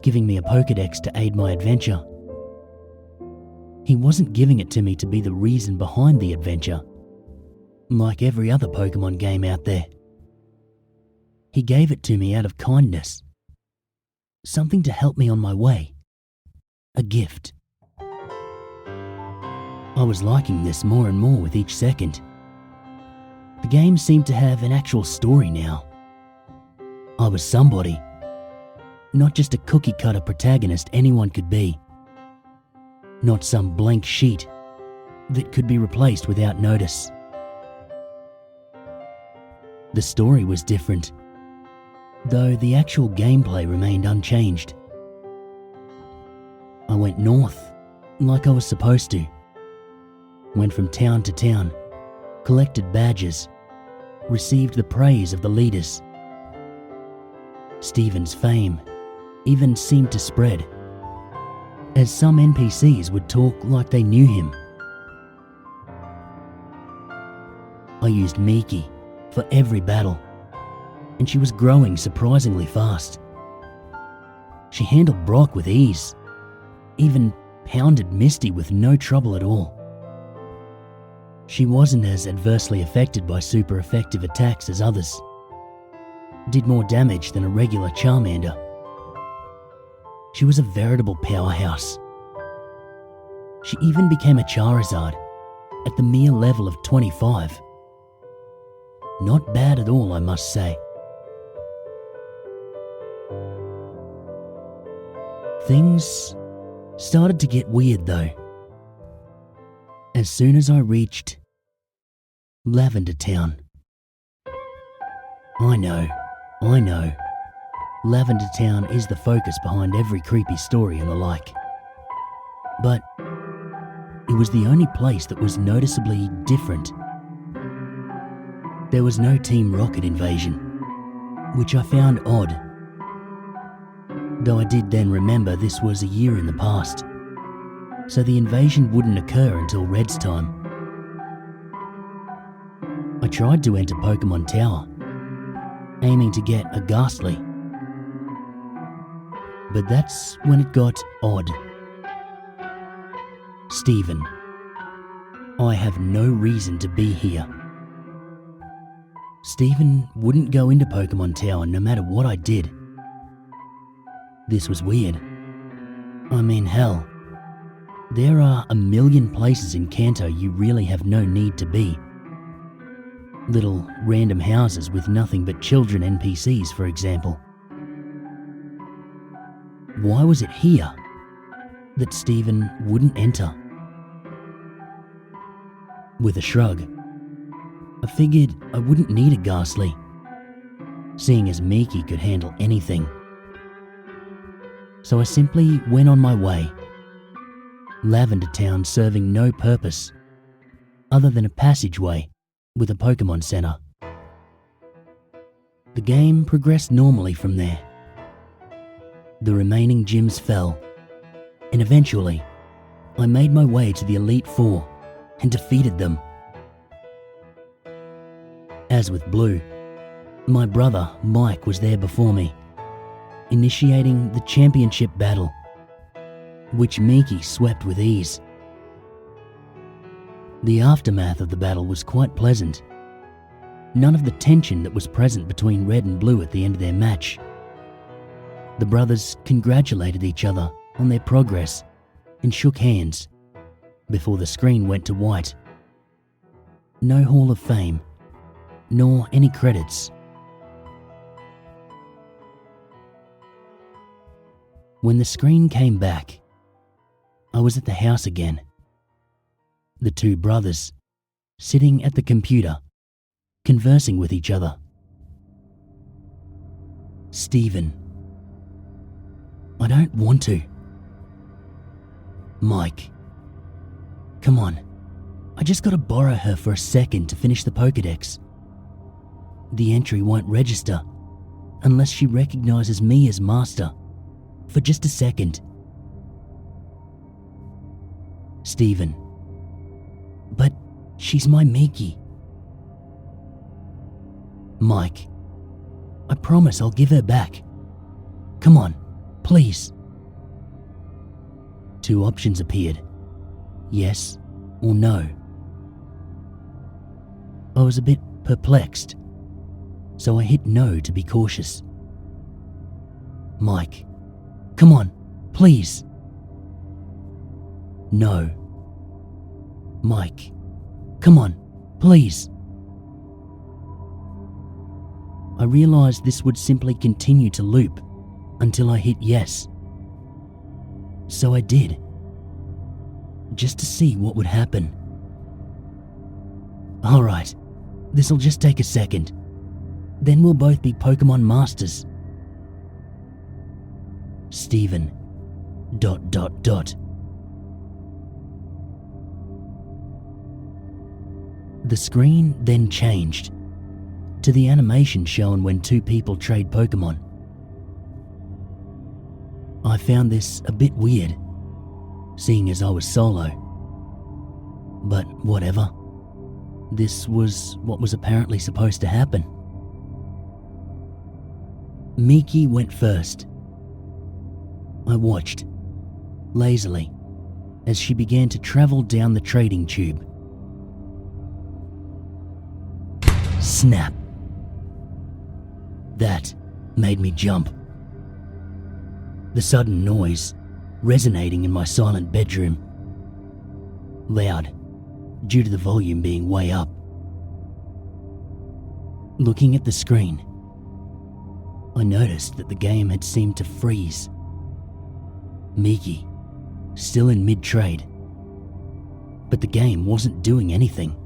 giving me a Pokédex to aid my adventure. He wasn't giving it to me to be the reason behind the adventure, like every other Pokémon game out there. He gave it to me out of kindness, something to help me on my way, a gift. I was liking this more and more with each second. The game seemed to have an actual story now. I was somebody, not just a cookie-cutter protagonist anyone could be. Not some blank sheet that could be replaced without notice. The story was different, though the actual gameplay remained unchanged. I went north, like I was supposed to. Went from town to town, collected badges, received the praise of the leaders. Stephen's fame even seemed to spread, as some NPCs would talk like they knew him. I used Miki for every battle, and she was growing surprisingly fast. She handled Brock with ease, even pounded Misty with no trouble at all. She wasn't as adversely affected by super effective attacks as others. Did more damage than a regular Charmander. She was a veritable powerhouse. She even became a Charizard at the mere level of 25. Not bad at all, I must say. Things started to get weird though. As soon as I reached Lavender Town. I know. Lavender Town is the focus behind every creepy story and the like. But it was the only place that was noticeably different. There was no Team Rocket invasion, which I found odd. Though I did then remember this was a year in the past, so the invasion wouldn't occur until Red's time. I tried to enter Pokemon Tower, aiming to get a Ghastly. But that's when it got odd. Stephen, I have no reason to be here. Stephen wouldn't go into Pokemon Tower no matter what I did. This was weird. I mean, hell, there are a million places in Kanto you really have no need to be. Little random houses with nothing but children NPCs, for example. Why was it here that Stephen wouldn't enter. With a shrug, I figured I wouldn't need a ghastly, seeing as Miki could handle anything. So I simply went on my way, Lavender Town serving no purpose other than a passageway with a Pokemon Center. The game progressed normally from there. The remaining gyms fell, and eventually I made my way to the Elite Four and defeated them. As with Blue, my brother Mike was there before me, initiating the championship battle, which Miki swept with ease. The aftermath of the battle was quite pleasant. None of the tension that was present between Red and Blue at the end of their match. The brothers congratulated each other on their progress and shook hands before the screen went to white. No Hall of Fame, nor any credits. When the screen came back, I was at the house again. The two brothers, sitting at the computer, conversing with each other. Stephen. I don't want to. Mike. Come on. I just gotta borrow her for a second to finish the Pokédex. The entry won't register unless she recognizes me as master for just a second. Stephen. But she's my Miki. Mike. I promise I'll give her back. Come on, please. Two options appeared. Yes or no. I was a bit perplexed, so I hit no to be cautious. Mike. Come on, please. No. Mike. Come on, please. I realized this would simply continue to loop until I hit yes. So I did, just to see what would happen. Alright, this'll just take a second. Then we'll both be Pokemon Masters. Stephen. ... The screen then changed to the animation shown when two people trade Pokemon. I found this a bit weird, seeing as I was solo. But whatever. This was what was apparently supposed to happen. Miki went first. I watched, lazily, as she began to travel down the trading tube. Snap. That made me jump. The sudden noise resonating in my silent bedroom. Loud, due to the volume being way up. Looking at the screen, I noticed that the game had seemed to freeze. Miki, still in mid-trade, but the game wasn't doing anything.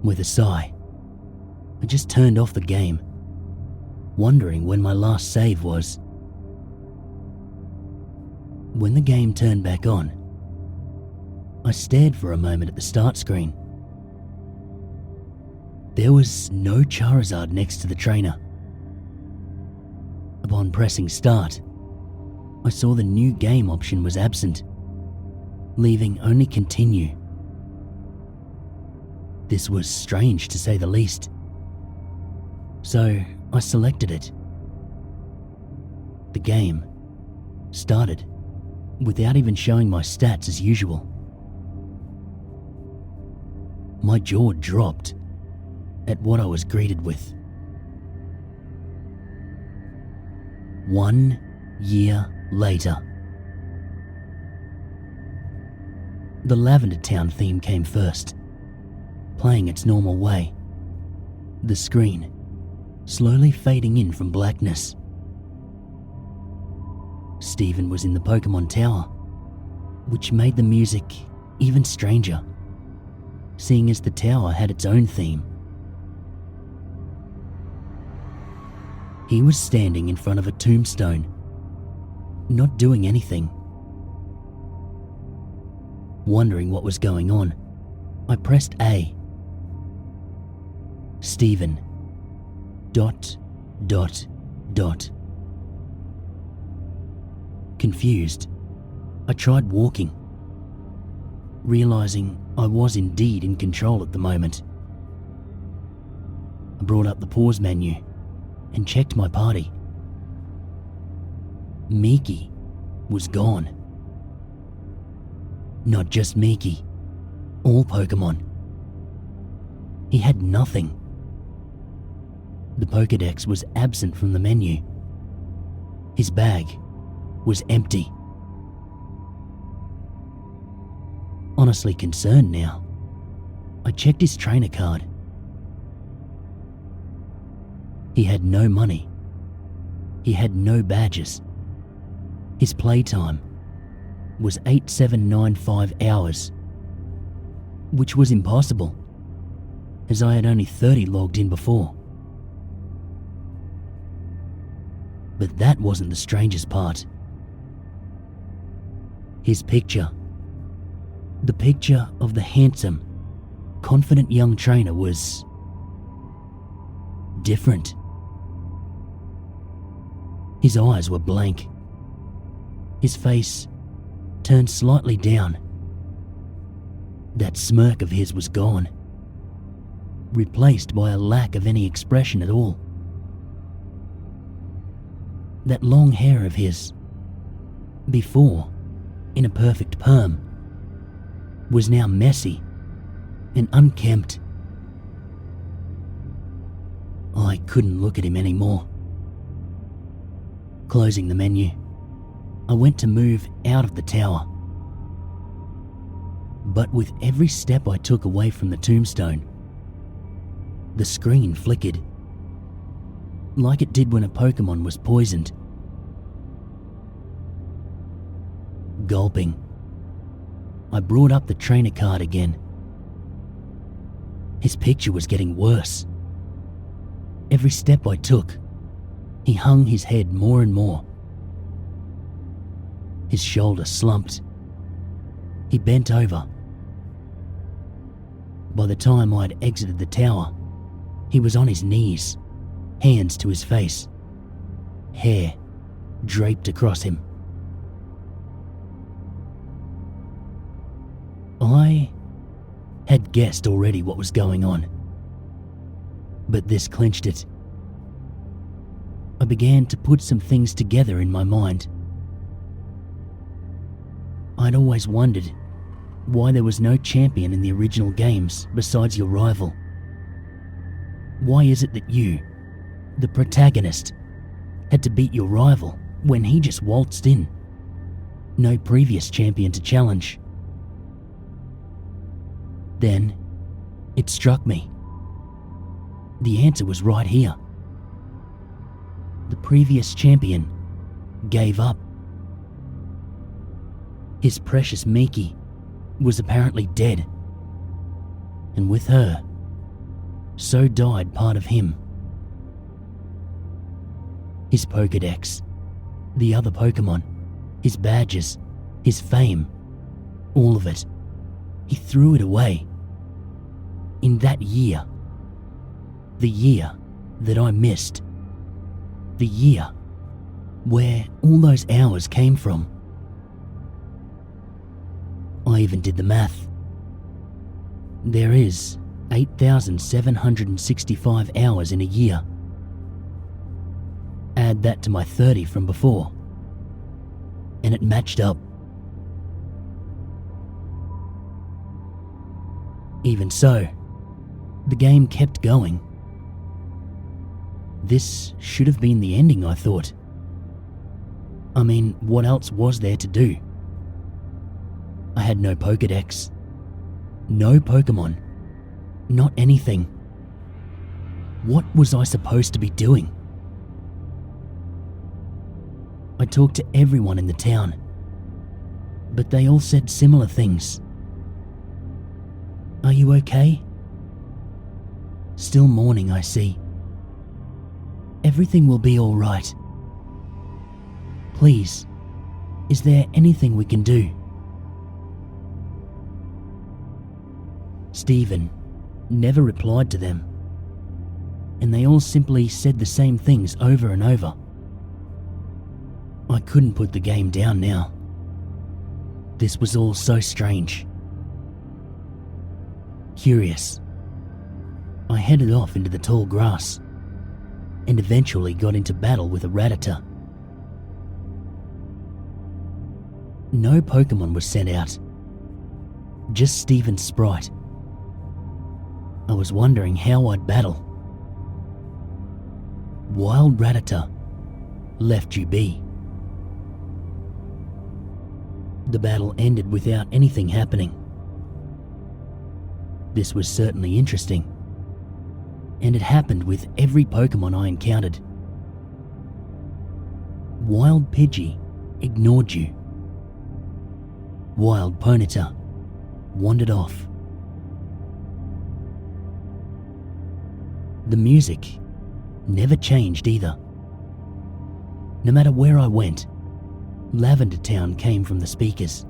With a sigh, I just turned off the game, wondering when my last save was. When the game turned back on, I stared for a moment at the start screen. There was no Charizard next to the trainer. Upon pressing start, I saw the new game option was absent, leaving only continue. This was strange to say the least, so I selected it. The game started without even showing my stats as usual. My jaw dropped at what I was greeted with. 1 year later. The Lavender Town theme came first, playing its normal way, the screen slowly fading in from blackness. Steven was in the Pokemon Tower, which made the music even stranger, seeing as the tower had its own theme. He was standing in front of a tombstone, not doing anything. Wondering what was going on, I pressed A. Steven. ... Confused, I tried walking, realizing I was indeed in control at the moment. I brought up the pause menu and checked my party. Miki was gone. Not just Miki, all Pokemon. He had nothing. The Pokédex was absent from the menu. His bag was empty. Honestly concerned now, I checked his trainer card. He had no money. He had no badges. His playtime was 8795 hours, which was impossible, as I had only 30 logged in before. But that wasn't the strangest part. His picture. The picture of the handsome, confident young trainer was different. His eyes were blank. His face turned slightly down. That smirk of his was gone, replaced by a lack of any expression at all. That long hair of his, before in a perfect perm, was now messy and unkempt. I couldn't look at him anymore. Closing the menu, I went to move out of the tower. But with every step I took away from the tombstone, the screen flickered, like it did when a Pokemon was poisoned. Gulping, I brought up the trainer card again. His picture was getting worse. Every step I took, he hung his head more and more. His shoulder slumped. He bent over. By the time I'd exited the tower, he was on his knees, hands to his face, hair draped across him. I had guessed already what was going on, but this clinched it. I began to put some things together in my mind. I'd always wondered why there was no champion in the original games besides your rival. Why is it that you, the protagonist, had to beat your rival when he just waltzed in? No previous champion to challenge. Then, it struck me. The answer was right here. The previous champion gave up. His precious Miki was apparently dead, and with her, so died part of him. His Pokédex, the other Pokemon, his badges, his fame, all of it, he threw it away. In that year, the year that I missed, the year where all those hours came from. I even did the math. There is 8,765 hours in a year. Add that to my 30 from before, and it matched up. Even so, the game kept going. This should have been the ending, I thought. I mean, what else was there to do? I had no Pokédex, no Pokemon, not anything. What was I supposed to be doing? I talked to everyone in the town, but they all said similar things. Are you okay? Still mourning, I see. Everything will be all right. Please, is there anything we can do? Stephen never replied to them, and they all simply said the same things over and over. I couldn't put the game down now. This was all so strange. Curious, I headed off into the tall grass and eventually got into battle with a Rattata. No Pokemon was sent out, just Stephen's sprite. I was wondering how I'd battle. Wild Rattata left you be. The battle ended without anything happening. This was certainly interesting, and it happened with every Pokemon I encountered. Wild Pidgey ignored you. Wild Ponyta wandered off. The music never changed either. No matter where I went, Lavender Town came from the speakers,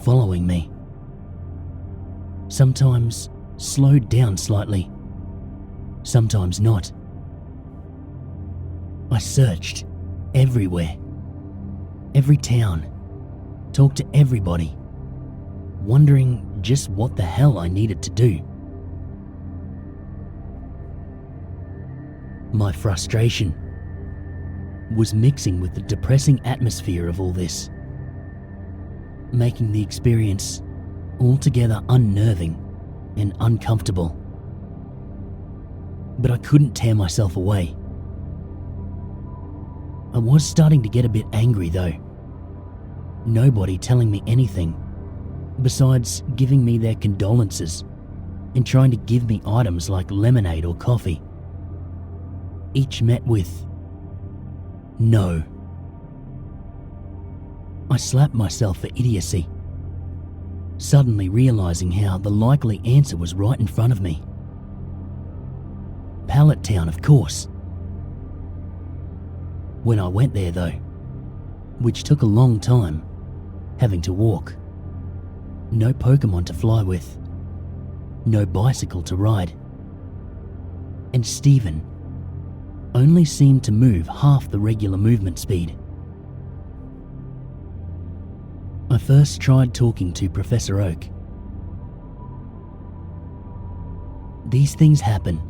following me. Sometimes slowed down slightly, sometimes not. I searched everywhere, every town, talked to everybody, wondering just what the hell I needed to do. My frustration was mixing with the depressing atmosphere of all this, making the experience altogether unnerving and uncomfortable. But I couldn't tear myself away. I was starting to get a bit angry though. Nobody telling me anything besides giving me their condolences and trying to give me items like lemonade or coffee. Each met with no. I slapped myself for idiocy, suddenly realizing how the likely answer was right in front of me. Pallet Town, of course. When I went there though, which took a long time, having to walk, no Pokemon to fly with, no bicycle to ride, and Stephen only seemed to move half the regular movement speed. I first tried talking to Professor Oak. These things happen.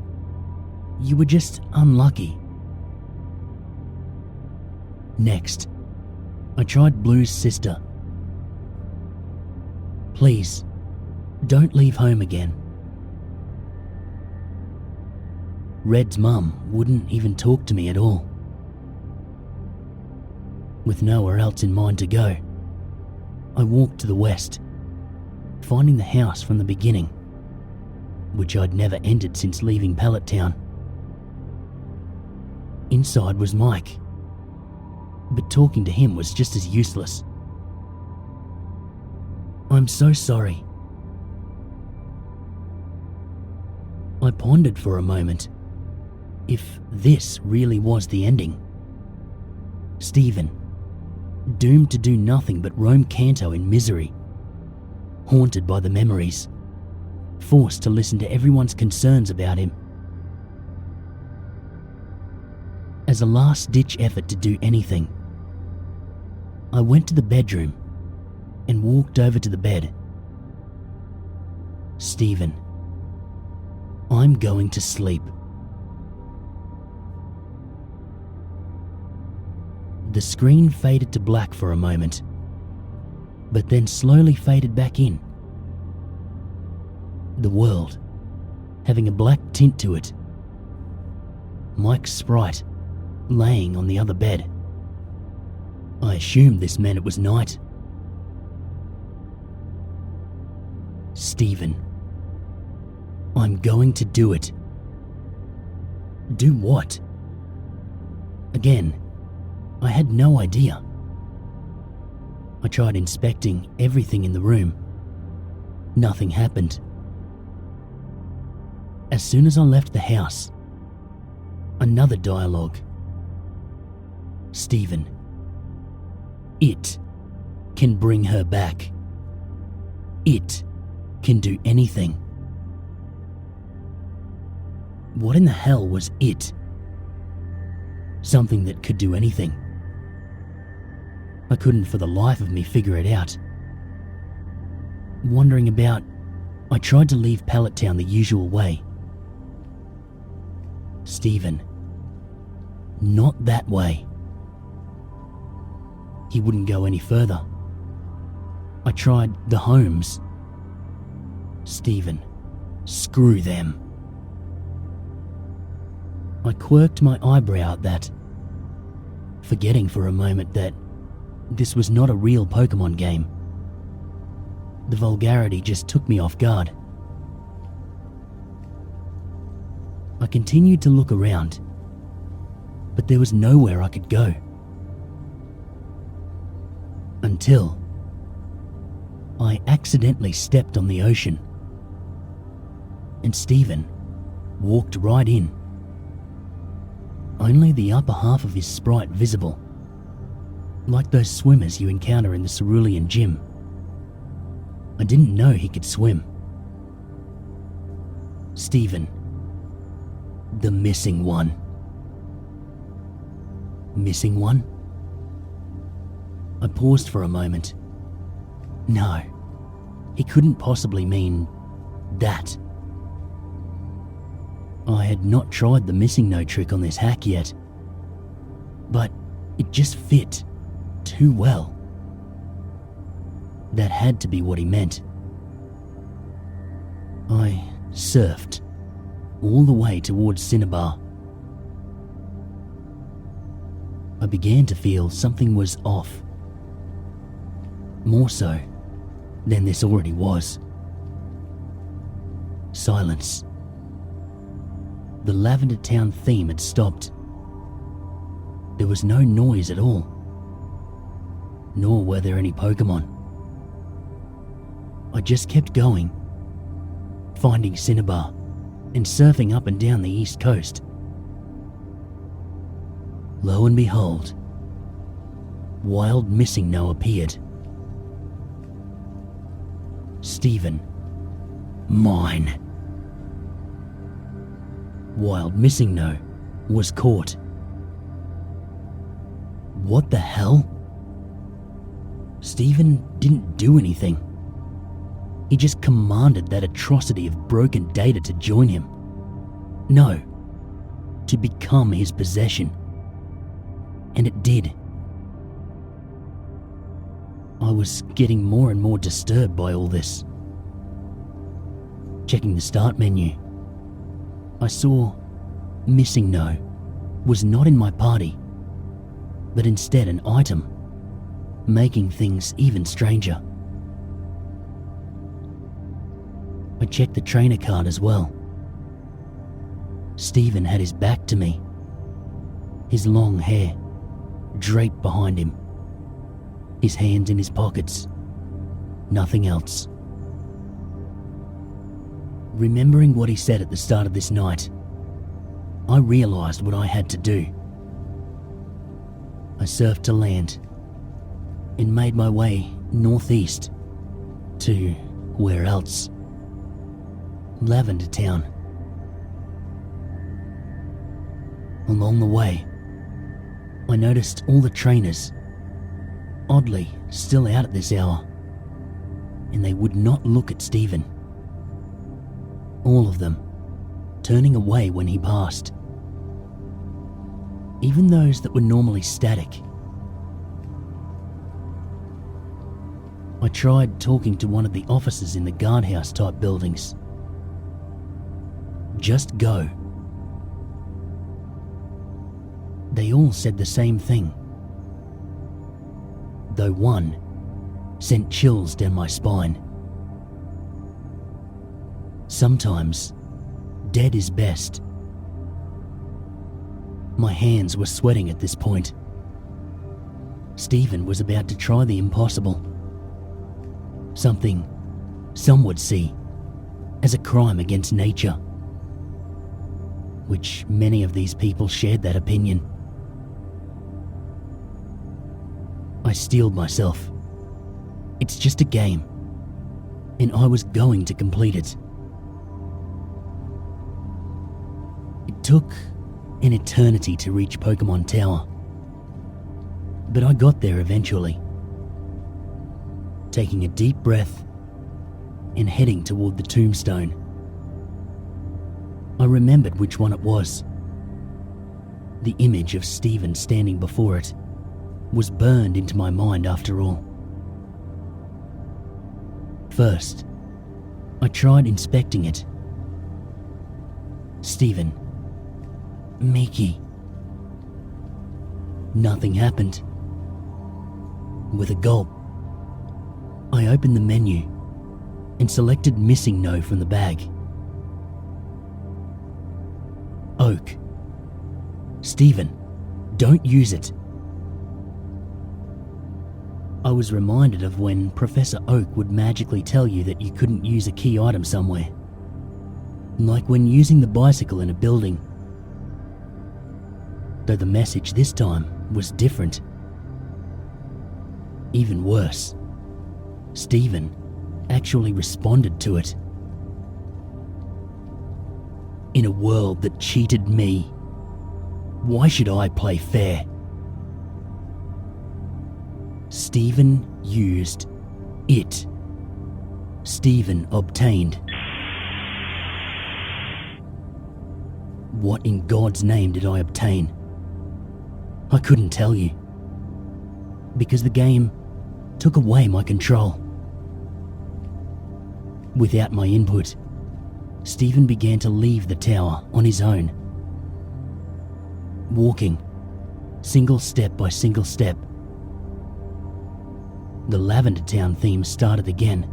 You were just unlucky. Next, I tried Blue's sister. Please, don't leave home again. Red's mum wouldn't even talk to me at all. With nowhere else in mind to go, I walked to the west, finding the house from the beginning, which I'd never entered since leaving Pallet Town. Inside was Mike, but talking to him was just as useless. I'm so sorry. I pondered for a moment if this really was the ending. Stephen, doomed to do nothing but roam Kanto in misery, haunted by the memories, forced to listen to everyone's concerns about him. As a last-ditch effort to do anything, I went to the bedroom and walked over to the bed. Stephen, I'm going to sleep. The screen faded to black for a moment, but then slowly faded back in. The world having a black tint to it. Mike's sprite laying on the other bed. I assumed this meant it was night. Stephen, I'm going to do it. Do what? Again, I had no idea. I tried inspecting everything in the room. Nothing happened. As soon as I left the house, another dialogue. Stephen. It can bring her back. It can do anything. What in the hell was it? Something that could do anything. I couldn't for the life of me figure it out. Wondering about, I tried to leave Pallet Town the usual way. Stephen. Not that way. He wouldn't go any further. I tried the homes. Stephen. Screw them. I quirked my eyebrow at that, forgetting for a moment that this was not a real Pokemon game. The vulgarity just took me off guard. I continued to look around, but there was nowhere I could go. Until I accidentally stepped on the ocean, and Stephen walked right in. Only the upper half of his sprite visible, like those swimmers you encounter in the Cerulean gym. I didn't know he could swim. Stephen. The missing one. Missing one? I paused for a moment. No, he couldn't possibly mean that. I had not tried the missing no trick on this hack yet, but it just fit too well. That had to be what he meant. I surfed all the way towards Cinnabar. I began to feel something was off. More so than this already was. Silence. The Lavender Town theme had stopped. There was no noise at all. Nor were there any Pokemon. I just kept going, finding Cinnabar and surfing up and down the east coast. Lo and behold, Wild Missing No appeared. Stephen. Mine. Wild Missing No was caught. What the hell? Stephen didn't do anything. He just commanded that atrocity of broken data to join him. No, to become his possession. And it did. I was getting more and more disturbed by all this. Checking the start menu, I saw Missing No was not in my party, but instead an item, making things even stranger. I checked the trainer card as well. Stephen had his back to me, his long hair draped behind him, his hands in his pockets, nothing else. Remembering what he said at the start of this night, I realized what I had to do. I surfed to land and made my way northeast to where else? Lavender Town. Along the way, I noticed all the trainers, oddly still out at this hour, and they would not look at Stephen. All of them turning away when he passed. Even those that were normally static. I tried talking to one of the officers in the guardhouse type buildings. Just go. They all said the same thing, though one sent chills down my spine. Sometimes, dead is best. My hands were sweating at this point, Stephen was about to try the impossible. Something some would see as a crime against nature. Which many of these people shared that opinion. I steeled myself. It's just a game, and I was going to complete it. It took an eternity to reach Pokemon Tower, but I got there eventually. Taking a deep breath and heading toward the tombstone. I remembered which one it was. The image of Stephen standing before it was burned into my mind after all. First, I tried inspecting it. Stephen. Miki. Nothing happened. With a gulp, I opened the menu and selected Missing No from the bag. Oak. Stephen, don't use it. I was reminded of when Professor Oak would magically tell you that you couldn't use a key item somewhere. Like when using the bicycle in a building. Though the message this time was different. Even worse, Stephen actually responded to it. In a world that cheated me, why should I play fair? Stephen used it. Stephen obtained. What in God's name did I obtain? I couldn't tell you. Because the game took away my control. Without my input, Stephen began to leave the tower on his own. Walking, single step by single step. The Lavender Town theme started again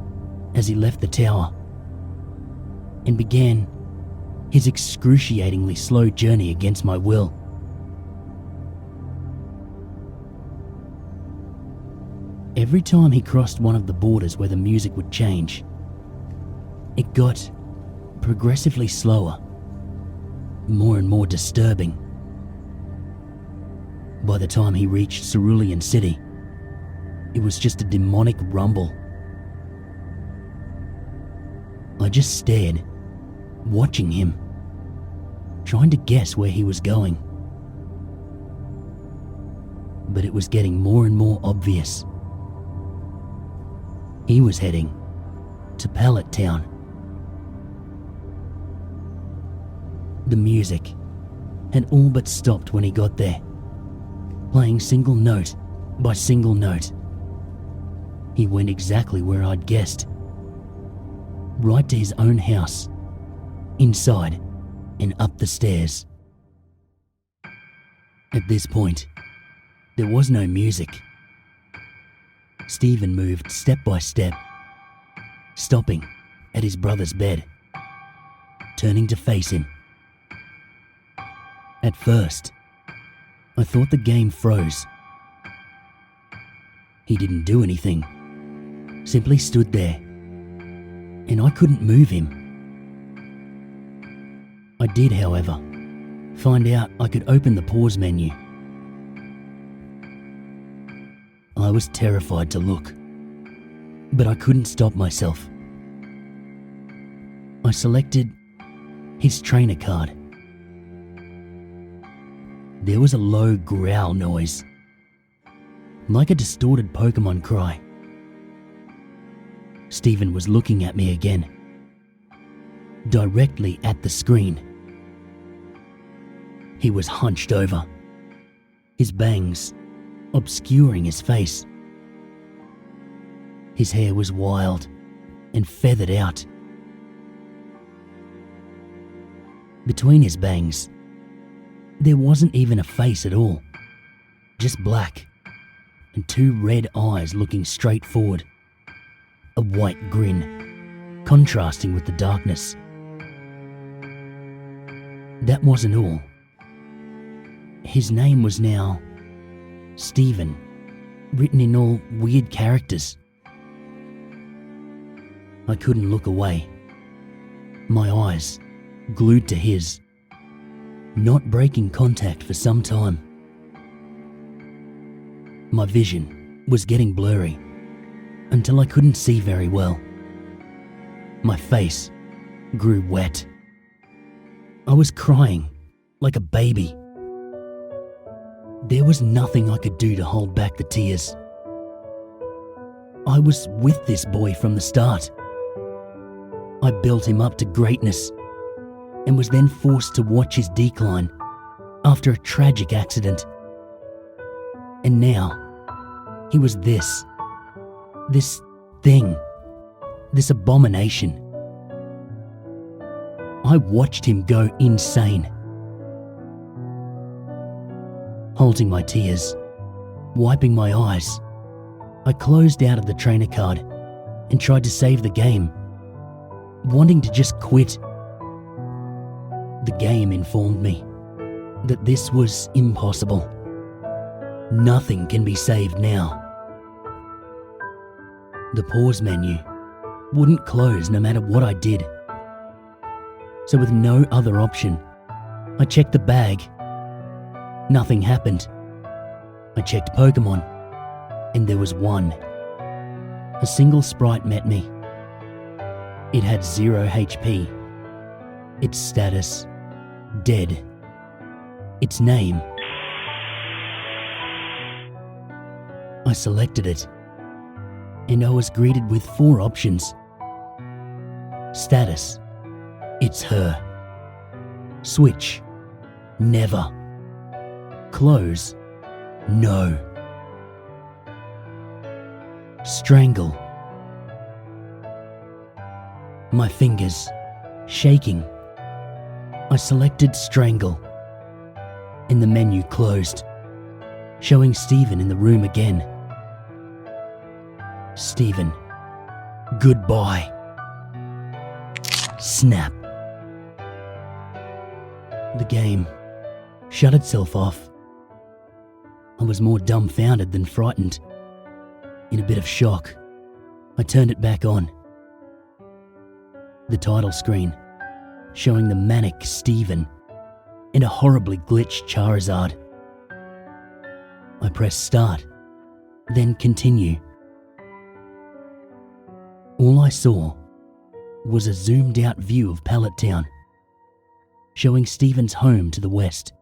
as he left the tower and began his excruciatingly slow journey against my will. Every time he crossed one of the borders where the music would change, it got progressively slower, more and more disturbing. By the time he reached Cerulean City, it was just a demonic rumble. I just stared, watching him, trying to guess where he was going. But it was getting more and more obvious. He was heading to Pallet Town. The music had all but stopped when he got there, playing single note by single note. He went exactly where I'd guessed. Right to his own house, inside and up the stairs. At this point, there was no music. Stephen moved step by step, stopping at his brother's bed, turning to face him. At first, I thought the game froze. He didn't do anything, simply stood there, and I couldn't move him. I did, however, find out I could open the pause menu. I was terrified to look, but I couldn't stop myself. I selected his trainer card. There was a low growl noise, like a distorted Pokemon cry. Stephen was looking at me again, directly at the screen. He was hunched over, his bangs obscuring his face. His hair was wild and feathered out. Between his bangs, there wasn't even a face at all, just black and two red eyes looking straight forward, a white grin contrasting with the darkness. That wasn't all. His name was now Stephen written in all weird characters. I couldn't look away, my eyes glued to his, not breaking contact for some time. My vision was getting blurry until I couldn't see very well. My face grew wet. I was crying like a baby. There was nothing I could do to hold back the tears. I was with this boy from the start. I built him up to greatness and was then forced to watch his decline after a tragic accident. And now, he was this thing, this abomination. I watched him go insane. Holding my tears, wiping my eyes, I closed out of the trainer card and tried to save the game, wanting to just quit. The game informed me that this was impossible. Nothing can be saved now. The pause menu wouldn't close no matter what I did. So with no other option, I checked the bag. Nothing happened. I checked Pokémon, and there was one. A single sprite met me. It had 0 HP. Its status, dead. Its name. I selected it, and I was greeted with 4 options. Status, it's her. Switch, never. Close, no. Strangle. My fingers shaking. I selected strangle, and the menu closed, showing Stephen in the room again. Stephen, goodbye. Snap. The game shut itself off. I was more dumbfounded than frightened. In a bit of shock, I turned it back on. The title screen, showing the manic Stephen and a horribly glitched Charizard. I pressed start, then continue. All I saw was a zoomed out view of Pallet Town, showing Stephen's home to the west.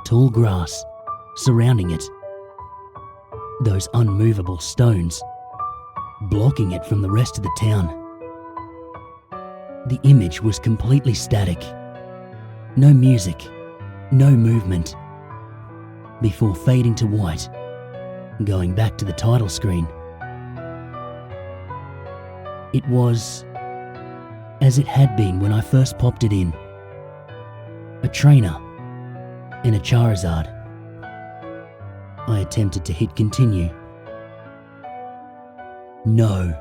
Tall grass surrounding it. Those unmovable stones blocking it from the rest of the town. The image was completely static. No music, no movement. Before fading to white, going back to the title screen. It was as it had been when I first popped it in. A trainer and a Charizard. I attempted to hit continue. No.